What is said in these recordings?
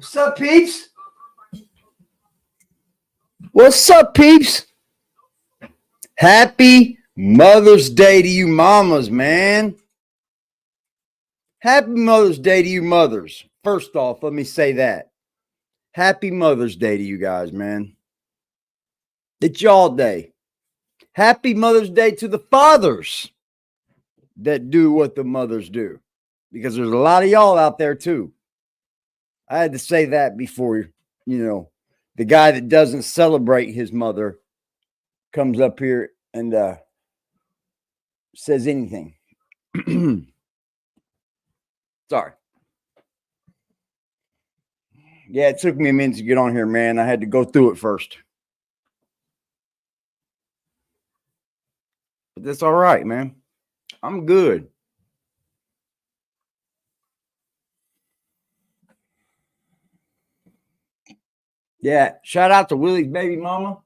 What's up, peeps? What's up, peeps? Happy Mother's Day to you mamas, man. Happy Mother's Day to you mothers. First off, let me say that. Happy Mother's Day to you guys, man. It's y'all day. Happy Mother's Day to the fathers that do what the mothers do. Because there's a lot of y'all out there too. I had to say that before, the guy that doesn't celebrate his mother comes up here and says anything. Sorry. Yeah, it took me a minute to get on here, man. I had to go through it first. But that's all right, man. I'm good. Yeah, shout out to Willie's baby mama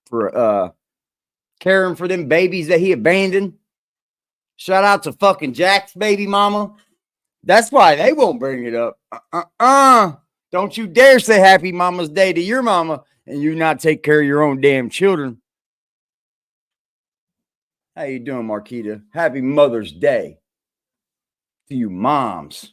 for caring for them babies that he abandoned. Shout out to fucking Jack's baby mama. That's why they won't bring it up. Don't you dare say Happy Mama's Day to your mama and you not take care of your own damn children. How you doing, Marquita? Happy Mother's Day to you moms.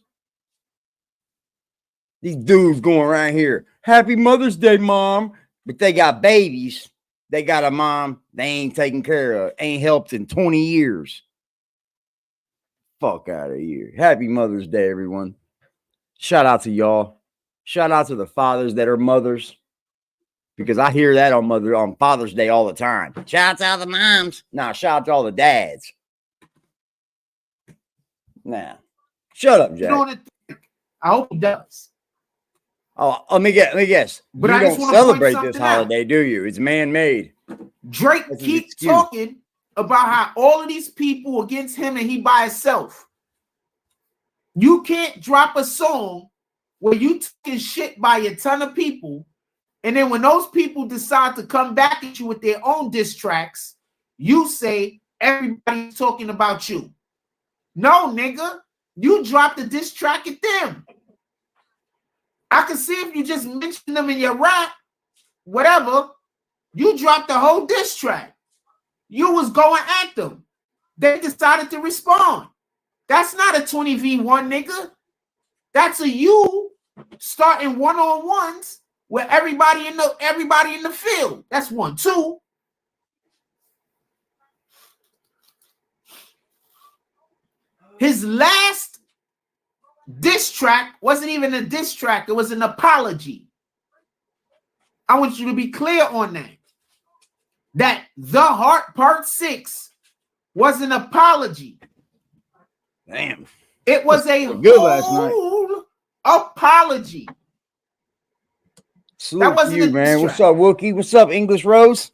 These dudes going around here, Happy Mother's Day, Mom. But they got babies. They got a mom they ain't taken care of. Ain't helped in 20 years. Fuck out of here. Happy Mother's Day, everyone. Shout out to y'all. Shout out to the fathers that are mothers. Because I hear that on Father's Day all the time. Shout out to all the moms. Nah, shout out to all the dads. Nah. Shut up, Jack. I hope he does. Oh, let me guess. But you don't celebrate this holiday, do you? It's man-made. Drake keeps talking about how all of these people against him and he by himself. You can't drop a song where you talking shit by a ton of people, and then when those people decide to come back at you with their own diss tracks, you say everybody's talking about you. No, nigga. You dropped a diss track at them. I can see if you just mention them in your rap, whatever, you dropped the whole diss track. You was going at them. They decided to respond. That's not a 20v1, nigga. That's a you starting one-on-ones with everybody in the field. That's 1-2. His last diss track wasn't even a diss track. It was an apology. I want you to be clear on that. That The Heart Part 6 was an apology. Damn. It was a good last night. Apology. Salute that wasn't you, man. What's up, Wookie? What's up, English Rose?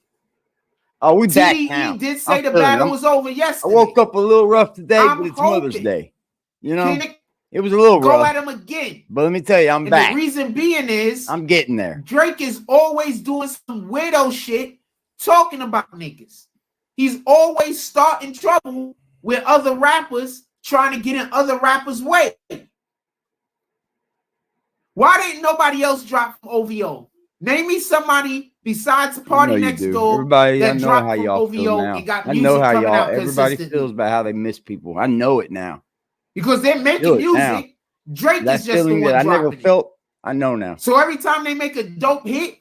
Oh, we back now. He did say the battle was over yesterday. I woke up a little rough today, but it's Mother's Day. You know, it was a little rough. Go at him again. But let me tell you, I'm back. The reason being is I'm getting there. Drake is always doing some weirdo shit, talking about niggas. He's always starting trouble with other rappers, trying to get in other rappers' way. Why didn't nobody else drop from OVO? Name me somebody besides the Party Next Door. Everybody, I know how y'all feel now. I know how y'all. Everybody feels about how they miss people. I know it now. Because they're making music. Drake is just the one that I never felt. I know now. So every time they make a dope hit,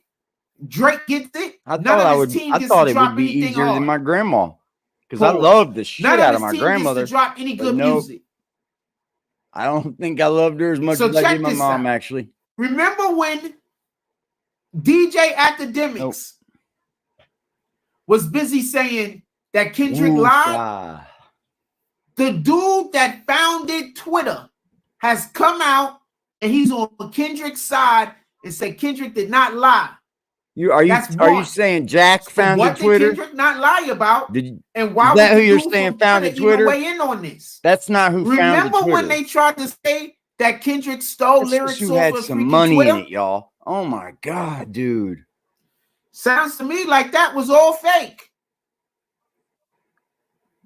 Drake gets it. I thought it would be easier than my grandma. Because I love the shit out of my grandmother. Gets to drop any good music. I don't think I loved her as much as I did my mom, actually. Remember when DJ Academics was busy saying that Kendrick lied? The dude that founded Twitter has come out and he's on Kendrick's side and said Kendrick did not lie. Are you saying Jack founded Twitter? What did Kendrick not lie about? And why is that who you're saying founded Twitter? Weigh in on this. That's not who founded Twitter. Remember when they tried to say that Kendrick stole lyrics who had some money in it, y'all? Oh my God, dude. Sounds to me like that was all fake.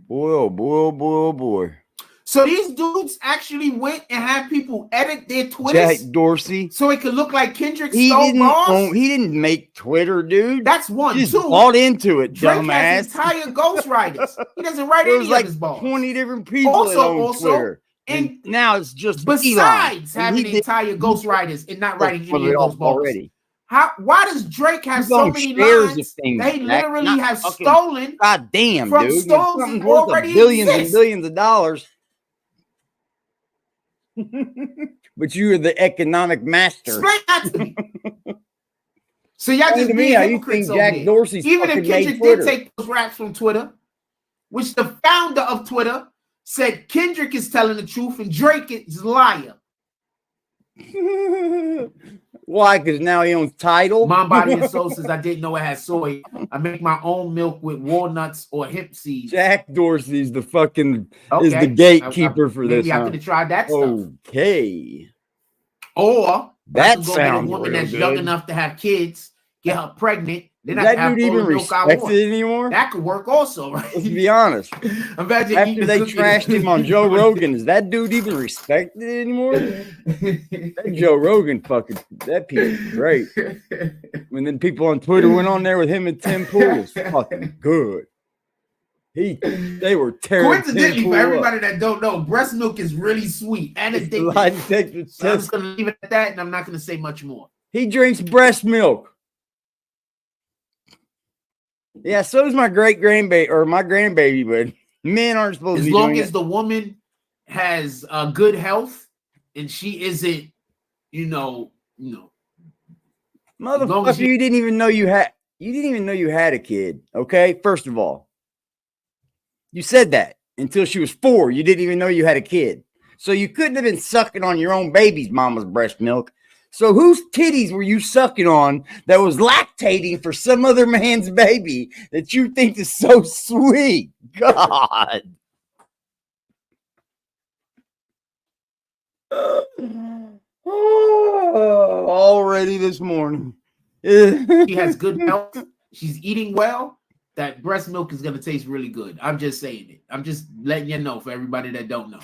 Boy, oh boy, oh boy, oh boy. So these dudes actually went and had people edit their Twitter. Jack Dorsey. So it could look like Kendrick stole bars. He didn't make Twitter, dude. That's one. He just Two. bought into it, Drake dumbass. has entire ghostwriters. He doesn't write any of his bars. 20 different people that own Twitter. And now it's just besides having entire ghostwriters and not writing any of those bars. Already. Why does Drake have so many lines they literally have stolen? God damn, from dude. songs that already billions exist. and billions of dollars. But you are the economic master. Explain that to me. So y'all just being hypocrites over Jack Dorsey's even if Kendrick did take those raps from Twitter, which the founder of Twitter said Kendrick is telling the truth and Drake is a liar. Why? Because now he owns Tidal. My Body and Soul says I didn't know it had soy. I make my own milk with walnuts or hemp seeds. Jack Dorsey's the fucking is the gatekeeper for this. Maybe I could have tried that stuff. Okay. Or that go sounds get a woman real that's good. Young enough to have kids, get her pregnant. Then Does that dude even respect it anymore? That could work also, right? Let's be honest. Imagine after they trashed him on Joe Rogan, does that dude even respect it anymore? That Joe Rogan that piece is great. When then people on Twitter went on there with him and Tim Pool, it was fucking good. They were tearing. Coincidentally, for everybody that don't know, breast milk is really sweet and addictive. So I'm just gonna leave it at that, and I'm not gonna say much more. He drinks breast milk. Yeah, so is my great grandbaby or my grandbaby, but men aren't supposed to be as long doing as it. The woman has good health and she isn't, motherfucker, you didn't even know you had a kid. Okay, first of all, you said that until she was 4. You didn't even know you had a kid, so you couldn't have been sucking on your own baby's mama's breast milk. So whose titties were you sucking on that was lactating for some other man's baby that you think is so sweet? God. Already this morning. She has good health. She's eating well. That breast milk is going to taste really good. I'm just saying it. I'm just letting you know for everybody that don't know.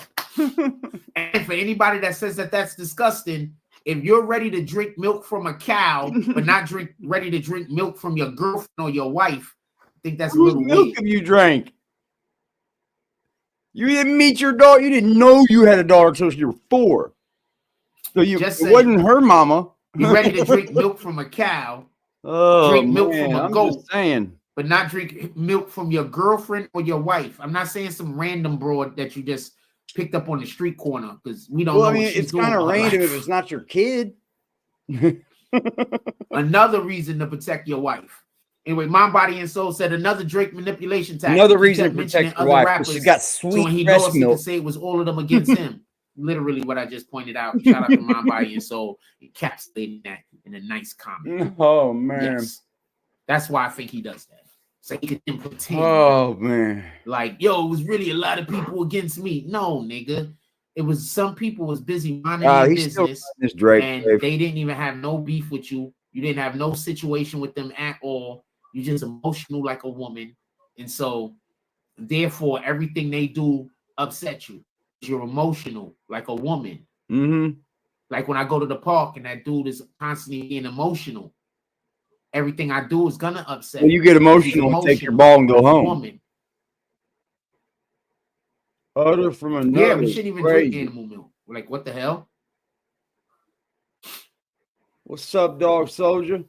And for anybody that says that that's disgusting, if you're ready to drink milk from a cow, but not ready to drink milk from your girlfriend or your wife, I think that's a little milk weird. Have you drank? You didn't meet your daughter. You didn't know you had a daughter until you were 4. So it wasn't her mama. You're ready to drink milk from a cow. Drink milk from a goat. Just saying. But not drink milk from your girlfriend or your wife. I'm not saying some random broad that you just picked up on the street corner because we don't know. I mean, it's kind of random if it's not your kid. Another reason to protect your wife. Anyway, My Body and Soul said another Drake manipulation tactic. Another reason to protect your wife. She's got sweet so when he breast knows milk. He can say it was all of them against him. Literally what I just pointed out. Shout out to My Body and Soul encapsulating that in a nice comment. Oh man, yes. That's why I think he does that. So he can pretend. Oh man, like yo, it was really a lot of people against me. No, nigga, it was some people was busy minding their business, this Drake, and they didn't even have no beef with you. You didn't have no situation with them at all. You're just emotional like a woman, and so therefore everything they do upsets you. You're emotional like a woman. Mm-hmm. Like when I go to the park and that dude is constantly being emotional. Everything I do is gonna upset. Well, you get emotional and take your ball and go home. Woman. Other from another. Yeah, we shouldn't even drink animal milk. Like, what the hell? What's up, dog soldier?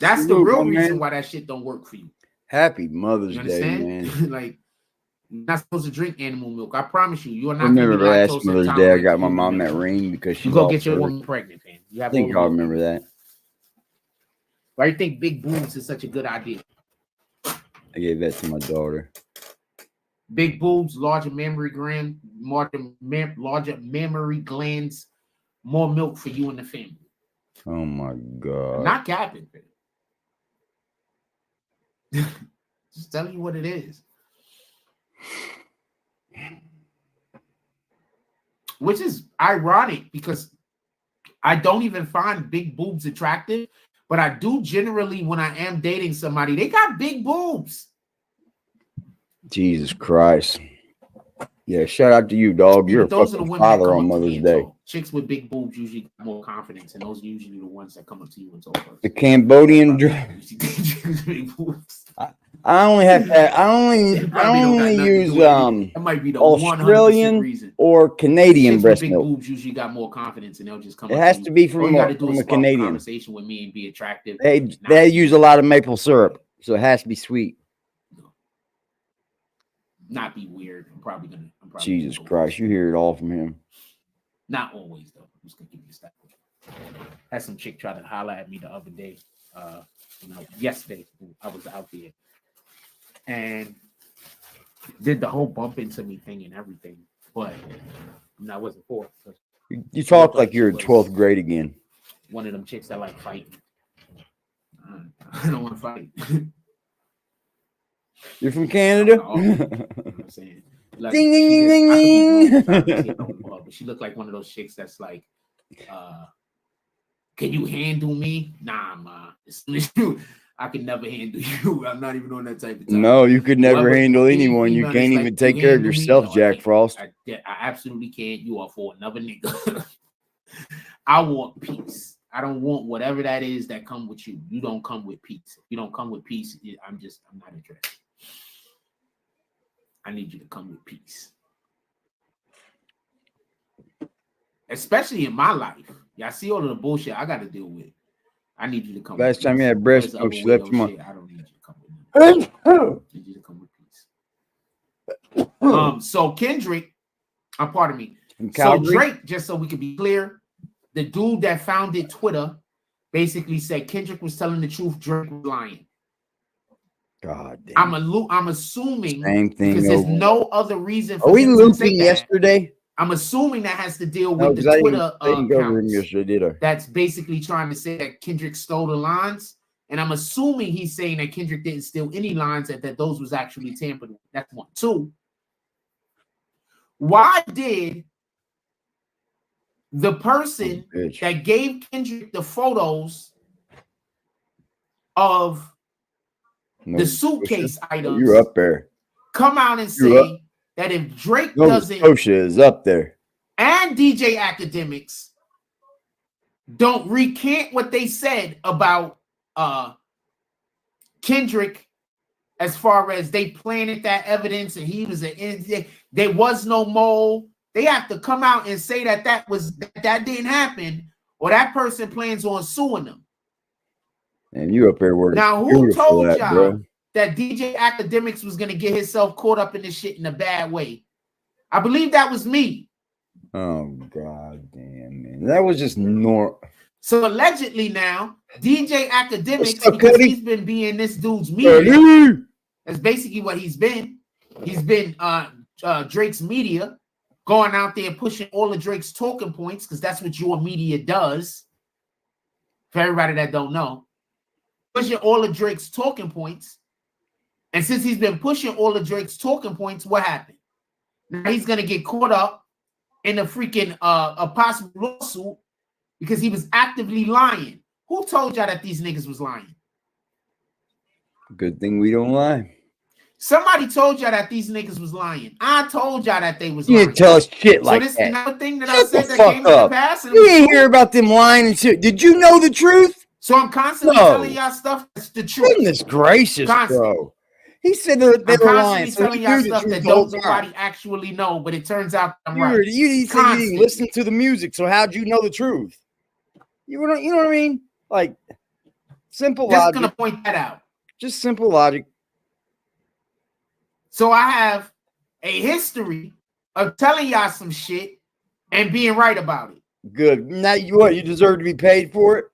That's the real reason why that shit don't work for you. Happy Mother's Day, man. Like, you're not supposed to drink animal milk. I promise you, you are not. I remember last Mother's Day, I got my mom that ring because she go get your woman pregnant, man. I think I'll remember that. Why do you think big boobs is such a good idea? I gave that to my daughter. Big boobs, larger mammary gland, larger mammary glands, more milk for you and the family. Oh my God! I'm not capping, man. Just telling you what it is. Which is ironic because I don't even find big boobs attractive. But I do generally, when I am dating somebody, they got big boobs. Jesus Christ. Yeah, shout out to you, dog. You're those a are the fucking women that father come on up to Mother's me and Day. talk. Chicks with big boobs usually got more confidence, and those are usually the ones that come up to you and talk first. The Cambodian. I only have that. I only use That might be the Australian 100% reason. or Canadian Chicks breast with big milk. boobs usually got more confidence, and they'll just come. It up has to to be from All you got to do from is a spark a Canadian. conversation with me and be attractive. They use a lot of maple syrup, so it has to be sweet. Not be weird. I'm probably Jesus Christ, you hear it all from him. Not always though. I'm just gonna give you a stat. Had some chick try to holler at me the other day. Yesterday I was out there and did the whole bump into me thing and everything, but I wasn't for it. You talk like you're in 12th grade again. One of them chicks that like fighting. I don't want to fight. You're from Canada? You know what I'm saying? Like, ding, ding, ding, ding. But she looked like one of those chicks that's like, can you handle me? Nah, ma. I can never handle you. I'm not even on that type of time. No, you could never handle anyone. You can't even take care of yourself, no, Jack Frost. I absolutely can't. You are for another nigga. I want peace. I don't want whatever that is that come with you. You don't come with peace. If you don't come with peace, I'm not interested. I need you to come with peace. Especially in my life. Yeah, I see all of the bullshit I got to deal with. I need you to come Last with time peace. you had breast milk, she left him. I don't need you to come with me. I need you to come with peace. So Kendrick, pardon me. So Drake, just so we can be clear, the dude that founded Twitter basically said Kendrick was telling the truth, Drake was lying. God damn. I'm assuming same thing because there's no other reason for Are we looping yesterday? I'm assuming that has to deal with the Twitter accounts yesterday, did I? That's basically trying to say that Kendrick stole the lines. And I'm assuming he's saying that Kendrick didn't steal any lines, that those was actually tampered with. That's one. Two, why did the person that gave Kendrick the photos of the suitcase items, you're up there, come out and say that if Drake doesn't, Scotia is up there, and DJ Academics don't recant what they said about Kendrick, as far as they planted that evidence and he was there was no mole, they have to come out and say that that didn't happen, or that person plans on suing them. And you up there working. Now, who told y'all that DJ Academics was going to get himself caught up in this shit in a bad way? I believe that was me. Oh, God damn, man. That was just normal. So allegedly now, DJ Academics, because he's been being this dude's media, that's basically what he's been. He's been Drake's media, going out there pushing all of Drake's talking points, because that's what your media does. For everybody that don't know. Pushing all of Drake's talking points. And since he's been pushing all of Drake's talking points, what happened? Now he's going to get caught up in a freaking a possible lawsuit because he was actively lying. Who told y'all that these niggas was lying? Good thing we don't lie. Somebody told y'all that these niggas was lying. I told y'all that they was lying. You didn't tell us shit like that. So this is another thing that I said that came to pass. You didn't hear about them lying and shit. Did you know the truth? So I'm constantly telling y'all stuff that's the truth. Goodness gracious, bro. He said they were lying. So telling y'all stuff that nobody actually know, but it turns out I'm right. You said you didn't listen to the music, so how'd you know the truth? You know what I mean? Like, simple logic. Just gonna point that out. Just simple logic. So I have a history of telling y'all some shit and being right about it. Good. Now you deserve to be paid for it?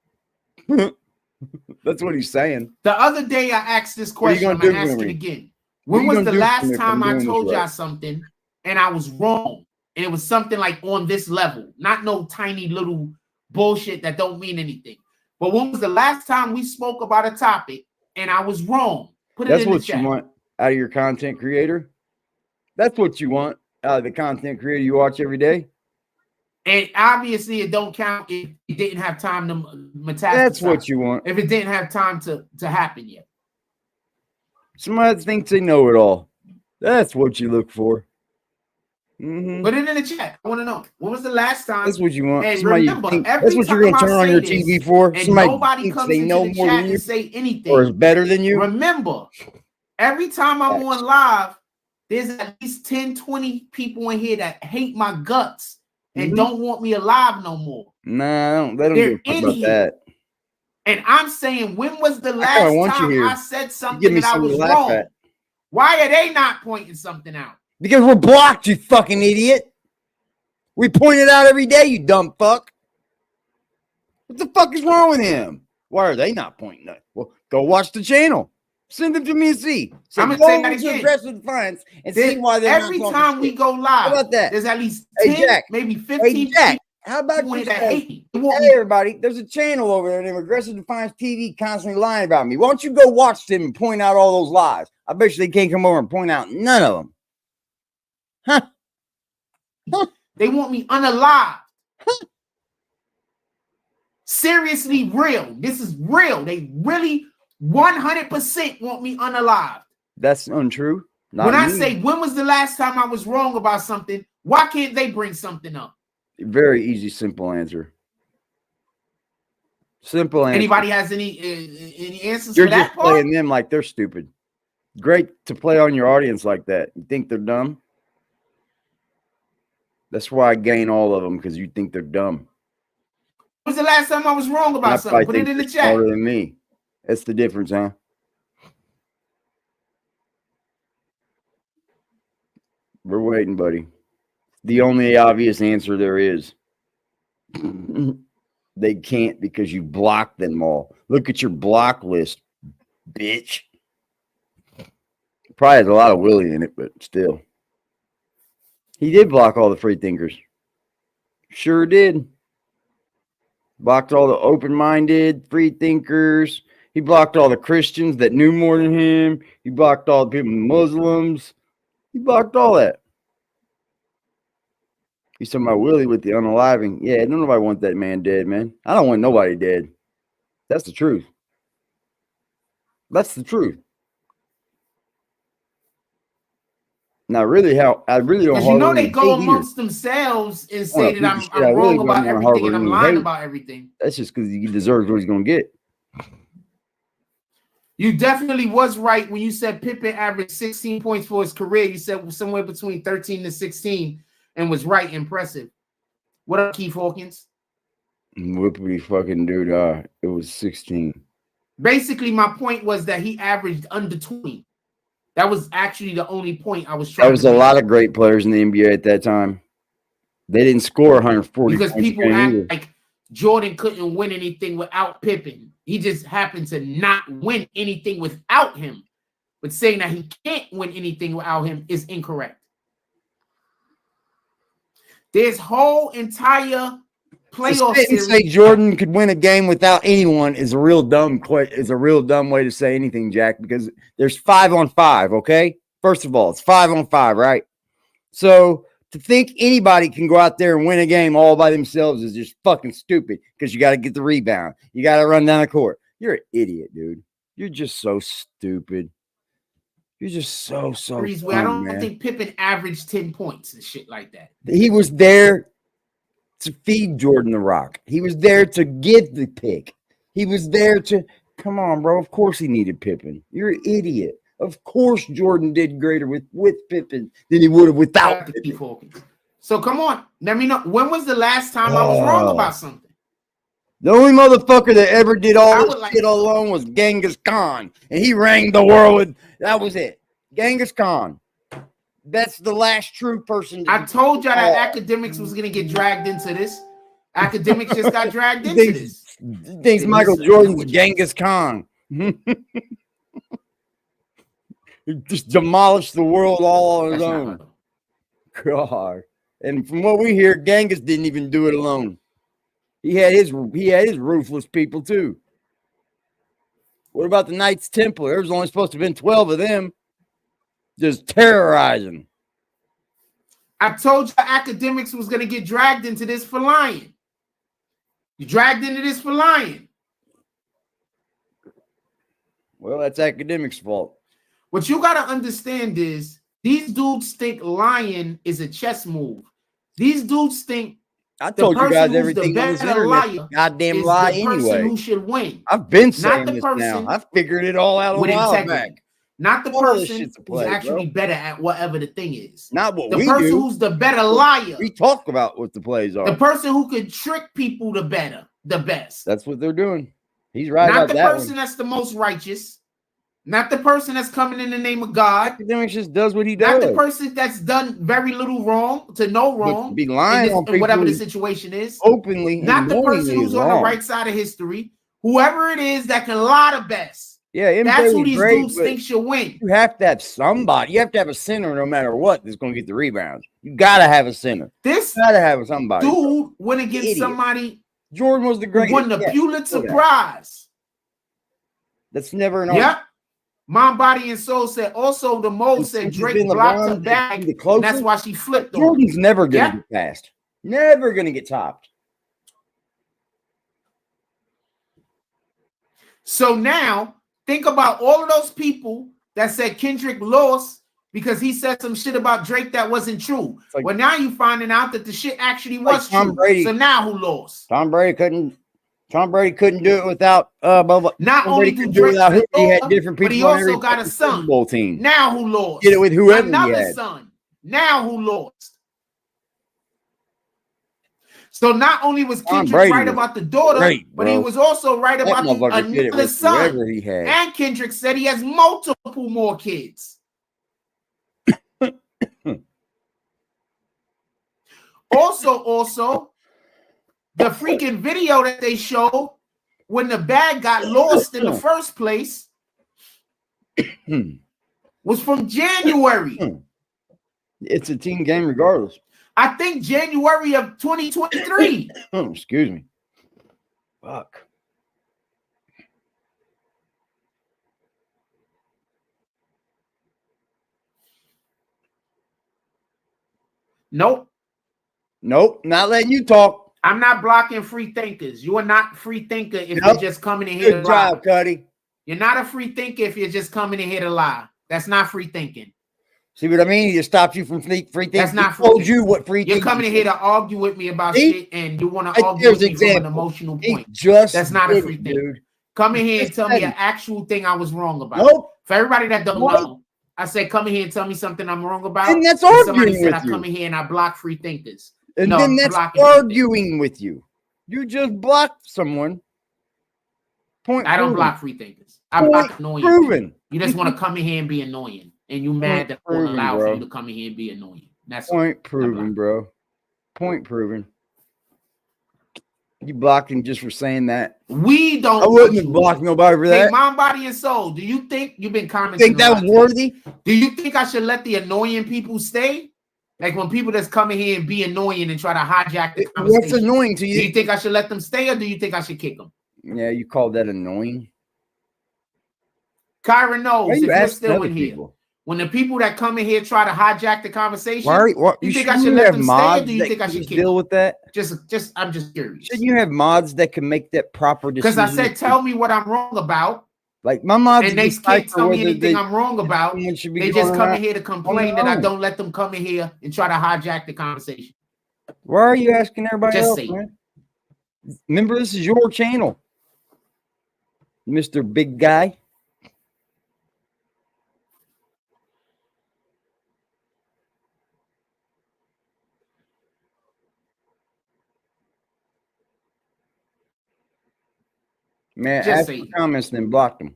That's what he's saying. The other day I asked this question. I'm going to ask it again. When was the last time I told y'all something and I was wrong? And it was something like on this level, not no tiny little bullshit that don't mean anything. But when was the last time we spoke about a topic and I was wrong? Put it in the chat. That's what you want out of your content creator. That's what you want out of the content creator you watch every day. And obviously, it don't count if it didn't have time to metastasize. That's what you want. If it didn't have time to happen yet. Somebody thinks they know it all. That's what you look for. Put it in the chat. I want to know, when was the last time? That's what you want. And Somebody remember, that's what you're going to turn on your TV for. and Somebody nobody comes they into know the more chat than you and say anything, or is better than you. Remember, every time I'm on live, there's at least 10, 20 people in here that hate my guts and don't want me alive no more. Nah, they don't give a fuck about that. And I'm saying, when was the last time I said something that I was wrong? Why are they not pointing something out? Because we're blocked, you fucking idiot. We point it out every day, you dumb fuck. What the fuck is wrong with him? Why are they not pointing that? Well, go watch the channel. Send them to me and see. So I'm gonna say that again. Aggressive Defiance and see why they're every time we go live. How about that? There's at least 10, maybe 15 people. How about you that hate me? Hey, everybody, there's a channel over there named Aggressive Defiance TV constantly lying about me. Why don't you go watch them and point out all those lies? I bet you they can't come over and point out none of them. Huh? They want me unalived. Seriously, real. This is real. They really 100% want me unalived. That's untrue. When I say, when was the last time I was wrong about something? Why can't they bring something up? Very easy, simple answer. Simple answer. Anybody has any answers You're for that just playing them like they're stupid. Great to play on your audience like that. You think they're dumb? That's why I gain all of them, because you think they're dumb. When was the last time I was wrong about something? Put it in the chat. Smarter than me. That's the difference, huh? We're waiting, buddy. The only obvious answer there is. They can't, because you blocked them all. Look at your block list, bitch. Probably has a lot of Willie in it, but still. He did block all the free thinkers. Sure did. Blocked all the open-minded free thinkers. He blocked all the Christians that knew more than him. He blocked all the people, Muslims. He blocked all that. He's talking about Willie with the unaliving. Yeah, don't nobody want that man dead, man. I don't want nobody dead. That's the truth. That's the truth. Now, really, I really don't. Because they go amongst themselves and say that I'm wrong about everything and I'm lying about everything. That's just because he deserves what he's going to get. You definitely was right when you said Pippen averaged 16 points for his career. You said somewhere between 13 to 16 and was right. Impressive. What up, Keith Hawkins? Whoopity fucking dude. It was 16. Basically, my point was that he averaged under 20. That was actually the only point I was trying to make. There was a lot of great players in the NBA at that time. They didn't score 140 because people act like Jordan couldn't win anything without Pippen. He just happened to not win anything without him. But saying that he can't win anything without him is incorrect. There's whole entire playoff series. Say Jordan could win a game without anyone is a real dumb way to say anything, Jack, because there's 5-on-5, okay? First of all, it's 5-on-5, right? So to think anybody can go out there and win a game all by themselves is just fucking stupid, because you got to get the rebound. You got to run down the court. You're an idiot, dude. You're just so stupid. You're just so dumb, I don't think Pippen averaged 10 points and shit like that. He was there to feed Jordan the rock. He was there to give the pick. He was there to, come on, bro. Of course he needed Pippen. You're an idiot. Of course Jordan did greater with Pippen than he would have without Pippen. So come on. Let me know. When was the last time I was wrong about something? The only motherfucker that ever did all this shit alone was Genghis Khan. And he rang the world with, that was it. Genghis Khan. That's the last true person. I told y'all that academics was going to get dragged into this. Academics just got dragged into this. Thinks Michael Jordan's Genghis Khan. He just demolished the world all on his own. God. And from what we hear, Genghis didn't even do it alone. He had his ruthless people too. What about the Knights Templar? There was only supposed to have been 12 of them. Just terrorizing. I told you academics was going to get dragged into this for lying. You dragged into this for lying. Well, that's academics' fault. What you got to understand is These dudes think lying is a chess move. These dudes think I told you guys everything on this internet. Goddamn lie the anyway. Person who should win. I've been saying this now. I've figured it all out a while back. Not the person who's actually better at whatever the thing is. Not what we do. The person who's the better liar. We talk about what the plays are. The person who can trick people the best. That's what they're doing. He's right about that. Not the person that's the most righteous. Not the person that's coming in the name of God. Academics just does what he does. Not the person that's done very little wrong to no wrong. Be lying on people whatever the situation is. Openly. Not the person who's on the right side of history. Whoever it is that can lie the best. Yeah, that's who these dudes think should win. You have to have somebody. You have to have a center no matter what that's going to get the rebounds. You got to have a center. This got to have somebody. Dude went against somebody. Jordan was the greatest. Won the Pulitzer Prize. That's never an Yep. Mind, Body, and Soul said also the Mole said Drake blocked her back, and that's why she flipped on Jordan's never going to get past. Never going to get topped. So now, think about all of those people that said Kendrick lost because he said some shit about Drake that wasn't true. Like, well, now you finding out that the shit actually was true. Brady. So now who lost? Tom Brady couldn't do it without not only do Drake he had different people. But he also got a son. Team. Now who lost? Did it with whoever Another he had. son. Now who lost? So not only was Kendrick right about the daughter, but he was also right about another son. He had. And Kendrick said he has multiple more kids. Also, the freaking video that they showed when the bag got lost in the first place was from January. It's a team game regardless. I think January of 2023. Excuse me. Fuck. Nope. Not letting you talk. I'm not blocking free thinkers. You are not free thinker if you're just coming in here to lie. Good job, Cuddy. You're not a free thinker if you're just coming in here to lie. That's not free thinking. See what I mean? He stopped you from free thinking. That's not free thinking. You what free thinking. You're coming in here to argue with me about shit, and you want to argue with me from an emotional point. That's not a free thinker. Come in here and tell me an actual thing I was wrong about. Nope. For everybody that don't know, I say come in here and tell me something I'm wrong about. And that's arguing somebody said with I come in here and I block free thinkers. And no, then that's arguing with you. You just blocked someone. I don't block free thinkers. I block annoying people. You just want to come in here and be annoying. And you mad that I won't allow for you to come in here and be annoying. That's point proven, bro. Point proven. You blocked him just for saying that. We don't. I wouldn't have blocked nobody for that. Mind, Body, and Soul. Do you think you've been commenting? Think that was worthy? Do you think I should let the annoying people stay? Like when people just come in here and be annoying and try to hijack the conversation. What's annoying to you? Do you think I should let them stay, or do you think I should kick them? Yeah, you called that annoying. Kyra knows if you're still in here. When the people that come in here try to hijack the conversation, you think I should let them stay, or do you think I should deal with that? I'm just curious. Shouldn't you have mods that can make that proper decision? Because I said, tell me what I'm wrong about. Like my mods, and they can't tell me anything I'm wrong about. They just come in here to complain that I don't let them come in here and try to hijack the conversation. Why are you asking everybody else, man? Remember, this is your channel, Mr. Big Guy. Man, ask for comments, then block them.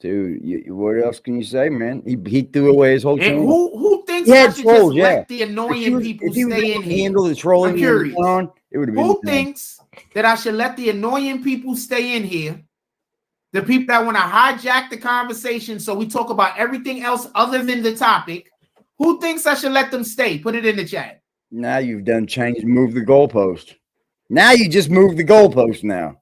Dude, what else can you say, man? He threw away his whole channel. Who thinks I should just let the annoying people stay in here? Handle the trolling. I'm curious. It would have been. Who thinks that I should let the annoying people stay in here? The people that want to hijack the conversation so we talk about everything else other than the topic. Who thinks I should let them stay? Put it in the chat. Now you've done move the goalpost. Now you just moved the goalpost now.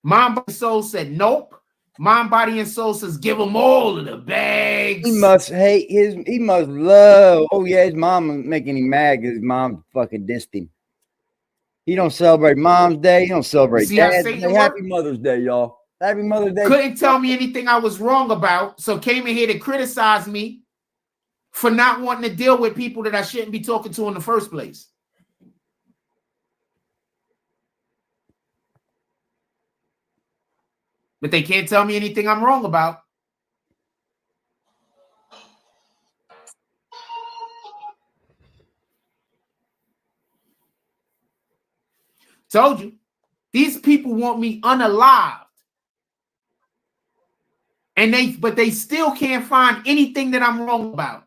Mind, Body, Soul said nope. Mind, Body, and Soul says give them all of the bags. He must hate he must love. Oh yeah, his mom making him mad because his mom fucking dissed him. He don't celebrate Mom's Day. He don't celebrate Dad's Day. Happy Mother's Day, y'all. Happy Mother's Day. Couldn't tell me anything I was wrong about, so came in here to criticize me for not wanting to deal with people that I shouldn't be talking to in the first place. But they can't tell me anything I'm wrong about. Told you. These people want me unalived. But they still can't find anything that I'm wrong about.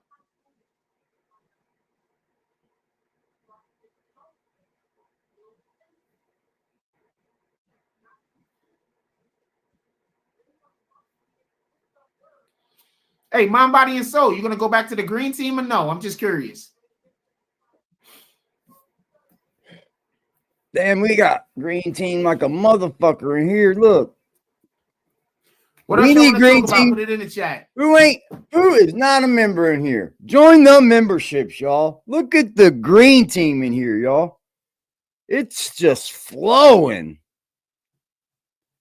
Hey, Mind, Body, and Soul, you going to go back to the green team or no? I'm just curious. Damn, we got green team like a motherfucker in here. Look. What else you want to talk about? Put it in the chat. Who is not a member in here? Join the memberships, y'all. Look at the green team in here, y'all. It's just flowing.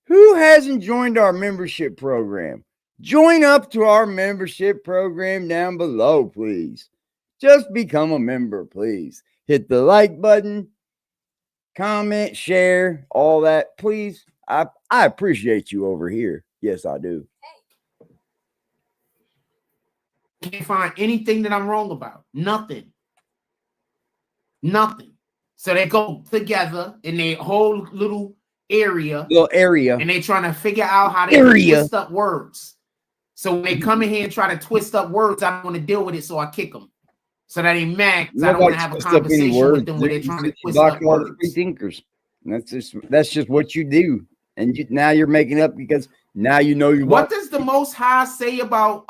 Who hasn't joined our membership program? Join up to our membership program down below, please. Just become a member, please. Hit the like button, comment, share, all that, please. I appreciate you over here. Yes, I do. Can't find anything that I'm wrong about. Nothing. So they go together in their whole little area. And they trying to figure out how they twist up words. So when they come in here and try to twist up words, I don't want to deal with it, so I kick them. So that they mad. I don't want to have a conversation with them where they're trying to twist up words. Free thinkers. That's just what you do. And now you're making up because now you know you. What does the Most High say about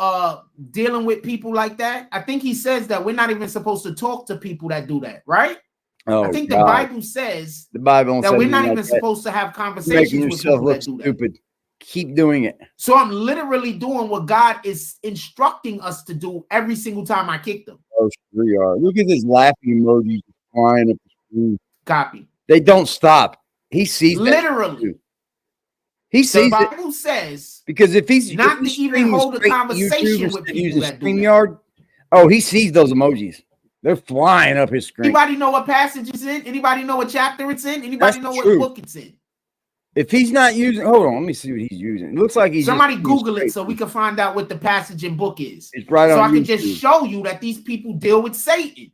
dealing with people like that? I think he says that we're not even supposed to talk to people that do that, right? Oh, I think the Bible says that we're not even supposed to have conversations with people that do stupid. Keep doing it. So I'm literally doing what God is instructing us to do every single time I kick them. Oh, sure you are. Look at this laughing emoji flying up the screen. Copy. They don't stop. He sees literally. He sees the Bible says because if he's not to even hold a conversation with people that do StreamYard, oh, he sees those emojis. They're flying up his screen. Anybody know what passage it's in? Anybody know what chapter it's in? Anybody know what book it's in? If he's not using, hold on, let me see what he's using. It looks like he's somebody Google it so we can find out what the passage and book is. It's right so on I can YouTube. just show you that these people deal with Satan.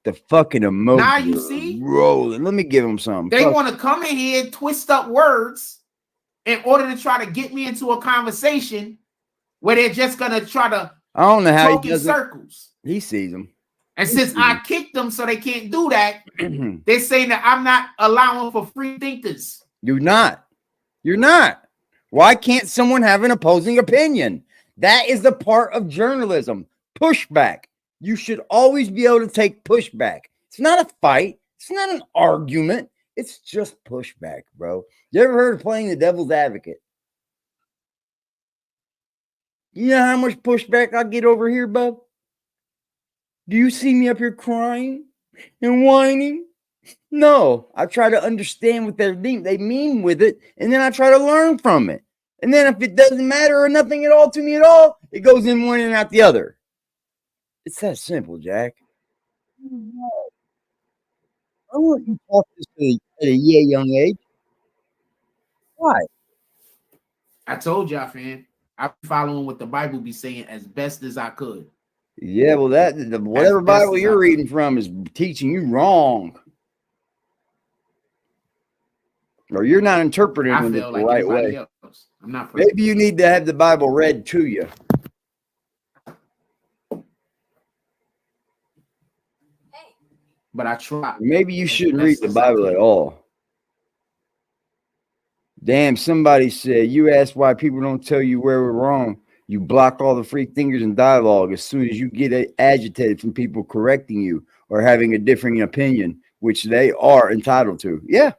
The fucking emoji. Now you see rolling. Let me give him some. They want to come in here and twist up words in order to try to get me into a conversation where they're just gonna try to I don't know how talk he in circles. He sees them. And since I kicked them so they can't do that, they're saying that I'm not allowing for free thinkers. You're not. You're not. Why can't someone have an opposing opinion? That is the part of journalism. Pushback. You should always be able to take pushback. It's not a fight. It's not an argument. It's just pushback, bro. You ever heard of playing the devil's advocate? You know how much pushback I get over here, bub? Do you see me up here crying and whining? No, I try to understand what they mean with it, and then I try to learn from it. And then if it doesn't matter or nothing at all to me at all, it goes in one and out the other. It's that simple, Jack. I want you to talk this at a young age. Why? I told y'all, fam. I'm following what the Bible be saying as best as I could. Yeah, well, whatever Bible you're reading from is teaching you wrong. Or you're not interpreting it the right way. I'm not. Maybe you need to have the Bible read to you. But I try. Maybe you shouldn't read the Bible at all. Damn, somebody said, you asked why people don't tell you where we're wrong. You block all the free thinkers and dialogue as soon as you get agitated from people correcting you or having a differing opinion, which they are entitled to. Yeah.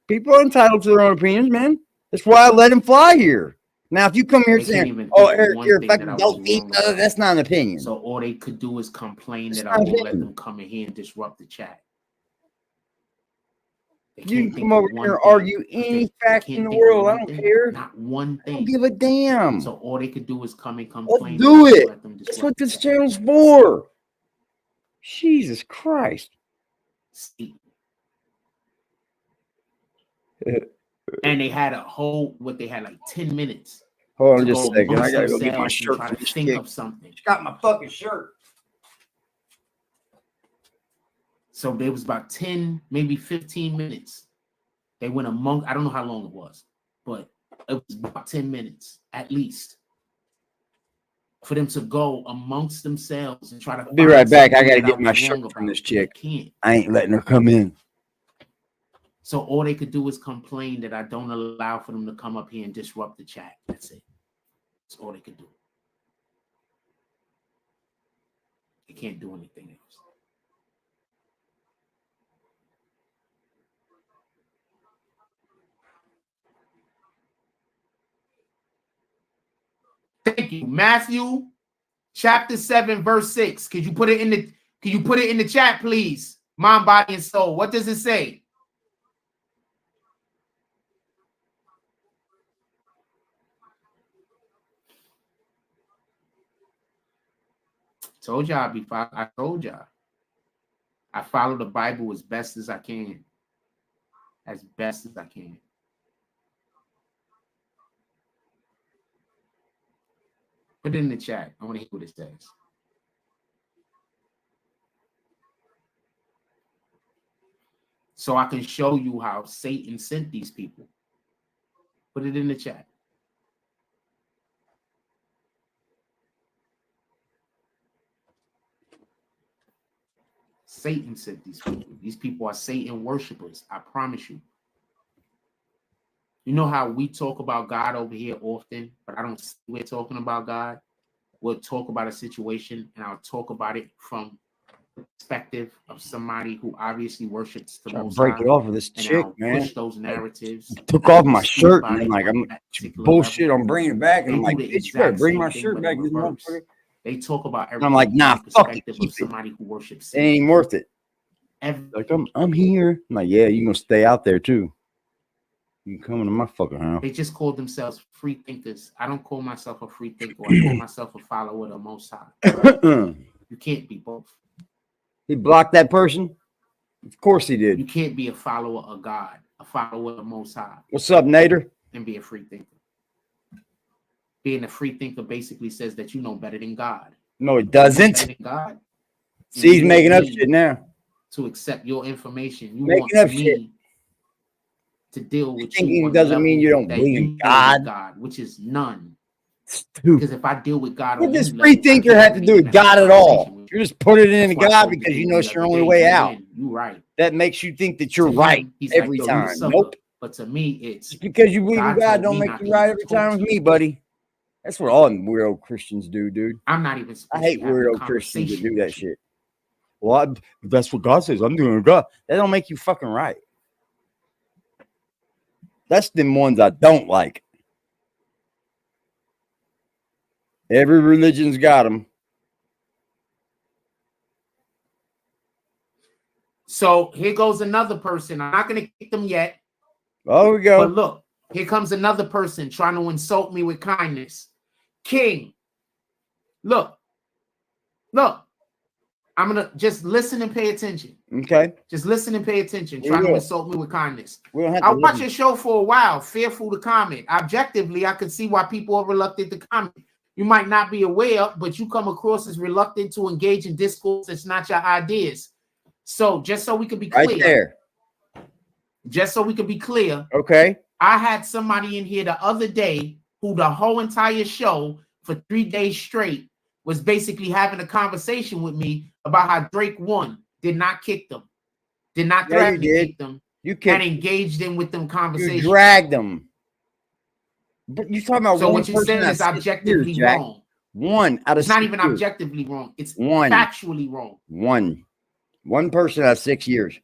People are entitled to their own opinions, man. That's why I let them fly here. Now, if you come here saying, oh, Eric, you're a fucking dope, that's not an opinion. So all they could do is complain that I won't let them come in here and disrupt the chat. You can come over here and argue any fact in the world. I don't care. Not one thing. I don't give a damn. So all they could do is come and complain. Let's do it. That's what this channel's for. Jesus Christ. And they had a whole, what they had like 10 minutes. Hold on just a second. I gotta go get my shirt. Try to think of something. Got my fucking shirt. So there was about 10, maybe 15 minutes. They went among, I don't know how long it was, but it was about 10 minutes at least for them to go amongst themselves and try to be right back. I gotta get my shirt from this chick. I ain't letting her come in. So all they could do is complain that I don't allow for them to come up here and disrupt the chat. That's it. That's all they could do. They can't do anything else. Thank you. Matthew chapter 7, verse 6. Could you put it in the chat, please? Mind, body, and soul. What does it say? Told y'all before. I told y'all. I follow the Bible as best as I can. As best as I can. Put it in the chat. I want to hear what it says. So I can show you how Satan sent these people. Put it in the chat. Satan sent these people. These people are Satan worshipers. I promise you. You know how we talk about God over here often, but I don't see we're talking about God. We'll talk about a situation and I'll talk about it from the perspective of somebody who obviously worships the Most High. Break it off of this chick, man. Push those narratives. Took off my shirt and I'm like, I'm bullshit. I'm bringing it back, and I'm like, bitch, you better bring my shirt back. This motherfucker. They talk about everything. I'm like, nah, fuck it. Of somebody who worships. It ain't worth it. Like I'm here. I'm like, yeah, you gonna stay out there too. You come into my fucking house. They just call themselves free thinkers. I don't call myself a free thinker. I call myself a follower of the Most High. You can't be both. He blocked that person? Of course he did. You can't be a follower of God, a follower of the Most High. What's up, Nader? And be a free thinker. Being a free thinker basically says that you know better than God. No, it doesn't. God. See, he's making up shit now. To accept your information. You making up shit. To deal with thinking doesn't mean you don't believe in God. Which is none. Stupid. Because if I deal with God, what does free thinker have to do with God at all? You're just putting it into God because you know it's your only way out. You're right. That makes you think that you're right every time. Nope. But to me, it's just because you believe in God don't make you right every time with me, buddy. That's what all weirdo Christians do, dude. I'm not even. I hate weirdo Christians that do that shit. Well, that's what God says. I'm doing God. That don't make you fucking right. That's them ones I don't like. Every religion's got them. So here goes another person. I'm not going to kick them yet. Oh, we go. But look, here comes another person trying to insult me with kindness. King. Look. I'm going to just listen and pay attention. Okay. Just listen and pay attention. Trying to insult me with kindness. I watched your show for a while, fearful to comment. Objectively, I could see why people are reluctant to comment. You might not be aware, but you come across as reluctant to engage in discourse that's not your ideas. So just so we could be clear. Right there. Just so we could be clear. Okay. I had somebody in here the other day who the whole entire show for 3 days straight was basically having a conversation with me about how Drake won, did not kick them, did not threaten to kick them, and engaged them with them conversations. You dragged them. But you're talking about so what you're saying is objectively wrong. One out of it's not even objectively wrong. It's factually wrong. One person out of 6 years.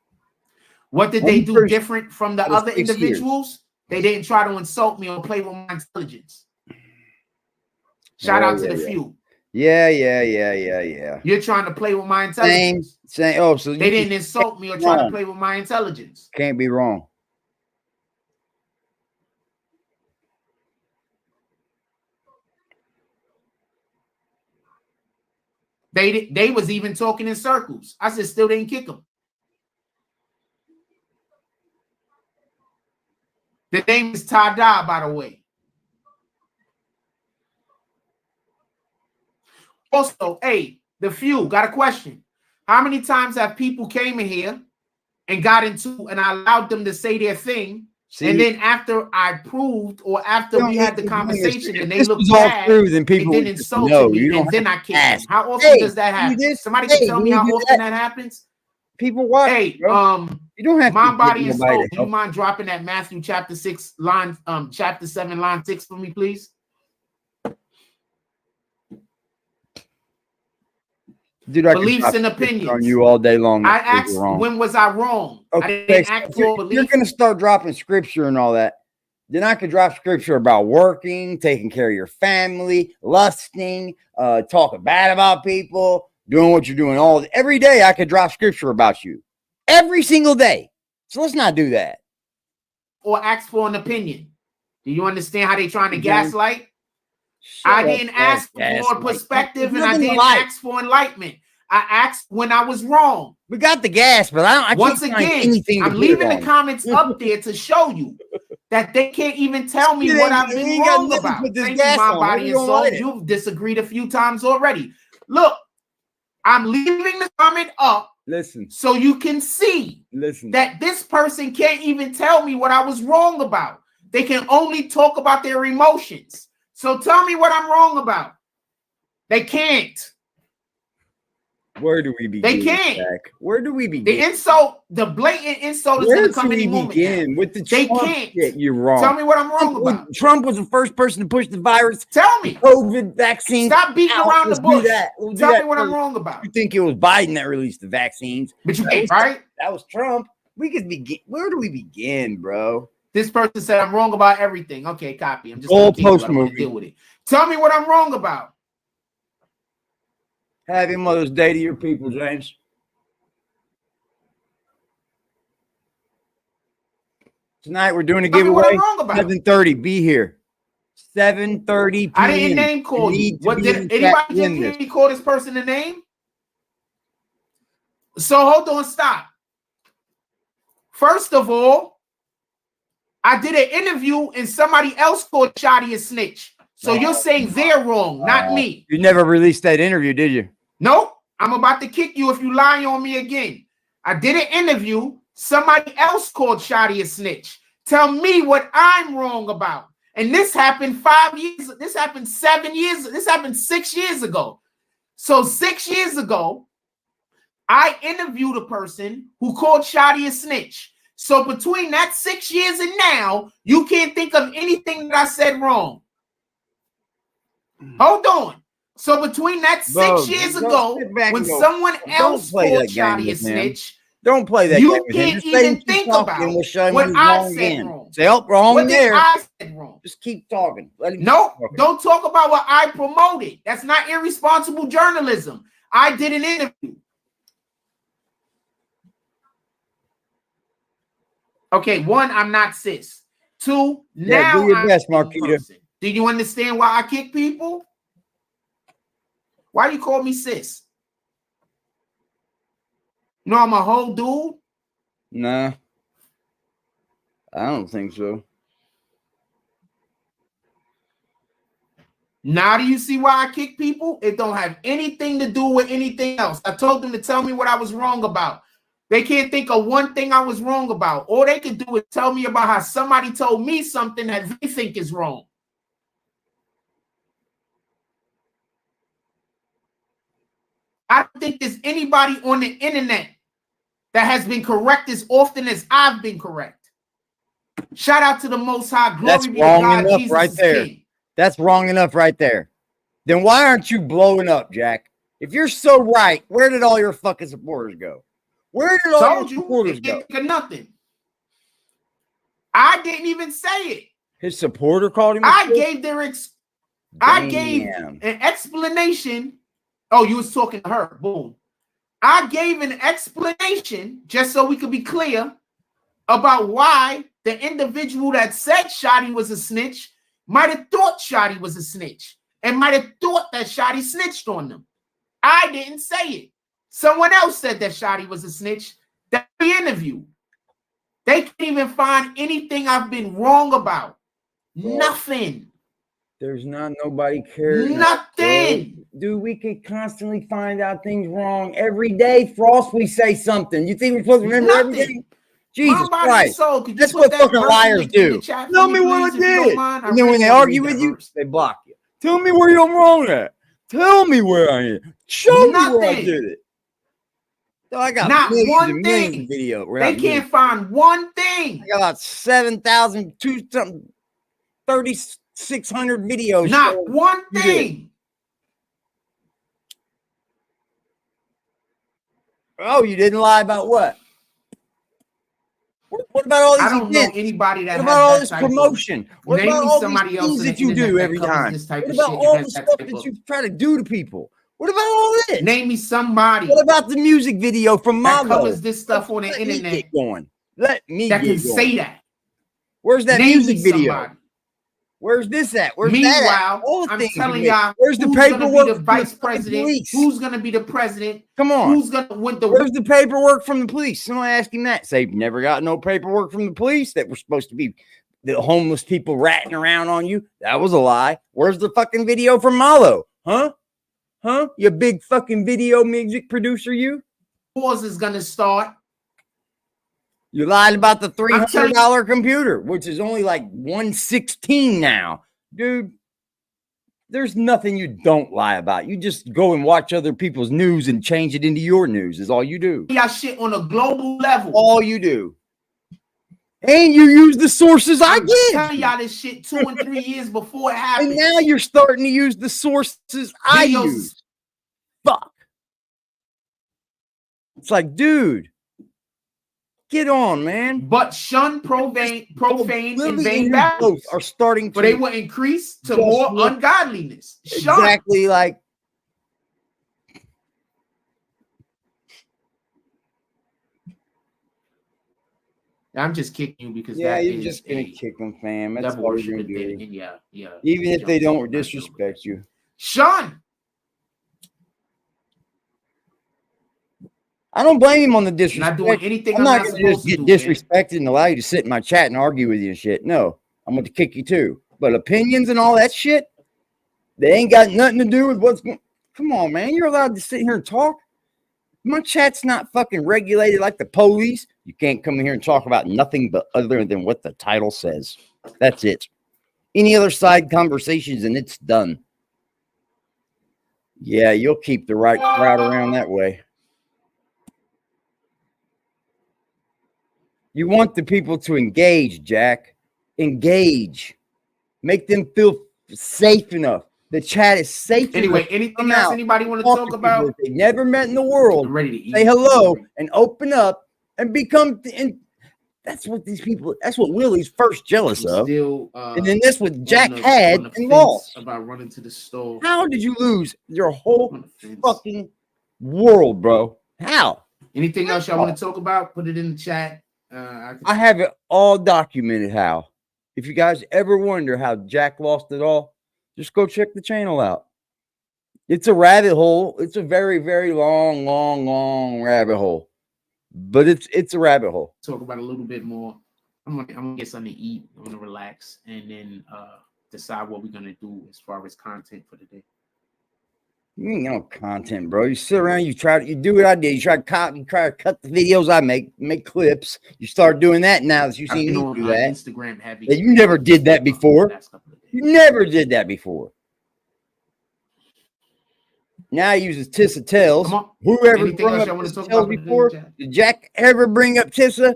What did they do different from the other individuals? They didn't try to insult me or play with my intelligence. Shout out to the few. Yeah. You're trying to play with my intelligence. Same. Oh, so they didn't insult me or try to play with my intelligence. Can't be wrong. They was even talking in circles. I said, still didn't kick them. The name is Tada, by the way. Also, hey, the few got a question. How many times have people came in here and got into and I allowed them to say their thing? And then after I proved or after we had the conversation and they looked bad, then people then insulted me and then I kicked them. How often does that happen? Somebody can tell me how often that happens? People watch. Hey, you don't have Mind, Body, and Soul. Do you mind dropping that Matthew chapter 6 line, chapter 7 line 6 for me, please? Dude, I beliefs and opinions on you all day long. I asked, when was I wrong? Okay, I didn't ask for belief. You're going to start dropping scripture and all that. Then I could drop scripture about working, taking care of your family, lusting, talking bad about people, doing what you're doing every day. I could drop scripture about you every single day. So let's not do that. Or ask for an opinion. Do you understand how they're trying to gaslight? I didn't ask for perspective and I didn't ask for enlightenment. I asked when I was wrong. We got the gas, but I once again, I'm leaving the comments up there to show you that they can't even tell me what I've been wrong about. Thank you, Mind, Body, and Soul. You've disagreed a few times already. Look, I'm leaving the comment up. Listen, so you can see that this person can't even tell me what I was wrong about. They can only talk about their emotions. So tell me what I'm wrong about. They can't. Where do we begin? They can't. Jack? Where do we begin? The insult, the blatant insult is going to come any moment. With the they can't. Shit, you're wrong. Tell me what I'm wrong about. Trump was the first person to push the virus. Tell me. COVID vaccine. Stop beating around the bush. Tell me what I'm wrong about. You think it was Biden that released the vaccines? But you can't, right? That was Trump. We could begin. Where do we begin, bro? This person said I'm wrong about everything. Okay, copy. I'm just going to deal with it. Tell me what I'm wrong about. Happy Mother's Day to your people, James. Tonight we're doing a giveaway. 7:30. Be here. 7:30 p.m. I didn't name call you. What did anybody hear me call this person a name? So hold on, stop. First of all, I did an interview and somebody else called Shotty a snitch. So you're saying they're wrong, not me. You never released that interview, did you? Nope. I'm about to kick you if you lie on me again. I did an interview. Somebody else called Shotty a snitch. Tell me what I'm wrong about. And this happened 5 years. This happened 7 years. This happened 6 years ago. So 6 years ago, I interviewed a person who called Shotty a snitch. So between that 6 years and now, you can't think of anything that I said wrong. Hold on. So between that 6 years ago, when someone else called Shotty a snitch, don't play that you can't even think about what I said wrong. Say, oh, wrong what there. What I said wrong. Just keep talking. Nope. Don't talk about what I promoted. That's not irresponsible journalism. I did an interview. Okay, one, I'm not sis. Two, now do your best, Marquita. Do you understand why I kick people? Why do you call me sis? No, I'm a whole dude? Nah. I don't think so. Now do you see why I kick people? It don't have anything to do with anything else. I told them to tell me what I was wrong about. They can't think of one thing I was wrong about. All they can do is tell me about how somebody told me something that they think is wrong. I don't think there's anybody on the internet that has been correct as often as I've been correct. Shout out to the Most High. Glory That's be to wrong God. enough Jesus right there. King. That's wrong enough right there. Then why aren't you blowing up, Jack? If you're so right, where did all your fucking supporters go? Where did all your supporters go? Nothing. I didn't even say it. His supporter called him. I gave their I gave an explanation. Oh, you was talking to her. Boom. I gave an explanation just so we could be clear about why the individual that said Shotty was a snitch might have thought Shotty was a snitch and might have thought that Shotty snitched on them. I didn't say it. Someone else said that Shotty was a snitch that we interviewed. They can't even find anything I've been wrong about. Nothing. There's not nobody caring. Nothing. Dude, we can constantly find out things wrong every day. Frost, we say something. You think we're supposed to remember everything? Jesus Christ. Soul, that's what fucking liars do. Tell me what I did. And then when they argue with you, they block you. Tell me where I'm wrong at. Tell me where I am. Show me where I did it. So I got not one thing. Video. They can't find one thing. I got about 3,600 videos. Not one thing. Oh, you didn't lie about what? What about all these I don't know anybody that. What about all this promotion? What about all these things that you do every time? What about all the stuff that you try to do to people? What about all this? Name me somebody. What about the music video from Malo? That covers this stuff on the internet. Get going. Let me that can say that. Where's that music video? Where's this at? Where's Meanwhile, that at? All the I'm things telling y'all, where's the paperwork? The vice president? Who's gonna be the president? Come on. Who's gonna win the? Where's the paperwork from the police? Somebody asking that. Say, never got no paperwork from the police that we're supposed to be the homeless people ratting around on you. That was a lie. Where's the fucking video from Malo? Huh? Huh? You big fucking video music producer, you? Wars is gonna start. You lied about the $300 computer, which is only like $116 now. Dude, there's nothing you don't lie about. You just go and watch other people's news and change it into your news is all you do. Y'all shit on a global level. All you do. And you use the sources I give. I'm telling y'all this shit 2 and 3 years before it happened. And now you're starting to use the sources I use. Fuck. It's like, dude. Get on, man. But shun profane and vain values are starting to, but they will increase to more ungodliness. Shun. Exactly like I'm just kicking you because you're just gonna kick them, fam. That's what we're gonna do. Yeah. Even if they don't disrespect you. Shun. I don't blame him on the disrespect. Not doing anything. I'm not gonna just get disrespected and allow you to sit in my chat and argue with you and shit. No, I'm gonna kick you too. But opinions and all that shit, they ain't got nothing to do with what's going. Come on, man. You're allowed to sit here and talk. My chat's not fucking regulated like the police. You can't come in here and talk about nothing but other than what the title says. That's it. Any other side conversations and it's done. Yeah, you'll keep the right crowd around that way. You want the people to engage, Jack. Engage. Make them feel safe enough. The chat is safe. Anyway, anything else anybody want to talk about? They never met in the world. I'm ready to eat. Say hello and open up and become. And that's what these people. That's what Willie's first jealous of. Still, and then this what Jack had and lost. About running to the store. How did you lose your whole fucking world, bro? How? Anything else y'all want to talk about? Put it in the chat. I have it all documented. How? If you guys ever wonder how Jack lost it all, just go check the channel out. It's a rabbit hole. It's a very, very long rabbit hole. But it's a rabbit hole. Talk about a little bit more. I'm gonna get something to eat. I'm gonna relax and then decide what we're gonna do as far as content for the day. You ain't no content, bro. You sit around, you do what I did. You try to cut the videos I make clips. You start doing that now that you've seen me do that. Instagram heavy. You never did that before. You never did that before. Now he uses Tissa Tells. Whoever brought up Tissa Tells before, did Jack ever bring up Tissa?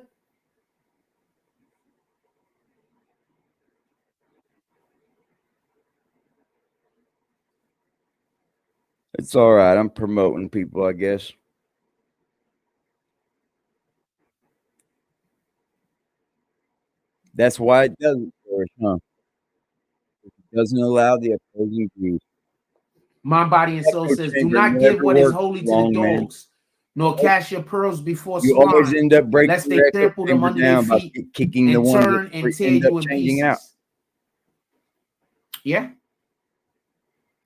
It's all right. I'm promoting people, I guess. That's why it doesn't work, huh? doesn't allow the opposing views. My Body and Soul says, do not give what is holy to the dogs, nor cast your pearls before You swine, always end up breaking lest they your trample them under their feet kicking the and ones turn and that tear end up you in changing pieces. out. Yeah.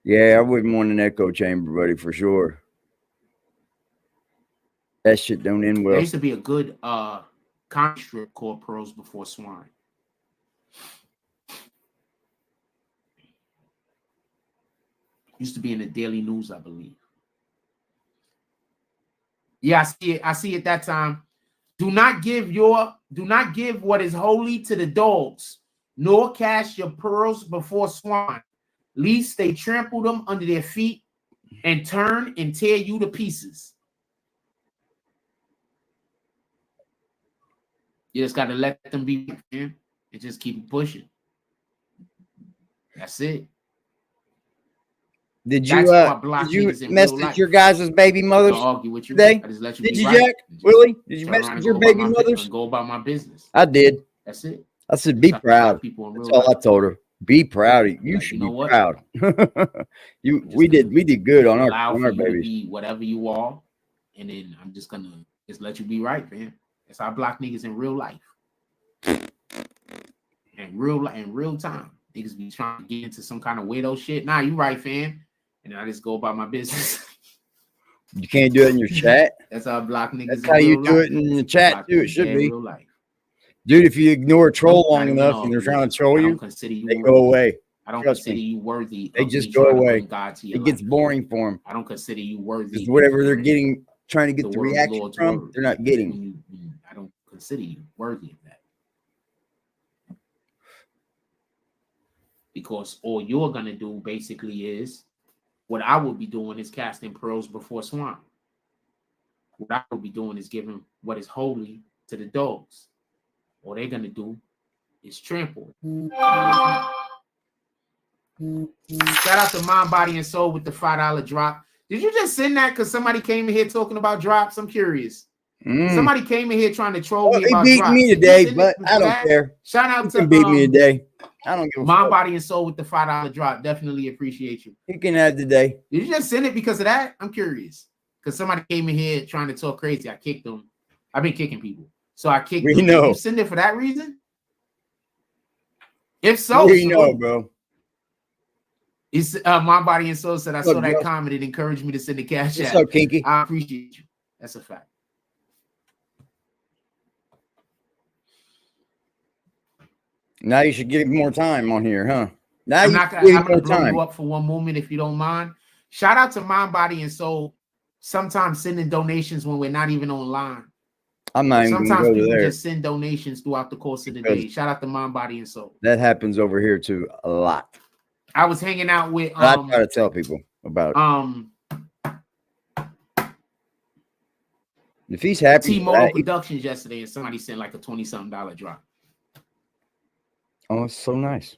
Yeah, I wouldn't want an echo chamber, buddy, for sure. That shit don't end well. There used to be a good comic strip called Pearls Before Swine. Used to be in the Daily News, I believe. Yeah, I see it. I see it that time. Do not give what is holy to the dogs, nor cast your pearls before swine, lest they trample them under their feet and turn and tear you to pieces. You just got to let them be, man, and just keep pushing. That's it. Did you message your guys' baby mothers argue with you today? I just let you did be you, right. Jack? Willie? Did you message your baby mothers? And go about my business. I did. That's it. I said, be proud. That's all I told her. Be proud. You should be proud. We did good on our babies. Be whatever you are, and then I'm just gonna let you be right, man. That's how I block niggas in real life. And real time. Niggas be trying to get into some kind of weirdo shit. Nah, you right, fam. And I just go about my business. You can't do it in your chat. That's how I block niggas. That's how you do it in the chat too. It should be. Real life. Dude, if you ignore a troll long enough and they're trying to troll you, they go away. I don't consider you worthy. They just go away. It gets boring for them. I don't consider you worthy. Because whatever they're getting, trying to get the reaction from, they're not getting. I don't consider you worthy of that. Because all you're going to do basically is what I would be doing is casting pearls before swine. What I would be doing is giving what is holy to the dogs. All they're going to do is trample. Shout out to Mind, Body, and Soul with the $5 drop. Did you just send that because somebody came in here talking about drops? I'm curious. Somebody came in here trying to troll me about drops. He beat me today, but I don't care. Shout out to beat me today. I don't give a Mind, Body, and Soul with the $5 drop. Definitely appreciate you. You can have today. Did you just send it because of that? I'm curious. Because somebody came in here trying to talk crazy. I kicked them. I've been kicking people. So I kicked them. Did you send it for that reason? If so, bro. It's Mind, Body, and Soul said I saw that comment. It encouraged me to send the cash out. So kinky. I appreciate you. That's a fact. Now you should give more time on here, huh? Now I'm gonna blow you up for one moment if you don't mind. Shout out to Mind, Body, and Soul. Sometimes sending donations when we're not even online. I'm not even Sometimes people there. just send donations throughout the course of the day. Shout out to Mind, Body, and Soul. That happens over here too a lot. I was hanging out with I try to tell people about it. If he's happy, T-Mobile Productions yesterday, and somebody sent like a $20-something drop. Oh, it's so nice.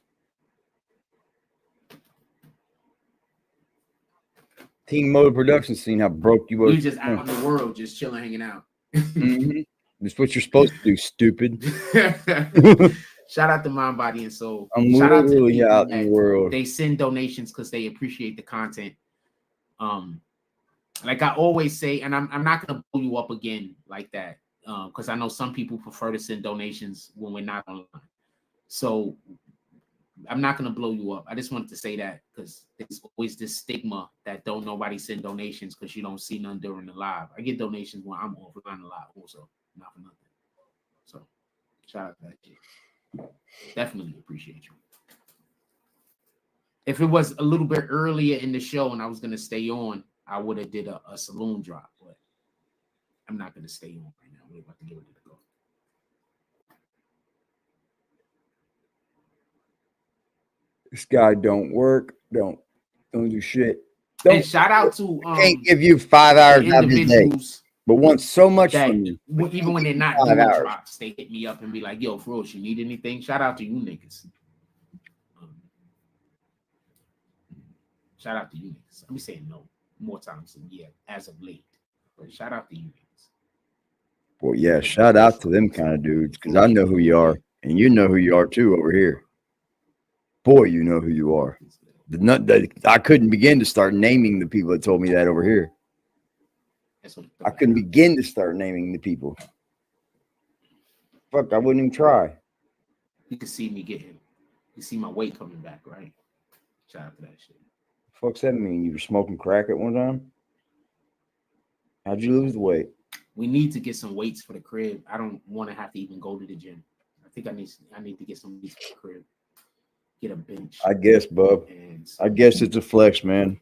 T-Mobile Productions, seen how broke you were. You just out in the world, just chilling, hanging out. That's what you're supposed to do, stupid. Shout out to Mind, Body, and Soul. I'm Shout out to really out in the world. They send donations because they appreciate the content. Like I always say, and I'm not gonna blow you up again like that, because I know some people prefer to send donations when we're not online. So I'm not gonna blow you up. I just wanted to say that because there's always this stigma that don't nobody send donations because you don't see none during the live. I get donations when I'm offline live also, not for nothing. So shout out to that shit. Definitely appreciate you. If it was a little bit earlier in the show and I was gonna stay on, I would have did a saloon drop, but I'm not gonna stay on right now. We're about to get ready to go. This guy don't work, don't do shit. And shout out to can't give you 5 hours out of the day, but want so much from you. Even when they're not doing drops, they hit me up and be like, "Yo, Frosh, you need anything?" Shout out to you niggas. Shout out to you niggas. Let me say no more times than as of late. But shout out to you niggas. Well, yeah, shout out to them kind of dudes because I know who you are, and you know who you are too over here. Boy, you know who you are. I couldn't begin to start naming the people that told me that over here. I couldn't begin to start naming the people. Fuck, I wouldn't even try. You can see me getting, you see my weight coming back, right? Shout out to that shit. Fuck's that mean? You were smoking crack at one time? How'd you lose the weight? We need to get some weights for the crib. I don't want to have to even go to the gym. I think I need to get some weights for the crib. Get a bench. I guess, bub. I guess it's a flex, man.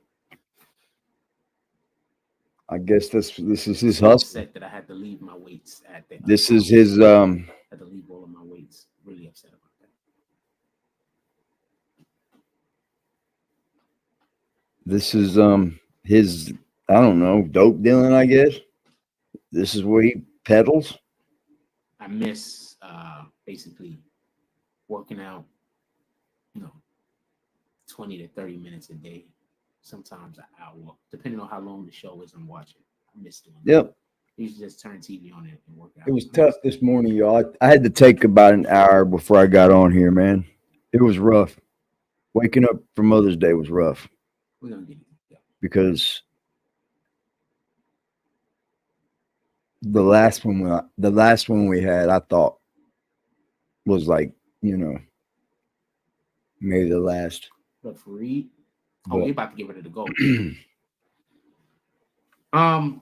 I guess this is his hustle. Upset that I had to leave my weights at the. This is his. Had to leave all of my weights. Really upset about that. This is his. I don't know, dope dealing. I guess this is where he peddles. I miss basically working out. 20 to 30 minutes a day, sometimes an hour, depending on how long the show is I'm watching. I miss doing that. Yep. You should just turn TV on it and work out. It was tough this morning, y'all. I had to take about an hour before I got on here, man. It was rough. Waking up for Mother's Day was rough. We're gonna get it. Yeah. Because the last one we had, I thought was like, maybe the last. But for Reed, we're about to get ready to go. I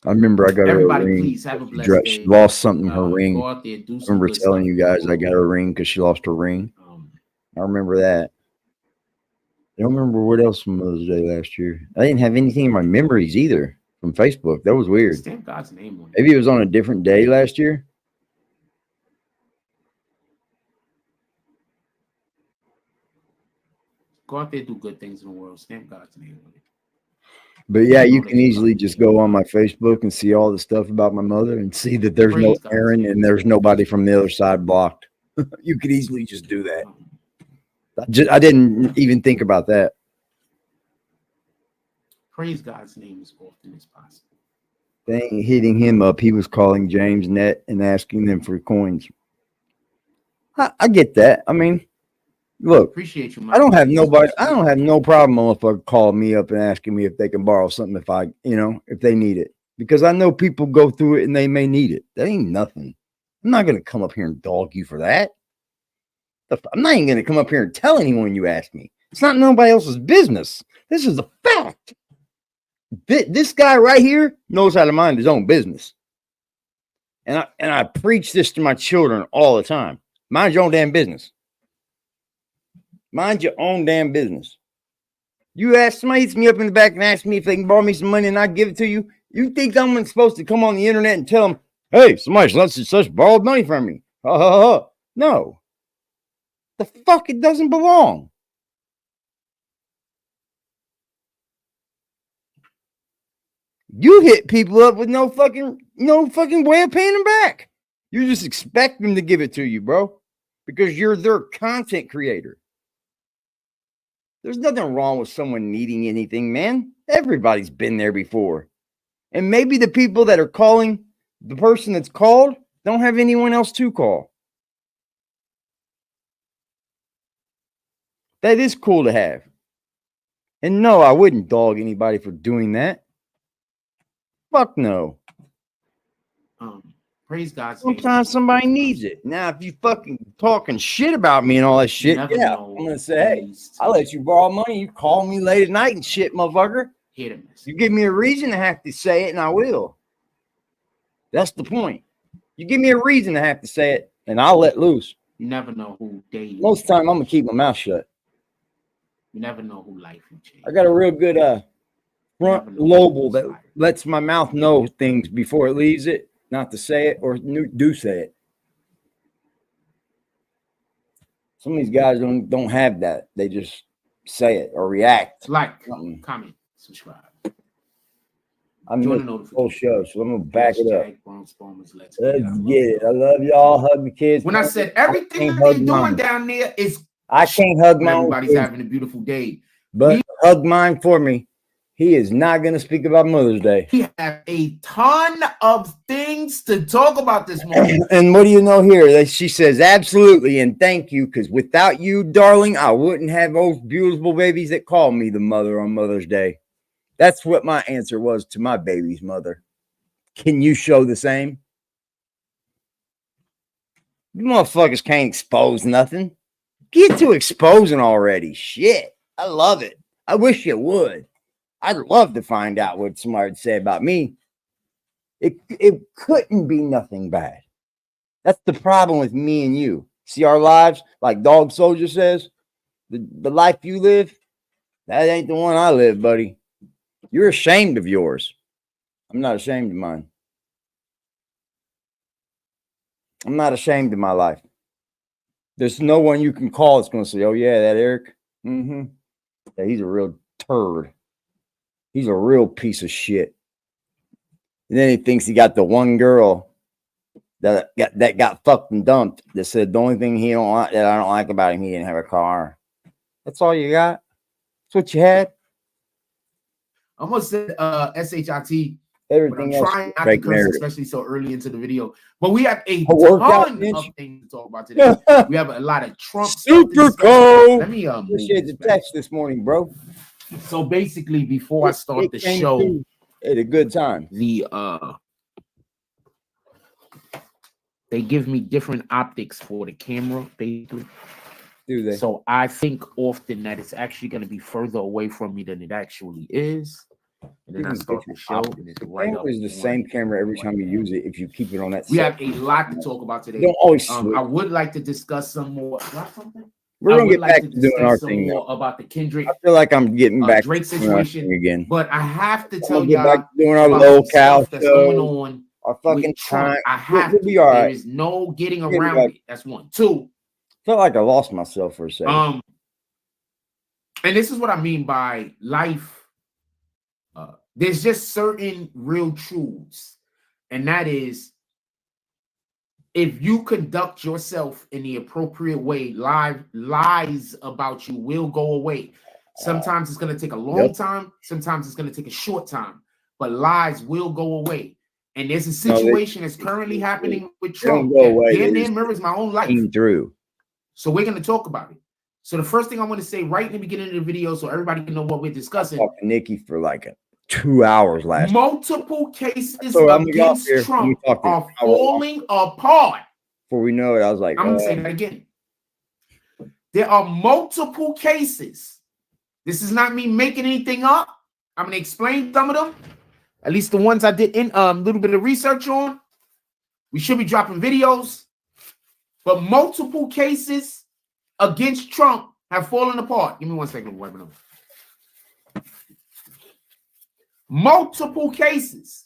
remember I got everybody, her ring. please have a blessed day. She lost something in her ring. Go out there, do I remember telling you guys I got her ring because she lost her ring. I remember that. I don't remember what else from Mother's Day last year. I didn't have anything in my memories either from Facebook. That was weird. Stamp God's name on it. Maybe it was on a different day last year. Go out there, do good things in the world. Stamp God's name on it. But yeah, you can easily just go on my Facebook and see all the stuff about my mother and see that there's no Aaron and there's nobody from the other side blocked. You could easily just do that. I didn't even think about that. Praise God's name as often as possible. They ain't hitting him up. He was calling James Net and asking them for coins. I get that. I mean, look, appreciate you. I don't have no problem if I call me up and asking me if they can borrow something if they need it. Because I know people go through it and they may need it. That ain't nothing. I'm not going to come up here and dog you for that. I'm not even going to come up here and tell anyone you ask me. It's not nobody else's business. This is a fact. This guy right here knows how to mind his own business. And I preach this to my children all the time. Mind your own damn business. Mind your own damn business. You ask somebody hits me up in the back and ask me if they can borrow me some money and I give it to you. You think I'm supposed to come on the internet and tell them, hey, somebody such borrowed money from me? No. The fuck, it doesn't belong. You hit people up with no fucking way of paying them back. You just expect them to give it to you, bro, because you're their content creator. There's nothing wrong with someone needing anything, man. Everybody's been there before. And maybe the people that are calling, the person that's called, don't have anyone else to call. That is cool to have. And no, I wouldn't dog anybody for doing that. Fuck no. Praise God. Sometimes somebody needs it. Now, if you fucking talking shit about me and all that shit, yeah, I'm gonna say, hey, I'll let you borrow money. You call me late at night and shit, motherfucker. Hit or miss. You give me a reason to have to say it, and I will. That's the point. You give me a reason to have to say it, and I'll let loose. You never know who day. Most of the time, I'm gonna keep my mouth shut. You never know who life will change. I got a real good front lobe that lets my mouth know things before it leaves it, not to say it or do say it. Some of these guys don't have that. They just say it or react. Like, comment, subscribe. I'm doing the whole show, so I'm gonna back it up. Let's get it. I love y'all. Hug the kids. When I said everything that they're doing down there is, I can't hug mine. Everybody's having a beautiful day. But hug mine for me. He is not going to speak about Mother's Day. He have a ton of things to talk about this morning. And what do you know here? She says, absolutely, and thank you, because without you, darling, I wouldn't have those beautiful babies that call me the mother on Mother's Day. That's what my answer was to my baby's mother. Can you show the same? You motherfuckers can't expose nothing. Get to exposing already. Shit. I love it. I wish you would. I'd love to find out what somebody would say about me. It couldn't be nothing bad. That's the problem with me and you. See our lives, like Dog Soldier says, the life you live, that ain't the one I live, buddy. You're ashamed of yours. I'm not ashamed of mine. I'm not ashamed of my life. There's no one you can call that's going to say, oh, yeah, that Eric. Yeah, he's a real turd. He's a real piece of shit. And then he thinks he got the one girl that got fucked and dumped that said the only thing that I don't like about him, he didn't have a car. That's all you got? That's what you had? I almost said SHIT. Everything but I'm else trying not to curse, especially so early into the video. But we have a ton of things to talk about today. We have a lot of Trump Super cool. Let me appreciate the text this morning, bro. So basically, before I start the show, at a good time. They give me different optics for the camera, basically. Do they? So I think often that it's actually going to be further away from me than it actually is. And then I start the show, and it's right up. It's the same camera every time you use it. If you keep it on that, we have a lot to talk about today. Don't always. I would like to discuss some more. We're gonna get back to doing our thing more about the Kendrick. I feel like I'm getting back Drake to situation again. But I have to tell y'all back to doing our local that's going on. Our fucking time. I have to. Be all right. There is no getting around it. That's one. Two. Felt like I lost myself for a second. And this is what I mean by life. There's just certain real truths, and that is, if you conduct yourself in the appropriate way, lies about you will go away. Sometimes it's going to take a long time. Sometimes it's going to take a short time, but lies will go away. And there's a situation that's currently happening with Trump that damn near mirrors my own life. So we're going to talk about it. So the first thing I want to say right in the beginning of the video, so everybody can know what we're discussing. I talked to Nikki for like 2 hours last. Multiple cases against Trump are falling apart. Before we know it, I was like, I'm going to say that again. There are multiple cases. This is not me making anything up. I'm going to explain some of them. At least the ones I did in a little bit of research on. We should be dropping videos. But multiple cases against Trump have fallen apart. Give me 1 second. Wipe it up. Multiple cases.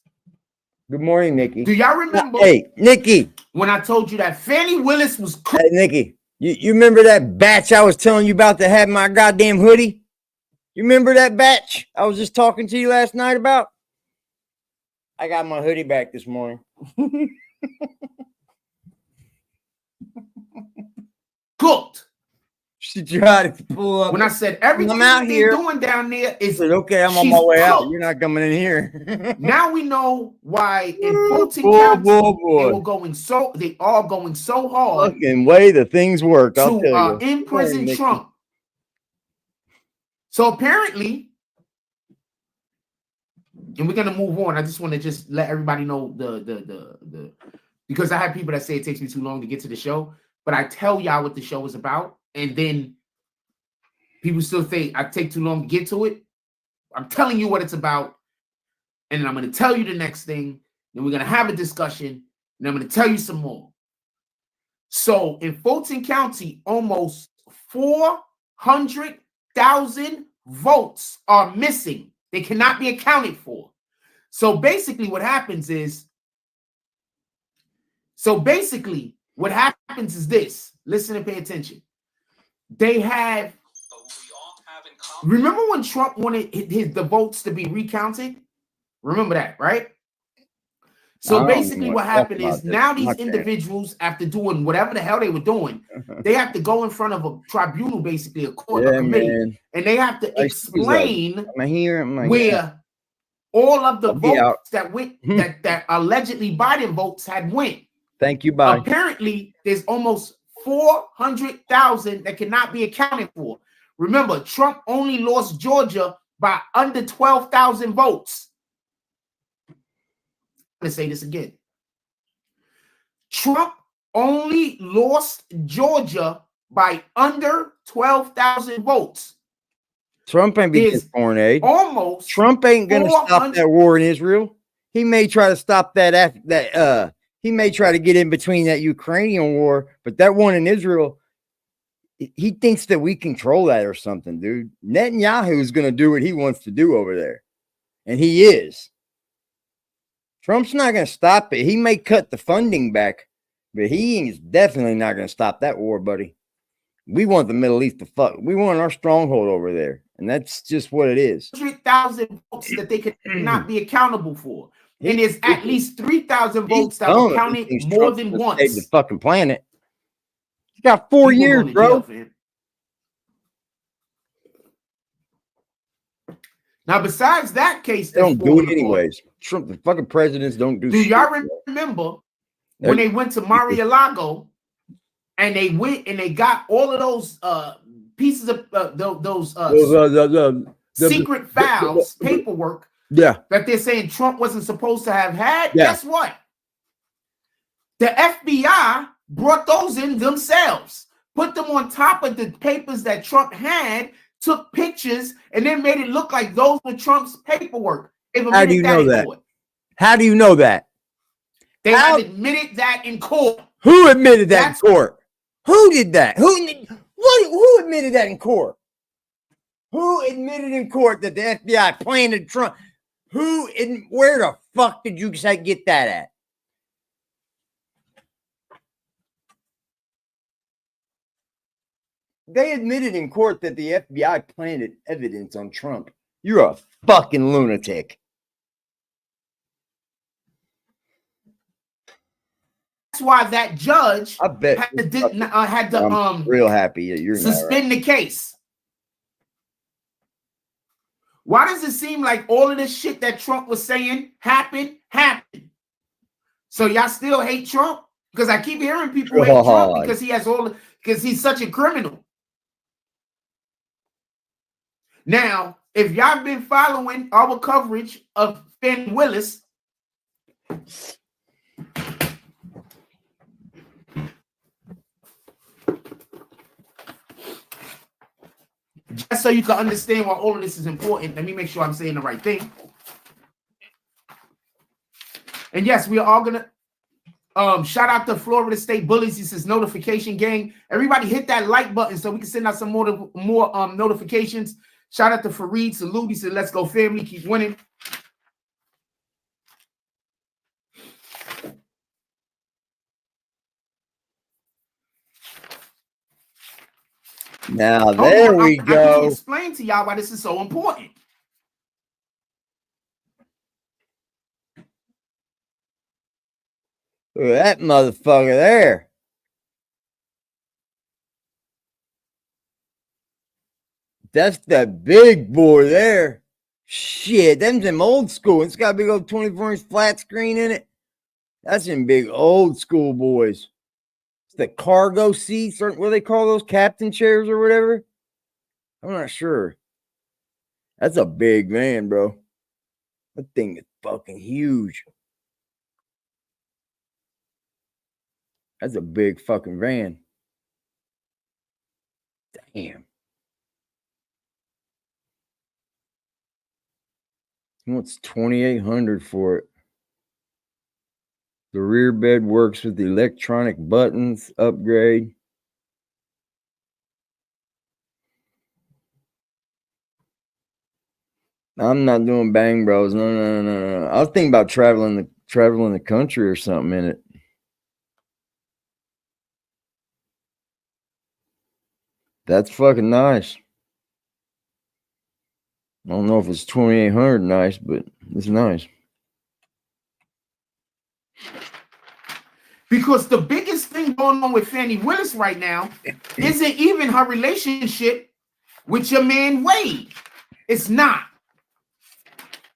Good morning, Nikki. Do y'all remember? Hey, Nikki. When I told you that Fannie Willis was cooked. Hey, Nikki. You remember that batch I was telling you about that had my goddamn hoodie? You remember that batch I was just talking to you last night about? I got my hoodie back this morning. Cooked. She tried to pull up. When I said everything I'm doing down there is okay, I'm on my way out. You're not coming in here. Now we know why in Fulton County they are going so hard. Fucking way the things work. I'll tell you. Imprison Trump. So apparently, and we're gonna move on. I just want to just let everybody know the because I have people that say it takes me too long to get to the show, but I tell y'all what the show is about. And then people still think I take too long to get to it. I'm telling you what it's about. And then I'm going to tell you the next thing. Then we're going to have a discussion. And I'm going to tell you some more. So in Fulton County, almost 400,000 votes are missing. They cannot be accounted for. So basically what happens is this. Listen and pay attention. They have, remember when Trump wanted the votes to be recounted? Remember that, right? So basically what happened is now these individuals, after doing whatever the hell they were doing, they have to go in front of a tribunal, basically a court, a committee, and they have to explain where all of the votes that went that allegedly Biden votes had went. Thank you, Biden. Apparently, there's almost 400,000 that cannot be accounted for. Remember, Trump only lost Georgia by under 12,000 votes. I'm going to say this again. Trump only lost Georgia by under 12,000 votes. Trump ain't getting foreign aid. Trump ain't going to stop that war in Israel. He may try to stop that. He may try to get in between that Ukrainian war, but that one in Israel, he thinks that we control that or something, dude. Netanyahu is going to do what he wants to do over there, and he is. Trump's not going to stop it. He may cut the funding back, but he is definitely not going to stop that war, buddy. We want the Middle East to fuck. We want our stronghold over there, and that's just what it is. 100,000 votes that they could not be accountable for. And there's at least 3,000 votes that were counted more than once. Save the fucking planet. He got 4 years, bro. Now, besides that case, they don't do it anyways. Trump, the fucking presidents don't do. Do y'all remember when they went to Mar-a-Lago and they went and they got all of those pieces of those secret files, paperwork? Yeah, that they're saying Trump wasn't supposed to have had. Yeah. Guess what? The FBI brought those in themselves, put them on top of the papers that Trump had, took pictures, and then made it look like those were Trump's paperwork. How do you know that? How do you know that? They have admitted that in court. Who admitted that in court? Who did that? Who admitted that in court? Who admitted in court that the FBI planted Trump? Where the fuck did you get that at? They admitted in court that the FBI planted evidence on Trump. You're a fucking lunatic. That's why that judge I bet had to I'm real happy you're suspend the case. Why does it seem like all of this shit that Trump was saying happened? So y'all still hate Trump? Because I keep hearing people hate Trump because because he's such a criminal. Now, if y'all been following our coverage of Fenn Willis, just so you can understand why all of this is important, let me make sure I'm saying the right thing. And yes, we are all gonna shout out to Florida State Bullies. He says notification gang. Everybody hit that like button so we can send out some more notifications. Shout out to Fareed. Salute. He said, let's go family. Keep winning. Now there we go. I can explain to y'all why this is so important. Look at that motherfucker there. That's that big boy there. Shit, them's them old school. It's got a big old 24-inch flat screen in it. That's in big old school boys. It's the cargo seats, or what do they call those, captain chairs or whatever? I'm not sure. That's a big van, bro. That thing is fucking huge. That's a big fucking van. Damn. He wants $2,800 for it. The rear bed works with the electronic buttons. Upgrade. I'm not doing Bang Bros. No. I was thinking about traveling the country or something in it. That's fucking nice. I don't know if it's $2,800 nice, but it's nice. Because the biggest thing going on with Fannie Willis right now isn't even her relationship with your man Wade. It's not.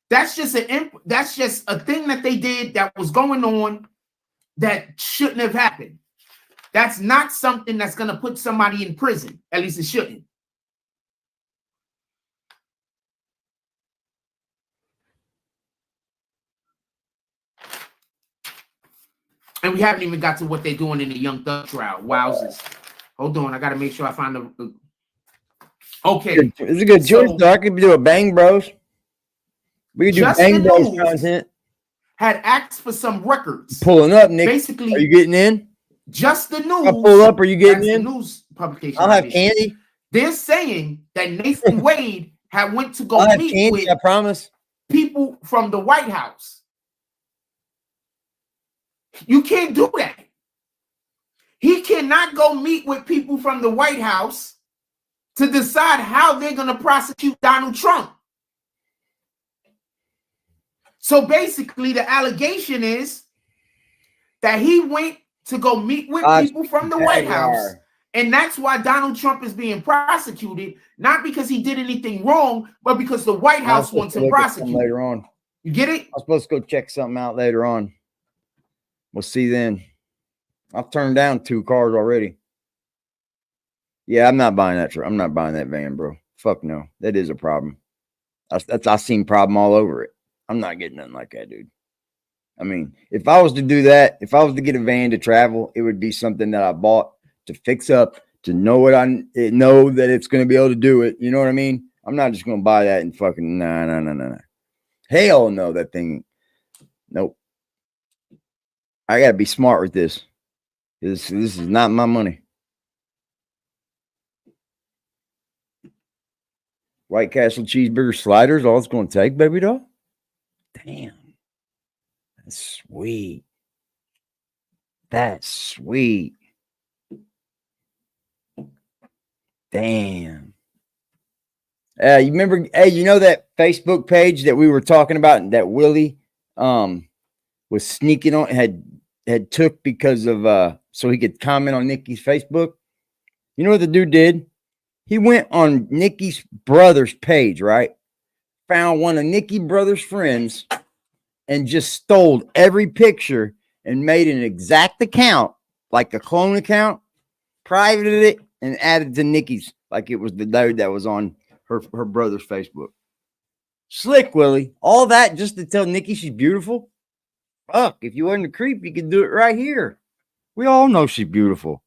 That's just a thing that they did that was going on that shouldn't have happened. That's not something that's going to put somebody in prison. At least it shouldn't. And we haven't even got to what they're doing in the Young Thug trial. Wowzers. Hold on. I got to make sure I find the... Okay. It's a good choice, though. I could do a Bang Bros. We could do Bang Bros content. Had asked for some records. Pulling up, Nick. Basically, are you getting in? Just the News. I pull up. Are you getting in? The news publication. I'll have candy. They're saying that Nathan Wade had went to go meet candy, with I promise. people from the White House. You can't do that. He cannot go meet with people from the White House to decide how they're going to prosecute Donald Trump. So basically, the allegation is that he went to go meet with people from the White House. And that's why Donald Trump is being prosecuted, not because he did anything wrong, but because the White House wants him prosecuted. Later on. You get it? I'm supposed to go check something out later on. We'll see then. I've turned down 2 cars already. Yeah, I'm not buying that. I'm not buying that van, bro. Fuck no. That is a problem. I've seen problem all over it. I'm not getting nothing like that, dude. I mean, if I was to do that, if I was to get a van to travel, it would be something that I bought to fix up, to know what I know that it's going to be able to do it. You know what I mean? I'm not just going to buy that and fucking no. Hell no, that thing. Nope. I got to be smart with this. This is not my money. White Castle cheeseburger sliders, all it's going to take, baby doll? Damn. That's sweet. That's sweet. Damn. You remember, hey, you know that Facebook page that we were talking about that Willie was sneaking on, had took because of so he could comment on Nikki's Facebook? You know what the dude did? He went on Nikki's brother's page, right? Found one of Nikki brother's friends and just stole every picture and made an exact account, like a clone account, privated it, and added to Nikki's, like it was the dude that was on her brother's Facebook. Slick, Willie. All that just to tell Nikki she's beautiful? Fuck, if you wasn't a creep, you could do it right here. We all know she's beautiful.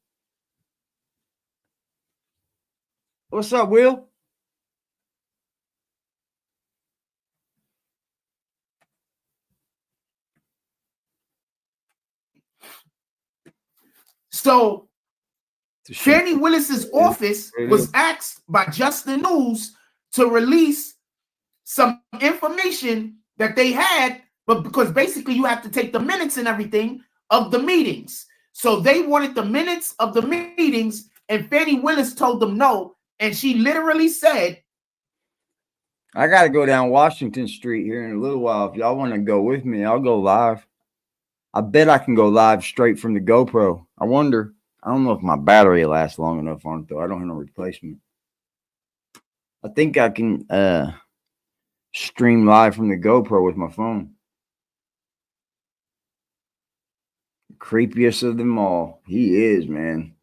What's up, Will? So Fannie Willis's office was asked by Just the News to release some information that they had, but because basically you have to take the minutes and everything of the meetings. So they wanted the minutes of the meetings, and Fannie Willis told them no. And she literally said, I got to go down Washington Street here in a little while. If y'all want to go with me, I'll go live. I bet I can go live straight from the GoPro. I wonder. I don't know if my battery lasts long enough on it, though. I don't have no replacement. I think I can stream live from the GoPro with my phone. The creepiest of them all. He is, man.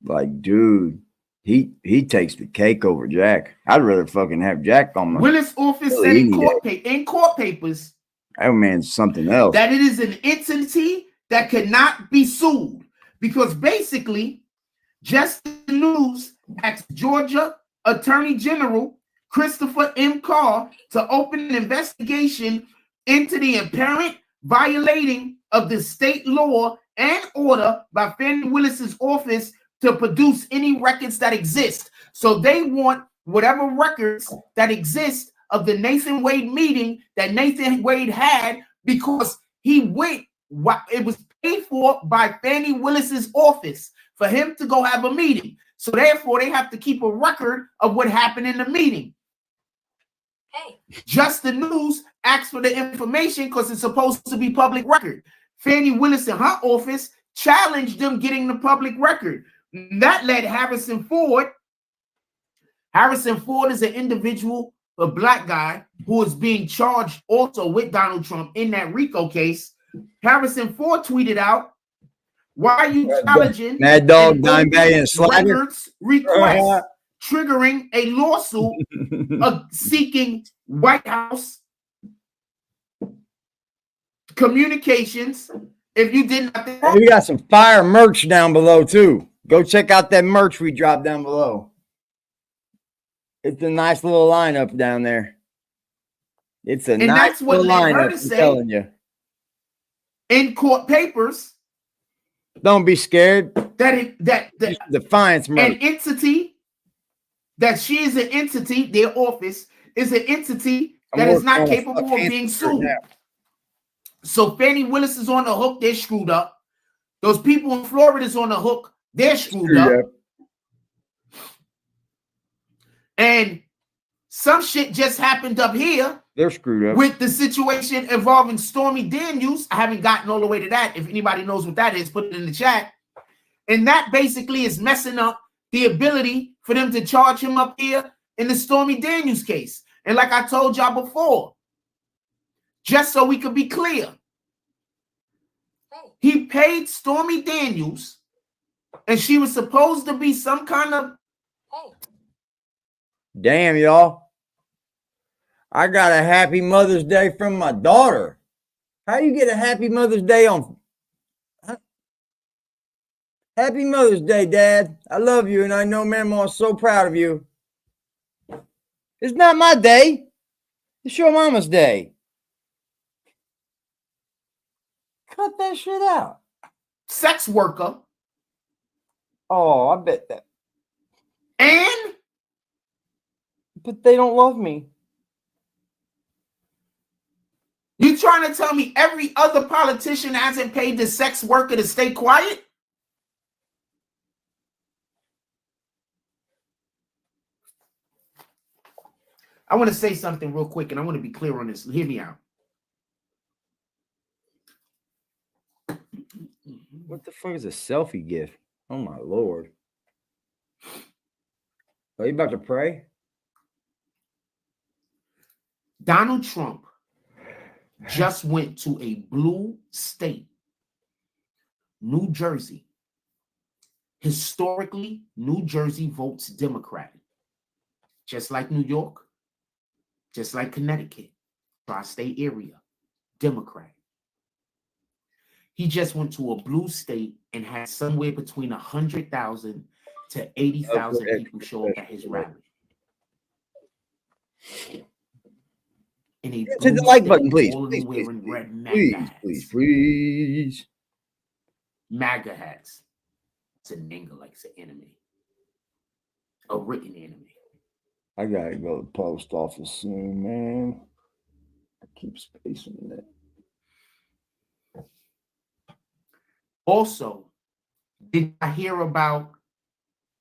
Like, dude. He takes the cake over Jack. I'd rather fucking have Jack on my Willis' office said in court papers that man's something else. That it is an entity that cannot be sued. Because basically, Just the News asked Georgia Attorney General Christopher M. Carr to open an investigation into the apparent violating of the state law and order by Fannie Willis's office to produce any records that exist. So they want whatever records that exist of the Nathan Wade meeting that Nathan Wade had, because he went, it was paid for by Fannie Willis's office for him to go have a meeting. So therefore they have to keep a record of what happened in the meeting. Hey. Just the News asked for the information because it's supposed to be public record. Fannie Willis in her office challenged them getting the public record. That led Harrison Ford. Harrison Ford is an individual, a black guy, who is being charged also with Donald Trump in that RICO case. Harrison Ford tweeted out, "Why are you challenging Mad Dog, Dime Bay, and Slider records request, triggering a lawsuit seeking White House communications if you did nothing wrong?" We got some fire merch down below too. Go check out that merch we dropped down below. It's a nice little lineup down there. It's a nice little lineup, I'm telling you. In court papers, don't be scared. That Defiance merch. An entity that she is an entity, their office is an entity that is not capable of being sued. So Fannie Willis is on the hook, they're screwed up. Those people in Florida is on the hook, they're screwed up. And some shit just happened up here. They're screwed up. With the situation involving Stormy Daniels. I haven't gotten all the way to that. If anybody knows what that is, put it in the chat. And that basically is messing up the ability for them to charge him up here in the Stormy Daniels case. And like I told y'all before, just so we could be clear, he paid Stormy Daniels, and she was supposed to be some kind of... Damn, y'all. I got a happy Mother's Day from my daughter. How you get a happy Mother's Day on... Happy Mother's Day, Dad. I love you, and I know Mama's so proud of you. It's not my day. It's your mama's day. Cut that shit out. Sex worker. Oh, I bet that. And? But they don't love me. You trying to tell me every other politician hasn't paid the sex worker to stay quiet? I want to say something real quick, and I want to be clear on this. Hear me out. What the fuck is a selfie gift? Oh, my Lord. Are you about to pray? Donald Trump just went to a blue state, New Jersey. Historically, New Jersey votes Democratic, just like New York, just like Connecticut, tri-state area, Democrat. He just went to a blue state and had somewhere between 100,000 to 80,000 people show up at his rally. Hit the like button, please. Please. MAGA hats. It's an anger like it's an enemy. A written enemy. I gotta go to the post office soon, man. I keep spacing that. Also, did I hear about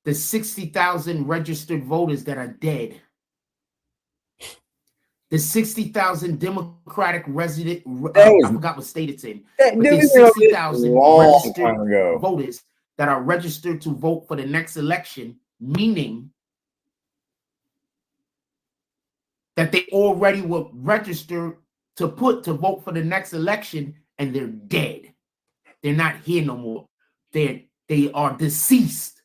the 60,000 registered voters that are dead? The 60,000 Democratic resident, I forgot what state it's in. But there's 60,000 registered voters that are registered to vote for the next election, meaning that they already were registered to vote for the next election, and they're dead. They're not here no more. They are deceased.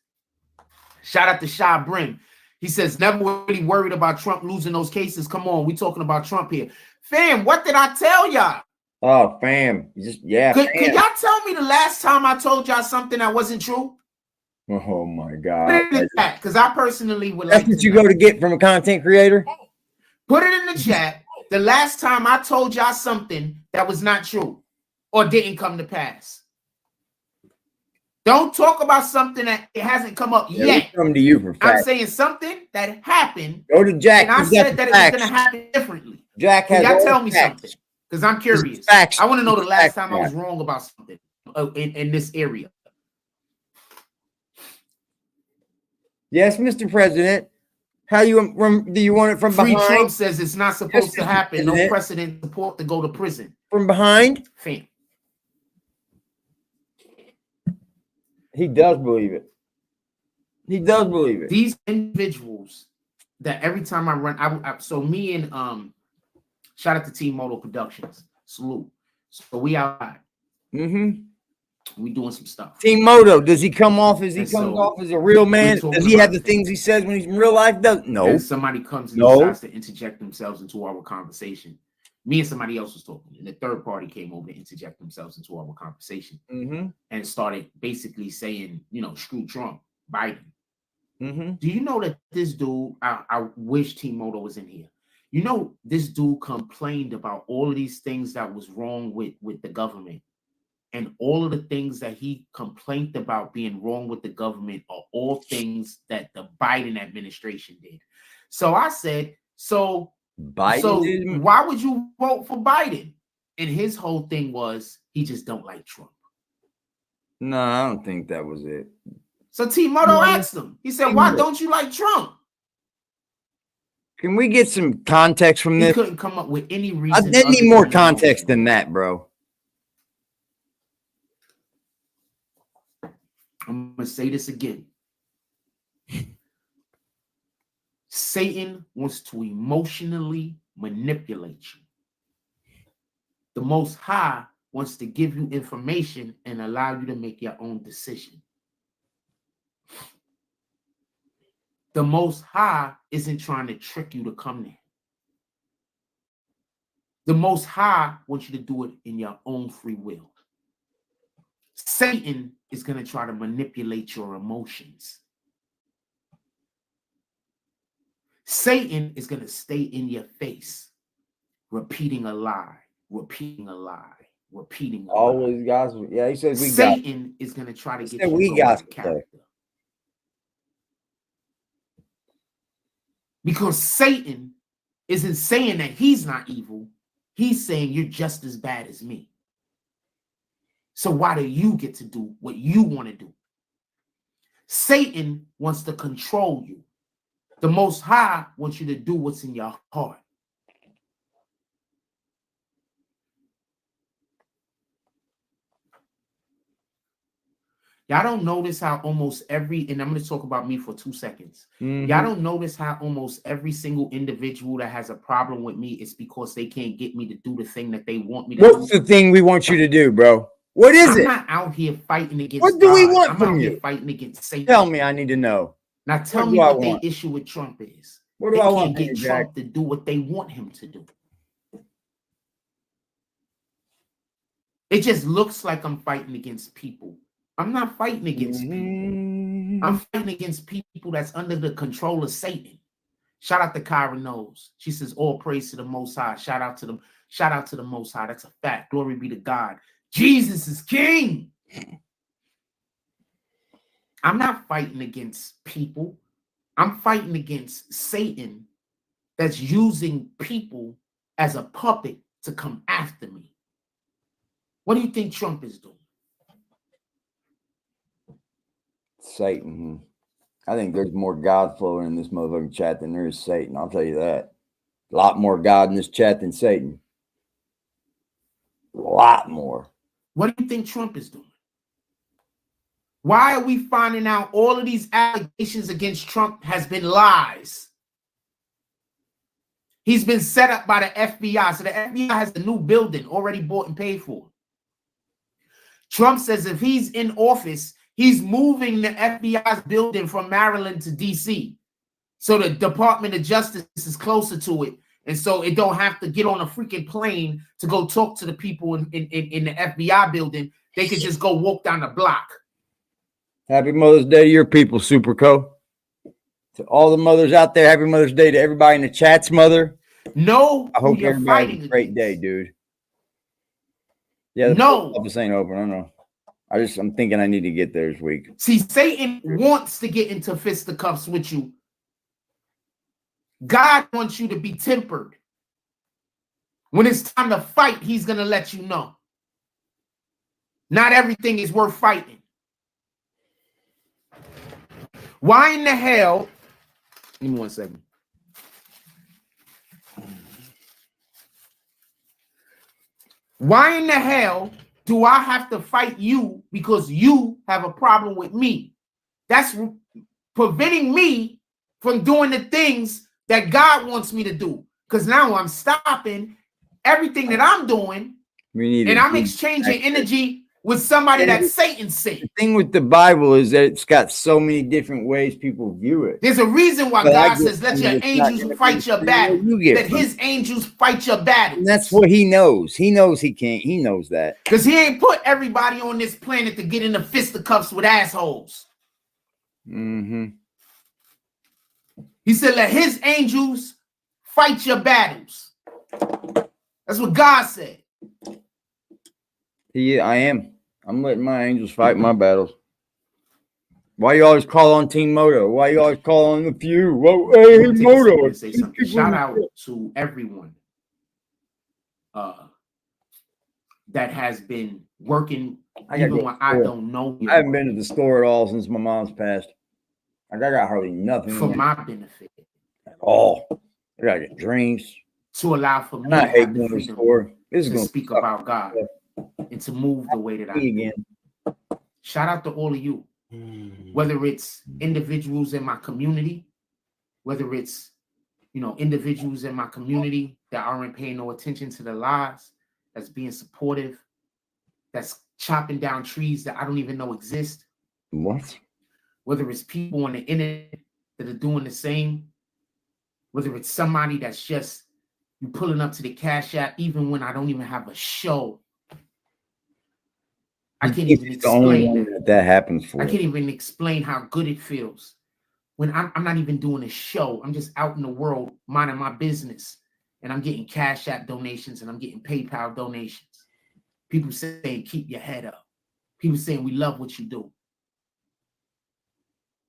Shout out to Shy Brim. He says, never really worried about Trump losing those cases. Come on, we talking about Trump here. Fam, what did I tell y'all? Oh, fam. Yeah. Could y'all tell me the last time I told y'all something that wasn't true? Oh, my God. Because I personally would like what you go to get from a content creator? Put it in the chat. The last time I told y'all something that was not true or didn't come to pass. Don't talk about something that it hasn't come up yet. Come to you for I'm saying something that happened. Go to Jack. And I said that it was going to happen differently. Jack has y'all tell me something, because I'm curious. I want to know the last time I was wrong about something in this area. Yes, Mr. President. How do you want it from behind? Free Trump says it's not supposed to happen. No precedent support to go to prison. From behind? Fam. He does believe it. He does believe it. These individuals that every time I run, so me and shout out to Team Moto Productions. Salute. So we outside. We doing some stuff. Team Moto, does he come off as off as a real man? Does he have the things he says when he's in real life? No. And somebody comes and decides to interject themselves into our conversation. Me and somebody else was talking, and the third party came over to interject themselves into our conversation and started basically saying, you know, screw Trump, Biden. Do you know that this dude, I wish Team Moto was in here. You know, this dude complained about all of these things that was wrong with the government. And all of the things that he complained about being wrong with the government are all things that the Biden administration did. So I said, why would you vote for Biden? And his whole thing was he just don't like Trump. No, I don't think that was it. So Team Moto asked him. He said, why don't you like Trump? Can we get some context from this? He couldn't come up with any reason. I need more context than that, bro. I'm going to say this again. Satan wants to emotionally manipulate you. The Most High wants to give you information and allow you to make your own decision. The Most High isn't trying to trick you to come there. The Most High wants you to do it in your own free will. Satan is going to try to manipulate your emotions. Satan is going to stay in your face, repeating a lie, repeating a lie, repeating a always lie. Gospel. Yeah, he says Satan is going to try to get you to character. Because Satan isn't saying that he's not evil. He's saying you're just as bad as me. So why do you get to do what you want to do? Satan wants to control you. The Most High wants you to do what's in your heart. Y'all don't notice how almost every, and I'm going to talk about me for 2 seconds. Y'all don't notice how almost every single individual that has a problem with me is because they can't get me to do the thing that they want me to do. What's the thing we want you to do, bro? What is it? I'm not out here fighting against What do we want from you? I'm out here fighting against Satan. Tell me, I need to know. Now tell me what their issue with Trump is. What do I want? They can't get Trump to do what they want him to do. It just looks like I'm fighting against people. I'm not fighting against people. I'm fighting against people that's under the control of Satan. Shout out to Kyra Knowles. She says, all praise to the Most High. Shout out to them. Shout out to the Most High. That's a fact. Glory be to God. Jesus is king. I'm not fighting against people. I'm fighting against Satan that's using people as a puppet to come after me. What do you think Trump is doing? Satan. I think there's more God flowing in this motherfucking chat than there is Satan. I'll tell you that. A lot more God in this chat than Satan. A lot more. What do you think Trump is doing? Why are we finding out all of these allegations against Trump has been lies? He's been set up by the FBI. So the FBI has the new building already bought and paid for. Trump says if he's in office, he's moving the FBI's building from Maryland to DC. So the Department of Justice is closer to it. And so it don't have to get on a freaking plane to go talk to the people in the FBI building. They could just go walk down the block. Happy Mother's Day to your people, Super Co. To all the mothers out there, happy Mother's Day to everybody in the chat's mother. No, I hope everybody has a great day, dude. Yeah, the office ain't open. I don't know. I'm thinking I need to get there this week. See, Satan wants to get into fisticuffs with you. God wants you to be tempered. When it's time to fight, he's going to let you know. Not everything is worth fighting. Why in the hell? Give me 1 second. Why in the hell do I have to fight you because you have a problem with me? That's preventing me from doing the things that God wants me to do. Because now I'm stopping everything that I'm doing and I'm exchanging energy with somebody that Satan sent. The thing with the Bible is that it's got so many different ways people view it. There's a reason why God says, let your angels fight your battle. That his angels fight your battle. And that's what he knows. He knows he can't. He knows that. Because he ain't put everybody on this planet to get in the fisticuffs with assholes. Mm-hmm. He said, let his angels fight your battles. That's what God said. Yeah, I am. I'm letting my angels fight my battles. Why you always call on Team Moto? Why you always call on the few? Whoa, hey, Moto. Say something. Shout out to everyone that has been working even when I don't know you. I haven't been to the store at all since my mom's passed. Like, I got hardly nothing for my benefit at all. I gotta get drinks to allow for me to have the freedom to speak about God and to move the way that I do. Shout out to all of you, whether it's individuals in my community, whether it's individuals in my community that aren't paying no attention to the lies, that's being supportive, that's chopping down trees that I don't even know exist. What? Whether it's people on the internet that are doing the same, whether it's somebody that's just you pulling up to the Cash App even when I don't even have a show. I can't even explain that happens for. I can't even explain how good it feels when I'm not even doing a show. I'm just out in the world minding my business, and I'm getting Cash App donations and I'm getting PayPal donations. People saying, keep your head up. People saying, we love what you do.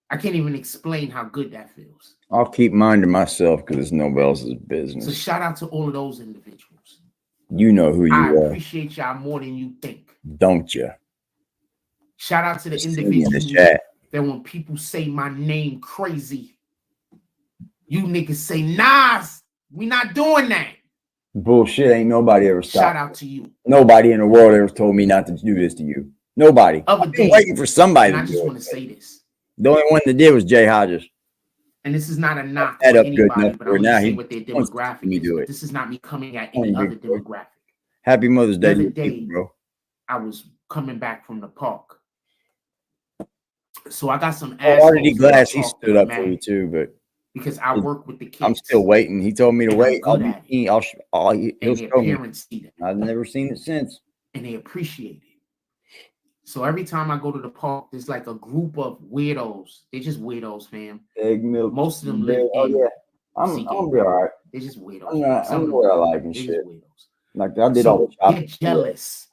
I can't even explain how good that feels. I'll keep mine to myself because it's nobody else's business. So shout out to all of those individuals. You know who you are. I appreciate y'all more than you think. Don't you? Shout out to the individuals that when people say my name crazy, you niggas say, nah, we not doing that. Bullshit, ain't nobody ever stopped. Shout out to you. Nobody in the world ever told me not to do this to you. Nobody. I've been waiting for somebody. And I just want to say this. The only one that did was Jay Hodges. And this is not a knock on anybody, but I want to say what their demographic is. This is not me coming at any other demographic. Happy Mother's Day, the other day, bro. I was coming back from the park. So I got some already glad he stood up for you too, but because I work with the kids. I'm still waiting. He told me to wait. He'll show me. I've never seen it since. And they appreciate it. So every time I go to the park, there's like a group of weirdos. They're just weirdos, fam. Egg milk. Most of them live in I'm be all right. They're just weirdos. I know what I like and shit. Like I did all the shopping. They're jealous.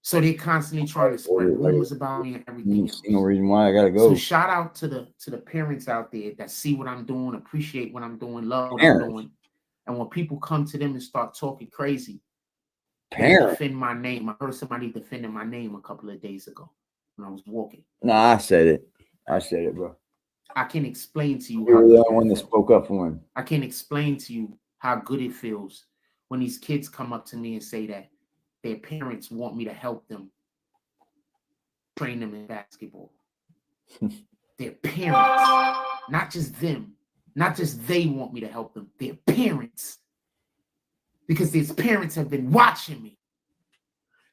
So they're constantly trying to spread rumors about me and everything. No reason why I gotta go. So shout out to the parents out there that see what I'm doing, appreciate what I'm doing, love what I'm doing. And when people come to them and start talking crazy, they defend my name. I heard somebody defending my name a couple of days ago when I was walking. No, I said it. I said it, bro. I can't explain to you. You're the one that spoke up for him. I can't explain to you how good it feels when these kids come up to me and say that their parents want me to help them train them in basketball. Their parents, not just them, not just they want me to help them, their parents. Because these parents have been watching me.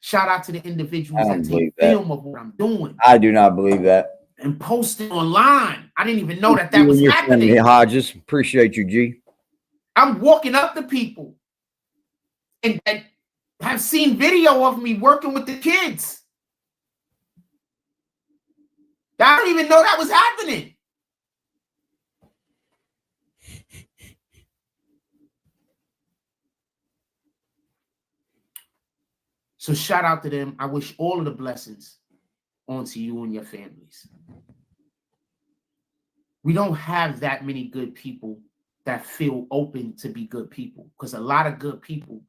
Shout out to the individuals that take film of what I'm doing. I do not believe that. And post it online. I didn't even know that was happening. Hodges, appreciate you, G. I'm walking up to people and have seen video of me working with the kids. I didn't even know that was happening. So shout out to them. I wish all of the blessings onto you and your families. We don't have that many good people that feel open to be good people, because a lot of good people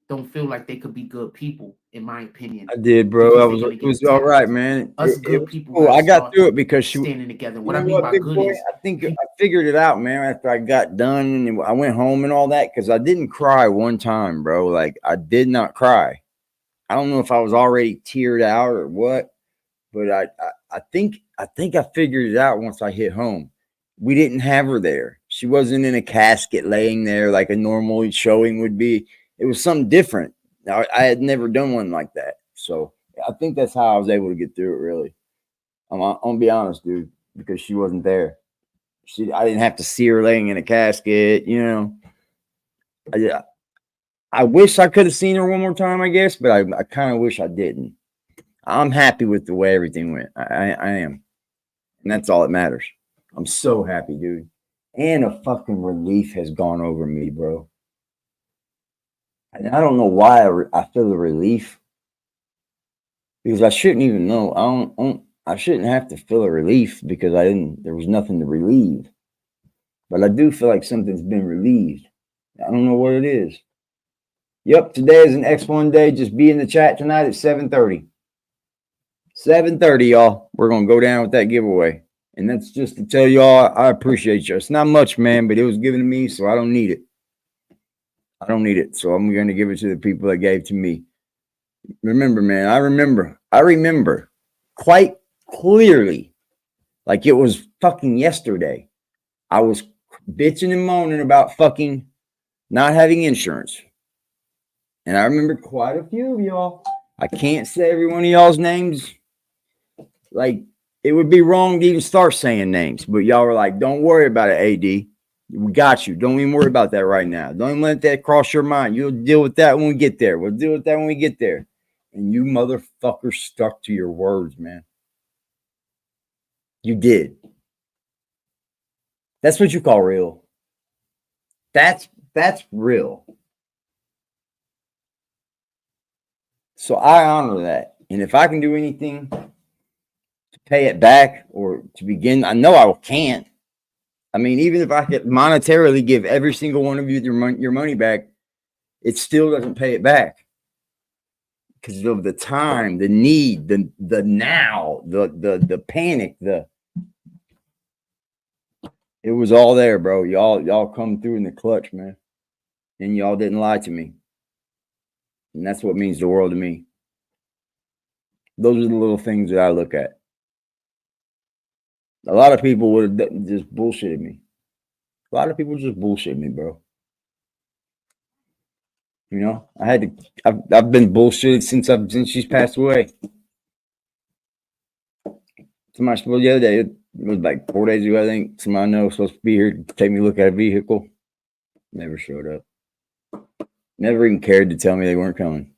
don't feel like they could be good people, in my opinion. I did, bro. It was all right, man. Us It good was people cool. I got through it because she standing together. What you I know mean what, by big good boy? is I think I figured it out, man, after I got done and I went home and all that, because I didn't cry one time, bro. Like, I did not cry. I don't know if I was already teared out or what, but I think I figured it out once I hit home. We didn't have her there. She wasn't in a casket laying there like a normal showing would be. It was something different. I had never done one like that. So I think that's how I was able to get through it, really. I'm gonna be honest, dude, because she wasn't there. I didn't have to see her laying in a casket, you know. I wish I could have seen her one more time, I guess, but I kind of wish I didn't. I'm happy with the way everything went. I am. And that's all that matters. I'm so happy, dude. And a fucking relief has gone over me, bro. And I don't know why I feel a relief, because I shouldn't even know. I shouldn't have to feel a relief because there was nothing to relieve. But I do feel like something's been relieved. I don't know what it is. Yep, today is an X1 day. Just be in the chat tonight at 7:30. 7:30, y'all. We're gonna go down with that giveaway. And that's just to tell y'all I appreciate you. It's not much, man, but it was given to me, so I don't need it. I don't need it. So I'm gonna give it to the people that gave to me. Remember, man, I remember quite clearly, like it was fucking yesterday. I was bitching and moaning about fucking not having insurance. And I remember quite a few of y'all. I can't say every one of y'all's names. Like, it would be wrong to even start saying names, but y'all were like, don't worry about it, AD. We got you. Don't even worry about that right now. Don't even let that cross your mind. You'll deal with that when we get there. We'll deal with that when we get there. And you motherfuckers stuck to your words, man. You did. That's what you call real. That's real. So I honor that. And if I can do anything to pay it back or to begin, I know I can't. I mean, even if I could monetarily give every single one of you your money back, it still doesn't pay it back because of the time, the need, the now, the panic, it was all there, bro. Y'all come through in the clutch, man. And y'all didn't lie to me. And that's what means the world to me. Those are the little things that I look at. A lot of people would have just bullshitted me. A lot of people just bullshit me, bro. You know, I've been bullshitted since she's passed away. Somebody spoke the other day, it was like 4 days ago, I think. Somebody I know was supposed to be here to take me a look at a vehicle. Never showed up. Never even cared to tell me they weren't coming.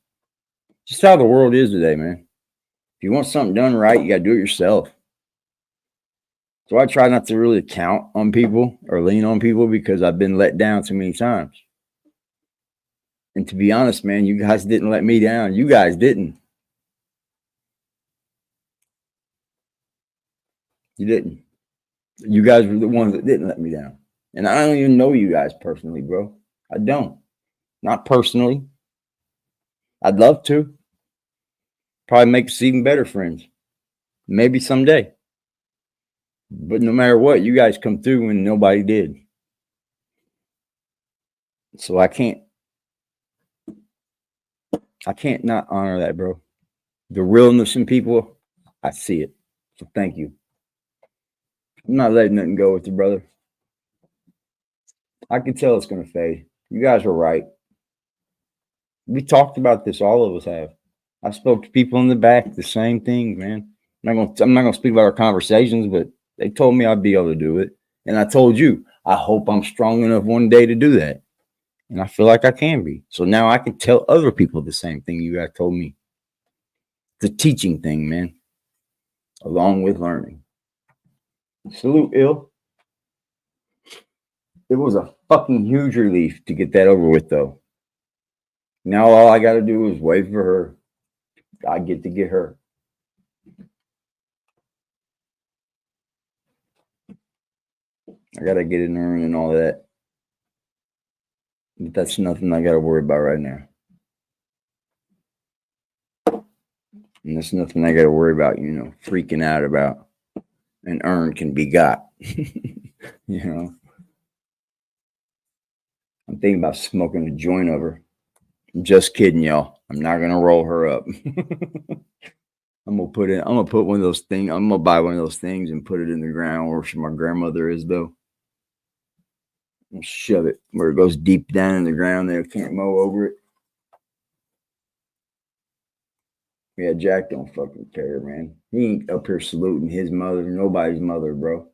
Just how the world is today, man. If you want something done right, you got to do it yourself. So I try not to really count on people or lean on people because I've been let down too many times. And to be honest, man, you guys didn't let me down. You guys didn't. You didn't. You guys were the ones that didn't let me down. And I don't even know you guys personally, bro. I don't. Not personally. I'd love to. Probably make us even better friends. Maybe someday. But no matter what, you guys come through when nobody did. So I can't not honor that, bro. The realness in people, I see it. So thank you. I'm not letting nothing go with you, brother. I can tell it's going to fade. You guys were right. We talked about this. All of us have. I spoke to people in the back. The same thing, man. I'm not going to speak about our conversations, but they told me I'd be able to do it. And I told you, I hope I'm strong enough one day to do that. And I feel like I can be. So now I can tell other people the same thing you guys told me. The teaching thing, man. Along with learning. Salute, ill. It was a fucking huge relief to get that over with, though. Now all I got to do is wait for her. I get to get her. I got to get in there and all that. But that's nothing I got to worry about right now. And that's nothing I got to worry about, you know, freaking out about. An urn can be got. You know, I'm thinking about smoking a joint of her. I'm just kidding, y'all. I'm not gonna roll her up. I'm gonna put one of those things. I'm gonna buy one of those things and put it in the ground where my grandmother is, though. And shove it where it goes deep down in the ground. They can't mow over it. Yeah, Jack don't fucking care, man. He ain't up here saluting his mother, nobody's mother, bro.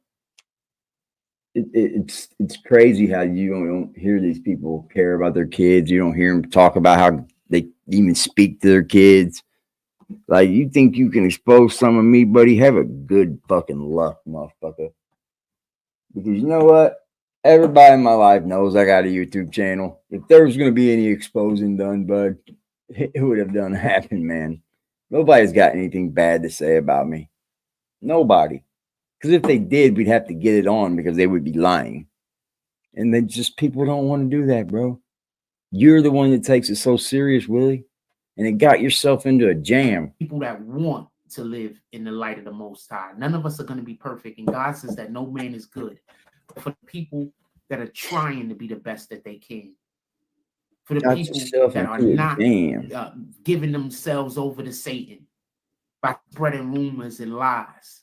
It's crazy how you don't hear these people care about their kids. You don't hear them talk about how they even speak to their kids. Like, you think you can expose some of me, buddy? Have a good fucking luck, motherfucker. Because you know what? Everybody in my life knows I got a YouTube channel. If there was going to be any exposing done, bud, it would have done happen, man. Nobody's got anything bad to say about me. Nobody. Because if they did, we'd have to get it on because they would be lying. And then just people don't want to do that, bro. You're the one that takes it so serious, Willie. And it got yourself into a jam. People that want to live in the light of the Most High. None of us are going to be perfect. And God says that no man is good. For the people that are trying to be the best that they can. For the people that are not giving themselves over to Satan by spreading rumors and lies.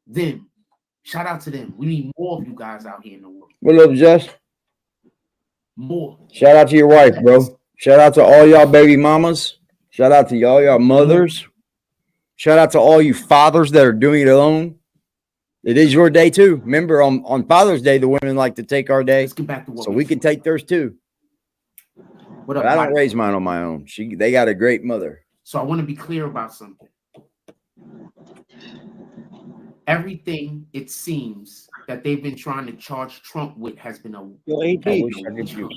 Them. Shout out to them. We need more of you guys out here in the world. What up, Jess? More. Shout out to your wife, bro. Shout out to all y'all baby mamas. Shout out to y'all mothers. Shout out to all you fathers that are doing it alone. It is your day too. Remember, on Father's Day, the women like to take our day. Let's get back to what so we can take theirs too. What up, but I don't raise mine on my own. They got a great mother. So I want to be clear about something. Everything it seems that they've been trying to charge Trump with has been a. Yo, AD.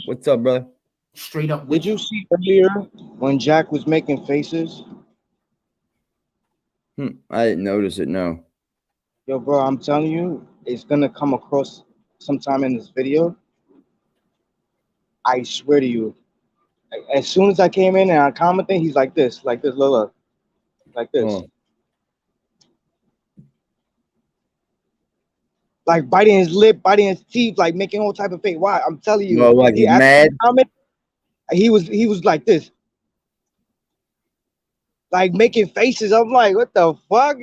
What's up, brother? Straight up. Did you see earlier when Jack was making faces? I didn't notice it. No. Yo, bro, I'm telling you, it's gonna come across sometime in this video. I swear to you. As soon as I came in and I commented, he's like this, look, like this. Oh. Like biting his lip, biting his teeth, like making all type of face. Why? I'm telling you. Well, like he's mad. He was like this. Like making faces. I'm like, what the fuck?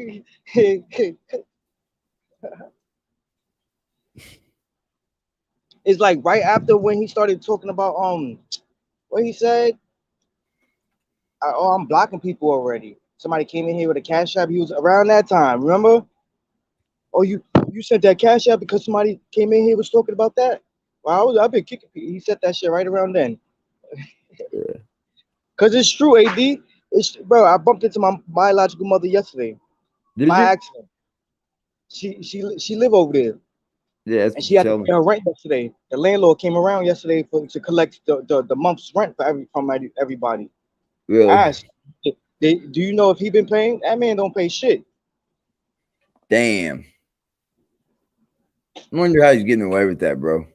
It's like right after when he started talking about what he said. I'm blocking people already. Somebody came in here with a cash app. He was around that time. Remember? Oh, you sent that cash app because somebody came in here was talking about that. Well, I've been kicking people. He said that shit right around then. Yeah. Cause it's true, AD. Bro. I bumped into my biological mother yesterday. By accident. She live over there. Yeah, and she had to pay her rent yesterday. The landlord came around yesterday to collect the month's rent from everybody. Really? I asked, do you know if he been paying? That man don't pay shit. Damn. I wonder how he's getting away with that, bro.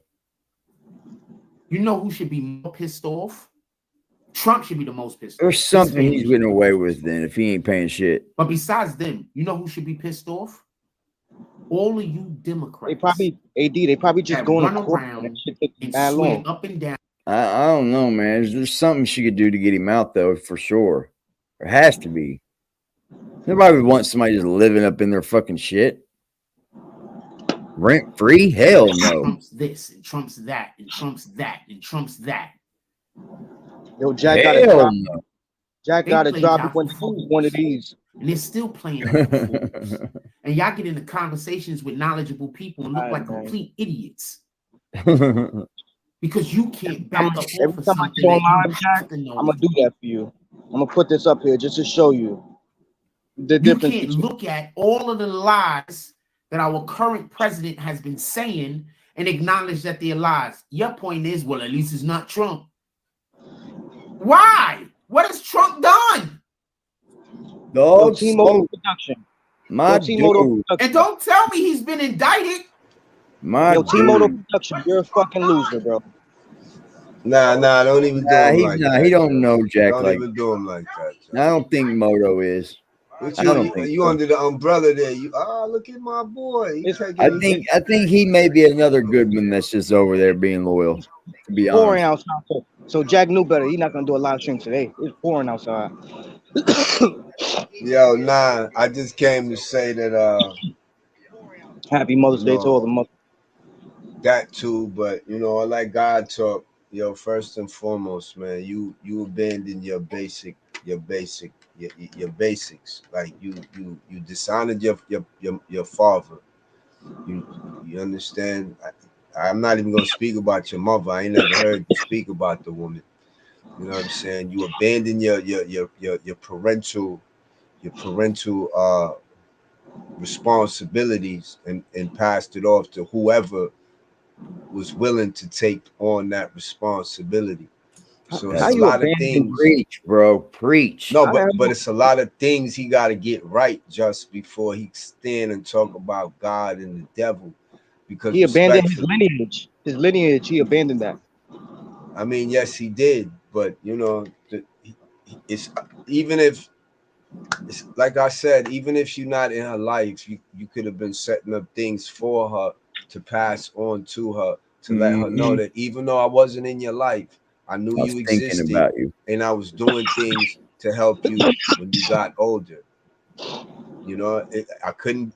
You know who should be more pissed off? Trump should be the most pissed off. There's something he's getting away with then if he ain't paying shit. But besides them, you know who should be pissed off? All of you Democrats. They probably just going around and swing up and down. I don't know, man. There's something she could do to get him out, though, for sure. There has to be. Nobody would want somebody just living up in their fucking shit. Rent free? Hell no. Trump's this and Trump's that and Trump's that and Trump's that. Yo, Jack got to drop one of these. And they're still playing. And y'all get into conversations with knowledgeable people and look like complete idiots. Because you can't back up every time I go live, Jack, I'm gonna do that for you. I'm gonna put this up here just to show you the difference. You can't look at all of the lies that our current president has been saying and acknowledge that they're lies. Your point is, well, at least it's not Trump. Why? What has Trump done? Dog, T-Mobile production. My dude. And don't tell me he's been indicted. T-Mobile production, you're a fucking loser, bro. Nah, don't even do him like that. He don't Jack. know Jack Don't like even do him like that. Jack. I don't think Moto is. What I don't think you so. under the umbrella there? You look at my boy. He I taking think he may be another good one that's just over there being loyal. To be pouring honest, outside. So Jack knew better. He's not gonna do a live stream today. It's pouring outside. Yo, nah. I just came to say that Happy Mother's Day to all the no, mothers. that too, but you know, I like God talk. Yo, first and foremost, man, you abandon your basics. Your basics. Like you dishonored your father. You understand? I'm not even gonna speak about your mother. I ain't never heard you speak about the woman. You know what I'm saying? You abandon your parental responsibilities and passed it off to whoever was willing to take on that responsibility. So How it's a you lot of abandon? things. preach, bro, preach. No, How the hell but it's a lot of things he got to get right just before he stand and talk about God and the devil. Because he abandoned his respectfully, lineage? His lineage, he abandoned that. I mean, yes, he did, but you know, it's even if it's like I said, even if you're not in her life, you could have been setting up things for her to pass on to her to let her know that even though I wasn't in your life, I knew I you was thinking existed about you. and I was doing things to help you when you got older. You know,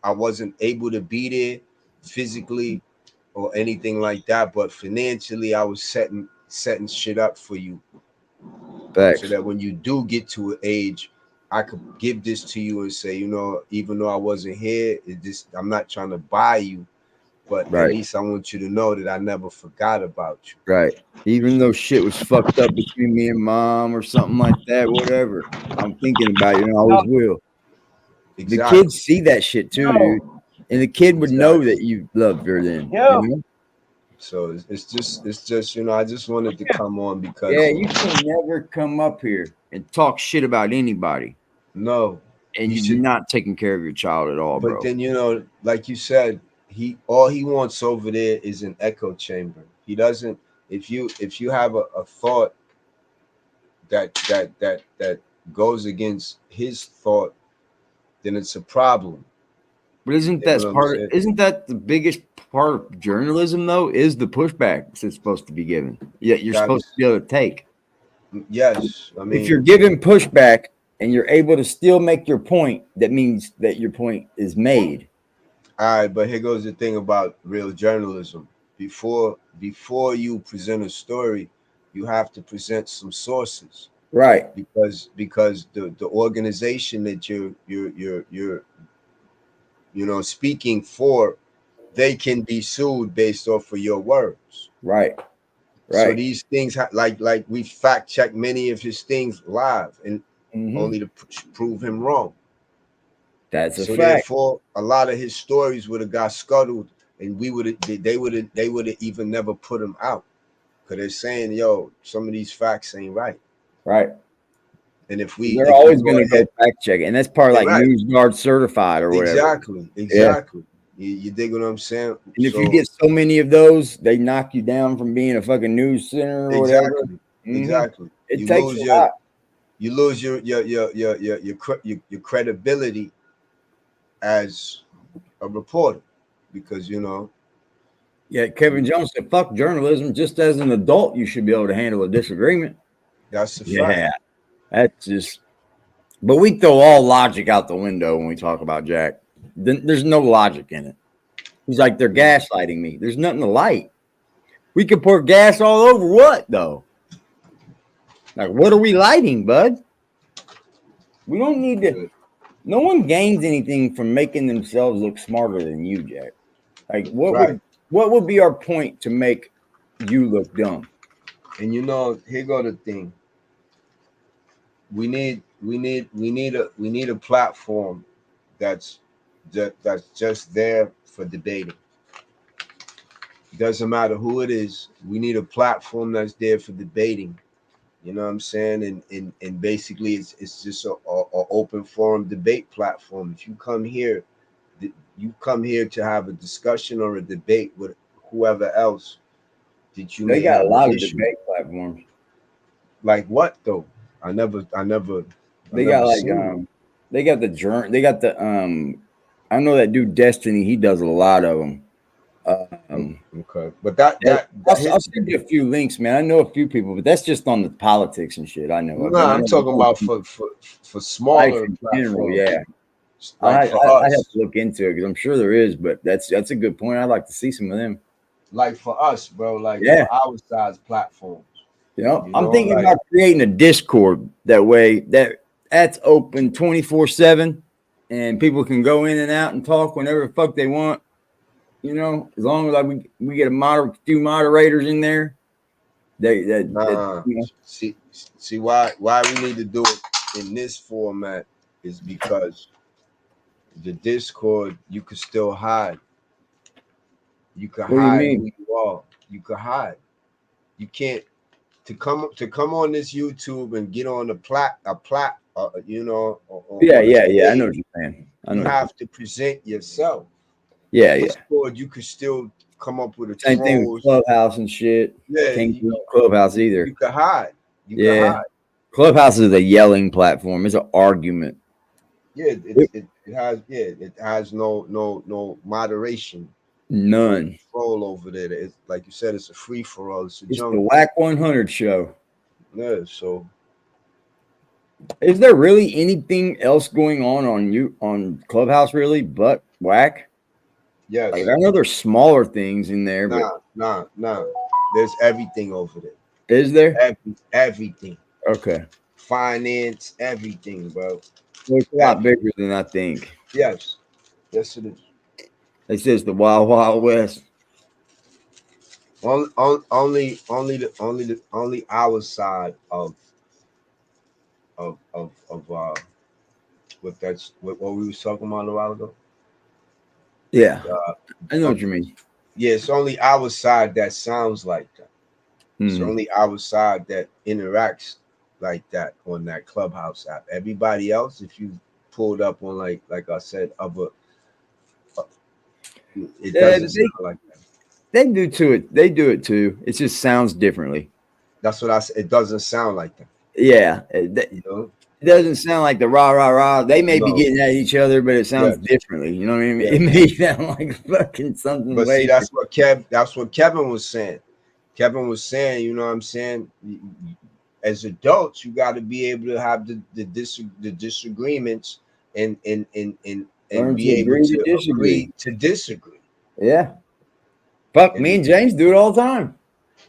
I wasn't able to be there physically or anything like that, but financially, I was setting shit up for you so Facts. that when you do get to an age, I could give this to you and say, you know, even though I wasn't here, I'm not trying to buy you, but at Right, least I want you to know that I never forgot about you. right. Even though shit was fucked up between me and mom or something like that, whatever. I'm thinking about you and I always will. The kids Exactly. see that shit too, dude. And the kid would know Exactly. that you loved her then, Yeah. So it's just you know, I just wanted to come on Yeah, because you can never come up here and talk shit about anybody no, and you you're should. not taking care of your child at all, But bro. then you know, like you said, all he wants over there is an echo chamber. He doesn't. If you have a thought that goes against his thought, then it's a problem. But You dig what I'm saying? isn't that the biggest part of journalism though, is the pushback that's supposed to be given. Yeah, you're supposed to That's be able to take. yes. I If mean, you're given pushback and you're able to still make your point, that means that your point is made. all right, but here goes the thing about real journalism. Before you present a story, you have to present some sources Right. because the organization that you're you know speaking for, they can be sued based off of your words. Right. So Right. these things like we fact check many of his things live and Mm-hmm. only to prove him wrong. That's a So fact. therefore, a lot of his stories would have got scuttled, and they would have even never put him out because they're saying, "Yo, some of these facts ain't right." Right. And They're if you always go going to go ahead, fact check it. And that's part of they're like right, News Guard certified or whatever. exactly, Yeah. You dig what I'm saying? And if you So get so many of those, they knock you down from being a fucking news center or whatever. Mm-hmm. exactly, It takes a lot. you lose your credibility as a reporter because you know Yeah, Kevin Jones said, fuck journalism. Just as an adult, you should be able to handle a disagreement. that's the fact. Yeah, that's just, but we throw all logic out the window when we talk about Jack. There's no logic in it. He's like, they're gaslighting me. There's nothing to light. We could pour gas all over what, though? Like, what are we lighting, bud? We don't need to. No one gains anything from making themselves look smarter than you, Jack. Like, Right. what would be our point to make you look dumb? And you know, here go the thing. We need a platform that's that's just there for debating. Doesn't matter who it is. We need a platform that's there for debating. You know what I'm saying? And basically, it's just a open forum debate platform. If you come here, you come here to have a discussion or a debate with whoever else. that you They may got have a lot an of issue. debate platforms. Like what though? I never They got like seen one. they got the I know that dude Destiny, he does a lot of them. Okay, but that I'll send you a few links, man. I know a few people, but that's just on the politics and shit I know of. no, Then I I'm don't talking know about for life smaller in general, platforms. yeah. Like I for have us, to look into it because I'm sure there is, but that's a good point. I'd like to see some of them. like for us, bro. Like Yeah. for our size platforms. You know, You I'm know, thinking like about creating a Discord that way that's open 24/7 and people can go in and out and talk whenever the fuck they want. You know, as long as like we get a few moderators in there, nah. you know. See why we need to do it in this format is because the Discord you could still hide. You could What do you hide mean? who you are. You could hide. You can't to come on this YouTube and get on you know, Yeah, on a yeah. I know stage. what you're saying. I You know. have to present yourself. Yeah. Discord, you could still come up with a Same thing with trolls. Clubhouse and shit. Yeah, Can't do Clubhouse either. you could hide. You could Yeah. hide. Clubhouse is a yelling platform. It's an argument. Yeah, it has no moderation. No None. control over there. It's like you said, it's a free for all. It's a It's the jungle. Whack 100 show. Yeah, so Is there really anything else going on Clubhouse really but Whack? yes. Like, I know there's smaller things in there, but Nah. There's everything over there. is there? Everything. Okay. Finance, everything, bro. Well, it's a lot bigger than I think. Yes. Yes, it is. They say it's the Wild Wild West. Only our side of what we was talking about a while ago. Yeah. I know what you mean. Yeah, it's only our side that sounds like that. It's Hmm. only our side that interacts like that on that Clubhouse app. Everybody else, if you pulled up on like I said, it doesn't sound like that. They do to it. They do it too. It just sounds differently. That's what I said. It doesn't sound like that. Yeah. You know? It doesn't sound like the rah rah rah. They may be No. getting at each other, but it sounds Yes. differently. You know what I mean? Yes. It may sound like fucking something. But way see, that's what Kevin was saying. Kevin was saying, you know what I'm saying? As adults, you got to be able to have the disagreements and Learn be to able agree to to disagree. agree to disagree. Yeah. Fuck, me and James do it all the time.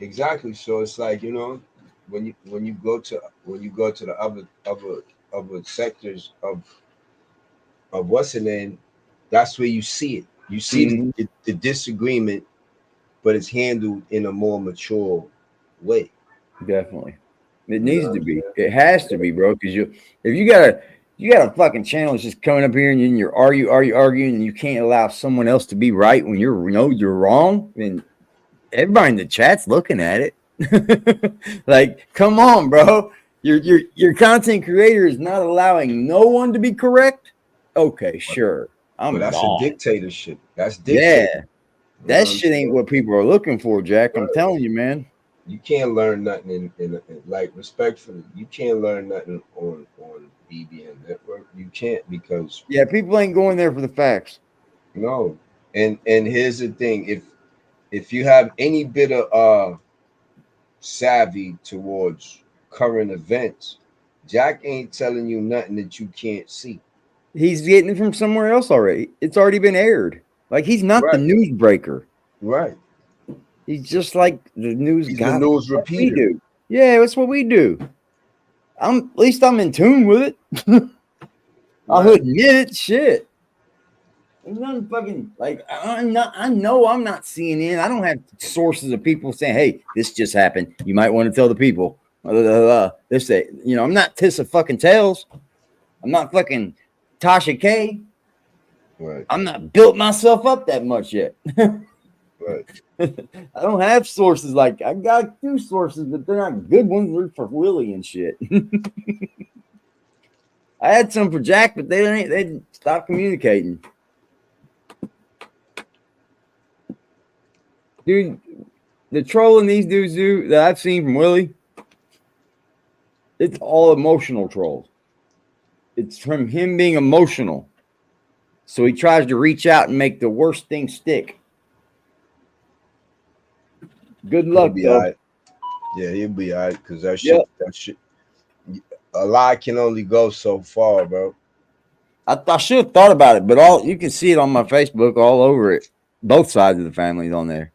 Exactly. So it's like, you know, when you go to the other sectors of what's the name, that's where you see it. You see the disagreement, but it's handled in a more mature way. Definitely. It You know needs what to I'm be. saying? It has to be, bro. Because if you got a fucking channel that's just coming up here and then you're arguing and you can't allow someone else to be right when you're wrong, then everybody in the chat's looking at it. Like, come on, bro. Your content creator is not allowing no one to be correct. Okay, sure. But that's a dictatorship. That's dictatorship. Yeah. That shit ain't what people are looking for, Jack. I'm telling you, man. You can't learn nothing in like respectfully. You can't learn nothing on BBN network. You can't because People ain't going there for the facts. no. And here's the thing: if you have any bit of savvy towards current events, Jack ain't telling you nothing that you can't see. He's getting it from somewhere else already. It's already been aired. Like, he's not the news breaker. Right. He's just like the news He's guy. the news We repeater. do. Yeah, that's what we do. At least I'm in tune with it. I'll admit it. Shit. There's nothing fucking like I know I'm not CNN. I don't have sources of people saying, "Hey, this just happened. You might want to tell the people." This, I'm not Tissa fucking Tails. I'm not fucking Tasha K. Right. I'm not built myself up that much yet. Right. I don't have sources like I got a few sources, but they're not good ones. They're for Willie and shit. I had some for Jack, but they stopped communicating. Dude, the trolling these dudes do that I've seen from Willie, it's all emotional trolls. It's from him being emotional. So he tries to reach out and make the worst thing stick. Good luck, He'll be though. all right. Yeah, he'll be all right because that Yep. shit, a lie can only go so far, bro. I should have thought about it, but all you can see it on my Facebook all over it. Both sides of the family's on there.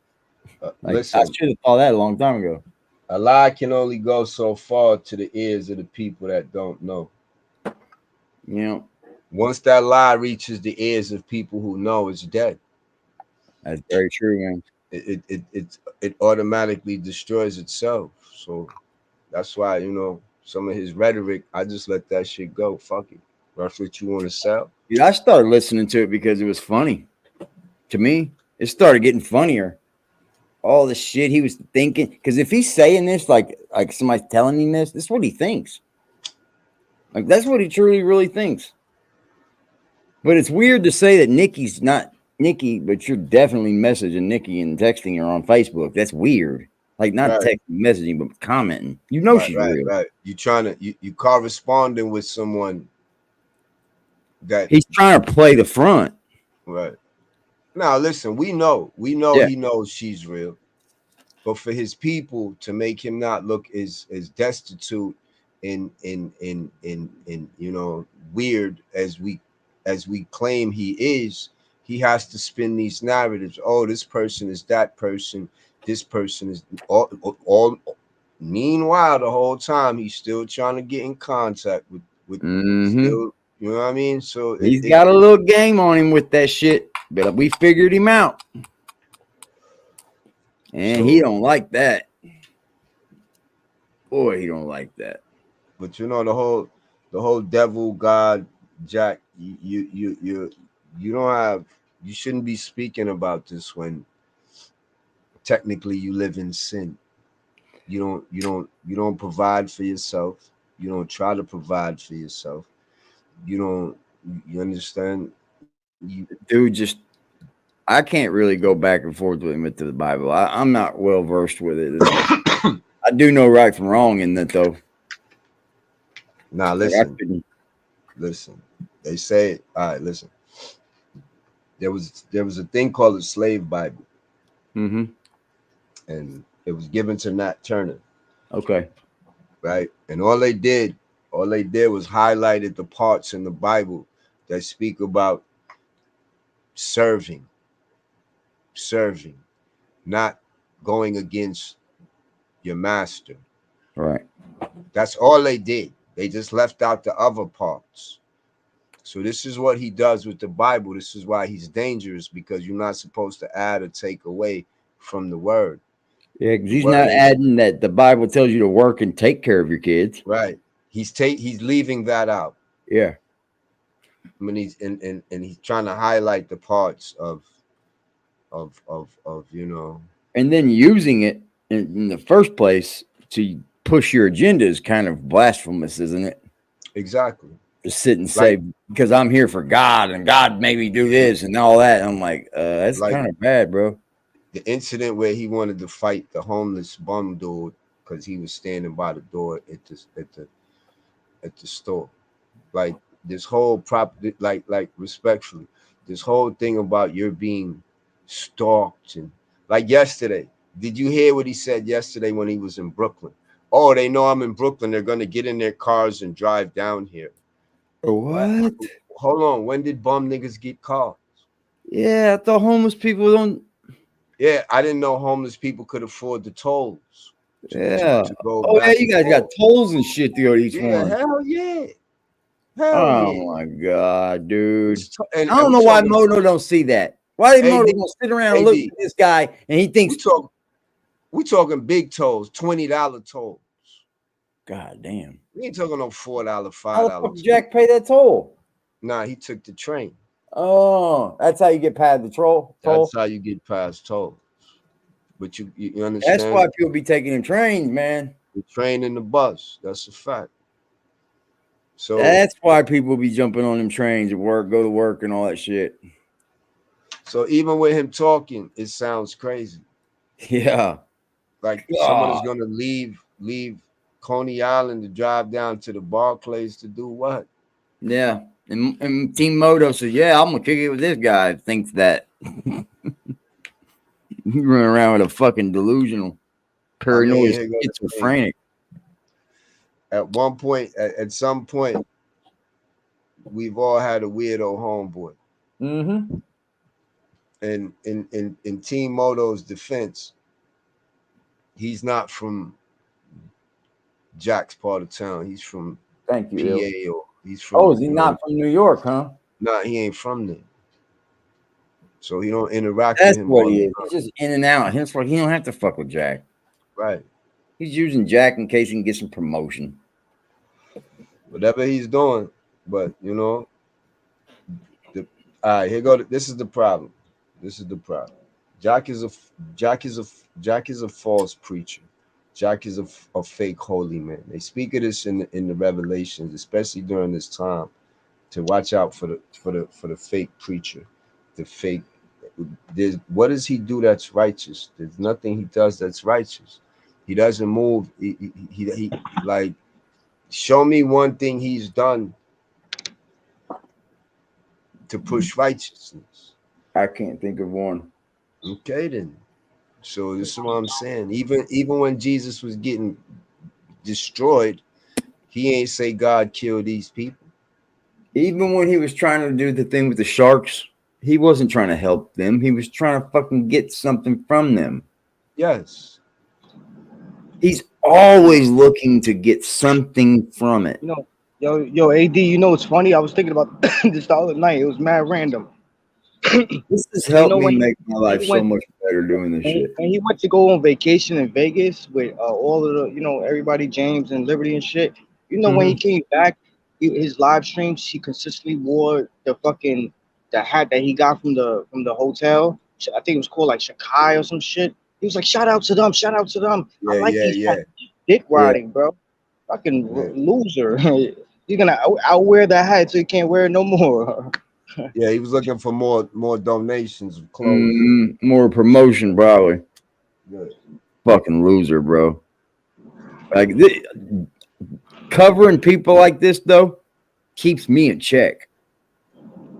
Like I Listen, should have thought that a long time ago. a lie can only go so far to the ears of the people that don't know. You know, Once that lie reaches the ears of people who know, it's dead. that's very true, man. It automatically destroys itself. So that's why, you know, some of his rhetoric, I just let that shit go. Fuck it. That's what you want to sell. Dude, I started listening to it because it was funny. To me, it started getting funnier. All the shit he was thinking. Because if he's saying this like somebody's telling him this is what he thinks. Like that's what he truly, really thinks. But it's weird to say that Nikki's not Nikki, but you're definitely messaging Nikki and texting her on Facebook. That's weird. Like not Right. texting, messaging, but commenting. You know she's real. Right. You trying to you corresponding with someone that He's trying to play the front. right. Now listen, we know Yeah. he knows she's real. But for his people to make him not look as destitute and you know weird as we claim he is, he has to spin these narratives. Oh, this person is that person. This person is all. Meanwhile, the whole time he's still trying to get in contact with still, you know what I mean? So he's got a little game on him with that shit, but we figured him out. And so, he don't like that. Boy, he don't like that. But you know the whole devil God Jack, you don't have, you shouldn't be speaking about this when technically you live in sin. You don't provide for yourself. You don't try to provide for yourself. You understand? Dude, just I can't really go back and forth with him into the Bible. I'm not well versed with it. I do know right from wrong in that though. Now listen. Listen. They say, all right, listen. There was a thing called the slave Bible. Mm-hmm. And it was given to Nat Turner. Okay. Right. And all they did was highlighted the parts in the Bible that speak about serving, not going against your master. Right. That's all they did. They just left out the other parts. So this is what he does with the Bible. This is why he's dangerous, because you're not supposed to add or take away from the word. Yeah, because he's not adding that the Bible tells you to work and take care of your kids. Right. He's leaving that out. Yeah. I mean, he's trying to highlight the parts of you know, and then using it in the first place to push your agenda is kind of blasphemous, isn't it? Exactly. To sit and say, because I'm here for God and God made me do this and all that. I'm like, that's kind of bad, bro. The incident where he wanted to fight the homeless bum dude because he was standing by the door at the store. Like this whole like respectfully, this whole thing about you're being stalked, and like yesterday, did you hear what he said yesterday when he was in Brooklyn? Oh, they know I'm in Brooklyn. They're gonna get in their cars and drive down here. What? Hold on. When did bum niggas get cars? Yeah, I thought homeless people don't. Yeah, I didn't know homeless people could afford the tolls. To go yeah, you guys got tolls and shit to go to each one. Hell yeah. Oh my God, dude. I don't know why Moto don't see that. Why did Moto don't sit around and look at this guy and he thinks we talking big tolls, $20 tolls. God damn. We ain't talking no $4, $5. How the fuck did Jack pay that toll? Nah, he took the train. Oh, that's how you get past the toll. That's how you get past tolls. But you understand? That's why people be taking the trains, man. The train and the bus. That's a fact. So that's why people be jumping on them trains at work, go to work, and all that shit. So even with him talking, it sounds crazy. Yeah. Like someone is gonna leave Coney Island to drive down to the Barclays to do what? Yeah. And Team Moto says, yeah, I'm gonna kick it with this guy. Thinks that. You run around with a fucking delusional, paranoid, here go the thing. schizophrenic. At one point, at some point, we've all had a weirdo homeboy. Mm-hmm. And in Team Moto's defense, he's not from Jack's part of town. He's from Thank you. PA, or he's from. Oh, is he not from New York, huh? Nah, he ain't from there. So he don't interact That's with him. what he is. He's just in and out. Henceforth, he don't have to fuck with Jack. Right. He's using Jack in case he can get some promotion. Whatever he's doing, but you know, all right, here go. This is the problem. This is the problem. Jack is a false preacher. Jack is a fake holy man. They speak of this in the Revelations, especially during this time, to watch out for the fake preacher, the fake. What does he do that's righteous? There's nothing he does that's righteous. He doesn't move. He like, show me one thing he's done to push righteousness. I can't think of one. Okay, then. So this is what I'm saying. Even when Jesus was getting destroyed, he ain't say God killed these people. Even when he was trying to do the thing with the sharks, he wasn't trying to help them. He was trying to fucking get something from them. Yes. He's always looking to get something from it. You know, yo, AD, you know what's funny? I was thinking about this the other night. It was mad random. This has helped me make my life so much better doing this shit. And he went to go on vacation in Vegas with all of the, you know, everybody, James and Liberty and shit. You know, when he came back, his live streams, he consistently wore the hat that he got from the hotel. I think it was called like Shakai or some shit. He was like, shout out to them. I like these dick riding, bro. Fucking loser. You're gonna outwear that hat so you can't wear it no more. Yeah, he was looking for more donations of clothes. More promotion, probably. Good. Fucking loser, bro. Like covering people like this though keeps me in check.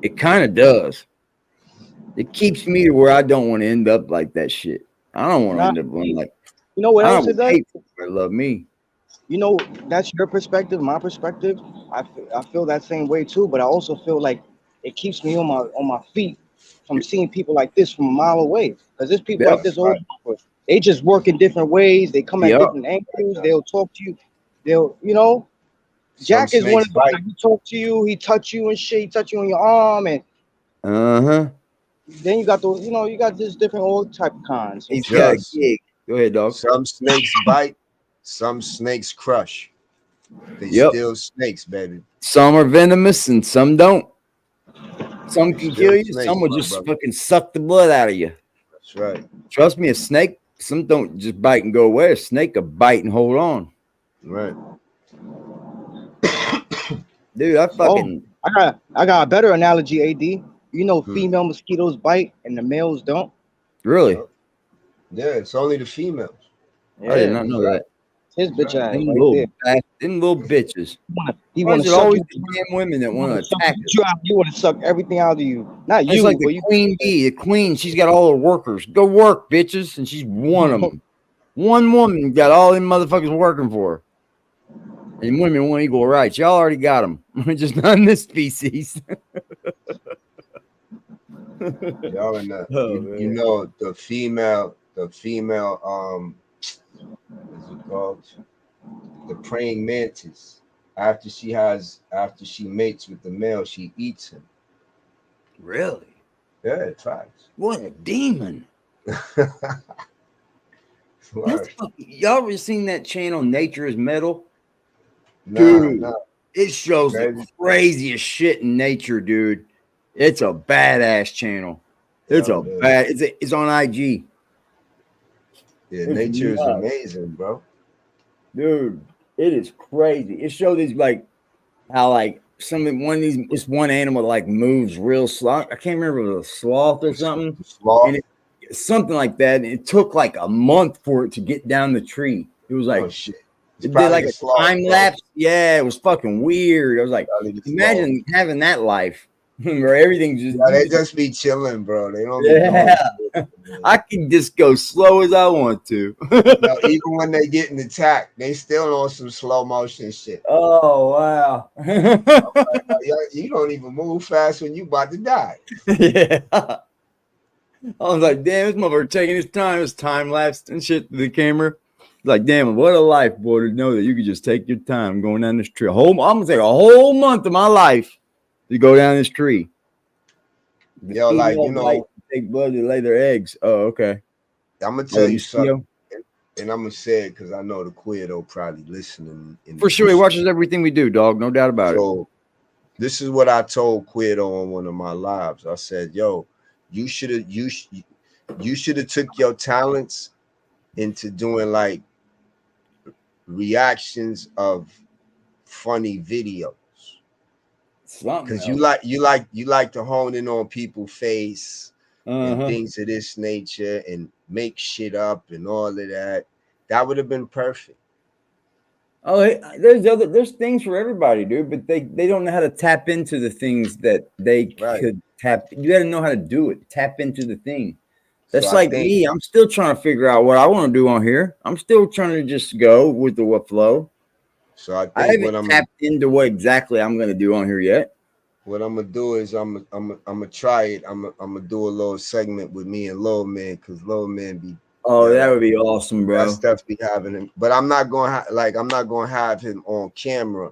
It kind of does. It keeps me to where I don't want to end up like that shit. I don't want to end up like. You know what else it does? I love me. You know, that's your perspective, my perspective. I feel that same way too, but I also feel like it keeps me on my feet from seeing people like this from a mile away. Because there's people like this all over. They just work in different ways. They come at different angles. They'll talk to you. They'll, you know, Jack is one of those. He talk to you. He touch you and shit. He touch you on your arm and. Then you got those. You know, you got this different all type of kinds. He's got a gig. Go ahead, dog. Some snakes bite. Some snakes crush. They still snakes, baby. Some are venomous and some don't. Some can kill you. Some will just fucking suck the blood out of you. That's right. Trust me, a snake, some don't just bite and go away. A snake will bite and hold on. Right. Dude, I got a better analogy, AD. You know, female mosquitoes bite and the males don't. Really? Yeah, it's only the females. Yeah, I did not know that. His bitch ass. Them little bitches. He want to always the damn women that want to attack us. You want to suck everything out of you. Not It's you. like the queen bee. The queen, she's got all her workers. Go work, bitches. And she's one of them. One woman got all them motherfuckers working for her. And women want equal rights. Y'all already got them. Just not in this species. Y'all in the, you know, the female, what's it called? The praying mantis. After she mates with the male, she eats him. Really? Yeah, it's facts. What a demon. Y'all ever seen that channel, Nature is Metal? Dude, it shows the craziest shit in nature, dude. It's a badass channel. It's it's on IG. Yeah, nature is amazing, bro. Dude, it is crazy. It shows these like how like this one animal like moves real slow. I can't remember if it was a sloth or something. Sloth. And something like that. And it took like a month for it to get down the tree. It was like, Oh shit. It's it did like a slow, time lapse. Yeah, it was fucking weird. I was like, imagine having that life where everything's just. Yeah, they just be chilling, bro. They don't be Yeah. doing shit, I can just go slow as I want to. no, even when they getting attacked, they still on some slow motion shit. Oh wow. You don't even move fast when you about to die. Yeah. I was like, damn, this motherfucker taking his time. It's time lapsed and shit to the camera. Like, damn, what a life, boy, to know that you could just take your time going down this tree. I'm gonna take a whole month of my life to go down this tree. The Yo, like, you female bite know, take blood to lay their eggs. Oh, okay. I'm gonna tell you mosquito? something, and I'm gonna say it because I know the Queerdo probably listening. For sure, he watches everything we do, dog. No doubt about it. So this is what I told Queerdo on one of my lives. I said, "Yo, you should have took your talents into doing like reactions of funny videos, because you like to hone in on people's face and things of this nature and make shit up and all of that. That would have been perfect." Oh, there's things for everybody, dude, but they don't know how to tap into the things that they could tap. You got to know how to do it. Tap into the thing. That's so like me. I'm still trying to figure out what I want to do on here. I'm still trying to just go with the flow. So I haven't tapped into what exactly I'm going to do on here yet. What I'm gonna do is I'm gonna try it. I'm gonna do a little segment with me and Lil Man, because Lil Man be. Oh, that would be awesome, bro. That stuff be having him, but I'm not gonna have him on camera,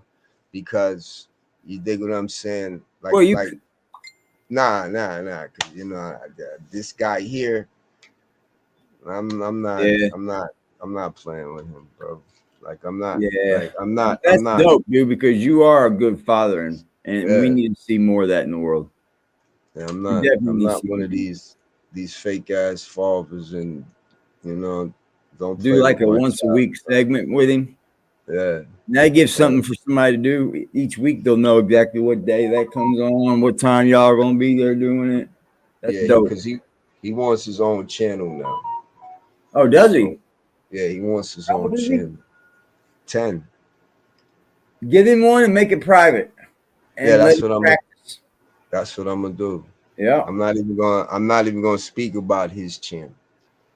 because you dig what I'm saying. Like, well, nah. Because you know this guy here. I'm not playing with him, bro. Like I'm not. Yeah. Like I'm not. That's dope, dude. Because you are a good father, and we need to see more of that in the world. Yeah, I'm not one of these fake ass fathers, and you know, don't do like a once a week segment with him. Yeah, that gives something for somebody to do each week. They'll know exactly what day that comes on, what time y'all are gonna be there doing it. That's dope. Because he wants his own channel now. Oh, does he? Yeah, he wants his own channel. 10. Give him one and make it private. Yeah, that's what I'm gonna do. Yeah, I'm not even gonna speak about his channel.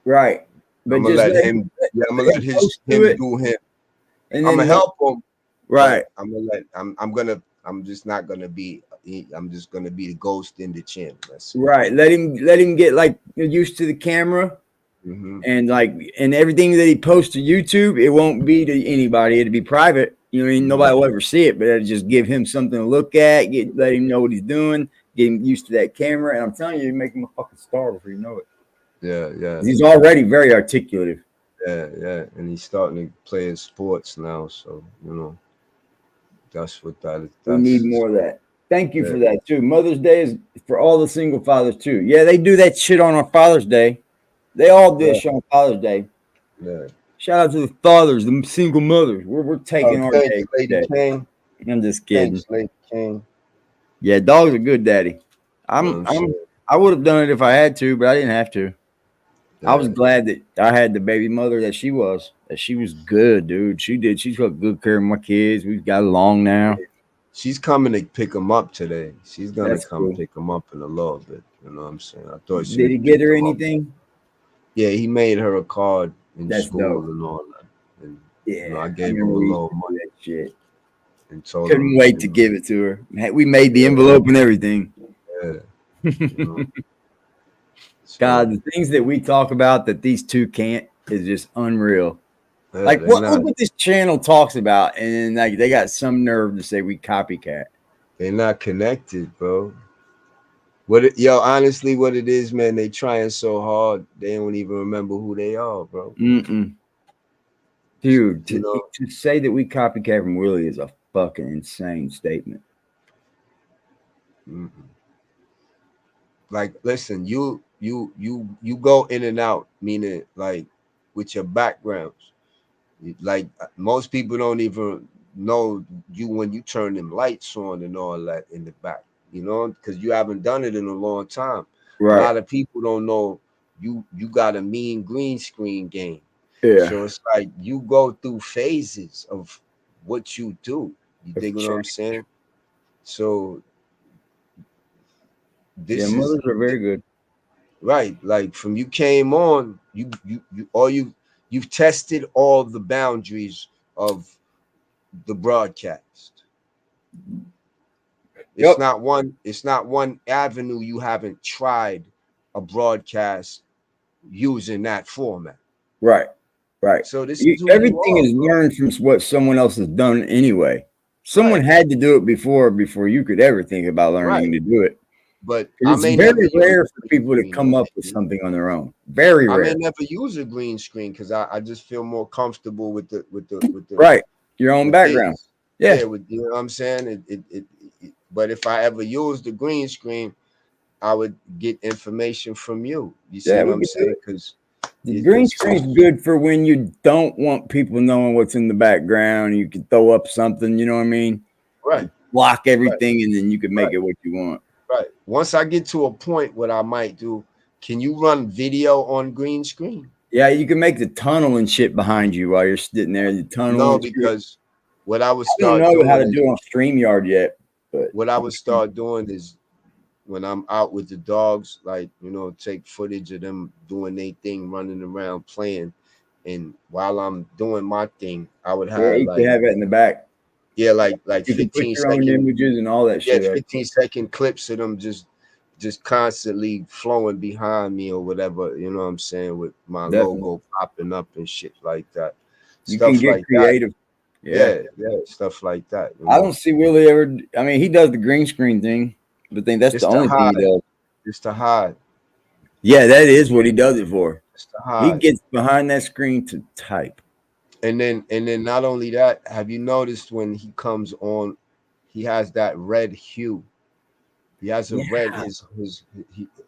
Right, but I'm gonna let him. I'm gonna let him do him. And I'm gonna help him. Right. I'm just gonna be the ghost in the channel. Right. Let him get like used to the camera. And and everything that he posts to YouTube, it won't be to anybody. It'll be private. You know, nobody will ever see it, but it'll just give him something to look at, let him know what he's doing, get him used to that camera. And I'm telling you, make him a fucking star before you know it. Yeah. He's already very articulative. Yeah. And he's starting to play in sports now. So, you know, that's what that is. We need more of that. Thank you for that too. Mother's Day is for all the single fathers too. Yeah, they do that shit on our Father's Day. They all do shit on Father's Day. Yeah. Shout out to the fathers, the single mothers. We're taking our day. I'm just kidding. Yeah, dog's a good daddy. I would have done it if I had to, but I didn't have to. Yeah. I was glad that I had the baby mother that she was. That she was good, dude. She did. She took good care of my kids. We've got along now. She's coming to pick them up today. She's gonna pick them up in a little bit. You know what I'm saying? I thought she did he get her anything? Yeah, he made her a card in school and all that. And, yeah, you know, I gave him a little money. That shit. And told Couldn't wait to give it to her. We made the envelope and everything. Yeah. You know. God, the things that we talk about that these two can't is just unreal. Yeah, like look what this channel talks about, and like they got some nerve to say we copycat. They're not connected, bro. Honestly, what it is, man, they trying so hard, they don't even remember who they are, bro. Dude, to say that we copycat from Willie is a fucking insane statement. Like, listen, you go in and out, meaning like with your backgrounds. Like most people don't even know you when you turn them lights on and all that in the back. You know, because you haven't done it in a long time. Right. A lot of people don't know you got a mean green screen game. Yeah. So it's like you go through phases of what you do. You dig what I'm saying? So this Yeah, is mothers are very good. right. Like from you came on, you've tested all the boundaries of the broadcast. It's not one avenue you haven't tried a broadcast using that format. Right. Right. So this is who you Everything are, is bro. learned from what someone else has done anyway. Someone Right. had to do it before you could ever think about learning Right. to do it. But I It's may never very use rare a for green people to screen, come though, up with maybe. something on their own. Very I may rare. never use a green screen because I just feel more comfortable with the Right. Your own with background. this. Yeah. Yeah, with you know what I'm saying? But if I ever use the green screen, I would get information from you. You see Yeah, what we I'm could do saying? it. Because The green it's screen's good for when you don't want people knowing what's in the background. You can throw up something, you know what I mean? right, Block everything, and then you can make right, it what you want. right. Once I get to a point, what I might do, can you run video on green screen? Yeah, you can make the tunnel and shit behind you while you're sitting there. The tunnel No, and shit. because what I would I don't start know how doing to is do it on StreamYard yet, but what I would start doing is when I'm out with the dogs, like, you know, take footage of them doing their thing, running around playing. And while I'm doing my thing, I would yeah, have you can like, have it in the back. yeah, like You can put 15 your own second, images and all that yeah, shit up. 15-second clips of them just constantly flowing behind me or whatever, you know what I'm saying, with my Definitely. logo popping up and shit like that. You can Stuff get like that. creative. Yeah. Yeah, stuff like that. You I know, don't see Willie ever. I mean, he does the green screen thing, but I think that's it's the to only thing he hide. does. It's to hide. Yeah, that is what he does it for. It's to He hide. gets behind that screen to type. And then not only that, have you noticed when he comes on, he has that red hue. He has a Yeah. red.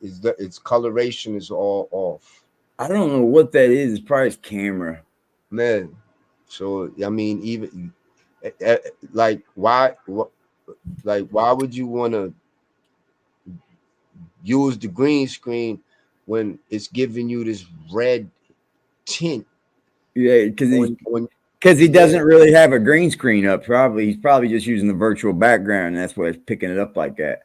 Its coloration is all off. I don't know what that is. It's probably his camera. Man. So I mean, even like why would you want to use the green screen when it's giving you this red tint? Yeah, because he yeah, doesn't really have a green screen up. He's probably just using the virtual background, and that's why it's picking it up like that.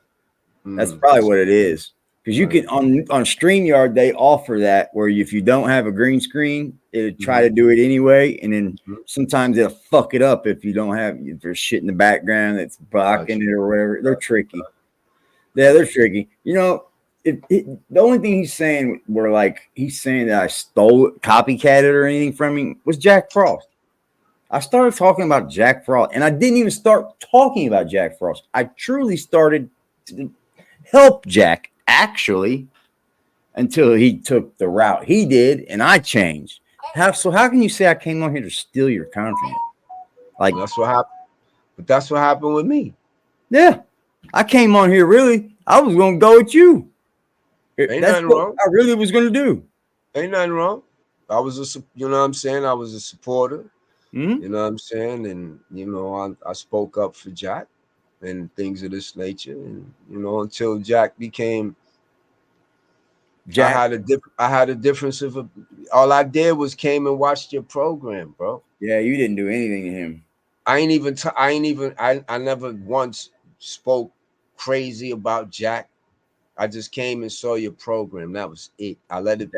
That's probably what it is. Because you can on StreamYard, they offer that where if you don't have a green screen, it'll try to do it anyway, and then sometimes it'll fuck it up if there's shit in the background that's blocking it or whatever. They're tricky. Yeah, they're tricky. You know, the only thing he's saying he's saying that I stole it, copycatted or anything from him was Jack Frost. I started talking about Jack Frost, and I didn't even start talking about Jack Frost. I truly started to help Jack actually until he took the route he did, and I changed. How can you say I came on here to steal your content? Like, that's what happened. But that's what happened with me. yeah, I came on here really. I was gonna go with you. Ain't That's nothing what wrong. I really was gonna do. Ain't nothing wrong. I was you know what I'm saying? I was a supporter. Mm-hmm. You know what I'm saying? And you know, I spoke up for Jack and things of this nature. And you know, until Jack became Jack. I had a difference of all I did was came and watched your program, bro. Yeah, you didn't do anything to him. I never once spoke crazy about Jack. I just came and saw your program. That was it. I let it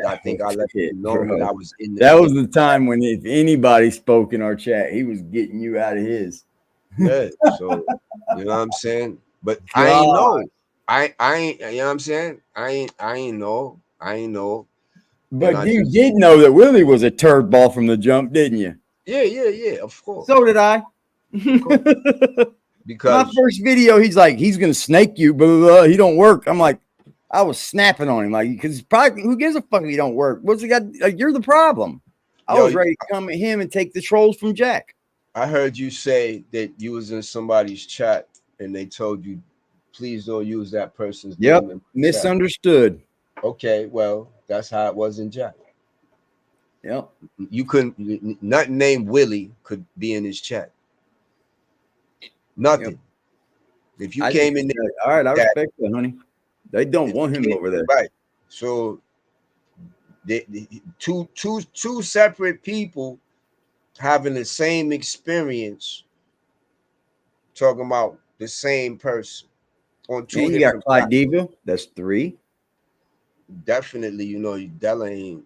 know that I was in the That was the time when if anybody spoke in our chat, he was getting you out of his. Yeah. So you know what I'm saying? But I ain't know. I ain't, you know what I'm saying? I ain't know. But you did know that Willie was a turd ball from the jump, didn't you? Yeah, of course. So did I. Because my first video, he's like, he's gonna snake you, blah, blah, blah. He don't work. I'm like, I was snapping on him, like, because probably who gives a fuck if he don't work? What's he got? Like, you're the problem. I was ready to come at him and take the trolls from Jack. I heard you say that you was in somebody's chat and they told you, please don't use that person's name. Yep, misunderstood. Okay, well, that's how it was in Jack. Yep. You couldn't, nothing named Willie could be in his chat. Nothing. Yep. If you came in there, all right, I respect that, honey. They don't want him over there. Right. So Two separate people having the same experience, talking about the same person on two And you got different Clyde platforms. Diva. That's 3. Definitely, Della ain't,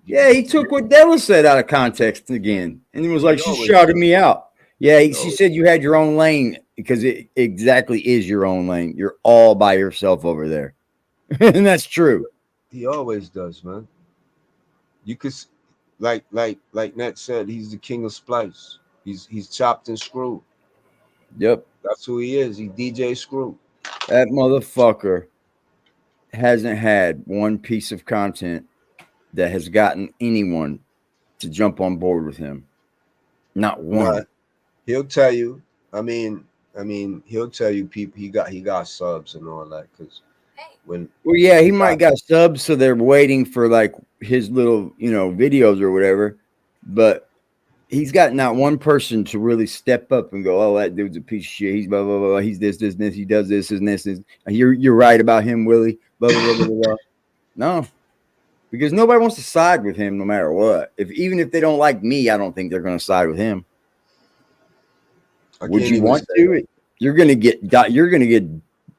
Yeah, he took what Della said out of context again, and he was like, He "She always shouted does. me out." Yeah, He she always- said you had your own lane because it exactly is your own lane. You're all by yourself over there, and that's true. He always does, man. You could, like Nat said, he's the king of splice. He's chopped and screwed. Yep, That's who he is. He DJ Screw. that motherfucker hasn't had one piece of content that has gotten anyone to jump on board with him. Not one. Nah, he'll tell you. I mean, he'll tell you people he got subs and all that because when Well, yeah, he he might got subs, so they're waiting for like his little, videos or whatever. But he's got not one person to really step up and go, "Oh, that dude's a piece of shit. He's blah blah blah. He's this, this, this. He does this, and this. You're right about him, Willie." Blah blah blah blah blah. No, because nobody wants to side with him, no matter what. Even if they don't like me, I don't think they're going to side with him. I Would can't you even want say to? You're going to get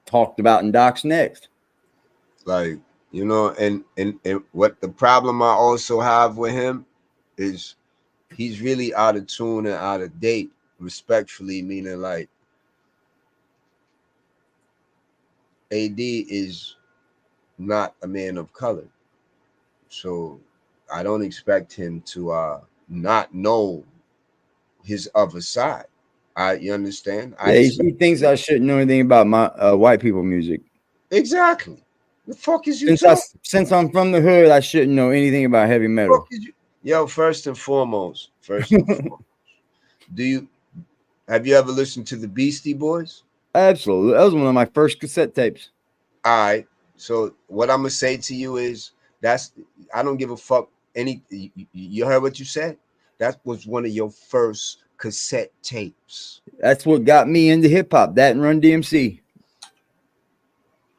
talked about in Doc's next. like and what the problem I also have with him is he's really out of tune and out of date, respectfully, meaning like AD is not a man of color. So I don't expect him to not know his other side. You understand? I Yeah, expect he thinks I shouldn't know anything about my white people music. exactly. The fuck is you Since talking? since I'm from the hood, I shouldn't know anything about heavy metal. Fuck is you? Yo, first and foremost, have you ever listened to the Beastie Boys? Absolutely, that was one of my first cassette tapes. All right. So what I'm gonna say to you is I don't give a fuck. You heard what you said? That was one of your first cassette tapes. That's what got me into hip hop. That and Run DMC.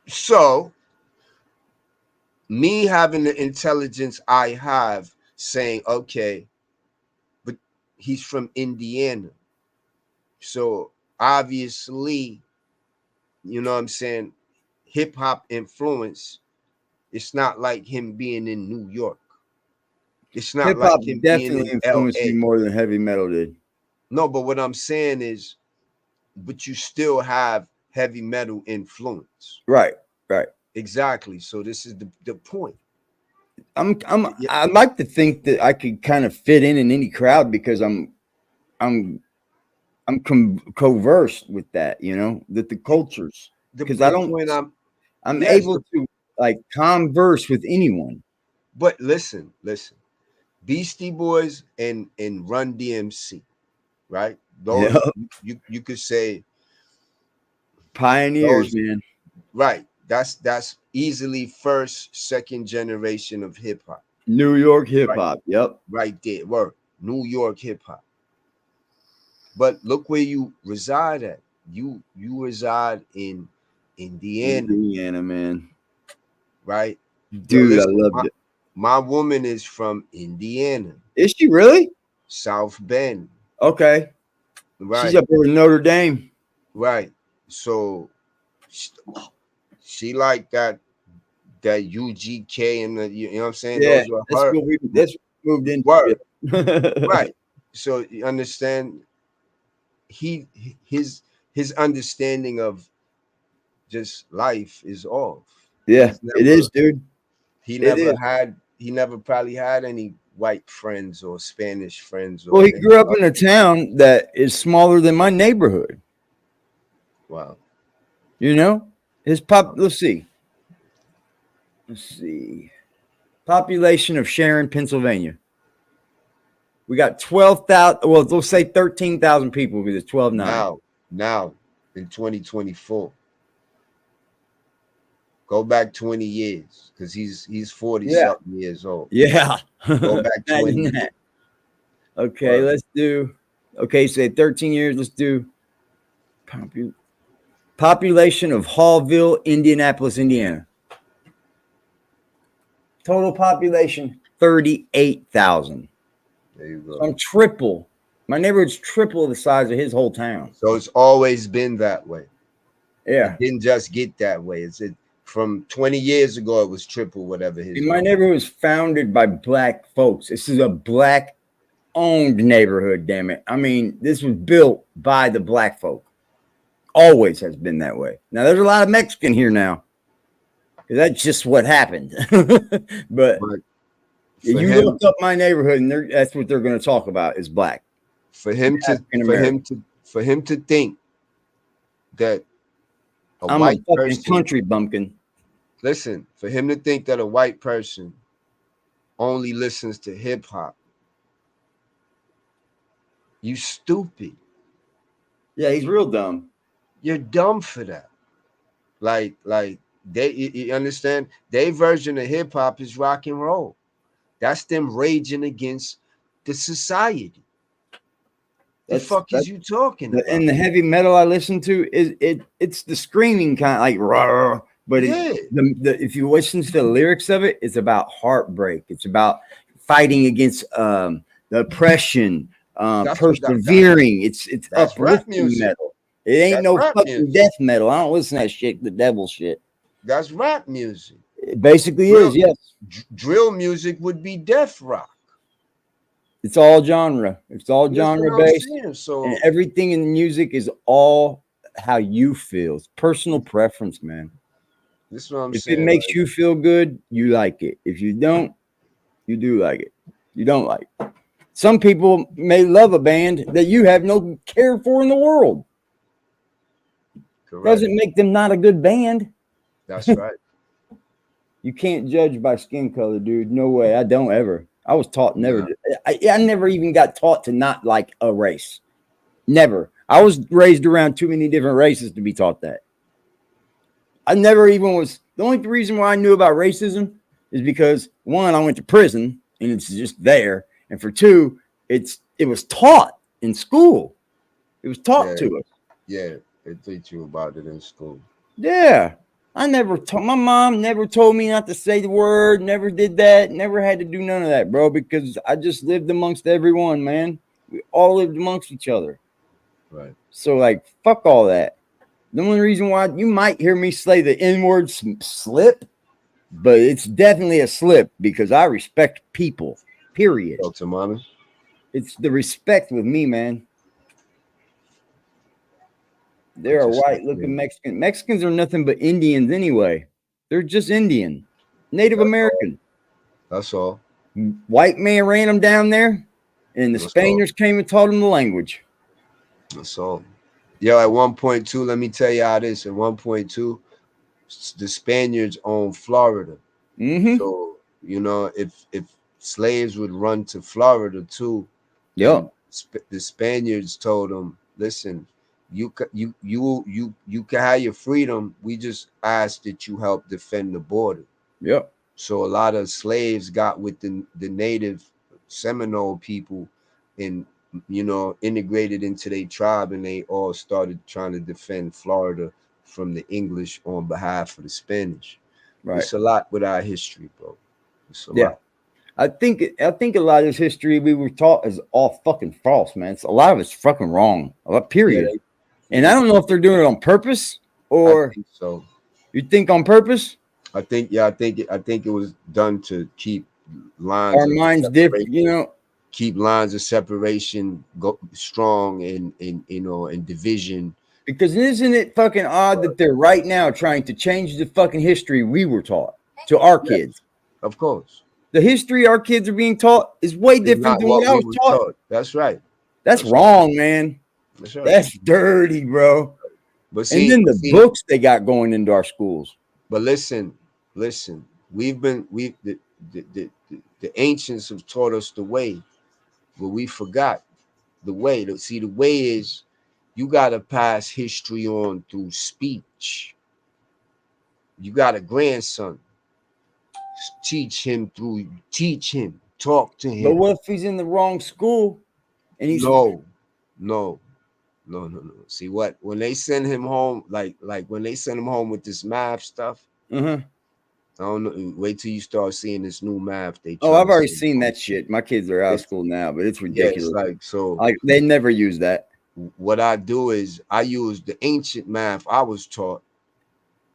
So me having the intelligence I have, saying, okay, but he's from Indiana, so obviously, you know what I'm saying, hip hop influence. It's not like him being in New York. It's not Hip hop like him being definitely in influenced me LA. more than heavy metal did. No, but what I'm saying is, but you still have heavy metal influence. Right. Exactly. So this is the point. Yeah. I like to think that I could kind of fit in any crowd because I'm conversed with that, that the cultures, because I'm yes, able to like converse with anyone. but listen, Beastie Boys and Run DMC, right? Those you could say Pioneers, those, man. right? That's easily first, second generation of hip hop. New York hip Right, hop. Yep. right there. Word. New York hip hop. But look where you reside at. You reside in Indiana, Indiana, man. right? Yo, Dude, I listen, loved it. my woman is from Indiana, Is she really? South Bend. Okay. She's Right, up there in Notre Dame. right. So she like that UGK and you know what I'm saying? Yeah, Those were that's her what we moved into. word. Yeah. Right. So you understand his understanding of just life is off. Yeah, it is, dude. He It never is. probably had any white friends or Spanish friends Well, or he any grew up in a town that is smaller than my neighborhood. wow. His let's see. Population of Sharon, Pennsylvania. We got 12,000. Well, let's say 13,000 people because it's 12,900. Now in 2024. Go back 20 years because he's 40 something years old. Yeah. Go back 20 years. Okay, let's do. Okay, say 13 years. Let's do population of Hallville, Indianapolis, Indiana. Total population 38,000. There you go. So I'm triple. My neighborhood's triple the size of his whole town. So it's always been that way. Yeah. It didn't just get that way. It's from 20 years ago, it was triple whatever his. My neighborhood was founded by black folks. This is a black owned neighborhood, damn it. I mean, this was built by the black folk. Always has been that way. Now there's a lot of Mexican here now. That's just what happened. But you look up my neighborhood and that's what they're going to talk about is black. For him to think that I'm a fucking country bumpkin. Listen, for him to think that a white person only listens to hip hop, you stupid. Yeah, he's real dumb. You're dumb for that. Like you understand? Their version of hip hop is rock and roll. That's them raging against the society. The fuck is you talking about? And the heavy metal I listen to it's the screaming kind, like rah, but if you listen to the lyrics of it, it's about heartbreak. It's about fighting against the oppression, persevering. It's uplifting metal. It ain't no fucking death metal. I don't listen to that shit, the devil shit. That's rap music. It basically is, yes. Drill music would be death rock. It's all genre. It's all genre based. So and everything in the music is all how you feel. It's personal preference, man. This is what I'm saying. If it makes you feel good, you like it. If you don't, you do like it. You don't like it. Some people may love a band that you have no care for in the world. Correct. Doesn't make them not a good band. That's right. You can't judge by skin color, dude. No way. I don't ever. I was taught never. I never even got taught to not like a race. Never. I was raised around too many different races to be taught that. I never even was. The only reason why I knew about racism is because one, I went to prison and it's just there, and for two, it was taught in school. It was taught to us. Yeah, they teach you about it in school. Yeah. I never told my mom never told me not to say the word, never did that, never had to do none of that, bro, because I just lived amongst everyone, man. We all lived amongst each other. Right. So, like, fuck all that. The only reason why you might hear me say the N-word slip, but it's definitely a slip because I respect people, period. To mommy. It's the respect with me, man. They're a white-looking Mexican. Mexicans are nothing but Indians anyway. They're just Indian, Native American. That's all. White man ran them down there, and the Spaniards came and taught them the language. That's all. Yo, at 1.2, let me tell you how this. At 1.2, the Spaniards own Florida. Mm-hmm. So, you know, if slaves would run to Florida too, yeah, the Spaniards told them, listen, you can have your freedom. We just ask that you help defend the border. Yep. So a lot of slaves got with the native Seminole people and, you know, integrated into their tribe, and they all started trying to defend Florida from the English on behalf of the Spanish. Right. It's a lot with our history, bro. It's a lot. I think a lot of this history we were taught is all fucking false, man. A lot of it's fucking wrong. Period. Yeah. And I don't know if they're doing it on purpose or. I think so. You think on purpose? I think it was done to keep lines. Our minds different, you know. Keep lines of separation go strong in division. Because isn't it fucking odd that they're right now trying to change the fucking history we were taught to our kids? Of course. The history our kids are being taught is way different than what I was taught. That's right. That's wrong, man. That's right. That's dirty, bro. But see, and then the books they got going into our schools. But listen, the ancients have taught us the way, but we forgot the way. See, the way is you gotta pass history on through speech. You got a grandson. Teach him, talk to him. But what if he's in the wrong school and he's no. See what? When they send him home, like when they send him home with this math stuff, I don't know. Wait till you start seeing this new math. Oh, I've already seen that shit. My kids are out of school now, but it's Yeah, ridiculous. it's like, so Like they never use that. what I do is I use the ancient math I was taught.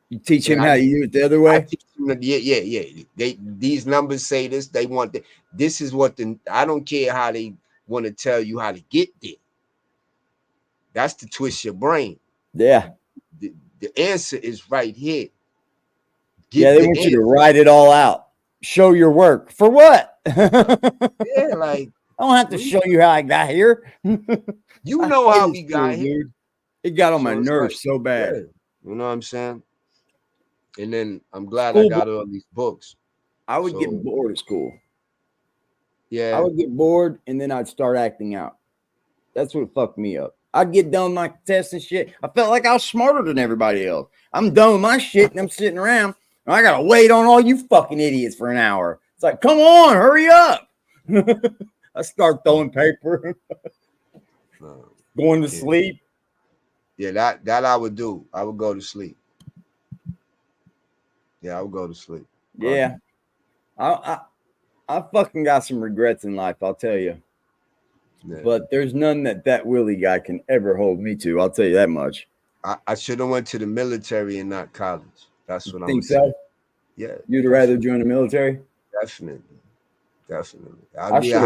You teach him And how to use it the other I way. teach them yeah. These numbers say this. They want this is what I don't care how they want to tell you how to get there. That's to twist your brain. Yeah. The answer is right here. Yeah, they want you to write it all out. Show your work. For what? Yeah, like I don't have to show you how I got here. You know how we got here. Dude. It got on my nerves like, so bad. Yeah, you know what I'm saying? And then I'm glad I got all these books. I would get bored at school. Yeah. I would get bored and then I'd start acting out. That's what fucked me up. I'd get done with my tests and shit. I felt like I was smarter than everybody else. I'm done with my shit and I'm sitting around and I gotta wait on all you fucking idiots for an hour. It's like, come on, hurry up. I start throwing paper, going to sleep. Yeah, that I would do. I would go to sleep. Yeah, I would go to sleep. Yeah. I fucking got some regrets in life, I'll tell you. Yeah. But there's none that Willie guy can ever hold me to. I'll tell you that much. I should have went to the military and not college. That's what I'm saying. Yeah. You'd rather join the military? Definitely. I'd be a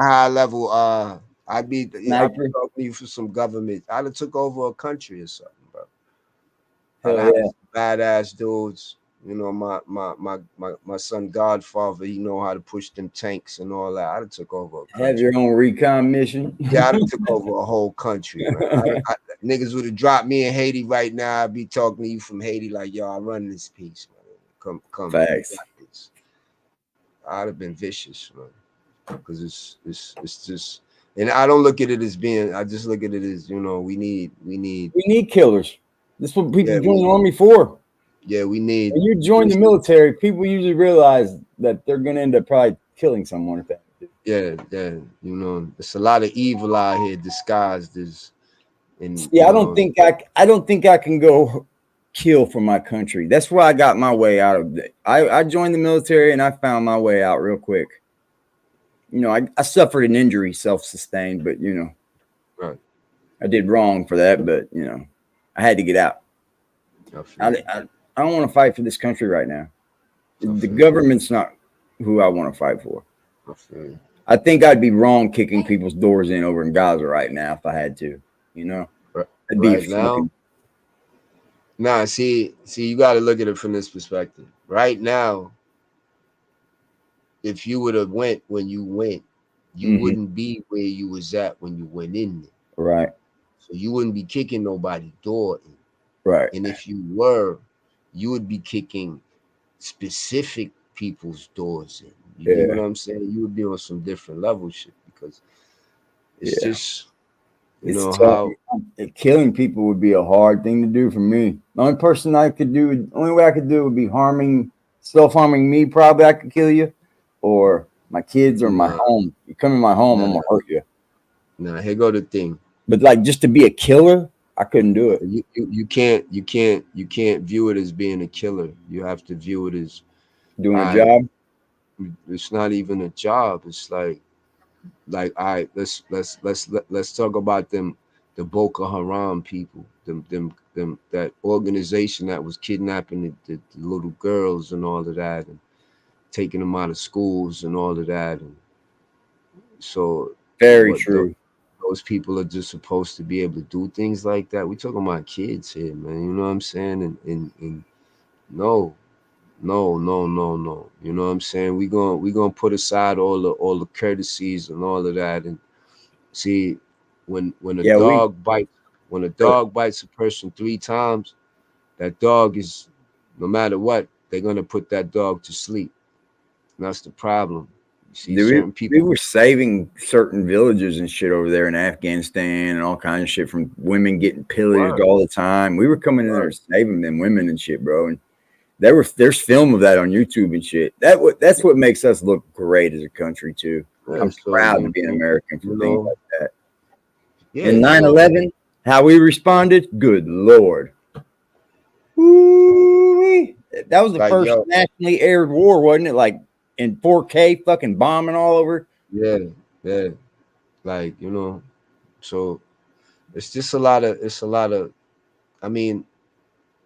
high level. I'd be talking to you for some government. I'd have took over a country or something, bro. I'd have some badass dudes. You know, my son Godfather, he know how to push them tanks and all that. I'd have took over a country. Have your own recon mission. Yeah, I'd have took over a whole country, man. Niggas would have dropped me in Haiti right now. I'd be talking to you from Haiti like, yo, I run this piece, man. Come. Facts. I'd have been vicious, man. Because it's just, and I don't look at it as being. I just look at it as, you know, we need killers. That's what people join the army for. Yeah, we need. When you join the military, people usually realize that they're gonna end up probably killing someone. Yeah. You know, there's a lot of evil out here disguised as. I don't think I can go kill for my country. That's why I got my way out of it. I joined the military and I found my way out real quick. You know, I suffered an injury, self-sustained, but you know, right. I did wrong for that, but you know, I had to get out. I don't want to fight for this country right now. The government's not who I want to fight for. I think I'd be wrong kicking people's doors in over in Gaza right now if I had to, you know. Right now. Nah, see, you got to look at it from this perspective. Right now, if you would have went when you went, you wouldn't be where you was at when you went in there. Right. So you wouldn't be kicking nobody's door in. Right. And if you were, you would be kicking specific people's doors in. You know what I'm saying? You would be on some different level shit because it's just, you know, how killing people would be a hard thing to do for me. The only way I could do would be self-harming me. Probably I could kill you, or my kids, or my home. You come in my home, I'm gonna hurt you. Nah, here go the thing. But like, just to be a killer, I couldn't do it. You can't view it as being a killer. You have to view it as doing a job. It's not even a job. It's like all right, let's talk about them, the Boko Haram people, them that organization that was kidnapping the little girls and all of that, and taking them out of schools and all of that. And so very true. Those people are just supposed to be able to do things like that. We talking about kids here, man. You know what I'm saying? And no. You know what I'm saying? We gonna put aside all the courtesies and all of that. And see, when a dog bites a person 3 times, that dog is, no matter what, they're gonna put that dog to sleep. And that's the problem. See, certain people. We were saving certain villages and shit over there in Afghanistan and all kinds of shit from women getting pillaged all the time. We were coming in there saving them women and shit, bro. And there's film of that on YouTube and shit. That's what makes us look great as a country too. Yeah, I'm proud to be an American for things like that. Yeah, and 9/11, how we responded, good Lord. Ooh-wee. That was the Like, first yo, nationally aired war, wasn't it? Like in 4K, fucking bombing all over. yeah, yeah. Like, you know, so it's just a lot of, I mean,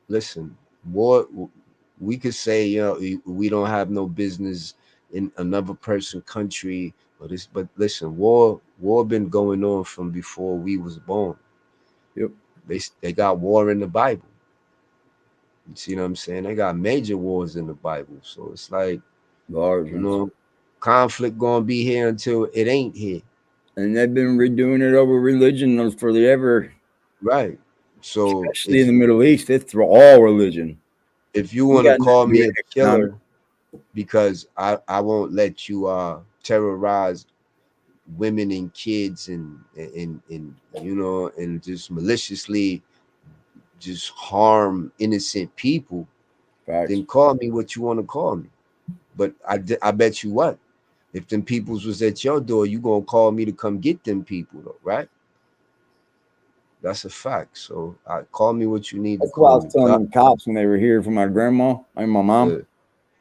listen, war, we could say, you know, we don't have no business in another person's country, but listen, war been going on from before we was born. Yep. They got war in the Bible. You see what I'm saying? They got major wars in the Bible. So it's like, Large you ones. know, conflict gonna be here until it ain't here. And they've been redoing it over religion forever. Right. So Especially in the Middle East, it's all religion. if you want to got call nothing me to a do with economics. killer because I won't let you terrorize women and kids and you know, and just maliciously just harm innocent people, Facts. then call me what you want to call me. But I bet you what, if them peoples was at your door, you gonna call me to come get them people though, right? That's a fact. So call me what you need to That's what I call was me. telling God, them cops when they were here for my grandma and my mom. yeah.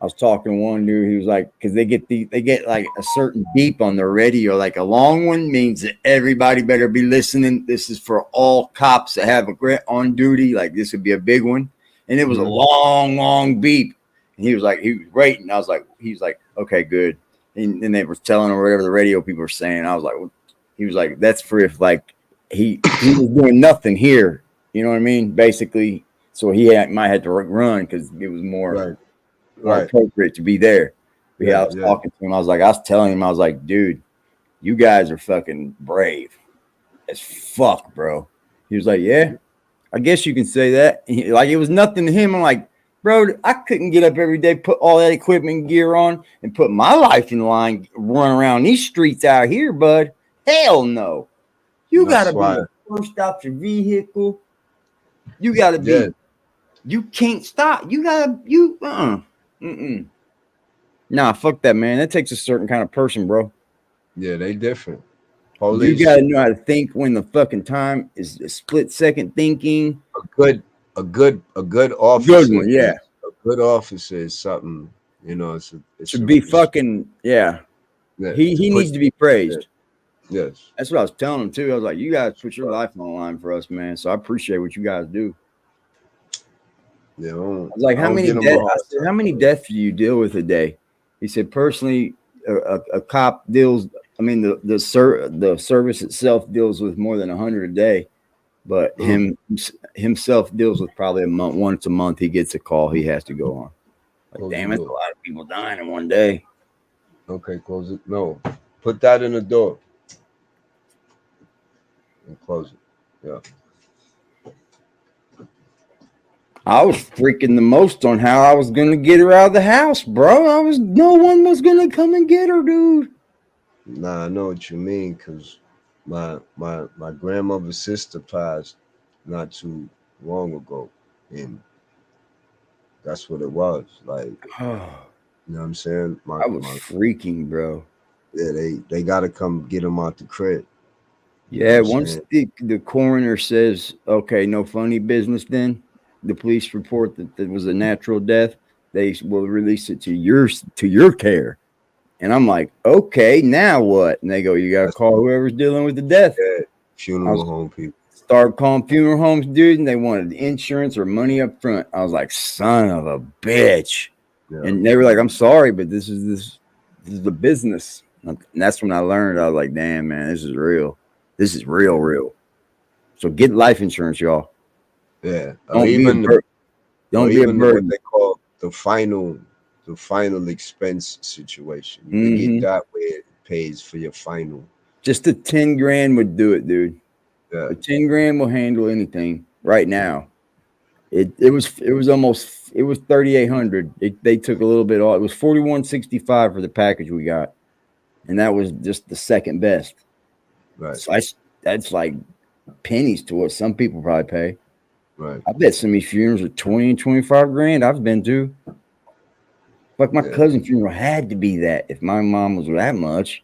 I was talking to one dude. He was like, because they get like a certain beep on their radio, like a long one means that everybody better be listening. This is for all cops that have a grant on duty. Like this would be a big one, and it was a long beep. And he was was waiting. I was like, he was like, okay, good. And they were telling him whatever the radio people were saying. I was like, well, he was like, that's for if like he was doing nothing here. You know what I mean? Basically, so might have to run because it was more Right. appropriate to be there. But yeah, I was Yeah. talking to him. I was telling him, I was like, dude, you guys are fucking brave as fuck, bro. He was like, yeah, I guess you can say that. Like it was nothing to him. I'm like, bro, I couldn't get up every day, put all that equipment and gear on, and put my life in line, run around these streets out here, bud. Hell no. You gotta be the first out your vehicle. You gotta be. You can't stop. You gotta. Nah, fuck that, man. That takes a certain kind of person, bro. Yeah, they different. You Police, gotta know how to think when the fucking time is a split second thinking. a good officer. Good one, yeah. A good officer is something, you know, Should be fucking, yeah. He needs to be praised. Yes. That's what I was telling him too. I was like, you guys put your life on the line for us, man. So I appreciate what you guys do. Yeah. I was like, how many deaths? I said, how many deaths do you deal with a day? He said, personally, a cop deals. I mean, the service itself deals with more than 100 a day, but himself deals with probably once a month. He gets a call he has to go on. Like, damn, that's a lot of people dying in one day. Okay, close it. No, put that in the door and close it. Yeah. I was freaking the most on how I was gonna get her out of the house, bro. No one was gonna come and get her, dude. Nah, I know what you mean, cause my grandmother's sister passed not too long ago, and that's what it was. Like, you know what I'm saying? I was freaking, bro. Yeah, they gotta come get him out the crib. Yeah, once the coroner says, okay, no funny business, then the police report that there was a natural death, they will release it to your care. And I'm like, okay, now what? And they go, you gotta call whoever's dealing with the death. Yeah, funeral home people. Started calling funeral homes, dude, and they wanted insurance or money up front. I was like, son of a bitch. Yeah. And they were like, I'm sorry, but this is the business. And that's when I learned. I was like, damn, man, this is real. This is real. So get life insurance, y'all. Yeah. Don't be a burden. What they call the final expense situation. You can get that where it pays for your final. Just the 10 grand would do it, dude. Yeah. The 10 grand will handle anything right now. It was 3,800. They took a little bit off. It was 4,165 for the package we got, and that was just the second best. Right. So that's like pennies to what some people probably pay. Right. I bet some of these funerals are 20 and 25 grand. I've been to. Like my cousin's funeral had to be that if my mom was that much.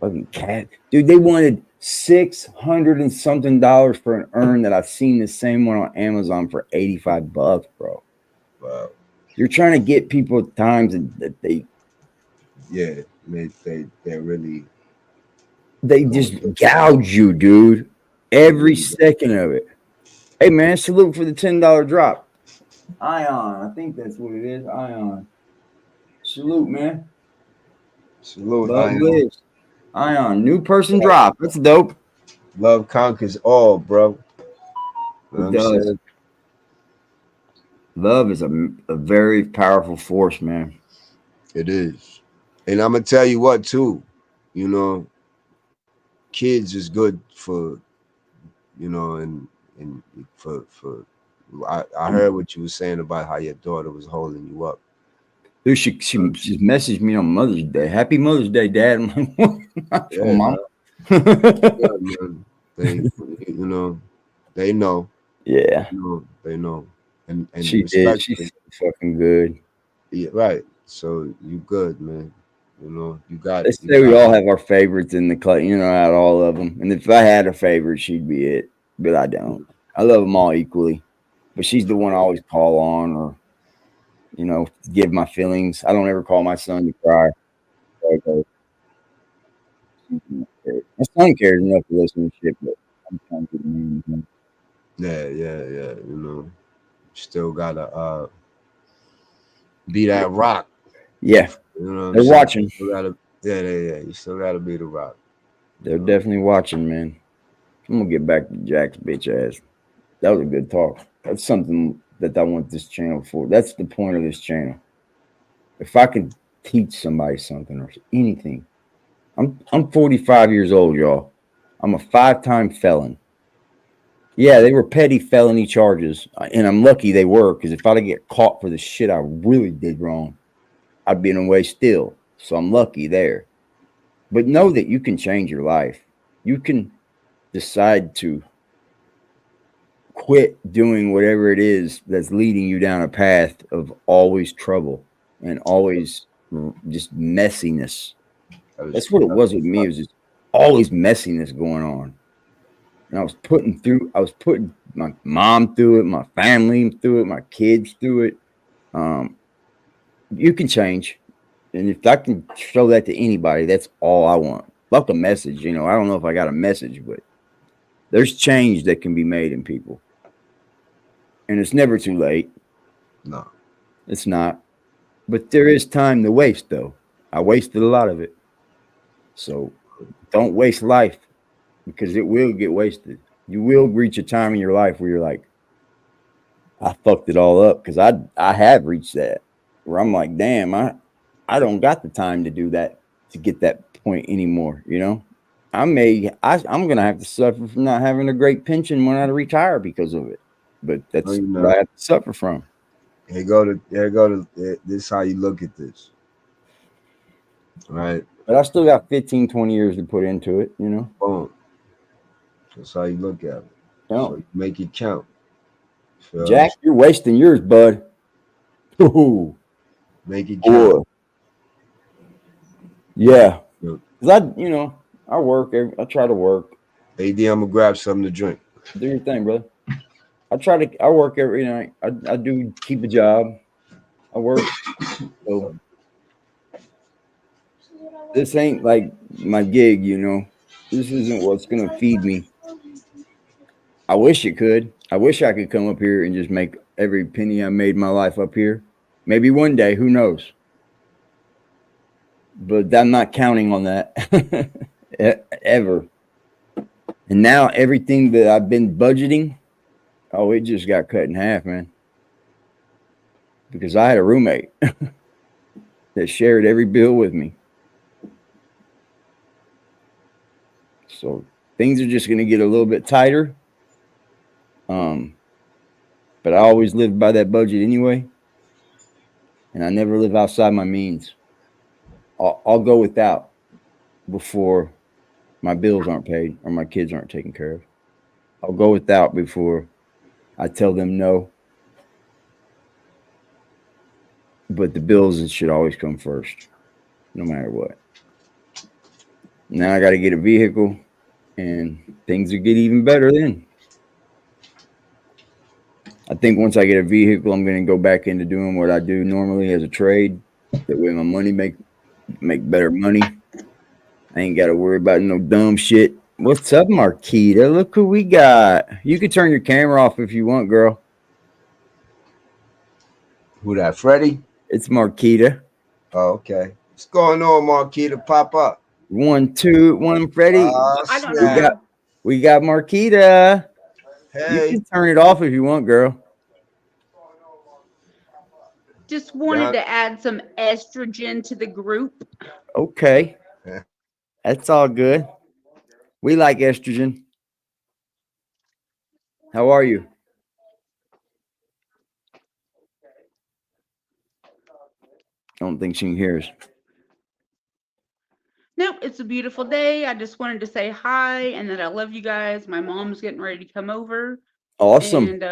Fucking cat, dude. They wanted $600 and something for an urn that I've seen the same one on Amazon for $85, bro. Wow. You're trying to get people at times that they really just gouge you, dude. Every second of it. Hey man, salute for the $10 drop. Ion, I think that's what it is. Ion. Salute, man. Salute, Love Ion. lives. Ion, new person drop. That's dope. Love conquers all, bro. You know It what I'm does. saying? Love is a very powerful force, man. It is. And I'm gonna tell you what too, you know, kids is good for, you know, and for I heard what you were saying about how your daughter was holding you up. Dude, she messaged me on Mother's Day. Happy Mother's Day, Dad. I'm like, Yeah, Mom. yeah, man. They, you know, they know. Yeah, You know, they know. And she did. She's respectfully, fucking good. yeah, right. So you good, man. You know, you got They say we all have our favorites in the class, you know, out of all of them. And if I had a favorite, she'd be it. But I don't. I love them all equally. But she's the one I always call on, or you know, give my feelings. I don't ever call my son to cry. I go, my son cares enough to listen to shit, but I'm trying to get him in. Yeah. You know, still gotta be that rock. Yeah, You know what they're I'm saying? watching. You gotta, yeah. You still gotta be the rock. They're definitely watching, man. I'm gonna get back to Jack's bitch ass. That was a good talk. That's something that I want this channel for. That's the point of this channel. If I could teach somebody something or anything, I'm 45 years old, y'all. I'm a 5-time felon. Yeah, they were petty felony charges, and I'm lucky they were, because if I'd get caught for the shit I really did wrong, I'd be in a way still. So I'm lucky there. But know that you can change your life. You can decide to quit doing whatever it is that's leading you down a path of always trouble and always just messiness. That's what it was with me. It was just always messiness going on. And I was putting my mom through it, my family through it, my kids through it. You can change. And if I can show that to anybody, that's all I want. Like a message, you know. I don't know if I got a message, but there's change that can be made in people. And it's never too late. No. It's not. But there is time to waste, though. I wasted a lot of it. So don't waste life, because it will get wasted. You will reach a time in your life where you're like, I fucked it all up, because I have reached that where I'm like, damn, I don't got the time to do that, to get that point anymore. You know, I'm gonna have to suffer from not having a great pension when I retire because of it. But that's what I have to suffer from. Here go to this how you look at this. Right. But I still got 15, 20 years to put into it, you know. Boom. That's how you look at it. Yeah. So you make it count. Jack, you're wasting yours, bud. Ooh. Make it count. Yeah. Because I work. I try to work. AD, I'm gonna grab something to drink. Do your thing, brother. I work every night. I do keep a job. I work. So this ain't like my gig, you know. This isn't what's gonna feed me. I wish it could. I wish I could come up here and just make every penny I made in my life up here. Maybe one day, who knows? But I'm not counting on that ever. And now everything that I've been budgeting, oh, it just got cut in half, man. Because I had a roommate that shared every bill with me. So things are just going to get a little bit tighter. But I always lived by that budget anyway. And I never live outside my means. I'll go without before my bills aren't paid or my kids aren't taken care of. I'll go without before I tell them no. But the bills should always come first, no matter what. Now I got to get a vehicle, and things will get even better then. I think once I get a vehicle, I'm going to go back into doing what I do normally as a trade. That way my money make better money. I ain't got to worry about no dumb shit. What's up, Marquita? Look who we got. You can turn your camera off if you want, girl. Who that, Freddie? It's Marquita. Oh, okay. What's going on, Marquita? Pop up. 1, 2, 1, Freddie. I don't know. We got Marquita. You Hey. can turn it off if you want, girl. Just wanted to add some estrogen to the group. Okay. That's all good. We like estrogen. How are you? I don't think she can hear us. Nope, it's a beautiful day. I just wanted to say hi and that I love you guys. My mom's getting ready to come over. Awesome. And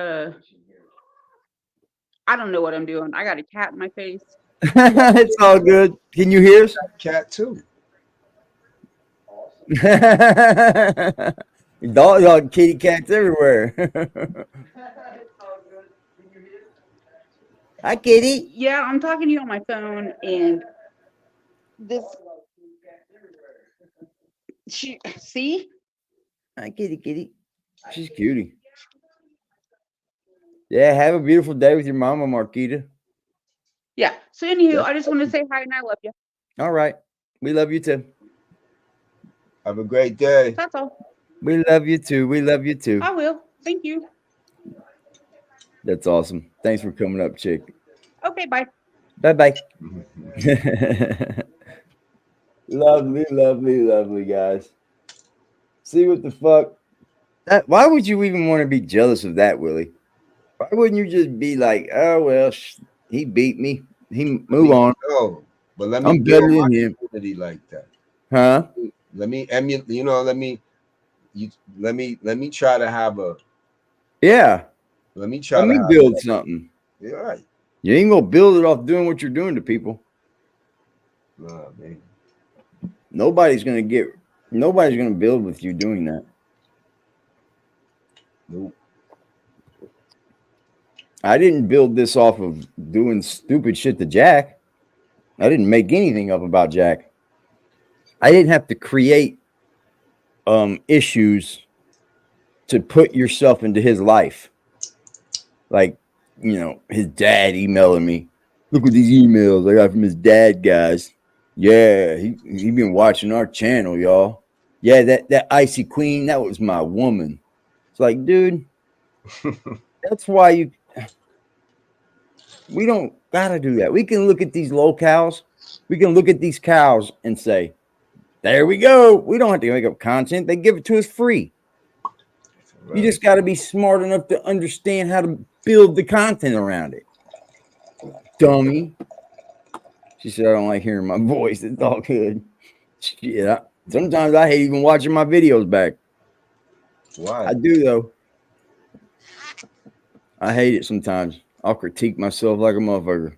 I don't know what I'm doing. I got a cat in my face. It's all good. Can you hear us? Cat too. Dog, kitty cats everywhere. Hi, kitty. Yeah, I'm talking to you on my phone, and this. See? Hi, kitty. She's cutie. Yeah, have a beautiful day with your mama, Marquita. Yeah. So anywho, I just want to say hi and I love you. All right. We love you too. Have a great day. That's all. We love you too. We love you too. I will. Thank you. That's awesome. Thanks for coming up, chick. Okay, bye. Bye-bye. Lovely, guys. See what the fuck? Why would you even want to be jealous of that, Willie? Why wouldn't you just be like, oh, well, he beat me. He move on. Oh, but let me I'm better than him. Like that. Huh? Let me emulate, let me try to have a. Yeah. Let me try to build something. Yeah, right. You ain't gonna build it off doing what you're doing to people. Nah, man. Nobody's gonna build with you doing that. Nope. I didn't build this off of doing stupid shit to Jack. I didn't make anything up about Jack. I didn't have to create issues to put yourself into his life. Like, his dad emailing me. Look at these emails I got from his dad, guys. Yeah, he been watching our channel, y'all. Yeah, that Icy Queen, that was my woman. It's like, dude, that's why we don't gotta do that. We can look at these locales. We can look at these cows and say, there we go. We don't have to make up content. They give it to us free. Right. You just got to be smart enough to understand how to build the content around it. Dummy. She said, I don't like hearing my voice. It's all good. Yeah. Sometimes I hate even watching my videos back. Why? I do, though. I hate it sometimes. I'll critique myself like a motherfucker.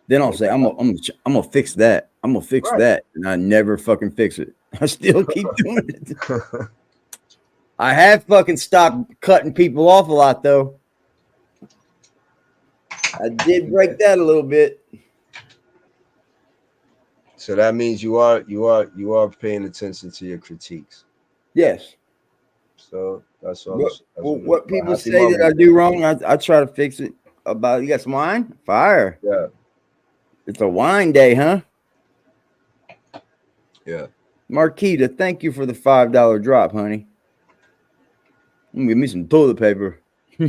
Then I'll say, I'm gonna fix that. I'm gonna fix that. And I never fucking fix it. I still keep doing it. I have fucking stopped cutting people off a lot, though. I did break that a little bit. So that means you are paying attention to your critiques. Yes. So that's all. What people say that I do wrong, I try to fix it. You got some wine? Fire. Yeah. It's a wine day, huh? Yeah. Marquita, thank you for the $5 drop, honey. Give me some toilet paper. I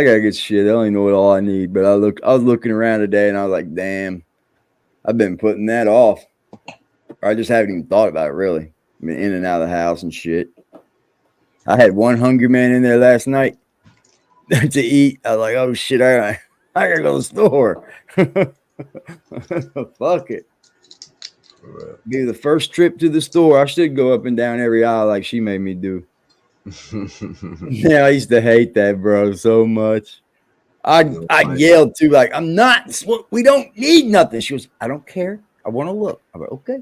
gotta get shit. I don't even know what all I need, but I was looking around today and I was like, damn, I've been putting that off. I just haven't even thought about it really. I've been in and out of the house and shit. I had one hungry man in there last night to eat. I was like, oh shit, I gotta go to the store. Fuck it. Be the first trip to the store. I should go up and down every aisle like she made me do. Yeah, I used to hate that, bro, so much. I yelled too, like, we don't need nothing. She was, I don't care. I want to look. I'm like, okay.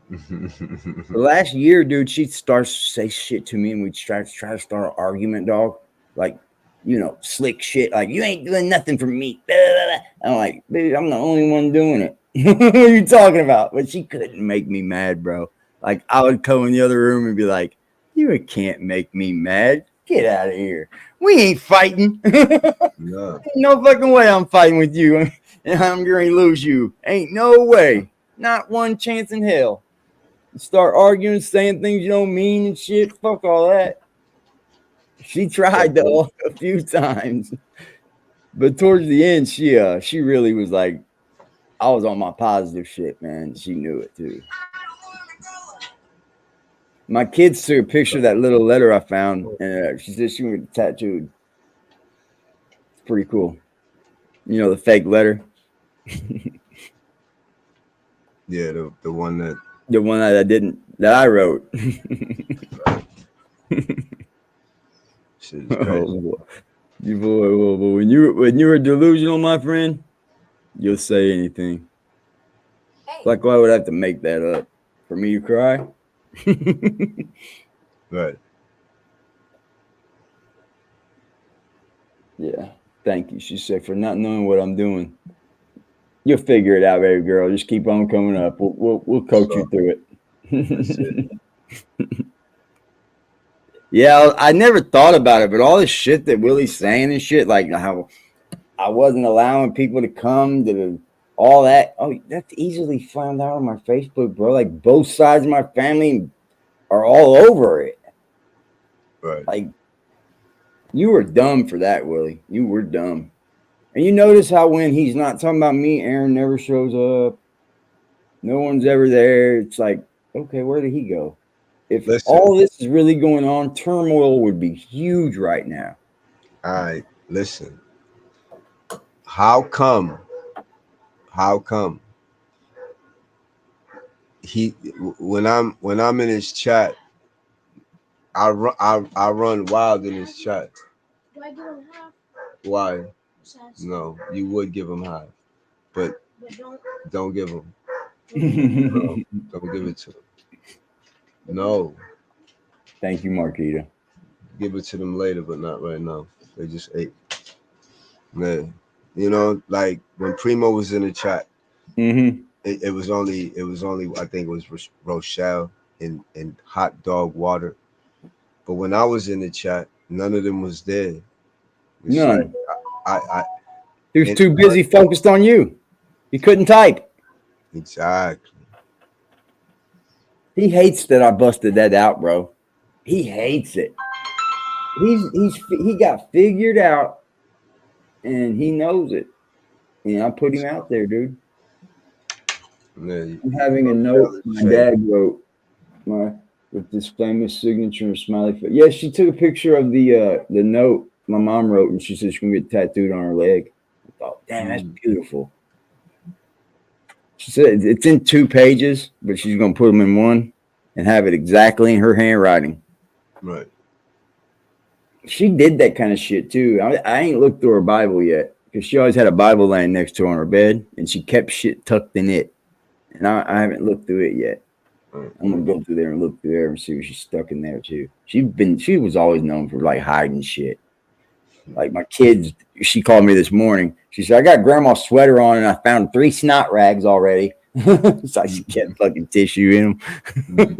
The last year, dude, she starts to say shit to me and we try to start an argument, dog. like, you know, slick shit. Like, you ain't doing nothing for me. Blah, blah, blah. I'm like, baby, I'm the only one doing it. What are you talking about? But she couldn't make me mad, bro. Like, I would go in the other room and be like, you can't make me mad. Get out of here. We ain't fighting. No. No fucking way I'm fighting with you. And I'm going to lose you. Ain't no way. Not one chance in hell. Start arguing, saying things you don't mean and shit. Fuck all that. She tried though a few times. But towards the end, she really was like, I was on my positive shit, man. She knew it too. My kids took a picture of that little letter I found, and she said she wanted it tattooed. It's pretty cool. You know, the fake letter. Yeah, the one that I wrote. shit is crazy. When you were delusional, my friend, you'll say anything. Like, why would I have to make that up? For me to cry? Right. Yeah. Thank you. She said, for not knowing what I'm doing. You'll figure it out, baby girl. Just keep on coming up. We'll coach you through it. Yeah, I never thought about it, but all this shit that Willie's saying and shit, like how I wasn't allowing people to come to all that. Oh, that's easily found out on my Facebook, bro. Like, both sides of my family are all over it. Right. Like, you were dumb for that, Willie. You were dumb. And you notice how when he's not talking about me, Aaron never shows up. No one's ever there. It's like, okay, where did he go? If all this is really going on, turmoil would be huge right now. All right, listen. How come he when I'm in his chat, I run wild in his chat. Do I give him half? Why? No, you would give him half, but don't give him. No, don't give it to him. No. Thank you, Marquita. Give it to them later, but not right now. They just ate. Man, you know, like when Primo was in the chat, it was only I think it was Rochelle and hot dog water. But when I was in the chat, none of them was there. It's none. Like, he was too busy focused on you. He couldn't type. Exactly. He hates that I busted that out, bro. He hates it. He got figured out, and he knows it. And I put him out there, dude. Man, I'm having a note my dad wrote with this famous signature and smiley face. Yeah, she took a picture of the note my mom wrote, and she said she's gonna get tattooed on her leg. I thought, damn, that's beautiful. She said it's in 2 pages, but she's gonna put them in one and have it exactly in her handwriting. Right. She did that kind of shit too. I ain't looked through her Bible yet because she always had a Bible laying next to her on her bed, and she kept shit tucked in it. And I haven't looked through it yet. I'm gonna go through there and look through there and see what she's stuck in there too. She was always known for like hiding shit. Like my kids, she called me this morning. She said, I got grandma's sweater on and I found 3 snot rags already. It's like she kept fucking tissue in them.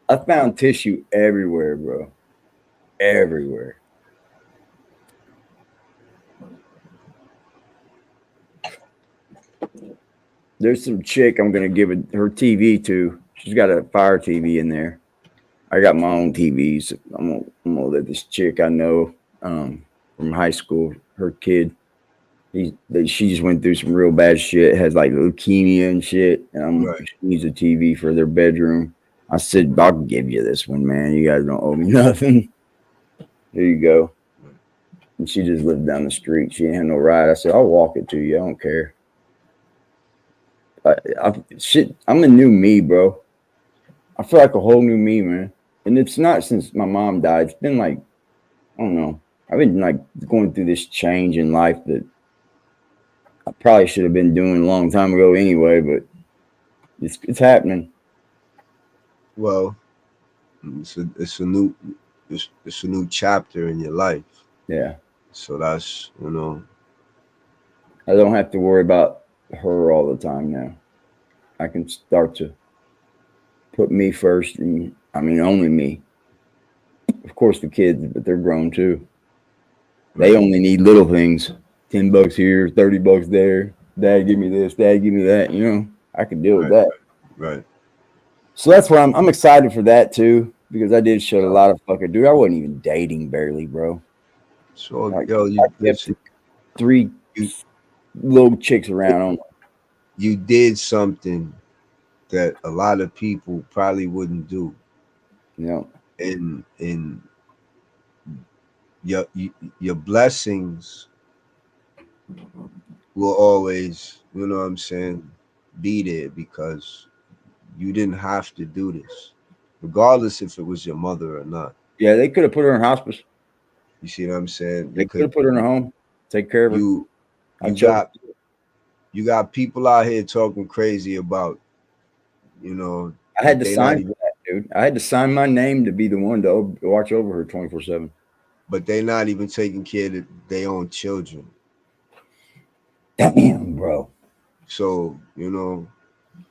I found tissue everywhere, bro. Everywhere. There's some chick I'm gonna give her TV to. She's got a Fire TV in there. I got my own TVs. I'm gonna let this chick I know from high school, her kid. She just went through some real bad shit. Has like leukemia and shit. And she needs a TV for their bedroom. I said, I'll give you this one, man. You guys don't owe me nothing. Here you go. And she just lived down the street. She ain't had no ride. I said, I'll walk it to you. I don't care. I'm a new me, bro. I feel like a whole new me, man. And it's not since my mom died. It's been like, I don't know. I've been like going through this change in life that I probably should have been doing a long time ago anyway, but it's happening. Well, it's a new it's a new chapter in your life. Yeah. So that's, you know, I don't have to worry about her all the time now. I can start to put me first, and I mean only me. Of course, the kids, but they're grown too. They only need little things. $10 here, $30 there. Dad, give me this. Dad, give me that. You know, I can deal with that. Right. So that's why I'm excited for that too, because I did shut a lot of fucking dude. I wasn't even dating barely, bro. So Like, yo, I kept 3 little chicks around on. You did something that a lot of people probably wouldn't do. You know. And your blessings will always, you know what I'm saying, be there because you didn't have to do this, regardless if it was your mother or not. Yeah, they could have put her in hospice. You see what I'm saying? They could have put her in a home, take care of her. You got people out here talking crazy about, you know. I had to sign for that, dude. I had to sign my name to be the one to watch over her 24/7. But they're not even taking care of their own children. Damn, bro. So, you know,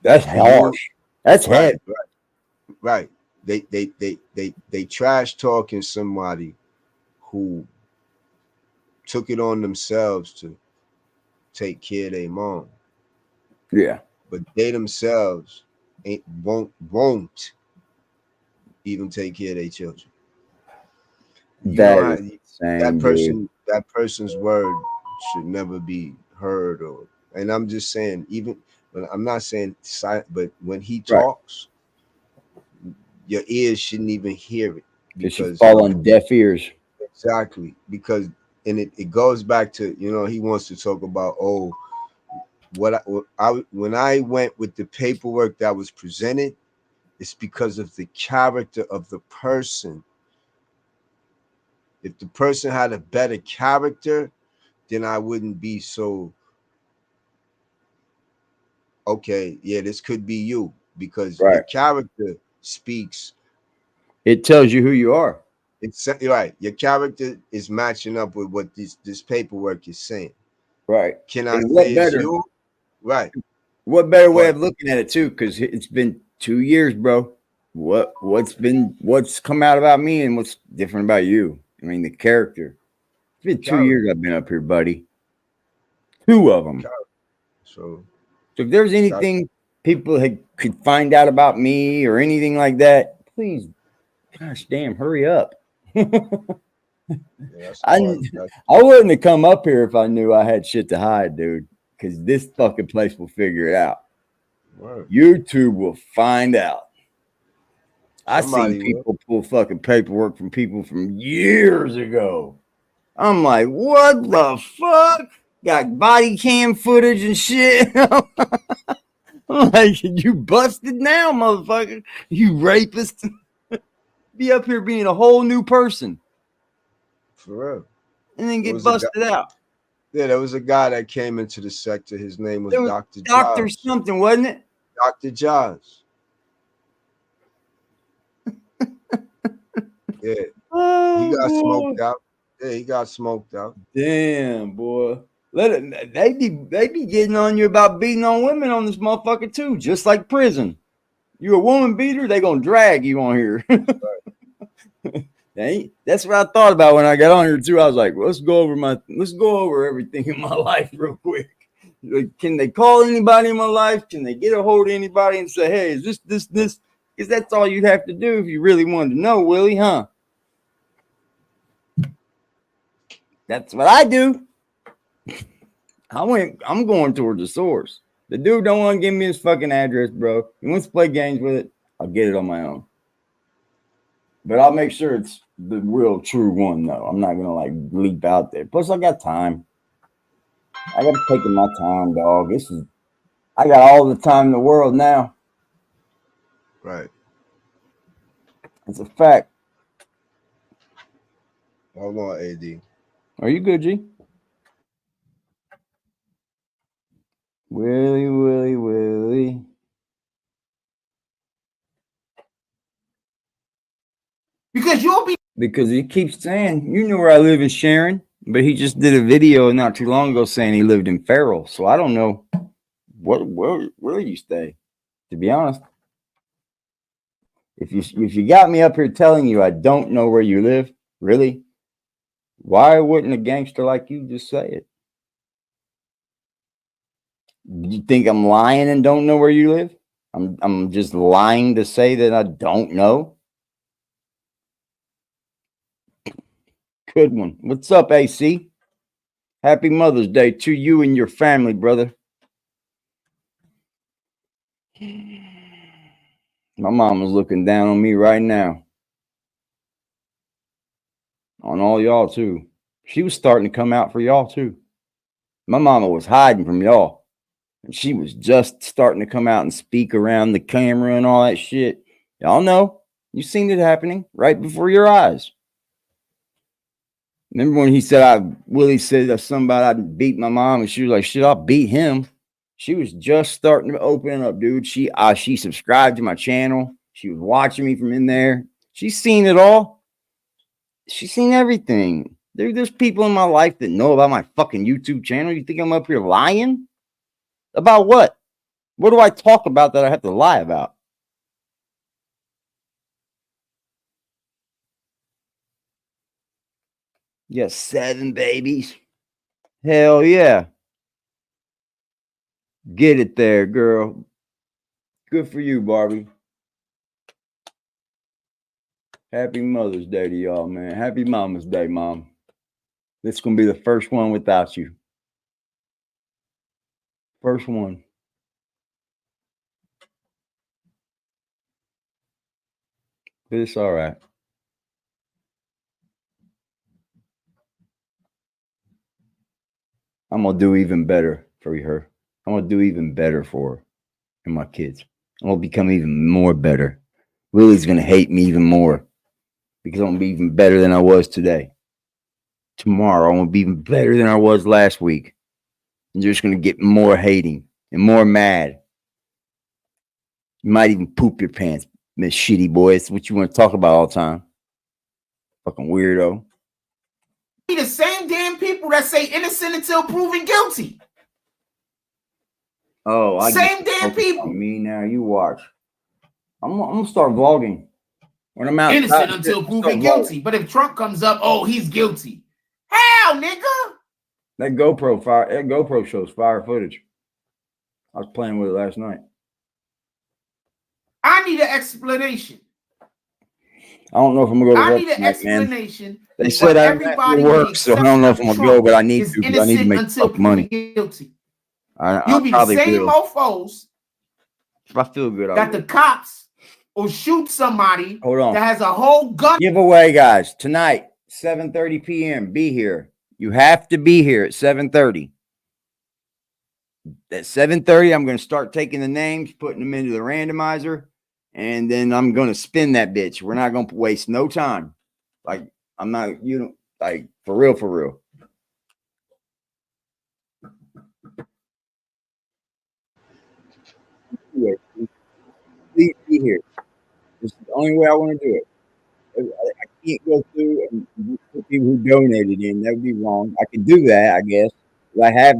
that's harsh. That's heavy. Right. They trash talking somebody who took it on themselves to take care of their mom. Yeah. But they themselves won't even take care of their children. That person's word should never be heard, and I'm just saying, even when I'm not saying silent, but when he talks, your ears shouldn't even hear it because you fall on deaf ears. Exactly, because it goes back to, you know, he wants to talk about, oh, when I went with the paperwork that was presented, it's because of the character of the person. If the person had a better character, then I wouldn't be so, okay, yeah, this could be you, because your character speaks. It tells you who you are. It's right. Your character is matching up with what this paperwork is saying. Right. Can I say it's you? Right. What better way of looking at it too? Because it's been 2 years, bro. What's come out about me and what's different about you? I mean, the character. It's been 2 years I've been up here, buddy. 2 of them. So if there's anything people could find out about me or anything like that, please, gosh damn, hurry up. I wouldn't have come up here if I knew I had shit to hide, dude. Because this fucking place will figure it out. YouTube will find out. I seen people pull fucking paperwork from people from years ago. I'm like, what the fuck? Got body cam footage and shit. I'm like, you busted now, motherfucker. You rapist. Be up here being a whole new person. For real. And then get busted out. Yeah, there was a guy that came into the sector. His name was Dr. Dr. something, wasn't it? Dr. Jaws. Yeah. He got smoked out. Yeah, he got smoked out. Damn, boy. They be getting on you about beating on women on this motherfucker too, just like prison. You a woman beater, they gonna drag you on here. That's what I thought about when I got on here too. I was like, let's go over everything in my life real quick. Like, can they call anybody in my life? Can they get a hold of anybody and say, hey, is this? Because that's all you'd have to do if you really wanted to know, Willie, huh? That's what I do. I'm going towards the source. The dude don't want to give me his fucking address, bro. He wants to play games with it. I'll get it on my own. But I'll make sure it's the real true one, though. I'm not gonna like leap out there. Plus, I got time. I got to take my time, dog. I got all the time in the world now. Right. It's a fact. Hold on, AD. Are you good, G? Willie. Because you'll be Because he keeps saying, you know where I live in Sharon, but he just did a video not too long ago saying he lived in Farrell. So I don't know where you stay, to be honest. If you got me up here telling you I don't know where you live, really, why wouldn't a gangster like you just say it? You think I'm lying and don't know where you live? I'm just lying to say that I don't know. Good one. What's up, AC? Happy Mother's Day to you and your family, brother. My mom is looking down on me right now. On all y'all, too. She was starting to come out for y'all, too. My mama was hiding from y'all. And she was just starting to come out and speak around the camera and all that shit. Y'all know. You seen it happening right before your eyes. Remember when he said, Willie said something about I beat my mom, and she was like, shit, I'll beat him. She was just starting to open up, dude. She subscribed to my channel. She was watching me from in there. She's seen it all. She's seen everything. There's people in my life that know about my fucking YouTube channel. You think I'm up here lying? About what? What do I talk about that I have to lie about? You got 7 babies. Hell yeah. Get it there, girl. Good for you, Barbie. Happy Mother's Day to y'all, man. Happy Mama's Day, Mom. This is going to be the first one without you. First one. But it's all right. I'm going to do even better for her. I'm going to do even better for her and my kids. I'm going to become even more better. Willie's going to hate me even more because I'm going to be even better than I was today. Tomorrow, I'm going to be even better than I was last week. And you're just going to get more hating and more mad. You might even poop your pants, Miss Shitty Boy. It's what you want to talk about all the time. Fucking weirdo. The same damn people that say innocent until proven guilty. Oh, same damn people. Me now, you watch. I'm gonna start vlogging when I'm out. Innocent until proven guilty. But if Trump comes up, oh, he's guilty. Hell, nigga. That GoPro shows fire footage. I was playing with it last night. I need an explanation. I don't know if I'm gonna go to work. I need an explanation. Man. They said I have to work, so I don't know if I'm gonna go, but I need to. I need to make money. Guilty. You'll be the same mofos. If I feel good, that the cops will shoot somebody. Hold on. That has a whole gun. Giveaway, guys. Tonight, 7:30 p.m. Be here. You have to be here at 7:30. At 7:30, I'm going to start taking the names, putting them into the randomizer, and then I'm going to spin that bitch. We're not going to waste no time. Like, I'm not, like, for real, for real. Please be here. This is the only way I want to do it. I can't go through and put people who donated in. That would be wrong. I could do that, I guess. I have,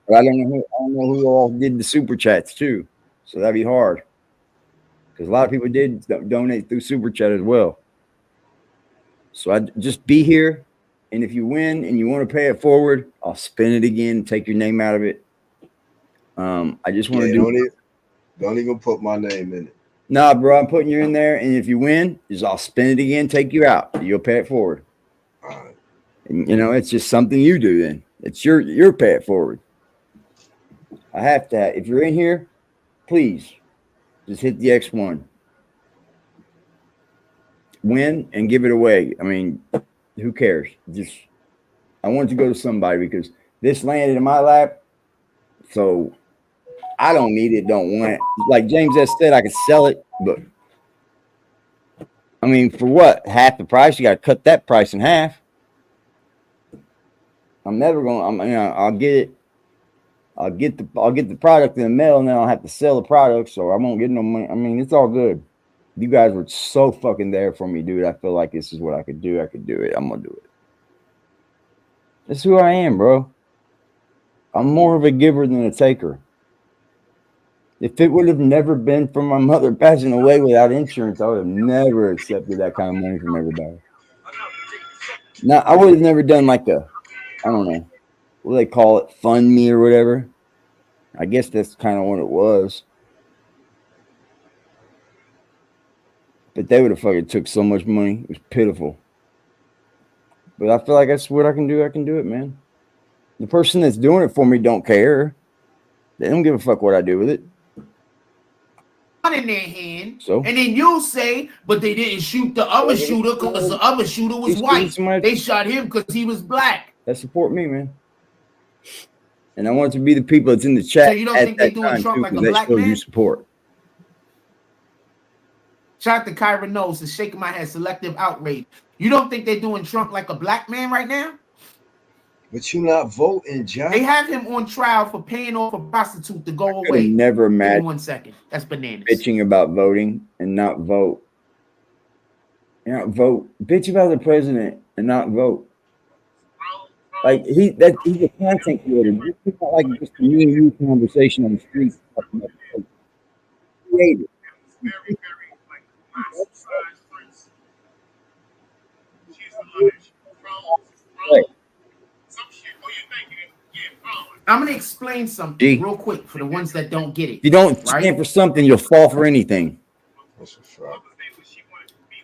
but I don't know who all did the super chats too. So that'd be hard. Because a lot of people did donate through super chat as well. So I just be here. And if you win and you want to pay it forward, I'll spin it again and take your name out of it. I just want to don't even put my name in it. Nah, bro, I'm putting you in there, and if you win, I'll spin it again, take you out. You'll pay it forward. All right. And, it's just something you do then. It's your pay it forward. I have to. If you're in here, please just hit the X1. Win and give it away. I mean, who cares? I want it to go to somebody because this landed in my lap, so I don't need it, don't want it. Like James S. said, I could sell it, but I mean, for what? Half the price? You got to cut that price in half. I'm never going. I'll get it. I'll get the product in the mail, and then I'll have to sell the product, so I won't get no money. I mean, it's all good. You guys were so fucking there for me, dude. I feel like this is what I could do. I could do it. I'm gonna do it. That's who I am, bro. I'm more of a giver than a taker. If it would have never been for my mother passing away without insurance, I would have never accepted that kind of money from everybody. Now, I would have never done like a, I don't know, what do they call it, fund me or whatever. I guess that's kind of what it was. But they would have fucking took so much money. It was pitiful. But I feel like that's what I can do. I can do it, man. The person that's doing it for me don't care. They don't give a fuck what I do with it. In their hand, So, and then you'll say, but they didn't shoot the other shooter because the other shooter was white. They shot him because he was black. That support me, man. And I want it to be the people that's in the chat. So you don't think they're doing Trump like a black man? You support. Shout out to Kyra Knowles is shaking my head. Selective outrage. You don't think they're doing Trump like a black man right now? But you not voting, John. They have him on trial for paying off a prostitute to go I away. never imagined 1 second. That's bananas. Bitching about voting and not vote. You not vote. Bitch about the president and not vote. Like he's a content creator. This is not like just a me and you conversation on the street. Creator. Right. I'm going to explain something real quick for the ones that don't get it. If you don't stand for something, you'll fall for anything.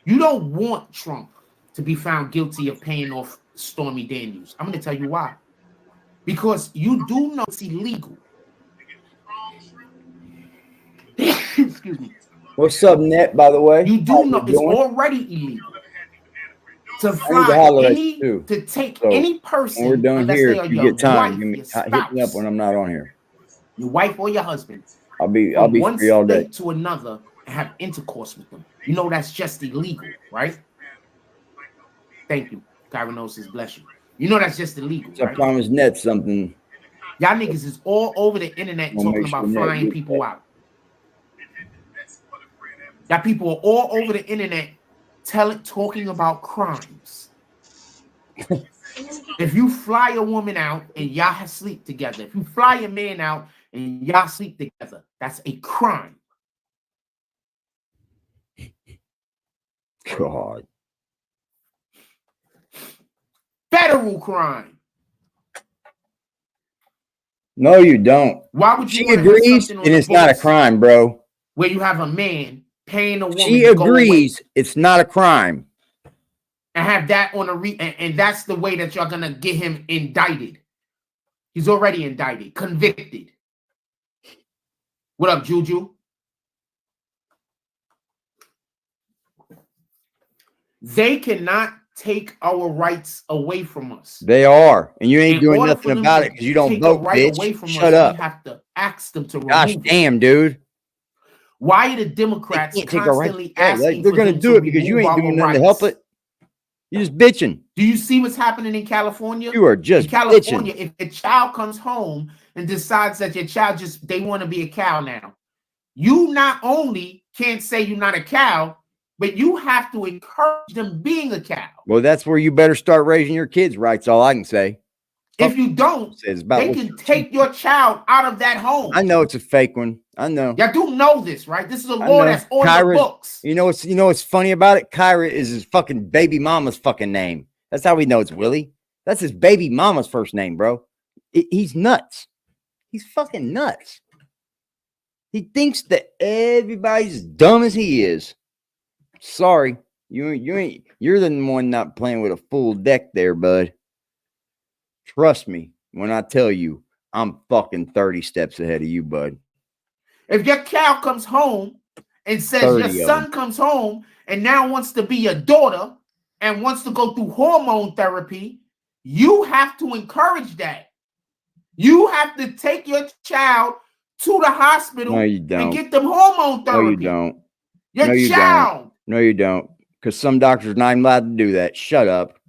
You don't want Trump to be found guilty of paying off Stormy Daniels. I'm going to tell you why. Because you do know it's illegal. Excuse me. What's up, Net, by the way? You do know it's already illegal to fly to take any person. When we're done here, if you get time, hit me up when I'm not on here. Your wife or your husband. I'll be free all day. To another and have intercourse with them. You know that's just illegal, right? Thank you. Kyronosis, bless you. You know that's just illegal. So right? I promised Net something. Y'all niggas is all over the internet talking about flying people out. Y'all people are all over the internet talking about crimes. If you fly a woman out and y'all sleep together, if you fly a man out and y'all sleep together, that's a crime. God. Federal crime. No, you don't. Why would you? She agrees, and it's not a crime, bro. Where you have a man paying a woman. She agrees it's not a crime. And have that on and that's the way that y'all gonna get him indicted. He's already indicted, convicted. What up, Juju? They cannot take our rights away from us. They are, and you ain't doing nothing about it because you don't vote, bitch. Shut up. We have to ask them to remove. Gosh damn, dude. Why are the Democrats constantly asking? They're going to do it because you ain't doing nothing to help it. You're just bitching. Do you see what's happening in California? You are just in California. bitching. If a child comes home and decides that your child they want to be a cow now, you not only can't say you're not a cow, but you have to encourage them being a cow. Well, that's where you better start raising your kids right. That's all I can say. If you don't, they can take your child out of that home. I know it's a fake one. I know. Y'all do know this, right? This is a law that's on the books. You know what's funny about it? Kyra is his fucking baby mama's fucking name. That's how we know it's Willie. That's his baby mama's first name, bro. He's nuts. He's fucking nuts. He thinks that everybody's as dumb as he is. Sorry, you're the one not playing with a full deck there, bud. Trust me when I tell you, I'm fucking 30 steps ahead of you, bud. If your cow comes home and says your son comes home and now wants to be your daughter and wants to go through hormone therapy, you have to encourage that. You have to take your child to the hospital and get them hormone therapy. No, you don't. Your child. No, you don't. Because some doctors not even allowed to do that. Shut up.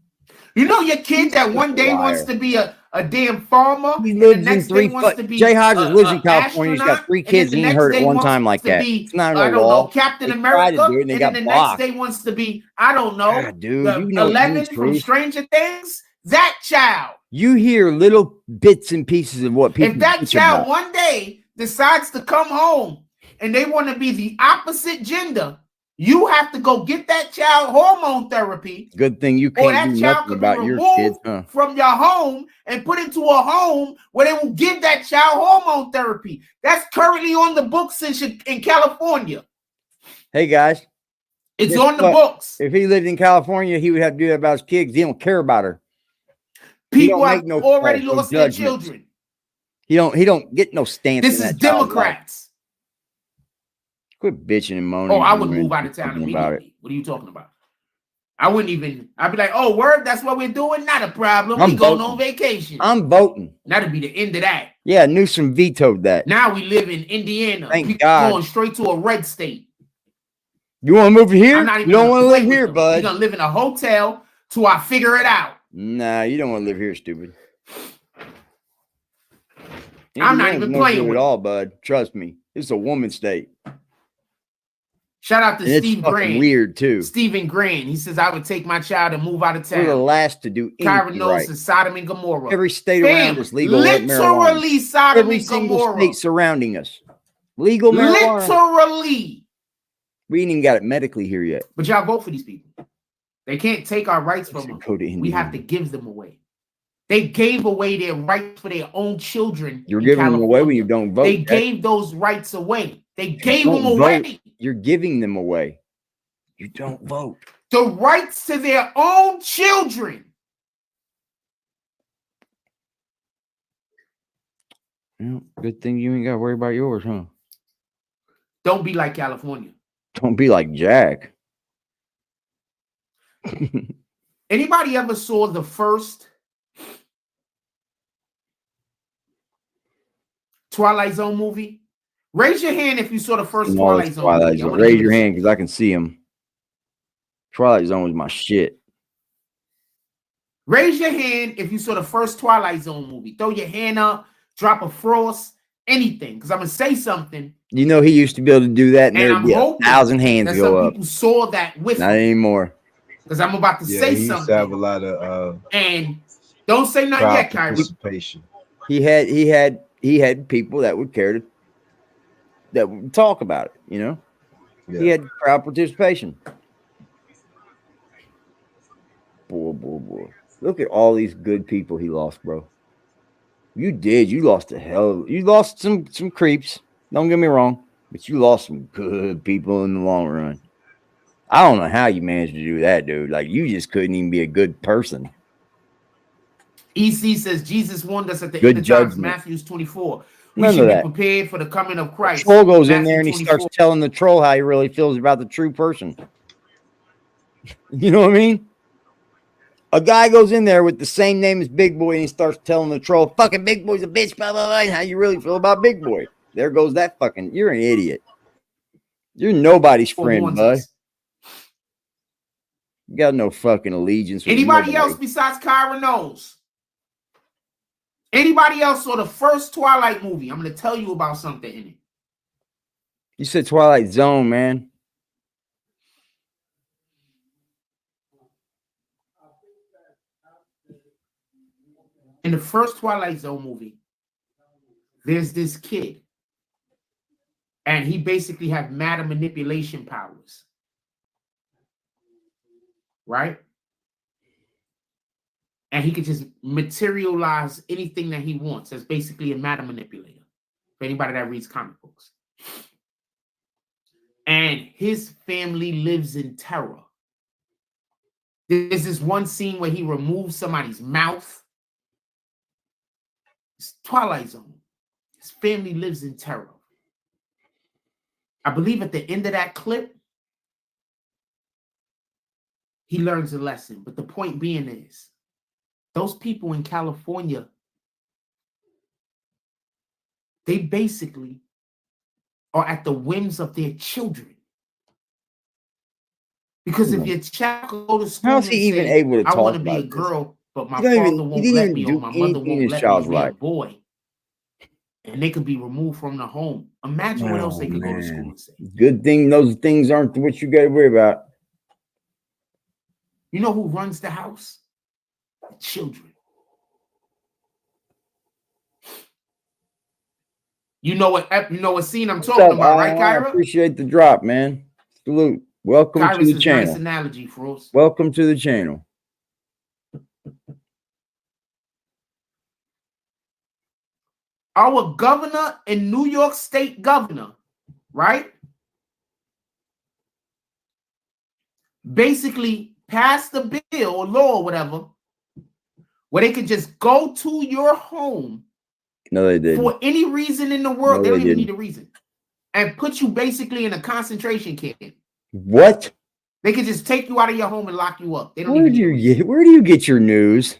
You know your kid that one day wants to be a a damn farmer. He And the lives in next day wants to be Jay Hodges lives in California. He's got astronaut, 3 and then kids, the and he ain't next heard it day one wants time like to that. be, It's not I a don't know, law. Captain They tried to America. do it, and they And got then the next blocked. day wants to be, I don't know, God, dude, the you know 11 from truth. Stranger Things. That child. You hear little bits and pieces of what people If that bitch child about. one day decides to come home and they want to be the opposite gender, you have to go get that child hormone therapy. Good thing you Or can't that do child nothing could be about your kids, removed from your home and put into a home where they will give that child hormone therapy. That's currently on the books in California. Hey guys, it's on the books. If he lived in California, he would have to do that about his kids. He don't care about her. People have already lost their children. He don't get no stance. This is Democrats. Quit bitching and moaning. Oh, I would move out of town immediately. What are you talking about? I wouldn't even. I'd be like, oh, word, that's what we're doing? Not a problem. We going on vacation. I'm voting. That'd be the end of that. Yeah, Newsom vetoed that. Now we live in Indiana. Thank God. Going straight to a red state. You want to move here? I'm not even you don't want to live here, them. bud. You're going to live in a hotel till I figure it out. Nah, you don't want to live here, stupid. I'm not even playing with it all, bud. Trust me. It's a woman state. Shout out to Steve Grant. Weird too. Stephen Grant. He says I would take my child and move out of town. We're the last to do anything right. Is Sodom and Gomorrah. Every state around us legal. Literally Sodom Every and single Gomorrah. state surrounding us. Legal marijuana. Literally. We ain't even got it medically here yet. But y'all vote for these people. They can't take our rights from them. We have to give them away. They gave away their rights for their own children. You're giving them away when you don't vote. They gave those rights away. They gave them away. You're giving them away. You don't vote. The rights to their own children. Well, good thing you ain't got to worry about yours, huh? Don't be like California. Don't be like Jack. Anybody ever saw the first Twilight Zone movie? Raise your hand if you saw the first Twilight Zone movie. Raise your hand because I can see them. Twilight Zone was my shit. Raise your hand if you saw the first Twilight Zone movie. Throw your hand up, drop a frost, anything. Because I'm going to say something. You know he used to be able to do that, and there'd be 1,000 hands go up. People saw that with Not anymore. Because I'm about to say he something. Used to have a lot of and don't say nothing yet, Kyrie. He had people that would care that would talk about it, you know. Yeah. He had crowd participation. Boy. Look at all these good people he lost, bro. You did. You lost the hell. You lost some creeps. Don't get me wrong, but you lost some good people in the long run. I don't know how you managed to do that, dude. Like, you just couldn't even be a good person. EC says Jesus warned us at the end of times, Matthew 24. We should be prepared for the coming of Christ. The troll goes in there and he starts telling the troll how he really feels about the true person. You know what I mean? A guy goes in there with the same name as Big Boy and he starts telling the troll, fucking Big Boy's a bitch, blah, blah, blah, and how you really feel about Big Boy. There goes that fucking, you're an idiot. You're nobody's friend, bud. You got no fucking allegiance. Anybody else besides Kyra knows? Anybody else saw the first Twilight movie? I'm going to tell you about something in it. You said Twilight Zone, man. In the first Twilight Zone movie, there's this kid. And he basically had matter manipulation powers. Right? And he could just materialize anything that he wants. That's basically a matter manipulator. For anybody that reads comic books. And his family lives in terror. There's this one scene where he removes somebody's mouth. It's Twilight Zone. His family lives in terror. I believe at the end of that clip, he learns a lesson. But the point being is, those people in California, they basically are at the whims of their children. Because if your child go to school, how's he even able to talk I want to be about a girl but my father won't let me, or my mother won't let me be a boy. And they could be removed from the home. Imagine what else they could go to school and say. Good thing those things aren't what you got to worry about. You know who runs the house? The children. You know what scene I'm talking about, right, Kyra? I appreciate the drop, man. Salute. Welcome Kyra's to the channel. Nice analogy, Frost. Welcome to the channel. Our governor and New York State governor, right? Basically passed the bill or law or whatever, where they could just go to your home. No, they didn't. For any reason in the world. No, they don't they even didn't. need a reason. And put you basically in a concentration camp. What? They could just take you out of your home and lock you up. They don't Where do you get your news?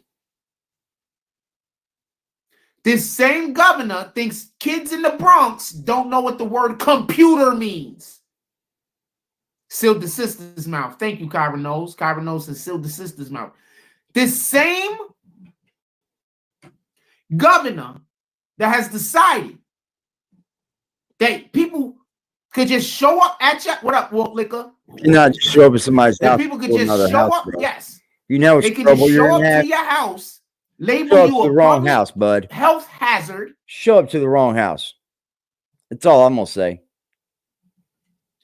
This same governor thinks kids in the Bronx don't know what the word computer means. Sealed the sister's mouth. Thank you, Kyra Knows. Kyra Knows has sealed the sister's mouth. This same governor that has decided that people could just show up at your, what up, Wolf Liquor? You not just show up at somebody's house. People could just show up, bro. Yes. You know it's they could just show up to your house, label you a wrong house, bud. Health hazard. Show up to the wrong house. That's all I'm gonna say.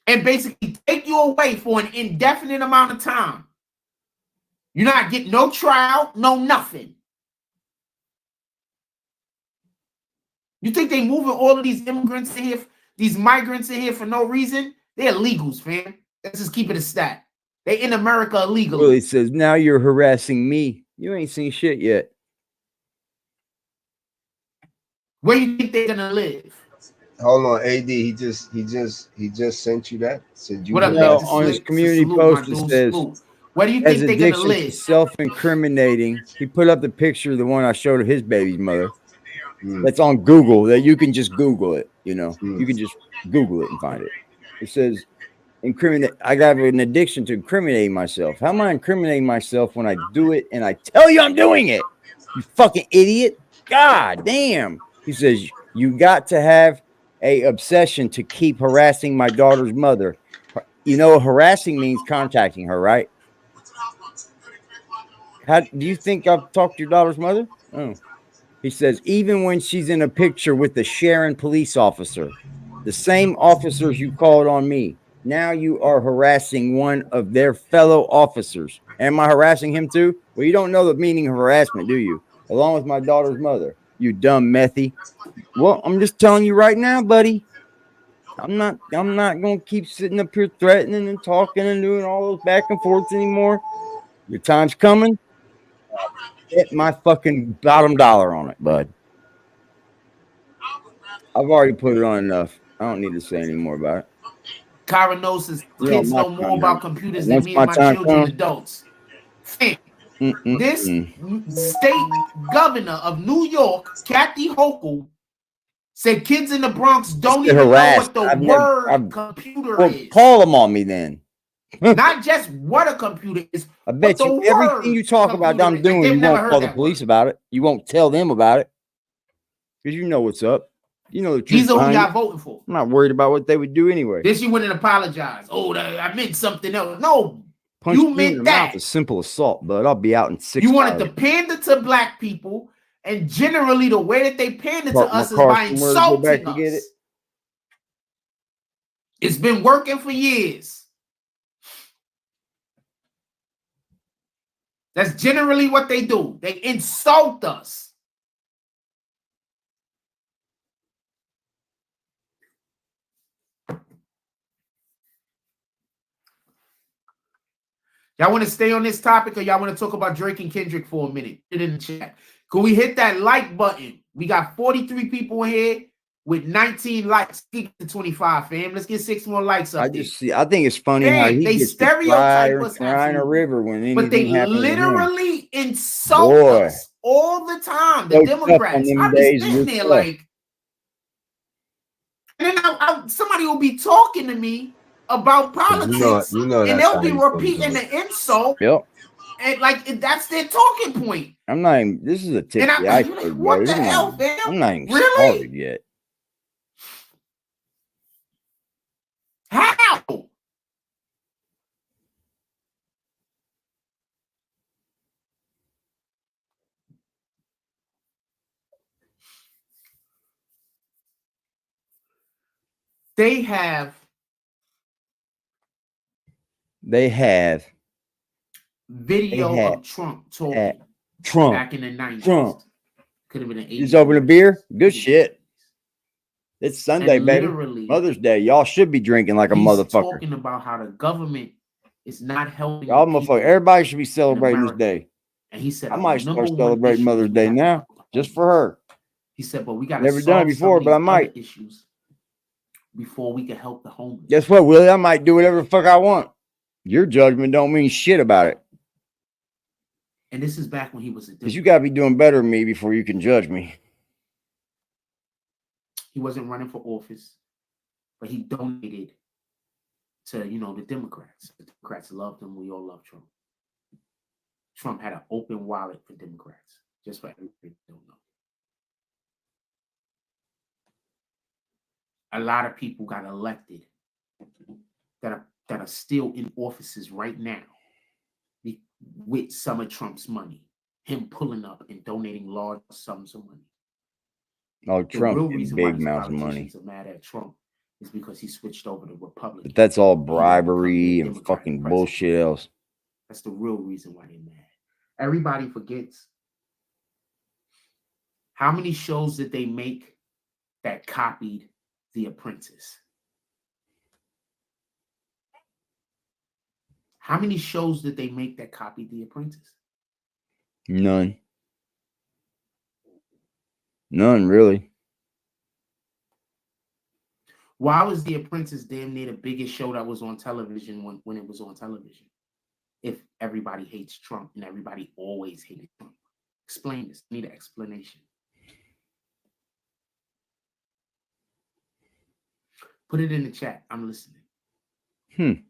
And basically take you away for an indefinite amount of time. You're not getting no trial, no nothing. You think they moving all of these immigrants in here, these migrants in here for no reason? They're illegals, fam. Let's just keep it a stat. They in America illegally. Well, he says, now you're harassing me. You ain't seen shit yet. Where you think they're gonna live? Hold on, AD. He just sent you that. Said you what up, know, on his community post it says, where do you think they're gonna live? Self-incriminating. He put up the picture of the one I showed of his baby's mother. That's on Google. That you can just Google it. You know, you can just Google it and find it. It says, incriminate. I got an addiction to incriminating myself. How am I incriminating myself when I do it and I tell you I'm doing it? You fucking idiot. God damn. He says, you got to have a obsession to keep harassing my daughter's mother. You know, harassing means contacting her, right? How do you think I've talked to your daughter's mother? Oh. He says, even when she's in a picture with the Sharon police officer, the same officers you called on me, now you are harassing one of their fellow officers. Am I harassing him too? Well, you don't know the meaning of harassment, do you? Along with my daughter's mother, you dumb methy. Well, I'm just telling you right now, buddy. I'm not gonna keep sitting up here threatening and talking and doing all those back and forths anymore. Your time's coming. Get my fucking bottom dollar on it, bud. I've already put it on enough. I don't need to say any more about it. Kyra knows his kids know more about computers than me and my children adults. This state governor of New York, Kathy Hochul, said kids in the Bronx don't even know what the word computer is. Call them on me then. Not just what a computer is. I bet you everything you talk about I'm doing, you won't call the police about it. You won't tell them about it. Because you know what's up. You know the truth. These are who y'all voting for. I'm not worried about what they would do anyway. Then she went and apologized. Oh, I meant something else. No, punch you meant that. A simple assault, bud. I'll be out in 6 hours. You wanted to pander to black people, and generally the way that they pander to us is by insulting us. It's been working for years. That's generally what they do. They insult us. Y'all want to stay on this topic, or y'all want to talk about Drake and Kendrick for a minute? Put it in the chat. Can we hit that like button? We got 43 people in here with 19 likes. Keep to 25, fam. Let's get 6 more likes up. I think it's funny how he gets stereotype us crying a river when anything but they literally insult us all the time. The Democrats. I'm just sitting there like, and then somebody will be talking to me about politics, and they'll be repeating the insult. Yep. And like that's their talking point. I'm not even, this is a tip And of the iceberg, what bro. the This is hell, not- fam? I'm not even Really? started yet. How? They have video They have- of Trump talking Trump. back in the 90s. Trump. Could have been an 80s. Just open a beer. Good shit. It's Sunday, And baby. literally, Mother's Day. Y'all should be drinking like a he's motherfucker. talking about how the government is not helping. Y'all the people motherfucker. Everybody should be celebrating this America. day. And he said, I the might number start one celebrating issue Mother's we Day have to now, help the just homeless. for her. He said, but we got to Never done it before, but I might. issues before we can help the homeless. Guess what, Willie? I might do whatever the fuck I want. Your judgment don't mean shit about it. And this is back when he was a Because you got to be doing better than me before you can judge me. He wasn't running for office, but he donated to, the Democrats. The Democrats loved him. We all love Trump. Trump had an open wallet for Democrats, just for everybody who don't know. A lot of people got elected that are still in offices right now with some of Trump's money, him pulling up and donating large sums of money. Oh, The Trump real getting reason big why these amounts of money. politicians are mad at Trump is because he switched over to Republican. But that's all And he become bribery the and Democratic fucking president. bullshit else. That's the real reason why they're mad. Everybody forgets how many shows did they make that copied The Apprentice? How many shows did they make that copied The Apprentice? None. None, really. Why was The Apprentice damn near the biggest show that was on television when it was on television? If everybody hates Trump and everybody always hated Trump. Explain this. I need an explanation. Put it in the chat. I'm listening.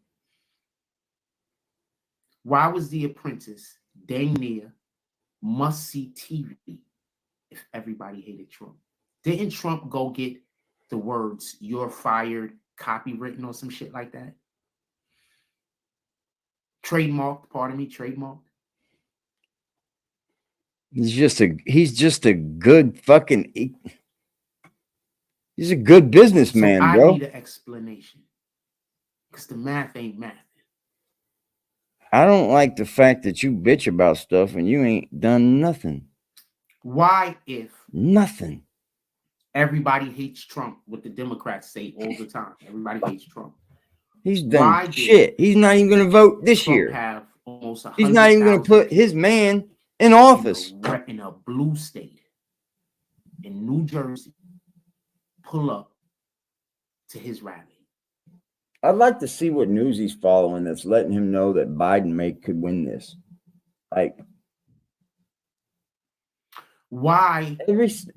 Why was The Apprentice dang near must-see TV if everybody hated Trump? Didn't Trump go get the words "you're fired" copywritten or some shit like that? Trademarked. He's just a good fucking, he's a good businessman, So I bro. need an explanation because the math ain't math. I don't like the fact that you bitch about stuff and you ain't done nothing. Why, if Nothing. everybody hates Trump, what the Democrats say all the time, everybody hates Trump. He's done Why did shit. He's not even going to vote this Trump year. have almost He's not even going to 100,000 put his man in office. in a blue state in New Jersey pull up to his rally? I'd like to see what news he's following that's letting him know that Biden could win this. Like, why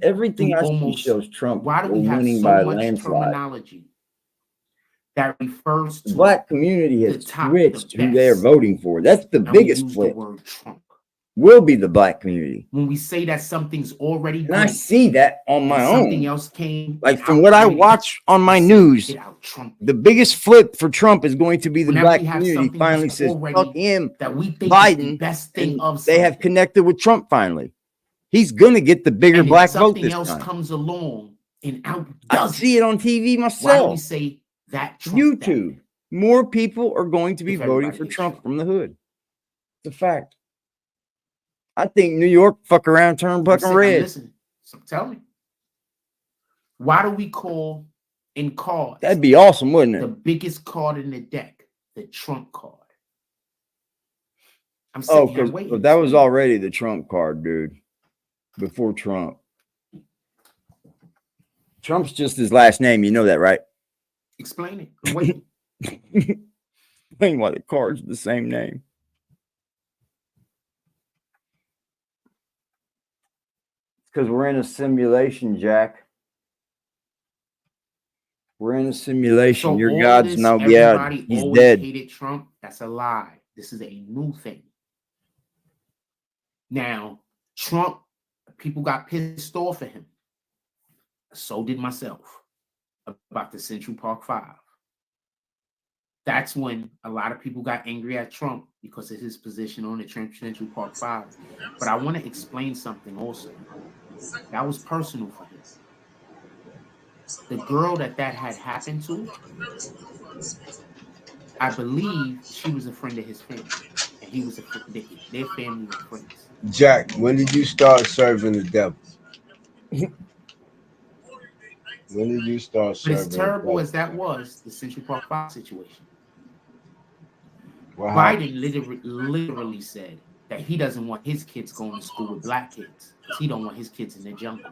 everything I see shows Trump winning by a landslide. terminology that refers to The black community has top, switched the who they are best. voting for. That's the and we biggest use flip. the word Trump Will be the black community. when we say that something's already And good, I see that on my something own. else came. Like from what I watch on my news, Get out Trump. the biggest flip for Trump is going to be the Whenever black we have community something finally that's says, already fuck him, that we think is the Biden, best thing and of they have something. connected with Trump finally. He's going to get the bigger And if black vote something this else time. comes along and I outdoes see it on TV why do we myself. say that Trump YouTube. More people are going to be If voting everybody for hates Trump Trump. from the hood. It's a fact. I think New York fuck around, turn fucking red. Listen, so tell me, why do we call in cards That'd be awesome, wouldn't the it? biggest card in the deck the Trump card? I'm Oh, sitting here because waiting. that was already the Trump card, dude. Before Trump. Trump's just his last name. You know that, right? Explain it. I'm waiting. Explain why the card's the same name. Because we're in a simulation, Jack. We're in a simulation. So Your all God's this, no God. everybody He's always dead. hated Trump. That's a lie. This is a new thing. Now, Trump, people got pissed off at him. So did myself about the Central Park 5. That's when a lot of people got angry at Trump because of his position on the Central Park 5. But I want to explain something also. That was personal for him. The girl that had happened to, I believe she was a friend of his family. And he was their family were friends. Jack, when did you start serving the devil? When did you start But serving? as terrible as that was, the Central Park 5 situation, What Biden literally said that he doesn't want his kids going to school with black kids because he don't want his kids in the jungle.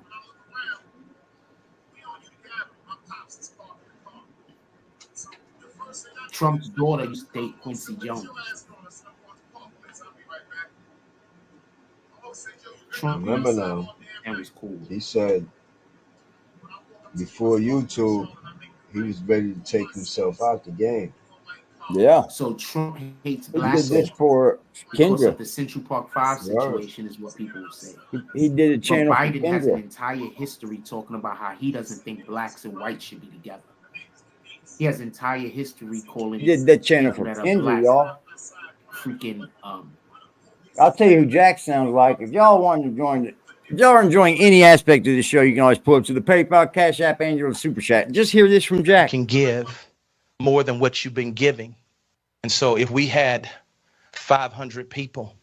Trump's daughter used to date Quincy Jones. Trump Remember now, that was cool. He said before YouTube, he was ready to take himself out the game. Yeah. So Trump hates He black did this for because Kendrick. of the Central Park 5 situation is what people will say. He did a channel but for Biden has an Kendrick. entire history talking about how he doesn't think blacks and whites should be together. He has entire history calling He did that channel for Kendrick, y'all. Freaking I'll tell you who Jack sounds like. If y'all want to join it, if y'all are enjoying any aspect of the show, you can always pull up to the PayPal, Cash App, Angel, or Super Chat. Just hear this from Jack. Can give more than what you've been giving. And so if we had 500 people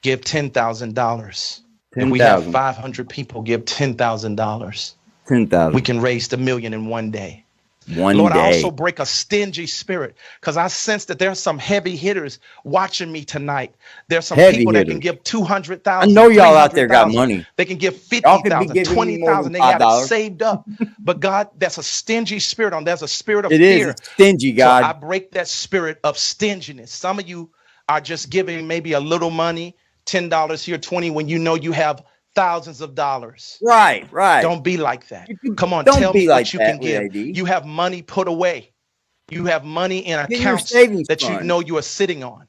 give $10,000, if we have 500 people give $10,000, 10,000, we can raise $1 million in one day. Lord, I also break a stingy spirit because I sense that there's some heavy hitters watching me tonight. There's some people that can give 200,000. I know y'all out there got money. They can give 50,000, 20,000. They got it saved up. But God, that's a stingy spirit on. There's a spirit of fear. It's stingy, God. So I break that spirit of stinginess. Some of you are just giving maybe a little money, $10 here, 20, when you know you have thousands of dollars. Right. Don't be like that. Come on, Don't tell be me like what you that, can give. AD. You have money put away. You have money in accounts savings that fund. you know you are sitting on.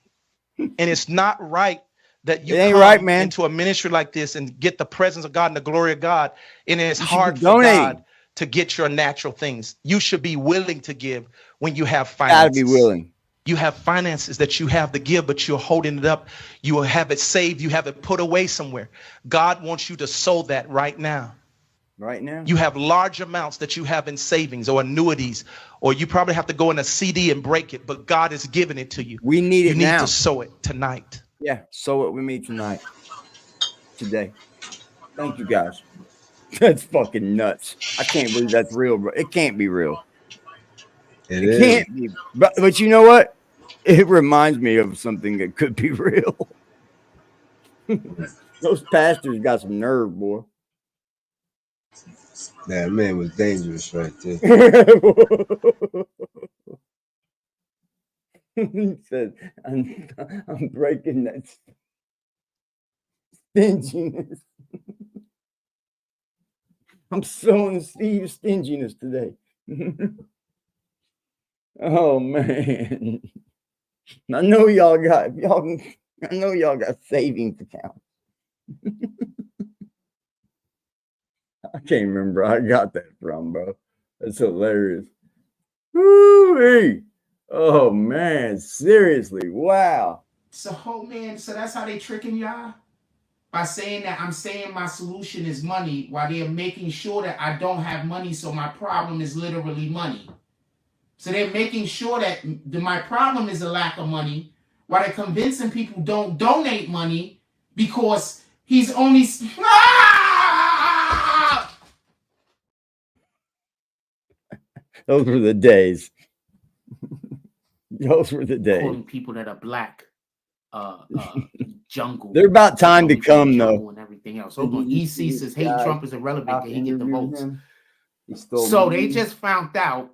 And it's not right that you ain't come right, man. into a ministry like this and get the presence of God and the glory of God. And it's You should hard be for donating. God to get your natural things. You should be willing to give when you have Gotta finances. be willing. You have finances that you have to give, but you're holding it up. You will have it saved. You have it put away somewhere. God wants you to sow that right now. Right now? You have large amounts that you have in savings or annuities, or you probably have to go in a CD and break it, but God is giving it to you. We need it now. You need to sow it tonight. Yeah, sow it with me tonight. Today. Thank you, guys. That's fucking nuts. I can't believe that's real, bro. It can't be real. It can't be. But you know what? It reminds me of something that could be real. Those pastors got some nerve, boy. That man was dangerous right there. He said, I'm breaking that stinginess. I'm sowing Steve's stinginess today. Oh man. I know y'all got savings accounts. I can't remember where I got that from, bro. That's hilarious. Woo-wee. Oh man, seriously, wow. So that's how they tricking y'all? By saying that I'm saying my solution is money while they're making sure that I don't have money, so my problem is literally money. So they're making sure that my problem is a lack of money while they're convincing people don't donate money because he's only... Those were the days. Those were the days. Calling people that are black jungle. They're about time to come, though. And everything else. Hold on. EC says, hey, Trump is irrelevant. Can he get the votes? So they just found out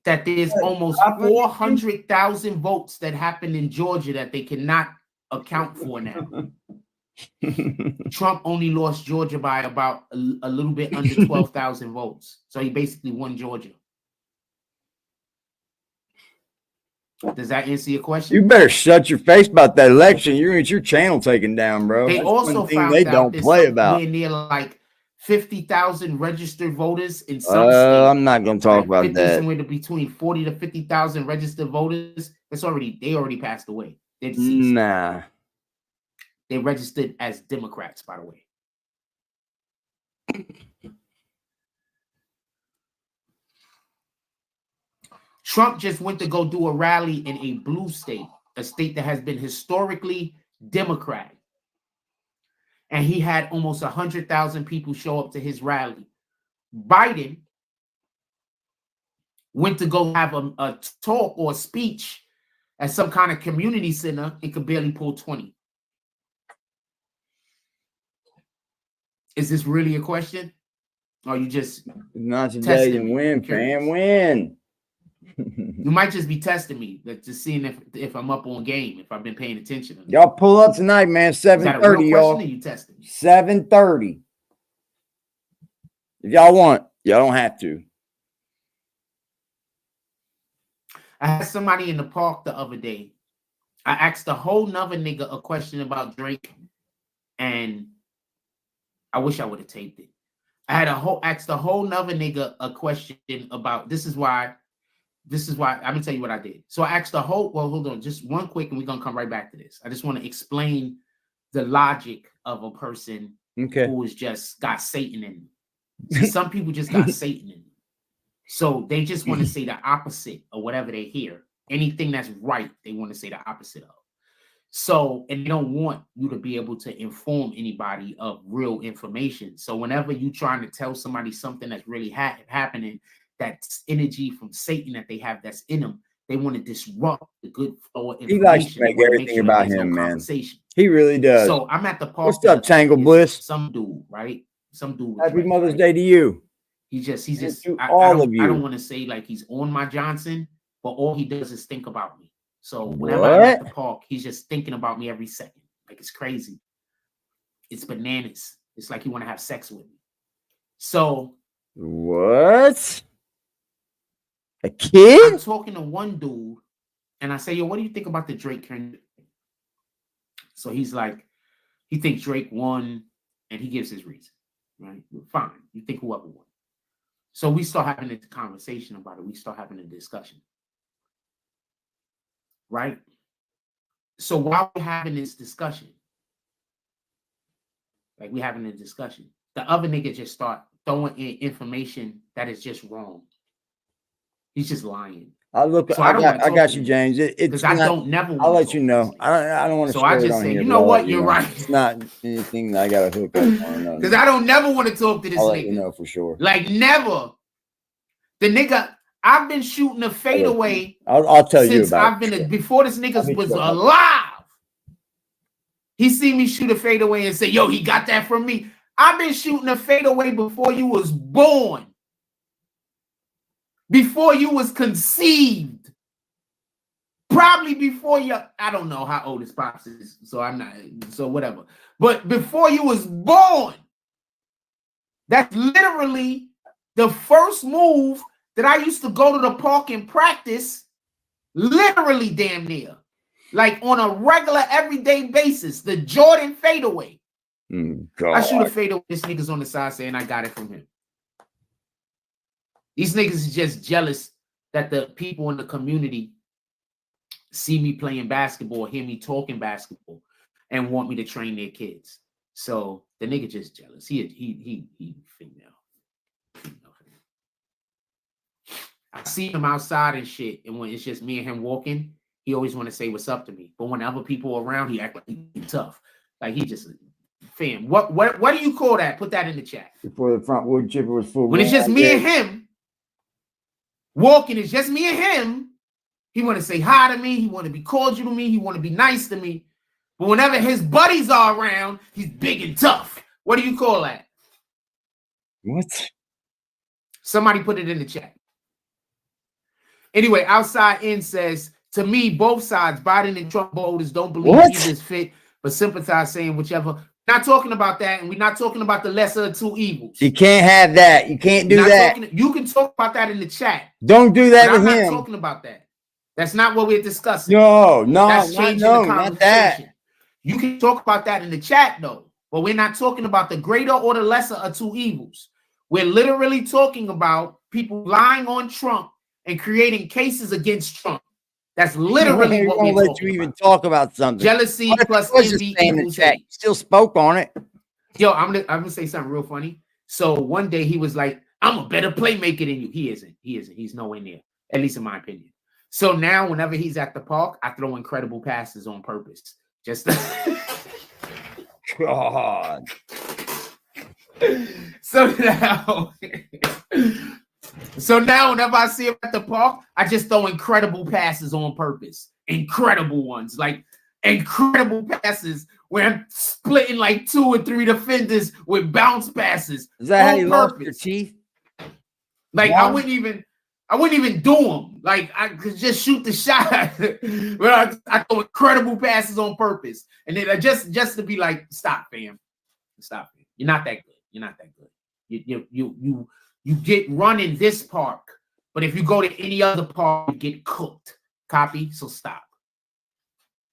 that there's almost 400,000 votes that happened in Georgia that they cannot account for now. Trump only lost Georgia by about a little bit under 12,000 votes. So he basically won Georgia. Does that answer your question? You better shut your face about that election. You're gonna get your channel taken down, bro. They That's also one thing found they out don't there's play about. somewhere near like 50,000 registered voters in some states. I'm not gonna talk about 50, that. somewhere between 40 to 50,000 registered voters. They already passed away. They're deceased. Nah. They registered as Democrats, by the way. Trump just went to go do a rally in a blue state, a state that has been historically Democratic. And he had almost 100,000 people show up to his rally. Biden went to go have a talk or a speech at some kind of community center and could barely pull 20. Is this really a question? Or you just not today? You win, fam. Win. You might just be testing me, just seeing if I'm up on game, if I've been paying attention. Y'all pull up tonight, man. 7:30, y'all. 7:30. If y'all want, y'all don't have to. I had somebody in the park the other day. I asked a whole nother nigga a question about Drake, and I wish I would have taped it. I had asked a whole nother nigga a question about this is why I'm gonna tell you what I did. So I asked hold on, just one quick, and we're gonna come right back to this. I just want to explain the logic of a person who has just got Satan in them. See, some people just got Satan in them. So they just want to say the opposite of whatever they hear. Anything that's right, they want to say the opposite of. So, and they don't want you to be able to inform anybody of real information. So whenever you're trying to tell somebody something that's really happening, that's energy from Satan that they have that's in them, they want to disrupt the good flow of information. He likes to make everything about him, man. He really does. So I'm at the park. What's up, Tangle Bliss? Some dude, right? Some dude. Happy Mother's Day to you. He's just I don't want to say like he's on my Johnson, but all he does is think about me. So whenever I'm at the park, he's just thinking about me every second. Like it's crazy. It's bananas. It's like he want to have sex with me. So what? A kid? I'm talking to one dude, and I say, yo, what do you think about the Drake Kendrick? So he's like, he thinks Drake won, and he gives his reason. Right? Fine. You think whoever won. So we start having a conversation about it. We start having a discussion. Right? So while we're having this discussion, like we're having a discussion, the other nigga just start throwing in information that is just wrong. He's just lying. I got you, James. It's I don't never. I'll let you know. I don't want to. So I just say, you know what? You're right. It's not anything that I got to hook up on. Because I don't never want to talk to this I'll nigga. Let you know for sure. Like never. The nigga, I've been shooting a fadeaway. I'll tell you about. Before this nigga was alive. He see me shoot a fadeaway and say, "Yo, he got that from me." I've been shooting a fadeaway before you was born. Before you was conceived. Probably before I don't know how old his pops is, so I'm not, so whatever. But before you was born, that's literally the first move that I used to go to the park and practice, literally damn near. Like on a regular everyday basis, the Jordan fadeaway. I shoot a fadeaway, this nigga's on the side saying I got it from him. These niggas is just jealous that the people in the community see me playing basketball, hear me talking basketball, and want me to train their kids. So the nigga just jealous. He female. I see him outside and shit, and when it's just me and him walking, he always want to say what's up to me. But when other people are around, he act like he's tough. Like he just fam. What do you call that? Put that in the chat. Before the front wood chipper was full. When it's just me and him. Walking is just me and him. He want to say hi to me. He want to be cordial to me. He want to be nice to me. But whenever his buddies are around, he's big and tough. What do you call that? What? Somebody put it in the chat. Anyway, Outside In says, to me, both sides, Biden and Trump voters don't believe either's fit, but sympathize saying whichever. Not talking about that, and we're not talking about the lesser of two evils. You can't have that. You can't do that. You can talk about that in the chat. Don't do that with him. I'm not talking about that. That's not what we're discussing. No, That's changing the not conversation. that. You can talk about that in the chat, though. But we're not talking about the greater or the lesser of two evils. We're literally talking about people lying on Trump and creating cases against Trump. That's literally what we're talking about. You even talk about something. Jealousy plus envy equals hate. Still spoke on it. Yo, I'm gonna say something real funny. So one day he was like, "I'm a better playmaker than you." He isn't. He's nowhere near. At least in my opinion. So now, whenever he's at the park, I throw incredible passes on purpose. Just God. So now, whenever I see him at the park, I just throw incredible passes on purpose. Incredible ones, like incredible passes where I'm splitting like 2 or 3 defenders with bounce passes. Is that how you lost your teeth? Like I wouldn't even do them. Like I could just shoot the shot. But I throw incredible passes on purpose, and then just to be like, stop, fam, stop it. You're not that good. You're not that good. You get run in this park, but if you go to any other park, you get cooked. Copy? So stop.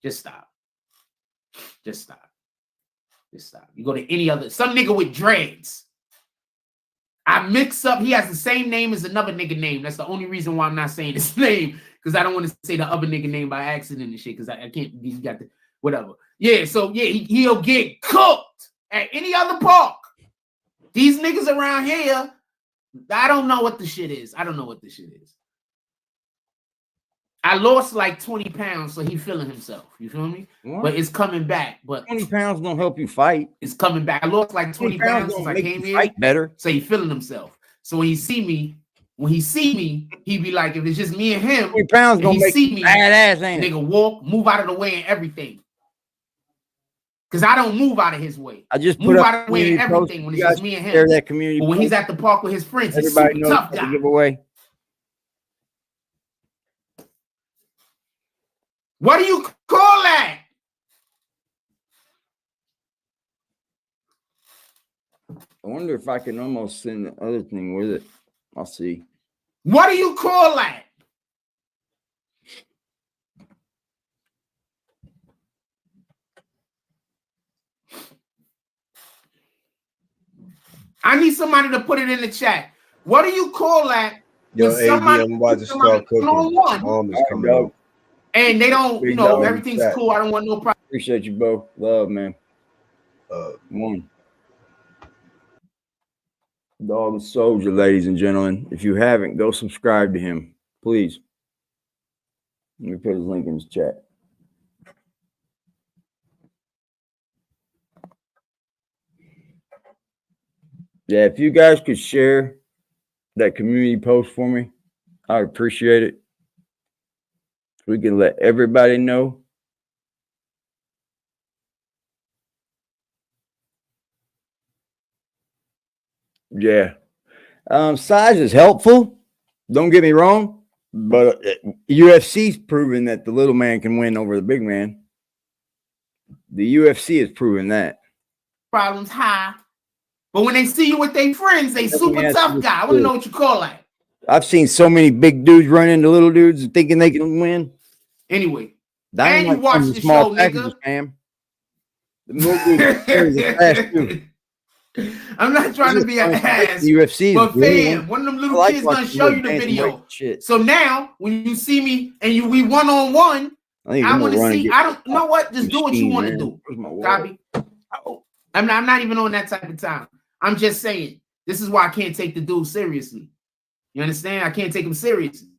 Just stop. Just stop. Just stop. You go to any other, some nigga with dreads. I mix up, he has the same name as another nigga name. That's the only reason why I'm not saying his name, because I don't want to say the other nigga name by accident and shit, because I can't, you got the, whatever. Yeah, so yeah, he'll get cooked at any other park. These niggas around here, I don't know what the shit is. I don't know what the shit is. I lost like 20 pounds, so he feeling himself. You feel me? What? But it's coming back. But 20 pounds don't help you fight. It's coming back. I lost like 20 pounds since I came here. Fight better. So he feeling himself. So when he see me, he be like, if it's just me and him, 20 pounds gonna make see me, badass, ain't it? Nigga walk, move out of the way and everything. Because I don't move out of his way. I just move out of the way and everything when it's just me and him. That community but when he's at the park with his friends, everybody he's knows tough guy. Giveaway. What do you call that? I wonder if I can almost send the other thing with it. I'll see. What do you call that? I need somebody to put it in the chat. What do you call that? Yo, AD, I'm about to start cooking. Mom is coming up. And they don't, you know, everything's cool. I don't want no problem. Appreciate you both. Love, man. One. Dog and Soldier, ladies and gentlemen. If you haven't, go subscribe to him, please. Let me put his link in the chat. Yeah, if you guys could share that community post for me, I'd appreciate it. We can let everybody know. Yeah. Size is helpful. Don't get me wrong. But UFC's proven that the little man can win over the big man. The UFC has proven that. Problems high. But when they see you with their friends, they super tough guy. I want to know what you call that. I've seen so many big dudes run into little dudes thinking they can win. Anyway, and you watch the show, nigga. Fam. The movie I'm not trying to be an ass, UFC, but fam, one of them little kids gonna show you the video. So now, when you see me and we one-on-one, I want to see. I don't know what. Just do what you want to do. Copy. I'm not even on that type of time. I'm just saying. This is why I can't take the dude seriously. You understand? I can't take him seriously.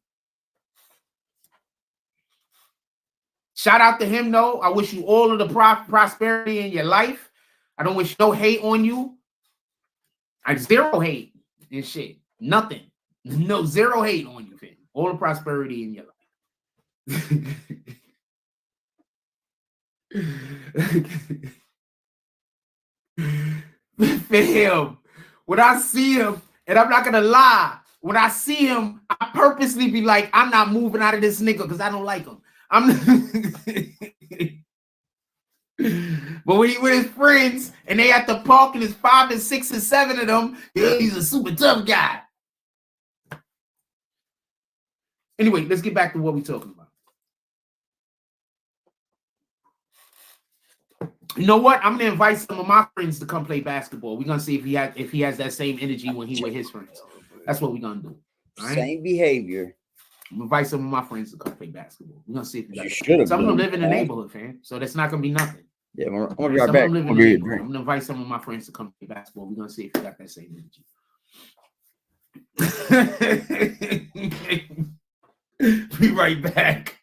Shout out to him, though. I wish you all of the prosperity in your life. I don't wish no hate on you. I zero hate and shit. Nothing. No, zero hate on you, fam. All the prosperity in your life. Fam, when I see him, and I'm not gonna lie, when I see him, I purposely be like, I'm not moving out of this nigga because I don't like him. But when he with his friends and they at the park and there's 5 and 6 and 7 of them, yeah, he's a super tough guy. Anyway, let's get back to what we're talking about. You know what? I'm gonna invite some of my friends to come play basketball. We're gonna see if he has that same energy when he with his friends. That's what we're gonna do. Right? Same behavior. I'm gonna invite some of my friends to come play basketball. We're gonna see if we got should. Some of them live in the neighborhood, fam. So that's not gonna be nothing. Yeah, I'm gonna Some be right of back. them live in the neighborhood. I'm gonna invite some of my friends to come play basketball. We're gonna see if we got that same energy. Be right back.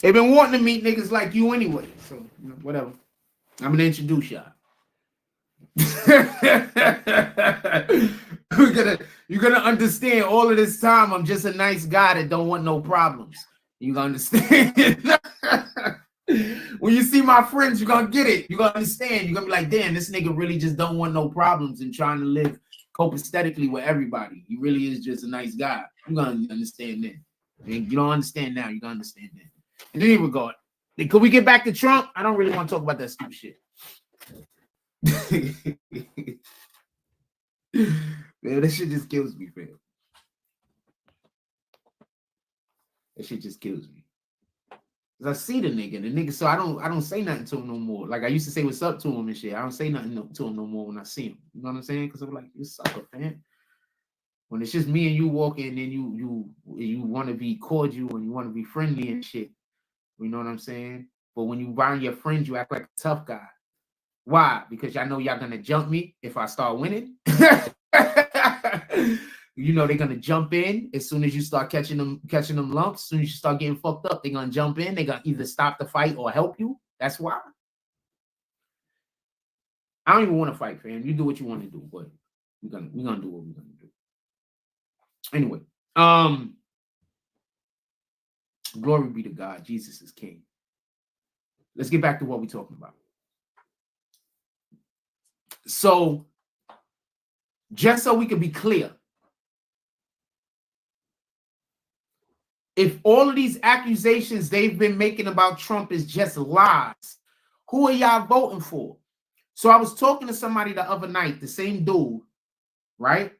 They've been wanting to meet niggas like you anyway, so you know, whatever. I'm gonna introduce y'all. You're gonna understand all of this time. I'm just a nice guy that don't want no problems. You gonna understand? When you see my friends, you're gonna get it. You're gonna understand. You're gonna be like, damn, this nigga really just don't want no problems and trying to live copacetically with everybody. He really is just a nice guy. You're gonna understand that. And you don't understand now. You're gonna understand that. In any regard, could we get back to Trump? I don't really want to talk about that stupid shit. Man, that shit just kills me, fam. That shit just kills me. Cause I see the nigga, so I don't say nothing to him no more. Like I used to say what's up to him and shit. I don't say nothing to him no more when I see him. You know what I'm saying? Because I'm like, you sucker, man. When it's just me and you walking, and you want to be cordial and you want to be friendly and shit. You know what I'm saying? But when you around your friends, you act like a tough guy. Why? Because y'all know y'all gonna jump me if I start winning. You know they're gonna jump in as soon as you start catching them lumps. As soon as you start getting fucked up, they're gonna jump in. They're gonna either stop the fight or help you. That's why. I don't even want to fight, fam. You do what you want to do, but we're gonna do what we're gonna do. Anyway, glory be to God. Jesus is King. Let's get back to what we're talking about. So, just so we can be clear, if all of these accusations they've been making about Trump is just lies, who are y'all voting for? So I was talking to somebody the other night, the same dude, right,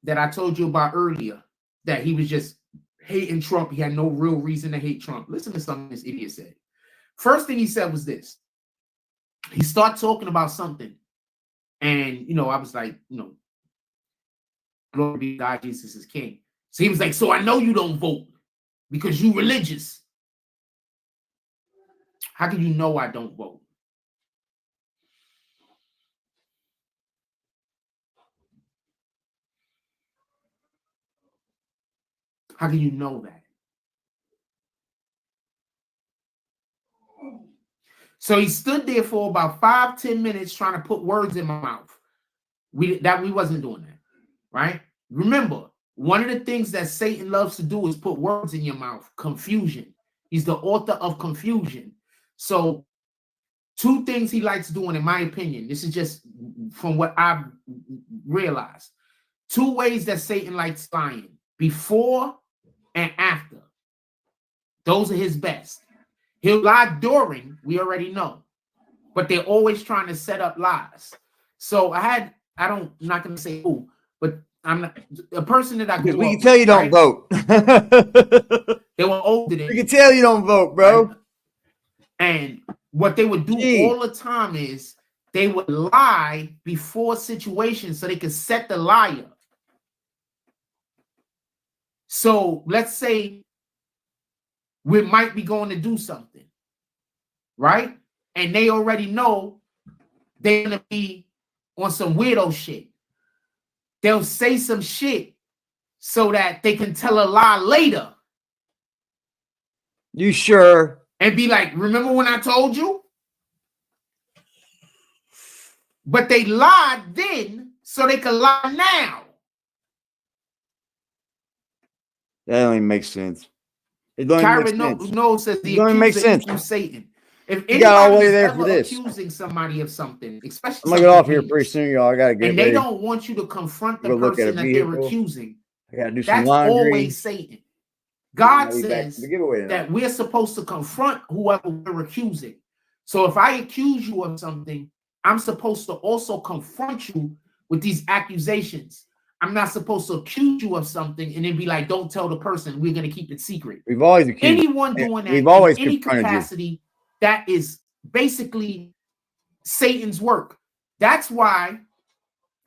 that I told you about earlier, that he was just hating Trump. He had no real reason to hate Trump. Listen to something this idiot said. First thing he said was this. He started talking about something. And, you know, I was like, you know, glory be to God, Jesus is King. So he was like, so I know you don't vote because you religious. How can you know I don't vote? How can you know that? So he stood there for about 5-10 minutes trying to put words in my mouth. We wasn't doing that, right? Remember, one of the things that Satan loves to do is put words in your mouth. Confusion. He's the author of confusion. So two things he likes doing, in my opinion, this is just from what I've realized. Two ways that Satan likes lying: before and after. Those are his best. He'll lie during, we already know, but they're always trying to set up lies. So I'm not going to say who, but I'm not a person that I grew up. We can tell you don't vote. They were older than we can tell you don't vote, bro. Right? And what they would do all the time is they would lie before situations so they could set the liar. So let's say we might be going to do something, right? And they already know they're going to be on some weirdo shit. They'll say some shit so that they can tell a lie later. You sure? And be like, remember when I told you? But they lied then so they can lie now. That don't even make sense. It don't even make sense. No says the accuser equals Satan. If anybody is ever accusing somebody of something, especially I'm gonna get off here pretty soon, y'all. I gotta get and ready. they don't want you to confront the person that they're accusing. I gotta do some laundry. That's always Satan. God says that we're supposed to confront whoever we're accusing. So if I accuse you of something, I'm supposed to also confront you with these accusations. I'm not supposed to accuse you of something and then be like, don't tell the person, we're going to keep it secret. We've always accused anyone doing that. We've always in any capacity. That is basically Satan's work. That's why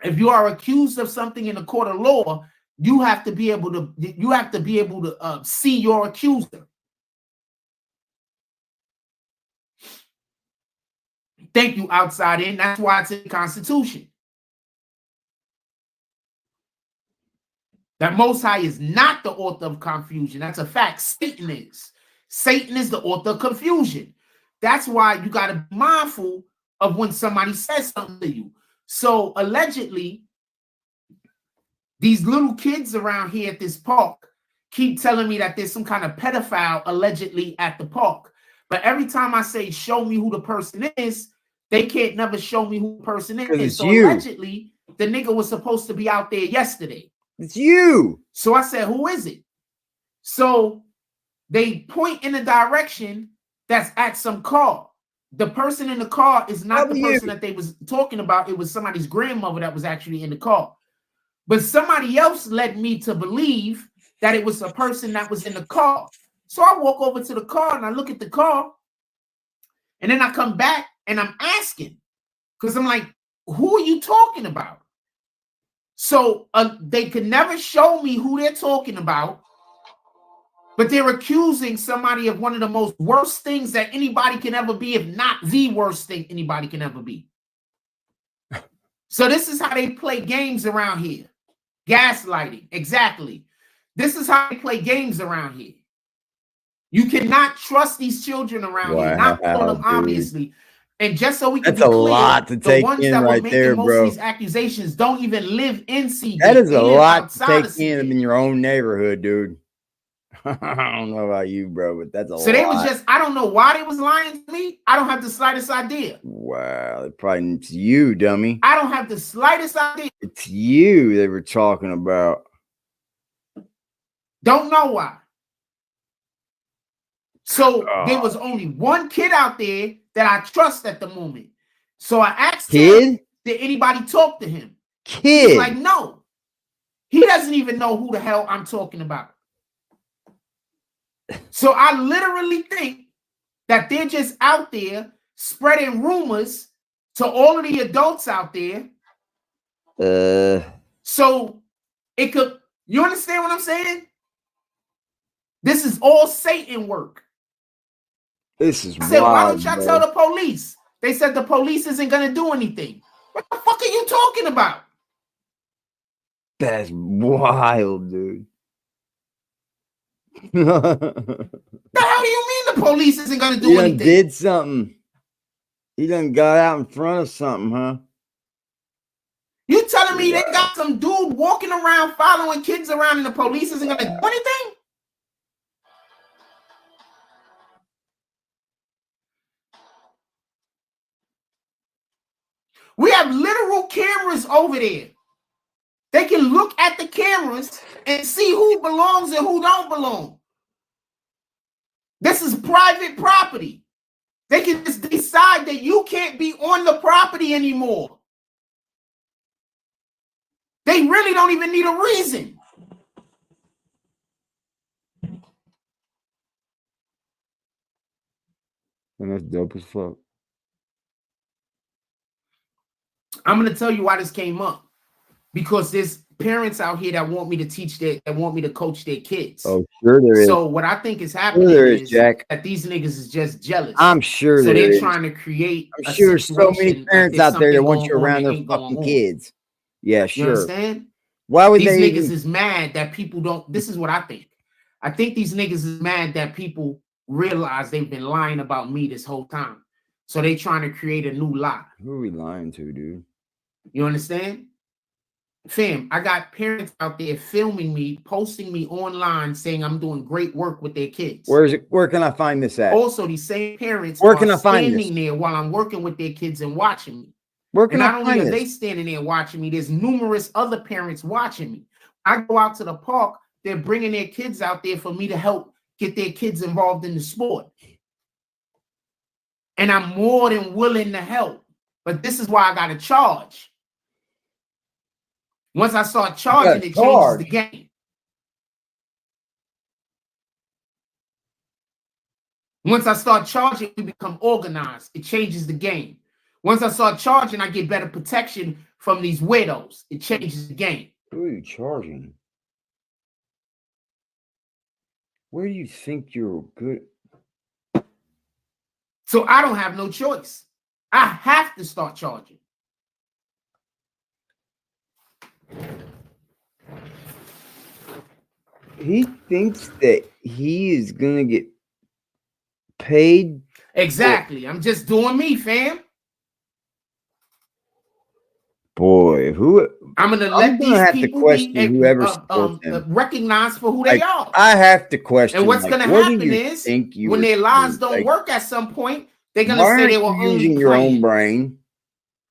if you are accused of something in a court of law, you have to be able to see your accuser. Thank you, outside in. That's why it's in the Constitution. That Most High is not the author of confusion. That's a fact. Satan is. Satan is the author of confusion. That's why you got to be mindful of when somebody says something to you. So allegedly, these little kids around here at this park keep telling me that there's some kind of pedophile allegedly at the park. But every time I say, show me who the person is, they can't never show me who the person is. So allegedly, the nigga was supposed to be out there yesterday. It's you. So I said, who is it? So they point in a direction that's at some car. The person in the car is not the person that they was talking about. It was somebody's grandmother that was actually in the car. But somebody else led me to believe that it was a person that was in the car. So I walk over to the car and I look at the car. And then I come back and I'm asking. Because I'm like, who are you talking about? So they could never show me who they're talking about. But they're accusing somebody of one of the most worst things that anybody can ever be, if not the worst thing anybody can ever be. So this is how they play games around here. Gaslighting. Exactly. This is how they play games around here. You cannot trust these children around here. Not all of them, obviously. And just so we can be clear, lot to take in right there, bro. Most of these accusations don't even live in CB. That is a lot to take in your own neighborhood, dude. I don't know about you, bro, but that's a lot. So they was just, I don't know why they was lying to me. I don't have the slightest idea. Wow, it's you, dummy. I don't have the slightest idea. It's you they were talking about. Don't know why. So there was only one kid out there that I trust at the moment. So I asked him, did anybody talk to him? Kid. He's like, no. He doesn't even know who the hell I'm talking about. So I literally think that they're just out there spreading rumors to all of the adults out there. So it could, you understand what I'm saying? This is all Satan work. This is I said, wild, why don't y'all tell the police? They said the police isn't going to do anything. What the fuck are you talking about? That's wild, dude. The hell do you mean the police isn't going to do anything? He did something. He done got out in front of something, huh? You telling me they got some dude walking around following kids around and the police isn't going to do anything? We have literal cameras over there. They can look at the cameras and see who belongs and who don't belong. This is private property. They can just decide that you can't be on the property anymore. They really don't even need a reason. And that's dope as fuck. I'm going to tell you why this came up. Because there's parents out here that want me to coach their kids. Oh, sure there is. So what I think is happening is Jack. that these niggas is just jealous. I'm sure so there they're is. trying to create. I'm sure so many parents out there that want you around their fucking fucking kids. Yeah, sure. You understand? Why would these they? Niggas is mad that people don't. This is what I think. I think these niggas is mad that people realize they've been lying about me this whole time. So they trying to create a new lie. Who are we lying to, dude? You understand? Fam, I got parents out there filming me, posting me online, saying I'm doing great work with their kids. Where is it? Where can I find this at? Also, these same parents Where can I find standing there while I'm working with their kids and watching me. Where can and I not find only are this? they standing there watching me, there's numerous other parents watching me. I go out to the park, they're bringing their kids out there for me to help get their kids involved in the sport. And I'm more than willing to help. But this is why I got to charge. Once I start charging, it changes the game. Once I start charging, we become organized. It changes the game. Once I start charging, I get better protection from these widows. It changes the game. Who are you charging? Where do you think you're good? So I don't have no choice. I have to start charging. He thinks that he is gonna get paid. Exactly. I'm just doing me, fam. Boy, who I'm gonna let these people be recognized for who they are. I have to question. And what's gonna happen is when their lies don't work at some point, they're gonna say they were using your own brain.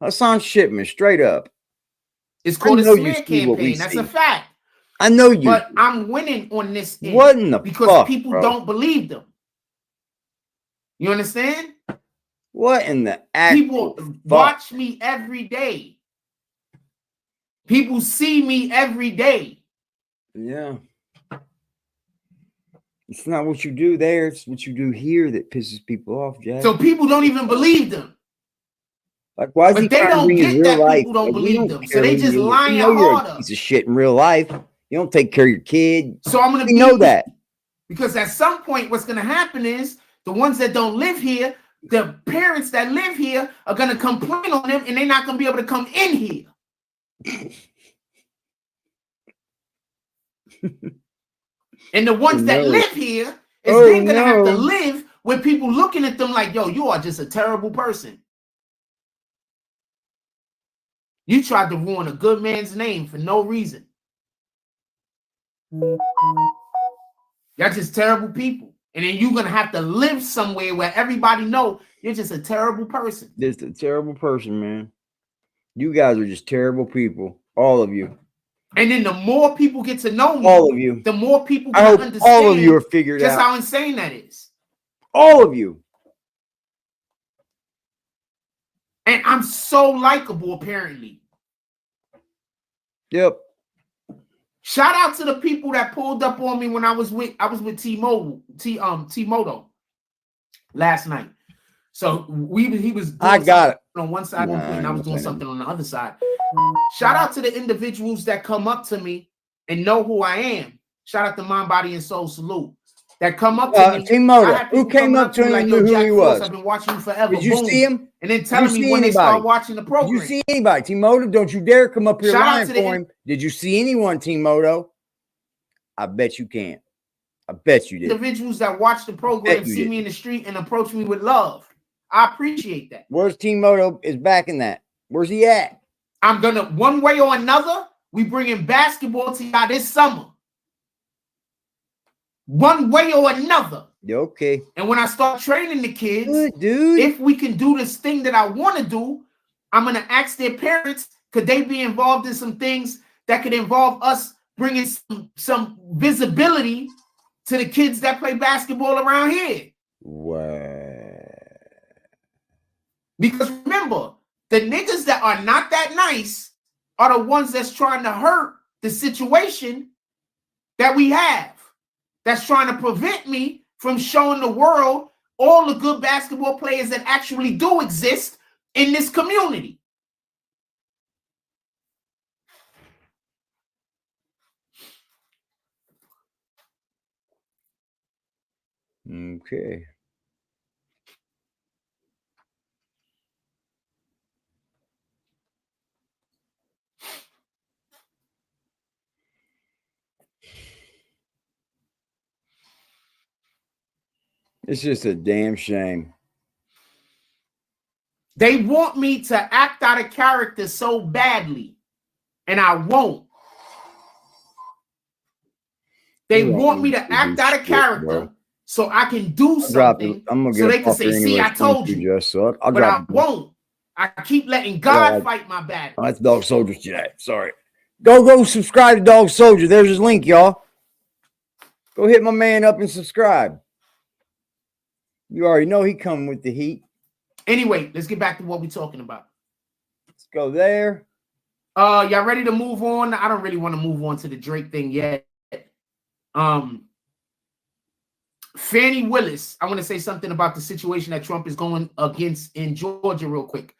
Hassan Shipman, straight up. It's called a smear campaign. That's a fact. I know you. But I'm winning on this end. What in the because fuck, people bro? don't believe them. You understand? What in the people watch me every day. People see me every day. Yeah. It's not what you do there. It's what you do here that pisses people off, Jack. So people don't even believe them. Like, why is he they don't get that life? people don't Like, believe them. So they just lying you're harder. A piece of shit in real life. You don't take care of your kid. So I'm gonna know that. Because at some point, what's gonna happen is the ones that don't live here, the parents that live here are gonna complain on them, and they're not gonna be able to come in here. And the ones that live here is they're gonna have to live with people looking at them like, yo, you are just a terrible person. You tried to ruin a good man's name for no reason. Y'all just terrible people. And then you're gonna have to live somewhere where everybody know you're just a terrible person. Just a terrible person, man. You guys are just terrible people. All of you. And then the more people get to know me, all of you, the more people I hope understand all of you are figured just out. how insane that is. All of you. And I'm so likable, apparently. Yep. Shout out to the people that pulled up on me when I was with T-Moto last night. So he was I got it on one side and I was doing something on the other side. Shout out to the individuals that come up to me and know who I am. Shout out to Mind, Body, and Soul Salute. That come up to me. T-Moto. Who came up to him and knew who he was? I've been watching you forever. Did you see him? And then telling me when they start watching the program. Did you see anybody? T-Moto, don't you dare come up here lying for him. Did you see anyone, T-Moto? I bet you can't. I bet you did. Individuals that watch the program see me in the street and approach me with love. I appreciate that. Where's T-Moto is backing that? Where's he at? I'm gonna, one way or another, we bringing basketball to y'all this summer. One way or another. Okay. And when I start training the kids, dude, if we can do this thing that I want to do, I'm gonna ask their parents, could they be involved in some things that could involve us bringing some visibility to the kids that play basketball around here? Wow. Because remember, the niggas that are not that nice are the ones that's trying to hurt the situation that we have. That's trying to prevent me from showing the world all the good basketball players that actually do exist in this community. Okay. It's just a damn shame. They want me to act out of character so badly, and I won't. They want me to act out of character so I can do something. So they can say, see, I told you. So but I won't. I keep letting God fight my battle. Oh, that's Dog Soldier today. Sorry. Go subscribe to Dog Soldier. There's his link, y'all. Go hit my man up and subscribe. You already know he coming with the heat. Anyway, let's get back to what we're talking about. Let's go there. Y'all ready to move on? I don't really want to move on to the Drake thing yet. Fannie Willis, I want to say something about the situation that Trump is going against in Georgia real quick.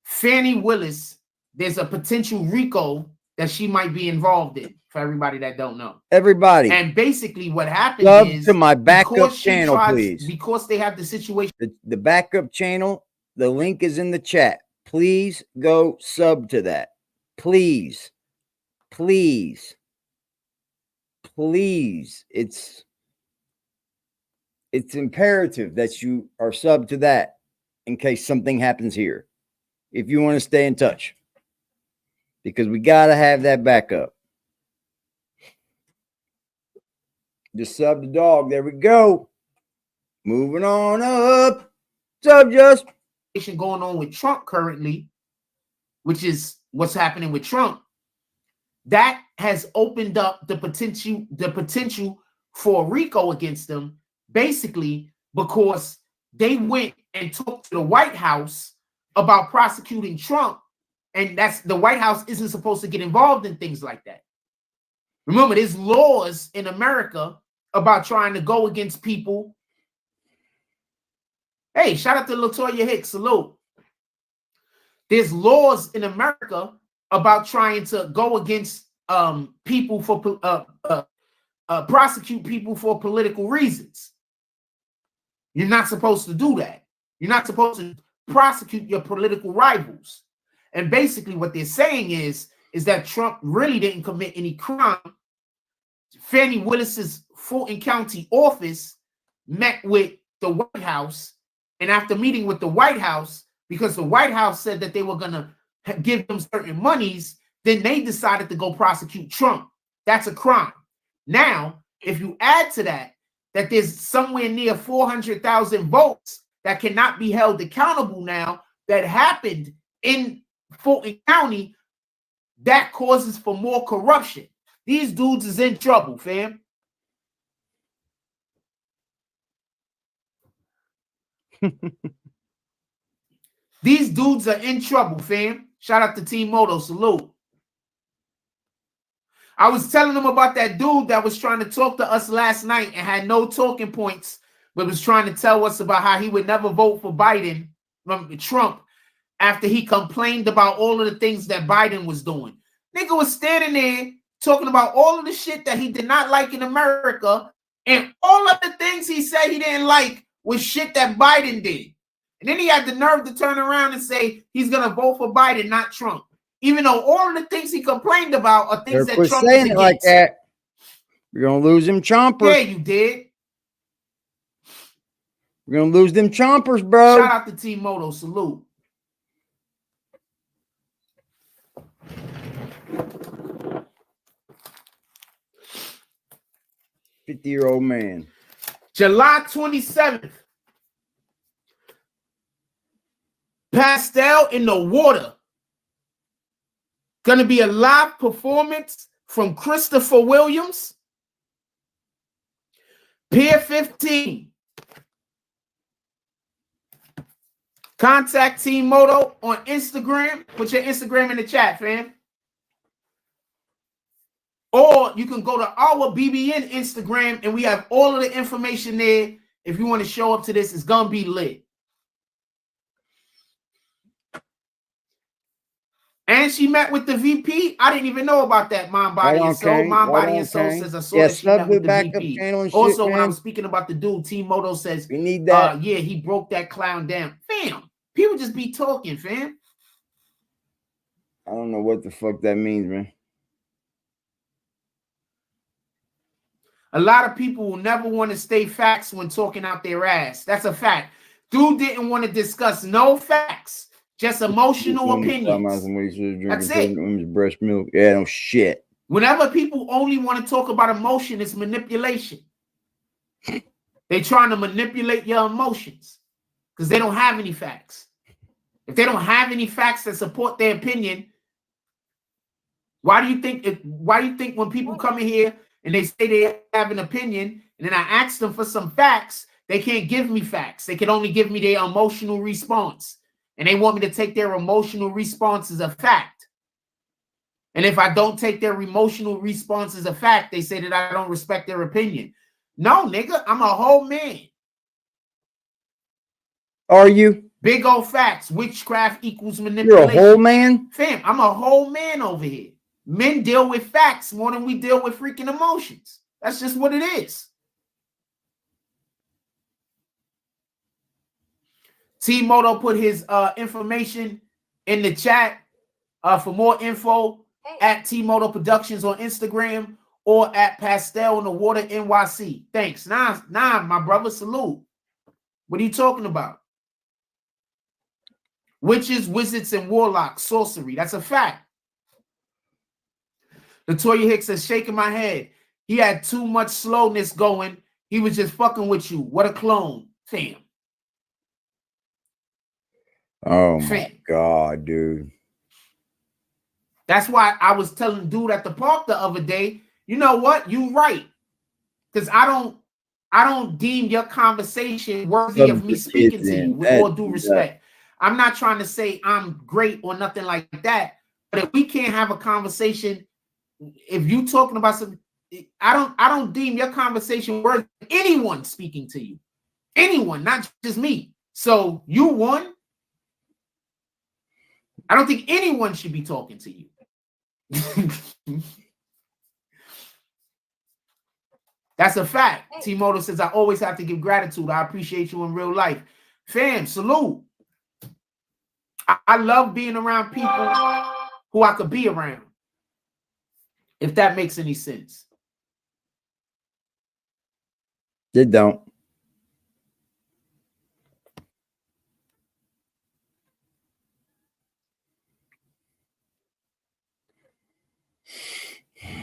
Fannie Willis, there's a potential RICO that she might be involved in, for everybody that don't know. Everybody. And basically what happened is to my backup channel, please. Because they have the situation. The backup channel, the link is in the chat. Please go sub to that. Please. Please. Please. It's imperative that you are sub to that in case something happens here. If you want to stay in touch. Because we got to have that backup. Just sub the dog. There we go. Moving on up. Sub just. Going on with Trump currently, which is what's happening with Trump. That has opened up the potential for RICO against them, basically because they went and talked to the White House about prosecuting Trump, and that's the White House isn't supposed to get involved in things like that. Remember, there's laws in America about trying to go against people. Hey, shout out to Latoya Hicks, salute. There's laws in America about trying to go against people for prosecute people for political reasons. You're not supposed to do that. You're not supposed to prosecute your political rivals. And basically what they're saying is that Trump really didn't commit any crime. Fannie Willis's Fulton County office met with the White House, and after meeting with the White House, because the White House said that they were going to give them certain monies, then they decided to go prosecute Trump. That's a crime. Now, if you add to that there's somewhere near 400,000 votes that cannot be held accountable now that happened in Fulton County, that causes for more corruption. These dudes is in trouble, fam. These dudes are in trouble, fam. Shout out to Team Moto, salute. I was telling them about that dude that was trying to talk to us last night and had no talking points, but was trying to tell us about how he would never vote for Biden, Trump, after he complained about all of the things that Biden was doing. Nigga was standing there talking about all of the shit that he did not like in America, and all of the things he said he didn't like was shit that Biden did. And then he had the nerve to turn around and say he's going to vote for Biden, not Trump. Even though all of the things he complained about are things that Trump is against. Like that. You're going to lose them chompers. Yeah, you did. We're going to lose them chompers, bro. Shout out to Team Moto, salute. $50-year-old man. July 27th. Pastel in the Water. Gonna be a live performance from Christopher Williams. Pier 15. Contact Team Moto on Instagram. Put your Instagram in the chat, fam. Or you can go to our BBN Instagram and we have all of the information there. If you want to show up to this, it's gonna be lit. And she met with the VP. I didn't even know about that. Mind, Body, and Soul. Mind, Body, and Soul says I saw that she met with the VP. Also, when I was speaking about the dude, T-Moto says, we need that. Yeah, he broke that clown down. Fam, people just be talking, fam. I don't know what the fuck that means, man. A lot of people will never want to state facts when talking out their ass. That's a fact. Dude didn't want to discuss no facts, just emotional opinions. That's it. Breast milk. Yeah, no shit. Whenever people only want to talk about emotion, it's manipulation. They're trying to manipulate your emotions because they don't have any facts. If they don't have any facts that support their opinion, why do you think when people come in here and they say they have an opinion, and then I ask them for some facts, they can't give me facts. They can only give me their emotional response. And they want me to take their emotional response as a fact. And if I don't take their emotional response as a fact, they say that I don't respect their opinion. No, nigga, I'm a whole man. Are you? Big old facts. Witchcraft equals manipulation. You're a whole man? Fam, I'm a whole man over here. Men deal with facts more than we deal with freaking emotions. That's just what it is. T-Moto put his information in the chat for more info at T-Moto Productions on Instagram or at Pastel in the Water NYC. Thanks. Nah, my brother, salute. What are you talking about? Witches, wizards, and warlocks, sorcery. That's a fact. Latoya Hicks says, shaking my head. He had too much slowness going. He was just fucking with you. What a clone. Fam. Oh my God, dude. That's why I was telling dude at the park the other day, you know what? You right. Because I don't deem your conversation worthy of me speaking to you with all due respect. I'm not trying to say I'm great or nothing like that. But if we can't have a conversation, if you talking about something, I don't deem your conversation worthy of anyone speaking to you. Anyone, not just me. So you won. I don't think anyone should be talking to you. That's a fact. T-Moto says, I always have to give gratitude. I appreciate you in real life. Fam, salute. I love being around people who I could be around. If that makes any sense. It don't.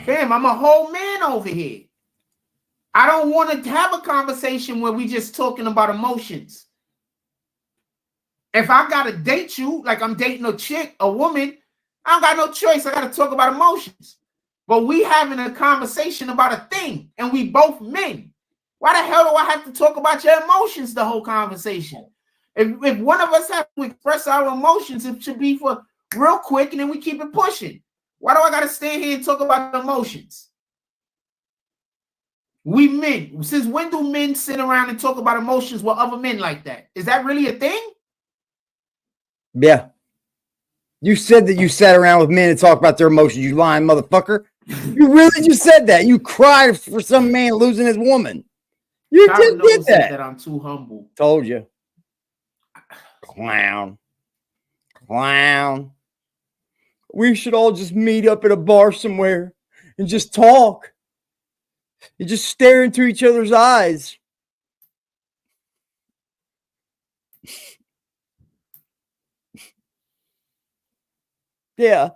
Fam, I'm a whole man over here. I don't want to have a conversation where we just talking about emotions. If I got to date you, like I'm dating a chick, a woman, I don't got no choice. I got to talk about emotions. But we having a conversation about a thing, and we both men. Why the hell do I have to talk about your emotions the whole conversation? If one of us have to express our emotions, it should be for real quick, and then we keep it pushing. Why do I got to stand here and talk about emotions? We men. Since when do men sit around and talk about emotions with other men like that? Is that really a thing? Yeah. You said that you sat around with men and talked about their emotions, you lying motherfucker. You really just said that. You cried for some man losing his woman. You just did that. I'm too humble. Told you. Clown. We should all just meet up at a bar somewhere and just talk. You just stare into each other's eyes. Yeah.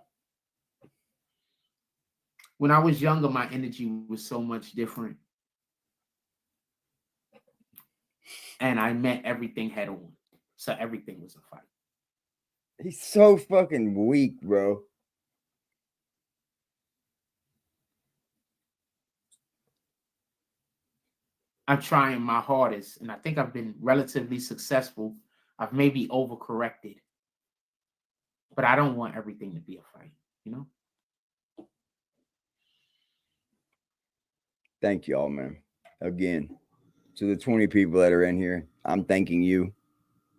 When I was younger, my energy was so much different. And I met everything head on. So everything was a fight. He's so fucking weak, bro. I'm trying my hardest, and I think I've been relatively successful. I've maybe overcorrected. But I don't want everything to be a fight, you know? Thank y'all, man. Again, to the 20 people that are in here, I'm thanking you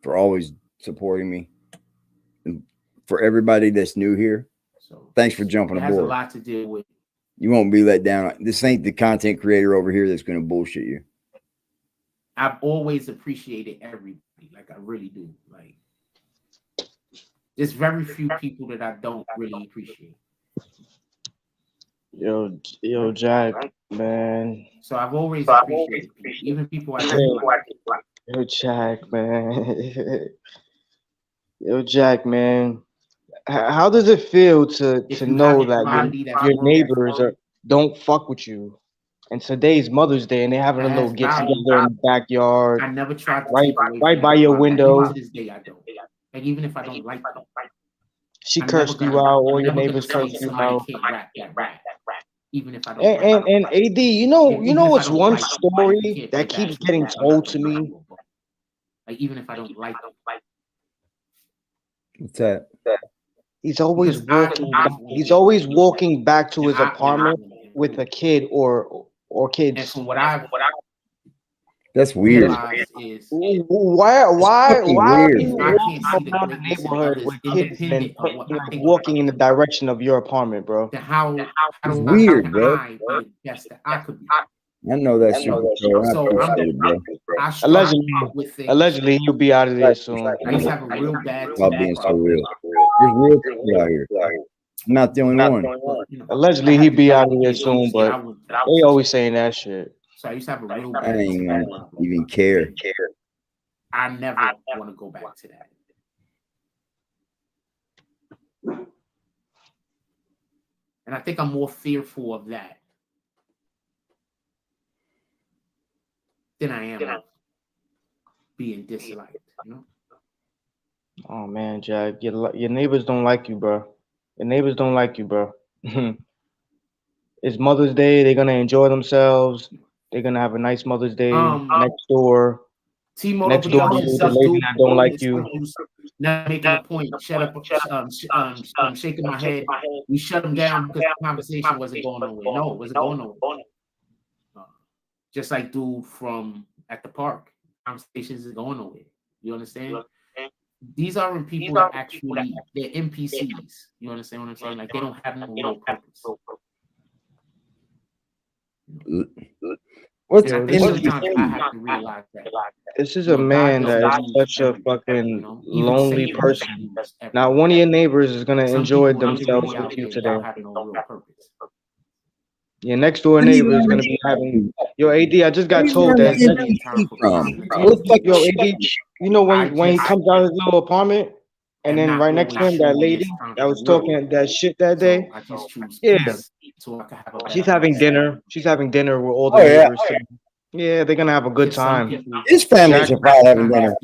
for always supporting me and for everybody that's new here. So Thanks for jumping it has aboard. a lot to deal with. You won't be let down. This ain't the content creator over here that's going to bullshit you. I've always appreciated everybody. Like I really do. Like there's very few people that I don't really appreciate. Yo, Jack, man. So I've always appreciated people, even people I don't like. Yo, Jack, man. Yo, Jack, man. How does it feel to know that your neighbors don't fuck with you? And today's Mother's Day, and they're having a little get together in the backyard. I never tried to right by your window. To this day, I don't. Like even if I don't like them, she cursed you out, or your neighbors cursed you out. Can't rap that rap. Even if I don't. And AD, you know what's one story that keeps getting told to me? Like even if I don't like them. What's that? He's always walking back to his apartment with a kid or kids. And from what I that's weird. Why weird, you around the neighborhood with kids and walking in the direction of your apartment, bro? It's weird, bro. I know that shit. Allegedly, he'll be out of there soon. I used to have a real bad About being so real. There's real people out here. I'm not the only one. Allegedly, he'll be out of there soon, but they always saying that shit. So I used to have a real bad. I ain't even care. I never want to go back to that. And I think I'm more fearful of that than I am of being disliked. You know? Oh man, Jack, your neighbors don't like you, bro. Your neighbors don't like you, bro. It's Mother's Day. They're gonna enjoy themselves. They're gonna have a nice Mother's Day next door. Next door, the lady that don't like you. Not making a point. Shut up. Shaking my head. We shut them down because the conversation wasn't going nowhere. No, it wasn't going nowhere. Just like dude from at the park, conversations is going nowhere. You understand? These aren't people that actually they're NPCs. You understand what I'm saying? Like they don't have no real purpose. What's I have to realize that. This is a man that is such a fucking lonely person. Now, one of your neighbors is gonna enjoy themselves with you today. Your next door neighbor is gonna be having. Yo, AD, I just got told that. Yo, AD, you know when he comes out of his little apartment, and then right next to him, that lady that was talking that shit that day. Yeah. She's having dinner. She's having dinner with all the neighbors. Yeah, they're gonna have a good time. His family's probably having dinner.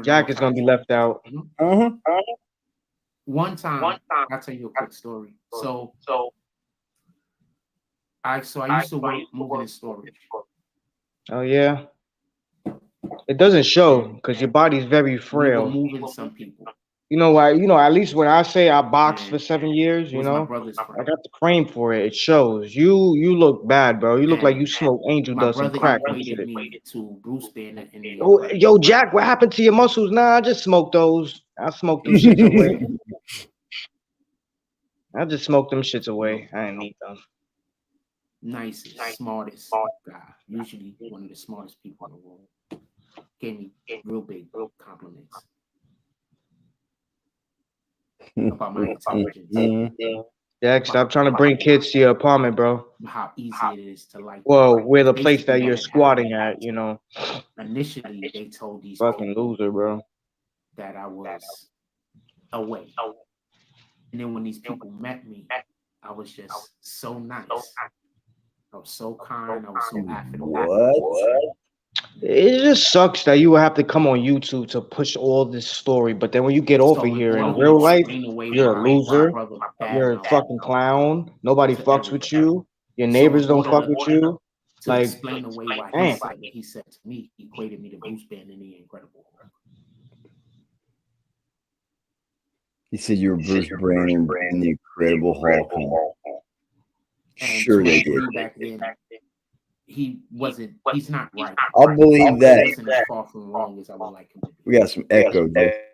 Jack is gonna be left out. One time, I'll tell you a quick story. So I used to work moving in storage. Oh yeah. It doesn't show because your body's very frail. Moving some people. You know why? You know, at least when I say I boxed for 7 years, you know, I got the frame for it. It shows. You look bad, bro. You look like you smoke angel dust and crack and shit. Yo, Jack, what happened to your muscles? Nah, I just smoked those. I smoked them shits away. I just smoked them shits away. I didn't need them. Nicest, smartest guy. Usually one of the smartest people in the world. Gave me real big compliments. About my intelligence. Jack, stop trying to bring kids to your apartment, bro. How easy it is to like. Well, we're the place that you're squatting at, you know. Initially, they told these fucking loser, bro, that I was away. And then when these people met me, I was just so nice. I was so kind. I was so affable. What? It just sucks that you will have to come on YouTube to push all this story, but then when you get over here in real life, you're a loser. You're a fucking clown. Nobody fucks with you. Your neighbors don't fuck with you. Like, explain away why he said to me, he equated me to Bruce Banner in The Incredible Hulk. He said you were Bruce Banner in The Incredible Hulk. Sure they did. Back then, he's not right. I'll believe that. He wasn't as far from wrong as I would like him to be. We got some echo there.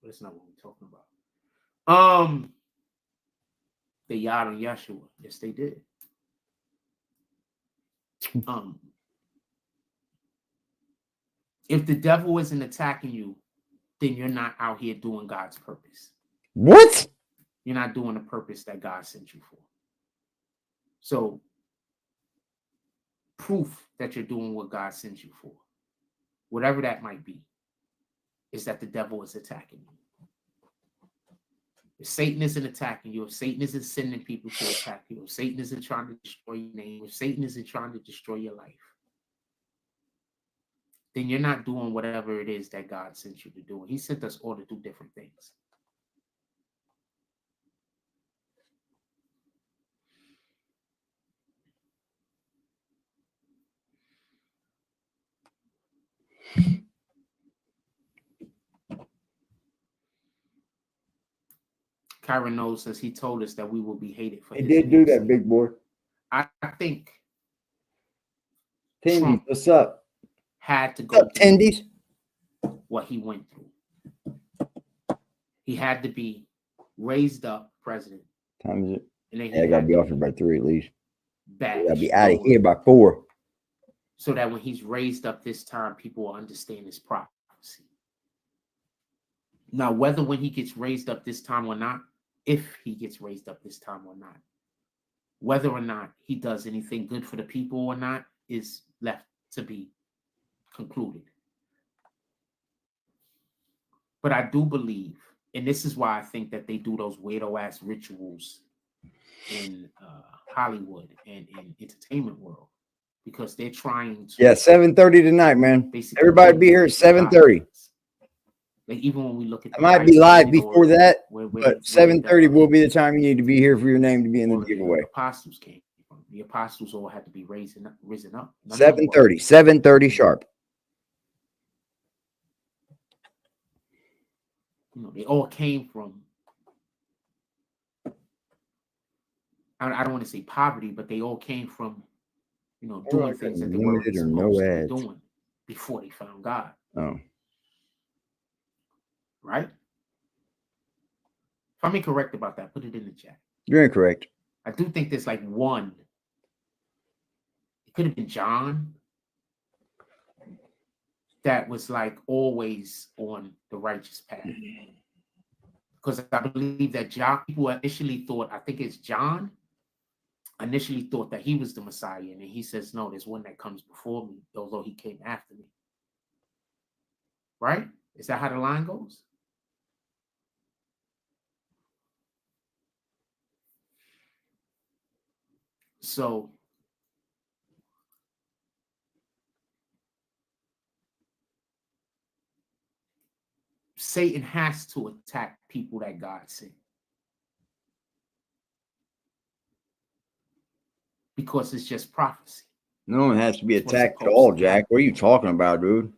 but it's not what we're talking about. They yada Yeshua. Yes, they did. If the devil isn't attacking you, then you're not out here doing God's purpose. What? You're not doing the purpose that God sent you for. So, proof that you're doing what God sent you for, whatever that might be, is that the devil is attacking you. If Satan isn't attacking you, if Satan isn't sending people to attack you, if Satan isn't trying to destroy your name, if Satan isn't trying to destroy your life, then you're not doing whatever it is that God sent you to do. And he sent us all to do different things. Kyron knows, as he told us, that we will be hated for He his did do name's that, sake. big boy. I think Tendies, Trump what's up? had to go What's up, through Tendies? what he went through. He had to be raised up president. Time is it? And then Yeah, I gotta be off here by 3 at least. I gotta be out of here by 4. So that when he's raised up this time, people will understand his prophecy. Now, whether when he gets raised up this time or not, if he gets raised up this time or not, whether or not he does anything good for the people or not is left to be concluded. But I do believe, and this is why I think that they do those weirdo ass rituals in Hollywood and in entertainment world, because they're trying to. Yeah, 7:30 tonight, man. Everybody be here at 7:30. Like, even when we look at, I might be live before that, but 7:30 will be the time you need to be here for your name to be in the giveaway. The apostles came from. The apostles all had to be risen up. 7:30 sharp. You know, they all came from. I don't want to say poverty, but they all came from, you know, doing things that they weren't supposed to be doing before they found God. Oh. Right? If I'm incorrect about that, put it in the chat. You're incorrect. I do think there's like one. It could have been John. That was like always on the righteous path. Because I believe that John, people initially thought, I think it's John, initially thought that he was the Messiah. And then he says, no, there's one that comes before me, although he came after me. Right? Is that how the line goes? So Satan has to attack people that God sent. Because it's just prophecy. No one has to be attacked at all, Jack. What are you talking about, dude?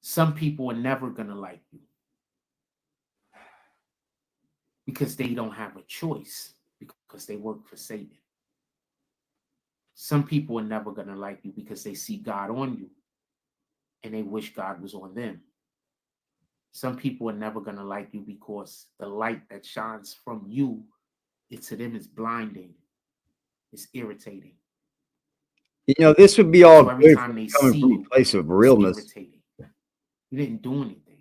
Some people are never going to like you because they don't have a choice, because they work for Satan. Some people are never going to like you because they see God on you and they wish God was on them. Some people are never going to like you because the light that shines from you, to them is blinding. It's irritating. You know, this would be all so every good time they coming see from you, a place of realness. irritating. You didn't do anything.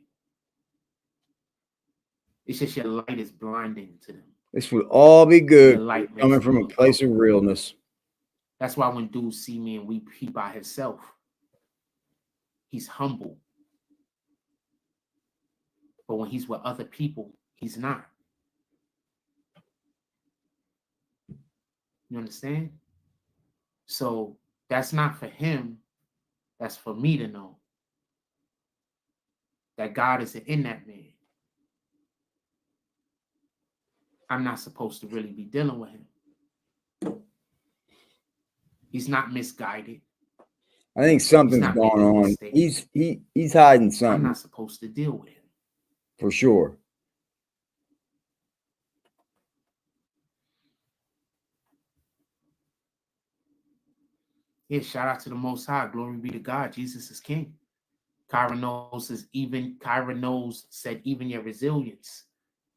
It's just your light is blinding to them. This would all be good coming from a look place of ugly. realness. That's why when dudes see me and he by himself, he's humble. But when he's with other people, he's not. You understand? So that's not for him. That's for me to know that God is in that man. I'm not supposed to really be dealing with him. He's not misguided. I think something's going on. He's hiding something. I'm not supposed to deal with him. For sure. Yeah, shout out to the Most High. Glory be to God. Jesus is King. Kyra knows said even your resilience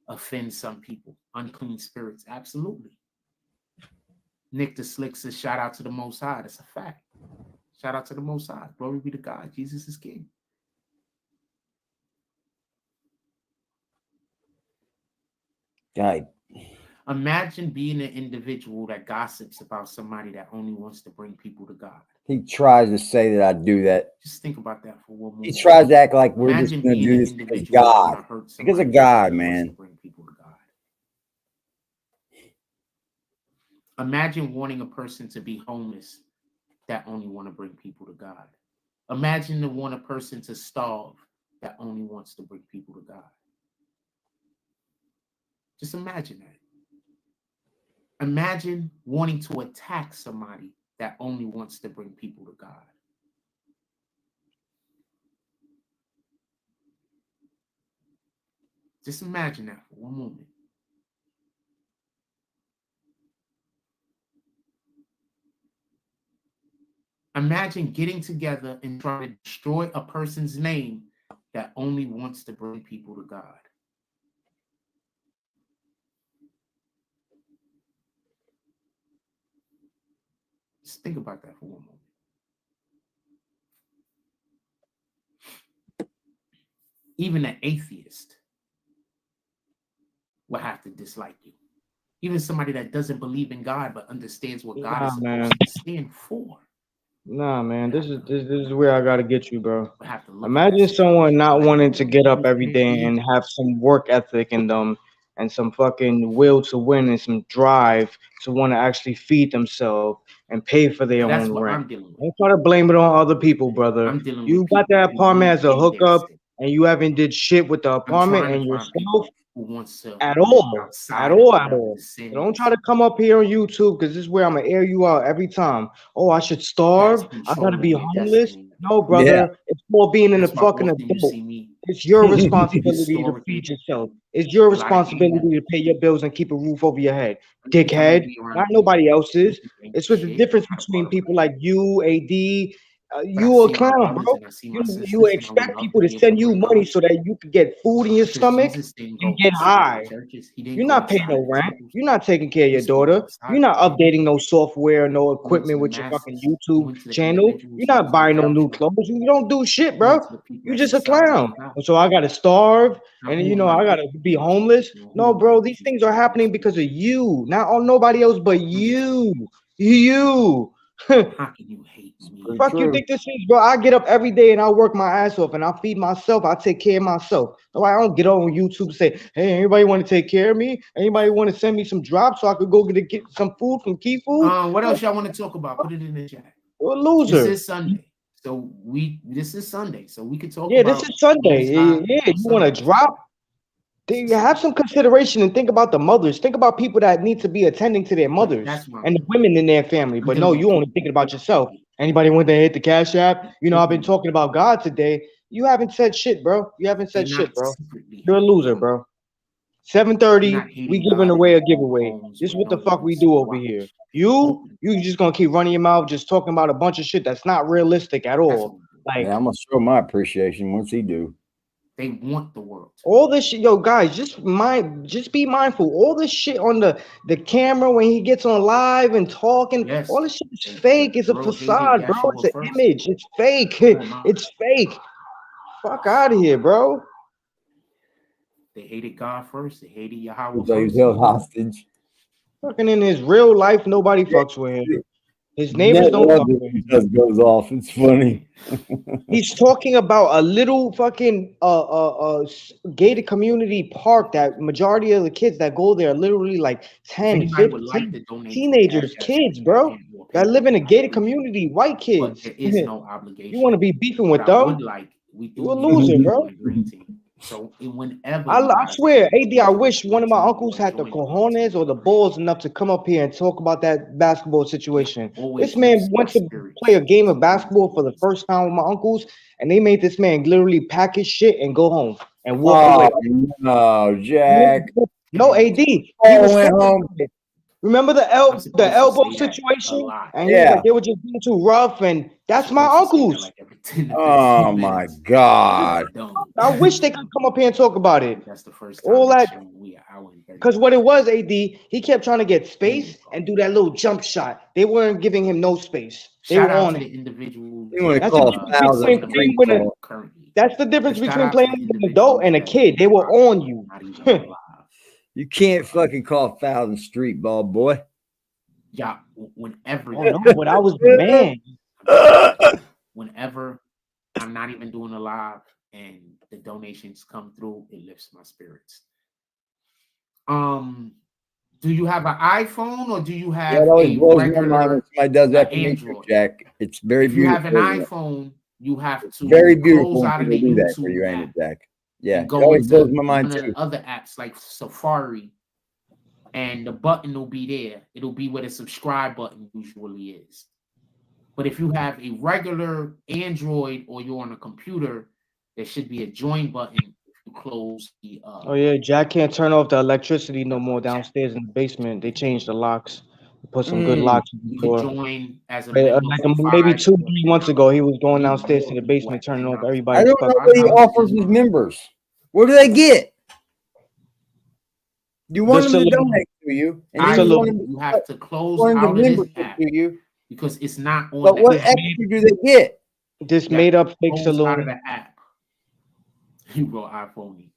offends some people. Unclean spirits. Absolutely. Nick the Slick says, shout out to the Most High. That's a fact. Shout out to the Most High. Glory be to God. Jesus is King. God. Imagine being an individual that gossips about somebody that only wants to bring people to God. He tries to say that I do that. Just think about that for one moment. He tries to act like we're just going to do this because God. Because of God, man. To bring people to God. Imagine wanting a person to be homeless that only want to bring people to God. Imagine to want a person to starve that only wants to bring people to God. Just imagine that. Imagine wanting to attack somebody that only wants to bring people to God. Just imagine that for one moment. Imagine getting together and trying to destroy a person's name that only wants to bring people to God. Just think about that for one moment. Even an atheist will have to dislike you. Even somebody that doesn't believe in God but understands what God is supposed to stand for. Nah, man, this is where I gotta get you, bro. Imagine someone not wanting to get up every day and have some work ethic in them and some fucking will to win and some drive to want to actually feed themselves and pay for their own rent. Don't try to blame it on other people, brother. You got that apartment as a hookup and you haven't did shit with the apartment and yourself at all. So don't try to come up here on YouTube because this is where I'm gonna air you out every time. Oh, I should starve. I gotta be homeless. No, brother. It's more being in a fucking adult. It's your responsibility to feed yourself. It's your responsibility to pay your bills and keep a roof over your head. Dickhead. Not nobody else's. It's with the difference between people like you, AD. You a clown, bro. You expect people to send you money so that you can get food in your stomach and get high. You're not paying no rent. You're not taking care of your daughter. You're not updating no software, no equipment with your fucking YouTube channel. You're not buying no new clothes. You don't do shit, bro. You just a clown. So I gotta starve and I gotta be homeless. No, bro, these things are happening because of you, not on nobody else but you. You. How can you hate me? Fuck you think this is, bro? I get up every day and I work my ass off and I feed myself. I take care of myself. No, I don't get on YouTube and say, hey, anybody want to take care of me? Anybody want to send me some drops so I could go get some food from Key Food? What else y'all want to talk about? Put it in the chat. You're a loser. This is Sunday. This is Sunday. So we can talk about. Yeah, this is Sunday. Yeah, you want to drop? You have some consideration and think about the mothers. Think about people that need to be attending to their mothers and the women in their family. But no, you only thinking about yourself. Anybody want to hit the Cash App? I've been talking about God today. You haven't said shit, bro. You haven't said shit, bro. You're a loser, bro. 7:30, we giving away a giveaway. This is what the fuck we do over here. You just gonna keep running your mouth, just talking about a bunch of shit that's not realistic at all. Like, I'm gonna show my appreciation once he do. They want the world. All this shit, yo, guys, just be mindful. All this shit on the camera when he gets on live and talking, all this shit is fake. It's a facade, bro. It's an image. It's fake. It's fake. Fuck out of here, bro. They hated God first. They hated Yahweh first. He's held hostage. Fucking in his real life, nobody fucks with him. His neighbors don't fuck with him. Just goes off. It's funny. He's talking about a little fucking gated community park that majority of the kids that go there are literally like 10, 15 teenagers, kids, bro, that live in a gated community, white kids. There is no obligation. You want to be beefing with them? You're a loser, bro. So whenever I swear, AD, I wish one of my uncles had the cojones or the balls enough to come up here and talk about that basketball situation. This man went to play a game of basketball for the first time with my uncles, and they made this man literally pack his shit and go home and walk away. No, Jack. No, AD. He went home. Remember the I'm supposed to elbow say that a situation? lot. And he was like, they were just being too rough, and that's my Supposed to say that uncles. like every 10 to 15 Oh my minutes. God. Dumb. I wish they could come up here and talk about it. That's the first time All that, we are hour and 30 because what it was, AD, he kept trying to get space and do that little jump shot. They weren't giving him no space. They Shout were out on to it. the individual. You want to That's the call difference fouls between a playing free with a, call. currently. that's the difference But shout between out to playing the with an adult and a individuals kid. They were on you. Not even alive. You can't fucking call fouls in street ball, boy. Yeah, whenever. Oh, no, but I was the man. Whenever I'm not even doing a live and the donations come through, it lifts my spirits. Do you have an iPhone or do you have It always a blows my mind regular when somebody does that for me, Android? Jack. It's very If you have beautiful. an iPhone, you have to Very close beautiful when out of people the do that for YouTube you, ain't it, app Jack? Yeah, and it go always blows into my mind one of too. the other apps like Safari, and the button will be there. It'll be where the subscribe button usually is. But if you have a regular Android or you're on a computer, there should be a join button if you close the Oh yeah, Jack can't turn off the electricity no more downstairs in the basement. They changed the locks. They put some good locks in the you can door. join as a But, member like for maybe 2 $5 or 3 months ago, he was going downstairs to the basement, turning off I everybody's don't know fucking. what he offers his members. What do they get? You want them to donate to you, and then you have to close out of this app to you because it's not on. But what extra do they get? This made up fake Close out of saloon. the app. You go iPhone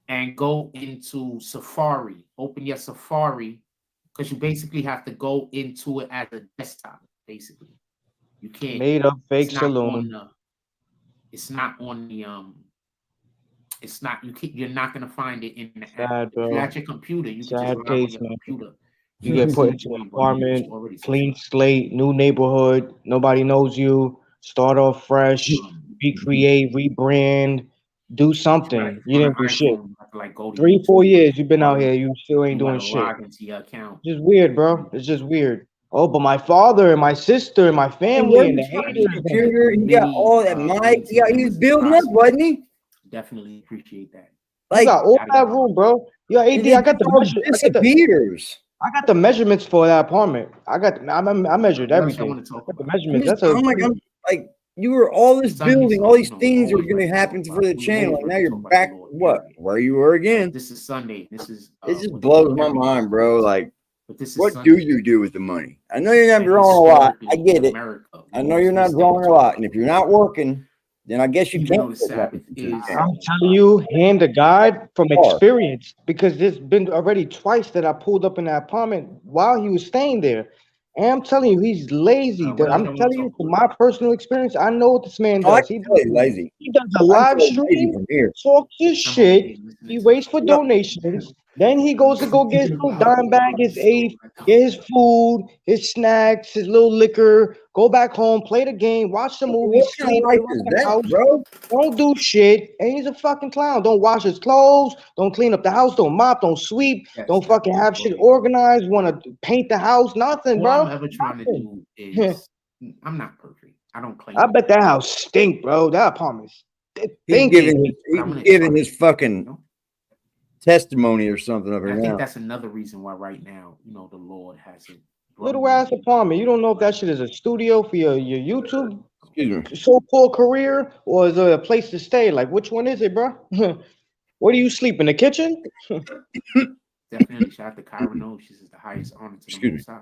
and go into Safari. Open your Safari because you basically have to go into it as a desktop. Basically, you can't. Made up fake It's not saloon. on the. It's not on the It's not you. You're not gonna find it in the app. Sad, bro. If you're at your computer, you can just Sad log on case, your man. computer. You get put into an apartment, clean slate, new neighborhood. Nobody knows you. Start off fresh, recreate, rebrand, do something. You didn't do shit. 3-4 years you've been out here, you still ain't doing shit. Log into your account. Just weird, bro. It's just weird. Oh, but my father and my sister and my family and the haters. Computer, he got all that mic. He was building up, wasn't he? Definitely appreciate that. You got all that room, bro. Yo, AD, I got the measure. I got the measurements for that apartment. I measured everything. I got the measurements. That's like you were all this building, all these things are going to happen for the channel, and now you're back. What? Where you were again? This is Sunday. This is. It just blows my mind, bro. Like, what Sunday. do you do with the money? I know you're not drawing a lot. I get it. I know you're not drawing a lot, and if you're not working, then I guess you can't. I'm telling you, hand to God from experience, because there's been already twice that I pulled up in that apartment while he was staying there. And I'm telling you, he's lazy. I'm telling you, from my personal experience, I know what this man does. He's lazy. He does a live stream, talks his shit. He waits for donations. Then he goes to go get his little dime bag, his eighth, get his food, his snacks, his little liquor, go back home, play the game, watch the movie, sleep around the house, bro. Don't do shit. And he's a fucking clown. Don't wash his clothes, don't clean up the house, don't mop, don't sweep, don't fucking have shit organized, want to paint the house, nothing, bro. All I'm ever trying to do is I'm not perfect. I don't claim. I bet that house stink, bro. That apartment He's giving his fucking testimony or something over I now. think that's another reason why right now, the Lord hasn't. Little ass apartment. You don't know if that shit is a studio for your YouTube Excuse me. so-called career, or is it a place to stay? Like, which one is it, bro? Where do you sleep, in the kitchen? Definitely shout out to Kyra Knows. She says the highest honor to the Most High.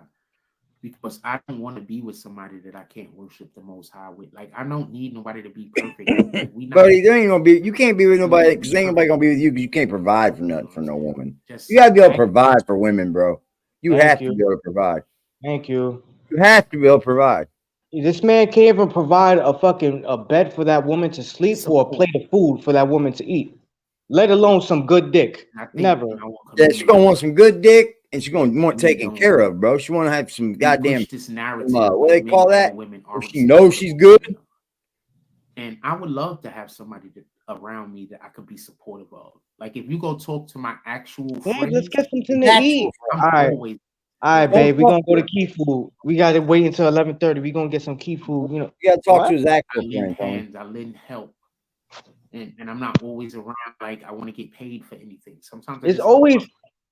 Because I don't want to be with somebody that I can't worship the Most High with. Like, I don't need nobody to be perfect. Buddy, there ain't gonna be. You can't be with nobody because ain't nobody gonna be with you because you can't provide for nothing for no woman. You gotta be able to provide for women, bro. You have to be able to provide. Thank you. You have to be able to provide. This man can't even provide a bed for that woman to sleep or a plate of food for that woman to eat, let alone some good dick. Never. Yeah, she's gonna want some good dick, and she's gonna want taken care of, bro. She want to have some goddamn what they call that? She knows she's good. And I would love to have somebody around me that I could be supportive of. Like, if you go talk to my actual friends, let's get something to eat. All right, babe. We're gonna go to Key Food. We gotta wait until 11:30. We're gonna get some Key Food. You gotta talk to his actual friends. I lend help. And I'm not always around. Like, I want to get paid for anything. Sometimes it's always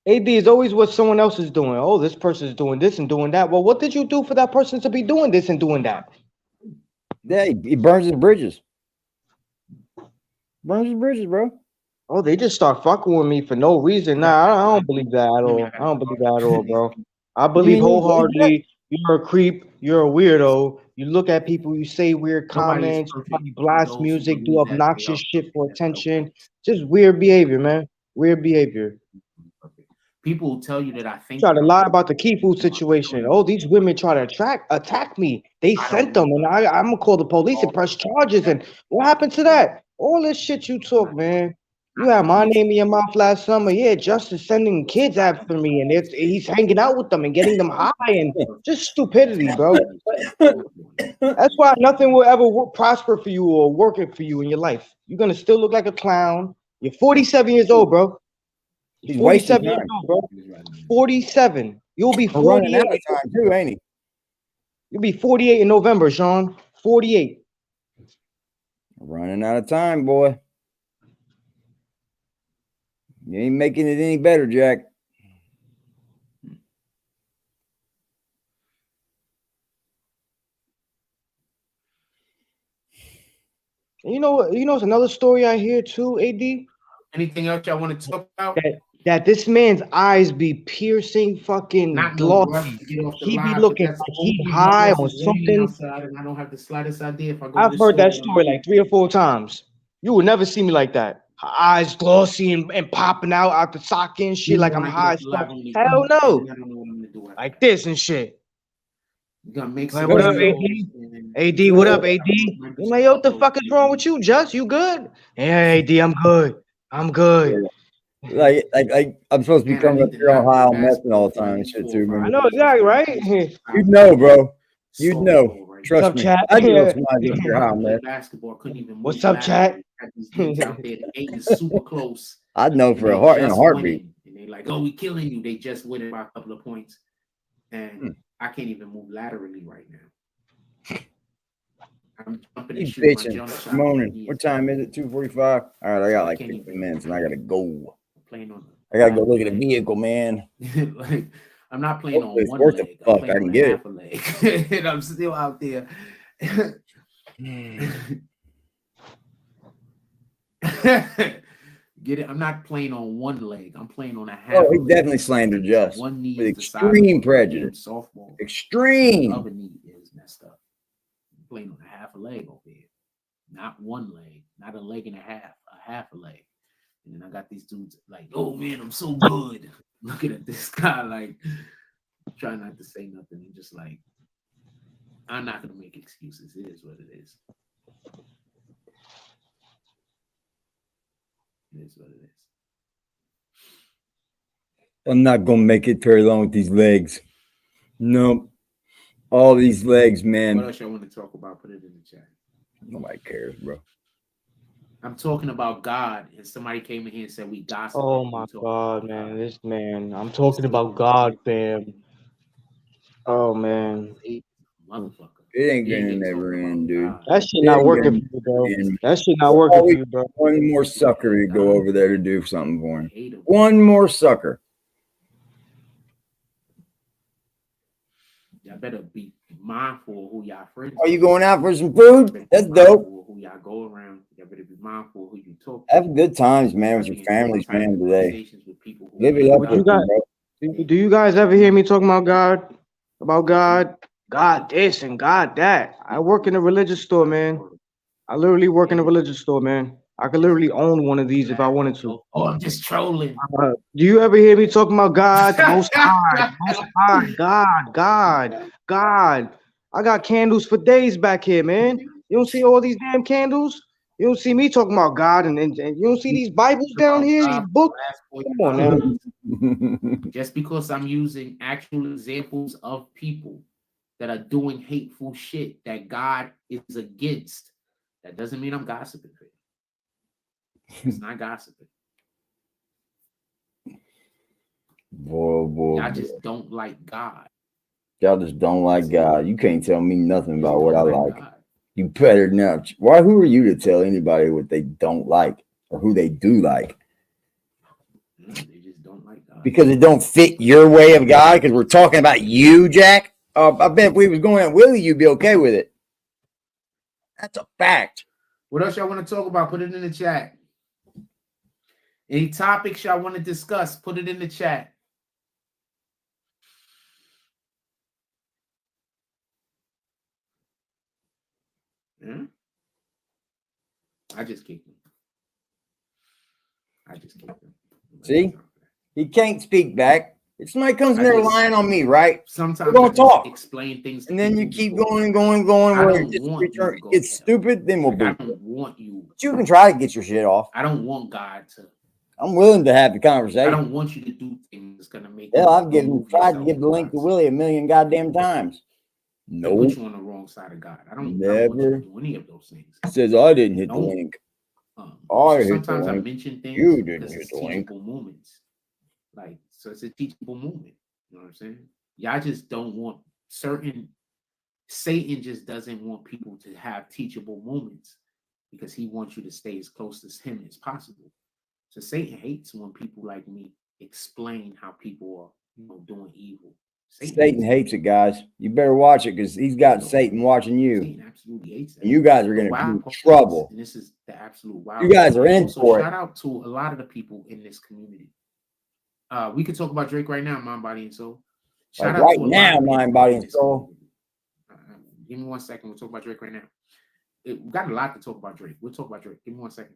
AD is always what someone else is doing. Oh, this person is doing this and doing that. Well, what did you do for that person to be doing this and doing that? Yeah, he burns his bridges. Burns his bridges, bro. Oh, they just start fucking with me for no reason. Nah, I don't believe that at all. I don't believe that at all, bro. I believe wholeheartedly you're a creep, you're a weirdo. You look at people, you say weird comments, you blast music, do obnoxious shit for attention. Just weird behavior, man. Weird behavior. People will tell you that I think. Try to lie about the key food situation. Oh, these women try to attack me. They sent them, and I'm gonna call the police and press charges. And what happened to that? All this shit you talk, man. You had my name in your mouth last summer. Yeah, Justice sending kids after me, and he's hanging out with them and getting them high, and just stupidity, bro. That's why nothing will ever prosper for you or work it for you in your life. You're gonna still look like a clown. You're 47 years old, bro. He's 47 years old, bro. 47. You'll be 48 time too, ain't he? You'll be 48 in November, Sean. 48. Running out of time, boy. You ain't making it any better, Jack. You know, it's another story I hear too, AD. Anything else y'all want to talk about? That this man's eyes be piercing, fucking glossy. He be looking like he high on something. And I don't have the slightest idea if I go. I've heard that story like 3 or 4 times. You would never see me like that. Eyes glossy and popping out the socket and shit like I'm high. Hell no. Like this and shit. Like, what up, AD? AD, what up, AD? I'm like, yo, what the fuck is wrong with you, Just? You good? Yeah, AD, I'm good. I'm good. Like I'm supposed to be coming up here on high on messing all the time and shit too, man. I know exactly, right? You'd know, bro. You'd know. Trust me. Chat? I know somebody up here high, man. What's up, chat? Super close. I'd know for a heartbeat. And they like, oh, we killing you. They just winning by a couple of points, and I can't even move laterally right now. I'm jumping and shooting my jump shot. Moaning. What time is it? 2:45. All right, I got like 15 minutes, and I gotta go. I gotta go look at a vehicle, man. Like, I'm not playing on one worth leg. The fuck I can get half a leg. And I'm still out there. Get it? I'm not playing on one leg. I'm playing on a half. Oh, he definitely slandered Just. One knee with extreme prejudice. Softball. Extreme. The other knee is messed up. I'm playing on a half a leg over here. Not one leg. Not a leg and a half a leg. And then I got these dudes like, oh man, I'm so good. Looking at this guy, like, trying not to say nothing. And just like, I'm not gonna make excuses. It is what it is. It is what it is. I'm not gonna make it very long with these legs. Nope. All these legs, man. What else y'all want to talk about? Put it in the chat. Nobody cares, bro. I'm talking about God, and somebody came in here and said we gossip. Oh my God, man. This man. I'm talking about God, fam. Oh man. Motherfucker. It ain't gonna never end, dude. That shit not working for you, bro. That shit not working for you, bro. One more sucker to go over there to do something for him. One more sucker. Y'all better be mindful of who y'all friends. Are you going out for some food? That's dope. Who y'all go around. Y'all better be mindful of who you talk to. Have good times, man, with your families, man, today. Live it up. Do you guys ever hear me talking about God? About God? God this and God that. I work in a religious store, man. I literally work in a religious store, man. I could literally own one of these if I wanted to. Oh, I'm just trolling. Do you ever hear me talking about God, the Most High, God? I got candles for days back here, man. You don't see all these damn candles? You don't see me talking about God, and you don't see these Bibles down here, these books? Come on, now. Just because I'm using actual examples of people that are doing hateful shit that God is against, that doesn't mean I'm gossiping. It's not gossiping. Boy. I just don't like God. Y'all just don't like God. You can't tell me nothing about what I like. God. You better not. Why? Who are you to tell anybody what they don't like or who they do like? They just don't like God. because it don't fit your way of God. Because we're talking about you, Jack. I bet if we was going at Willie, you'd be okay with it. That's a fact. What else y'all want to talk about? Put it in the chat. Any topics y'all want to discuss? Put it in the chat. Yeah. I just kicked him. See? He can't speak back. If somebody comes in there lying on me, right? Sometimes we're gonna talk. Explain things, and then you keep going and going and going. Where it's stupid, then we'll be. I don't want you. But you can try to get your shit off. I don't want God to. I'm willing to have the conversation. I don't want you to do things that's gonna make. Hell, I've tried to give the link to Willie 1,000,000 goddamn times. No, put you on the wrong side of God. I don't never want you to do any of those things. It says I didn't hit the link. Sometimes I mention things. You didn't hit the link. Moments. Like, so it's a teachable moment. You know what I'm saying? Y'all just don't want Satan just doesn't want people to have teachable moments because he wants you to stay as close to him as possible. So Satan hates when people like me explain how people are, doing evil. Satan hates it, guys. You better watch it because he's got Satan watching you. Satan absolutely hates it. You guys are going to be in trouble. And this is the absolute wild. You guys are in for it. Shout out to a lot of the people in this community. We could talk about Drake right now, Mind, Body, and Soul. Shout out right now, Mind, Body, and Soul. Give me 1 second. We'll talk about Drake right now. We've got a lot to talk about Drake. We'll talk about Drake. Give me 1 second.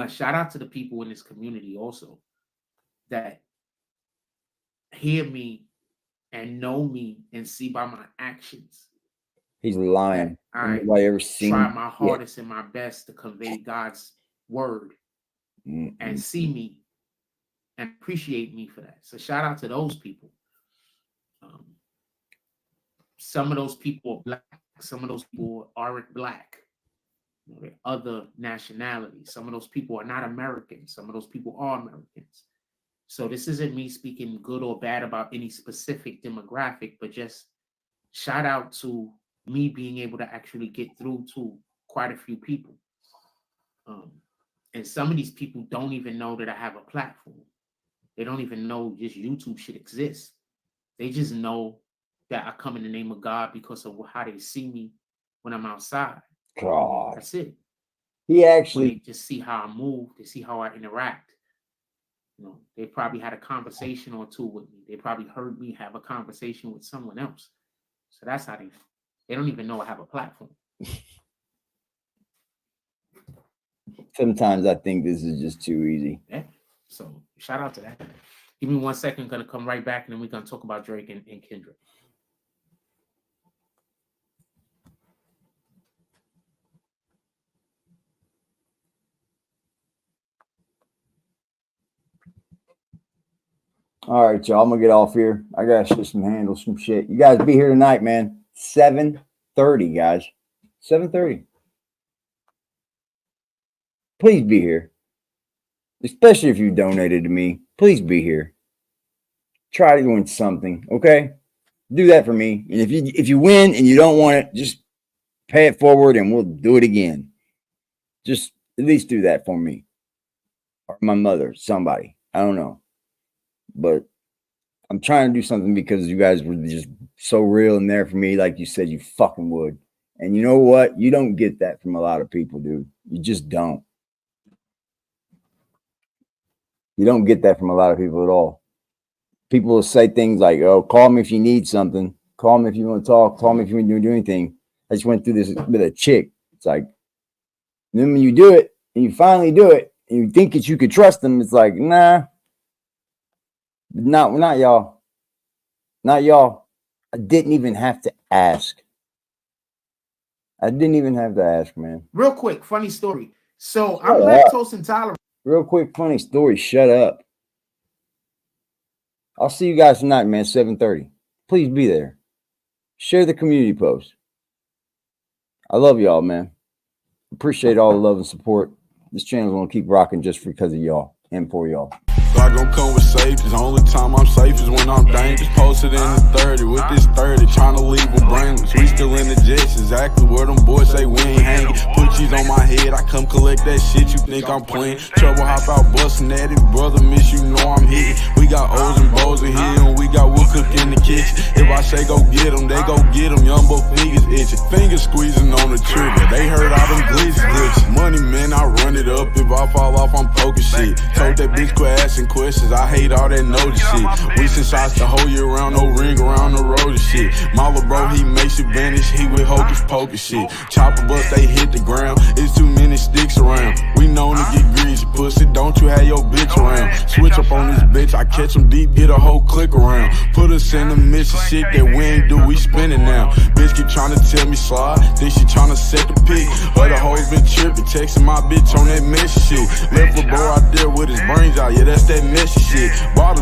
Shout out to the people in this community also that hear me and know me and see by my actions. He's lying. I ever seen try my hardest and my best to convey God's word and see me and appreciate me for that. So shout out to those people. Some of those people are black. Some of those people aren't black. They're other nationalities. Some of those people are not Americans. Some of those people are Americans. So this isn't me speaking good or bad about any specific demographic, but just shout out to me being able to actually get through to quite a few people. And some of these people don't even know that I have a platform. They don't even know just YouTube shit exists. They just know that I come in the name of God because of how they see me when I'm outside. God. That's it. He actually they just see how I move. They see how I interact. They probably had a conversation or two with me. They probably heard me have a conversation with someone else. So that's how they don't even know I have a platform. Sometimes I think this is just too easy. Yeah. So shout out to that. Give me 1 second. I'm going to come right back and then we're going to talk about Drake and Kendrick. All right, y'all. I'm gonna get off here. I gotta handle some shit. You guys be here tonight, man. 7:30, guys. 7:30. Please be here. Especially if you donated to me. Please be here. Try to win something, okay? Do that for me. And if you win and you don't want it, just pay it forward and we'll do it again. Just at least do that for me. Or my mother, somebody. I don't know. But I'm trying to do something because you guys were just so real and there for me, like you said you fucking would. And you know what? You don't get that from a lot of people, dude. You just don't. You don't get that from a lot of people at all. People will say things like, oh, call me if you need something. Call me if you want to talk. Call me if you want to do anything. I just went through this with a chick. It's like, then when you do it, and you finally do it, and you think that you could trust them, it's like, nah. Not y'all. Not y'all. I didn't even have to ask. I didn't even have to ask, man. Real quick, funny story. So I'm lactose intolerant. Real quick, funny story. Shut up. I'll see you guys tonight, man. 7:30. Please be there. Share the community post. I love y'all, man. Appreciate all the love and support. This channel's gonna keep rocking just because of y'all and for y'all. Glock gon' come with safety. The only time I'm safe is when I'm dangerous. Posted in the 30 with this 30, tryna leave with brainless. We still in the jets, exactly where them boys say we ain't hanging. Put cheese on my head, I come collect that shit, you think I'm playing. Trouble hop out bustin' at it, brother miss, you know I'm hitting. We got O's and Bo's in here, and we got wood cook in the kitchen. If I say go get them, they go get them. Young boy fingers itching, fingers squeezing on the trigger. They heard all them glitches. Money man, I run it up. If I fall off, I'm poking shit. Told that bitch quit asking questions. I hate all that notice shit. We send shots the whole year round, no ring around the road and shit. Mala bro, he makes it vanish. He with hocus pocus shit. Chopper bust, they hit the ground. It's too many sticks around. We known to get greasy, pussy. Don't you have your bitch around? Switch up on this bitch. I catch him deep, get a whole click around. Put us in the midst of shit that we ain't do. We spinning now. Bitch keep trying to tell me slide. Think she trying to set the pick. Other hoes been tripping, texting my bitch on that messy shit. Left a bro out there with his brains out. Yeah, that's that messy shit. Bought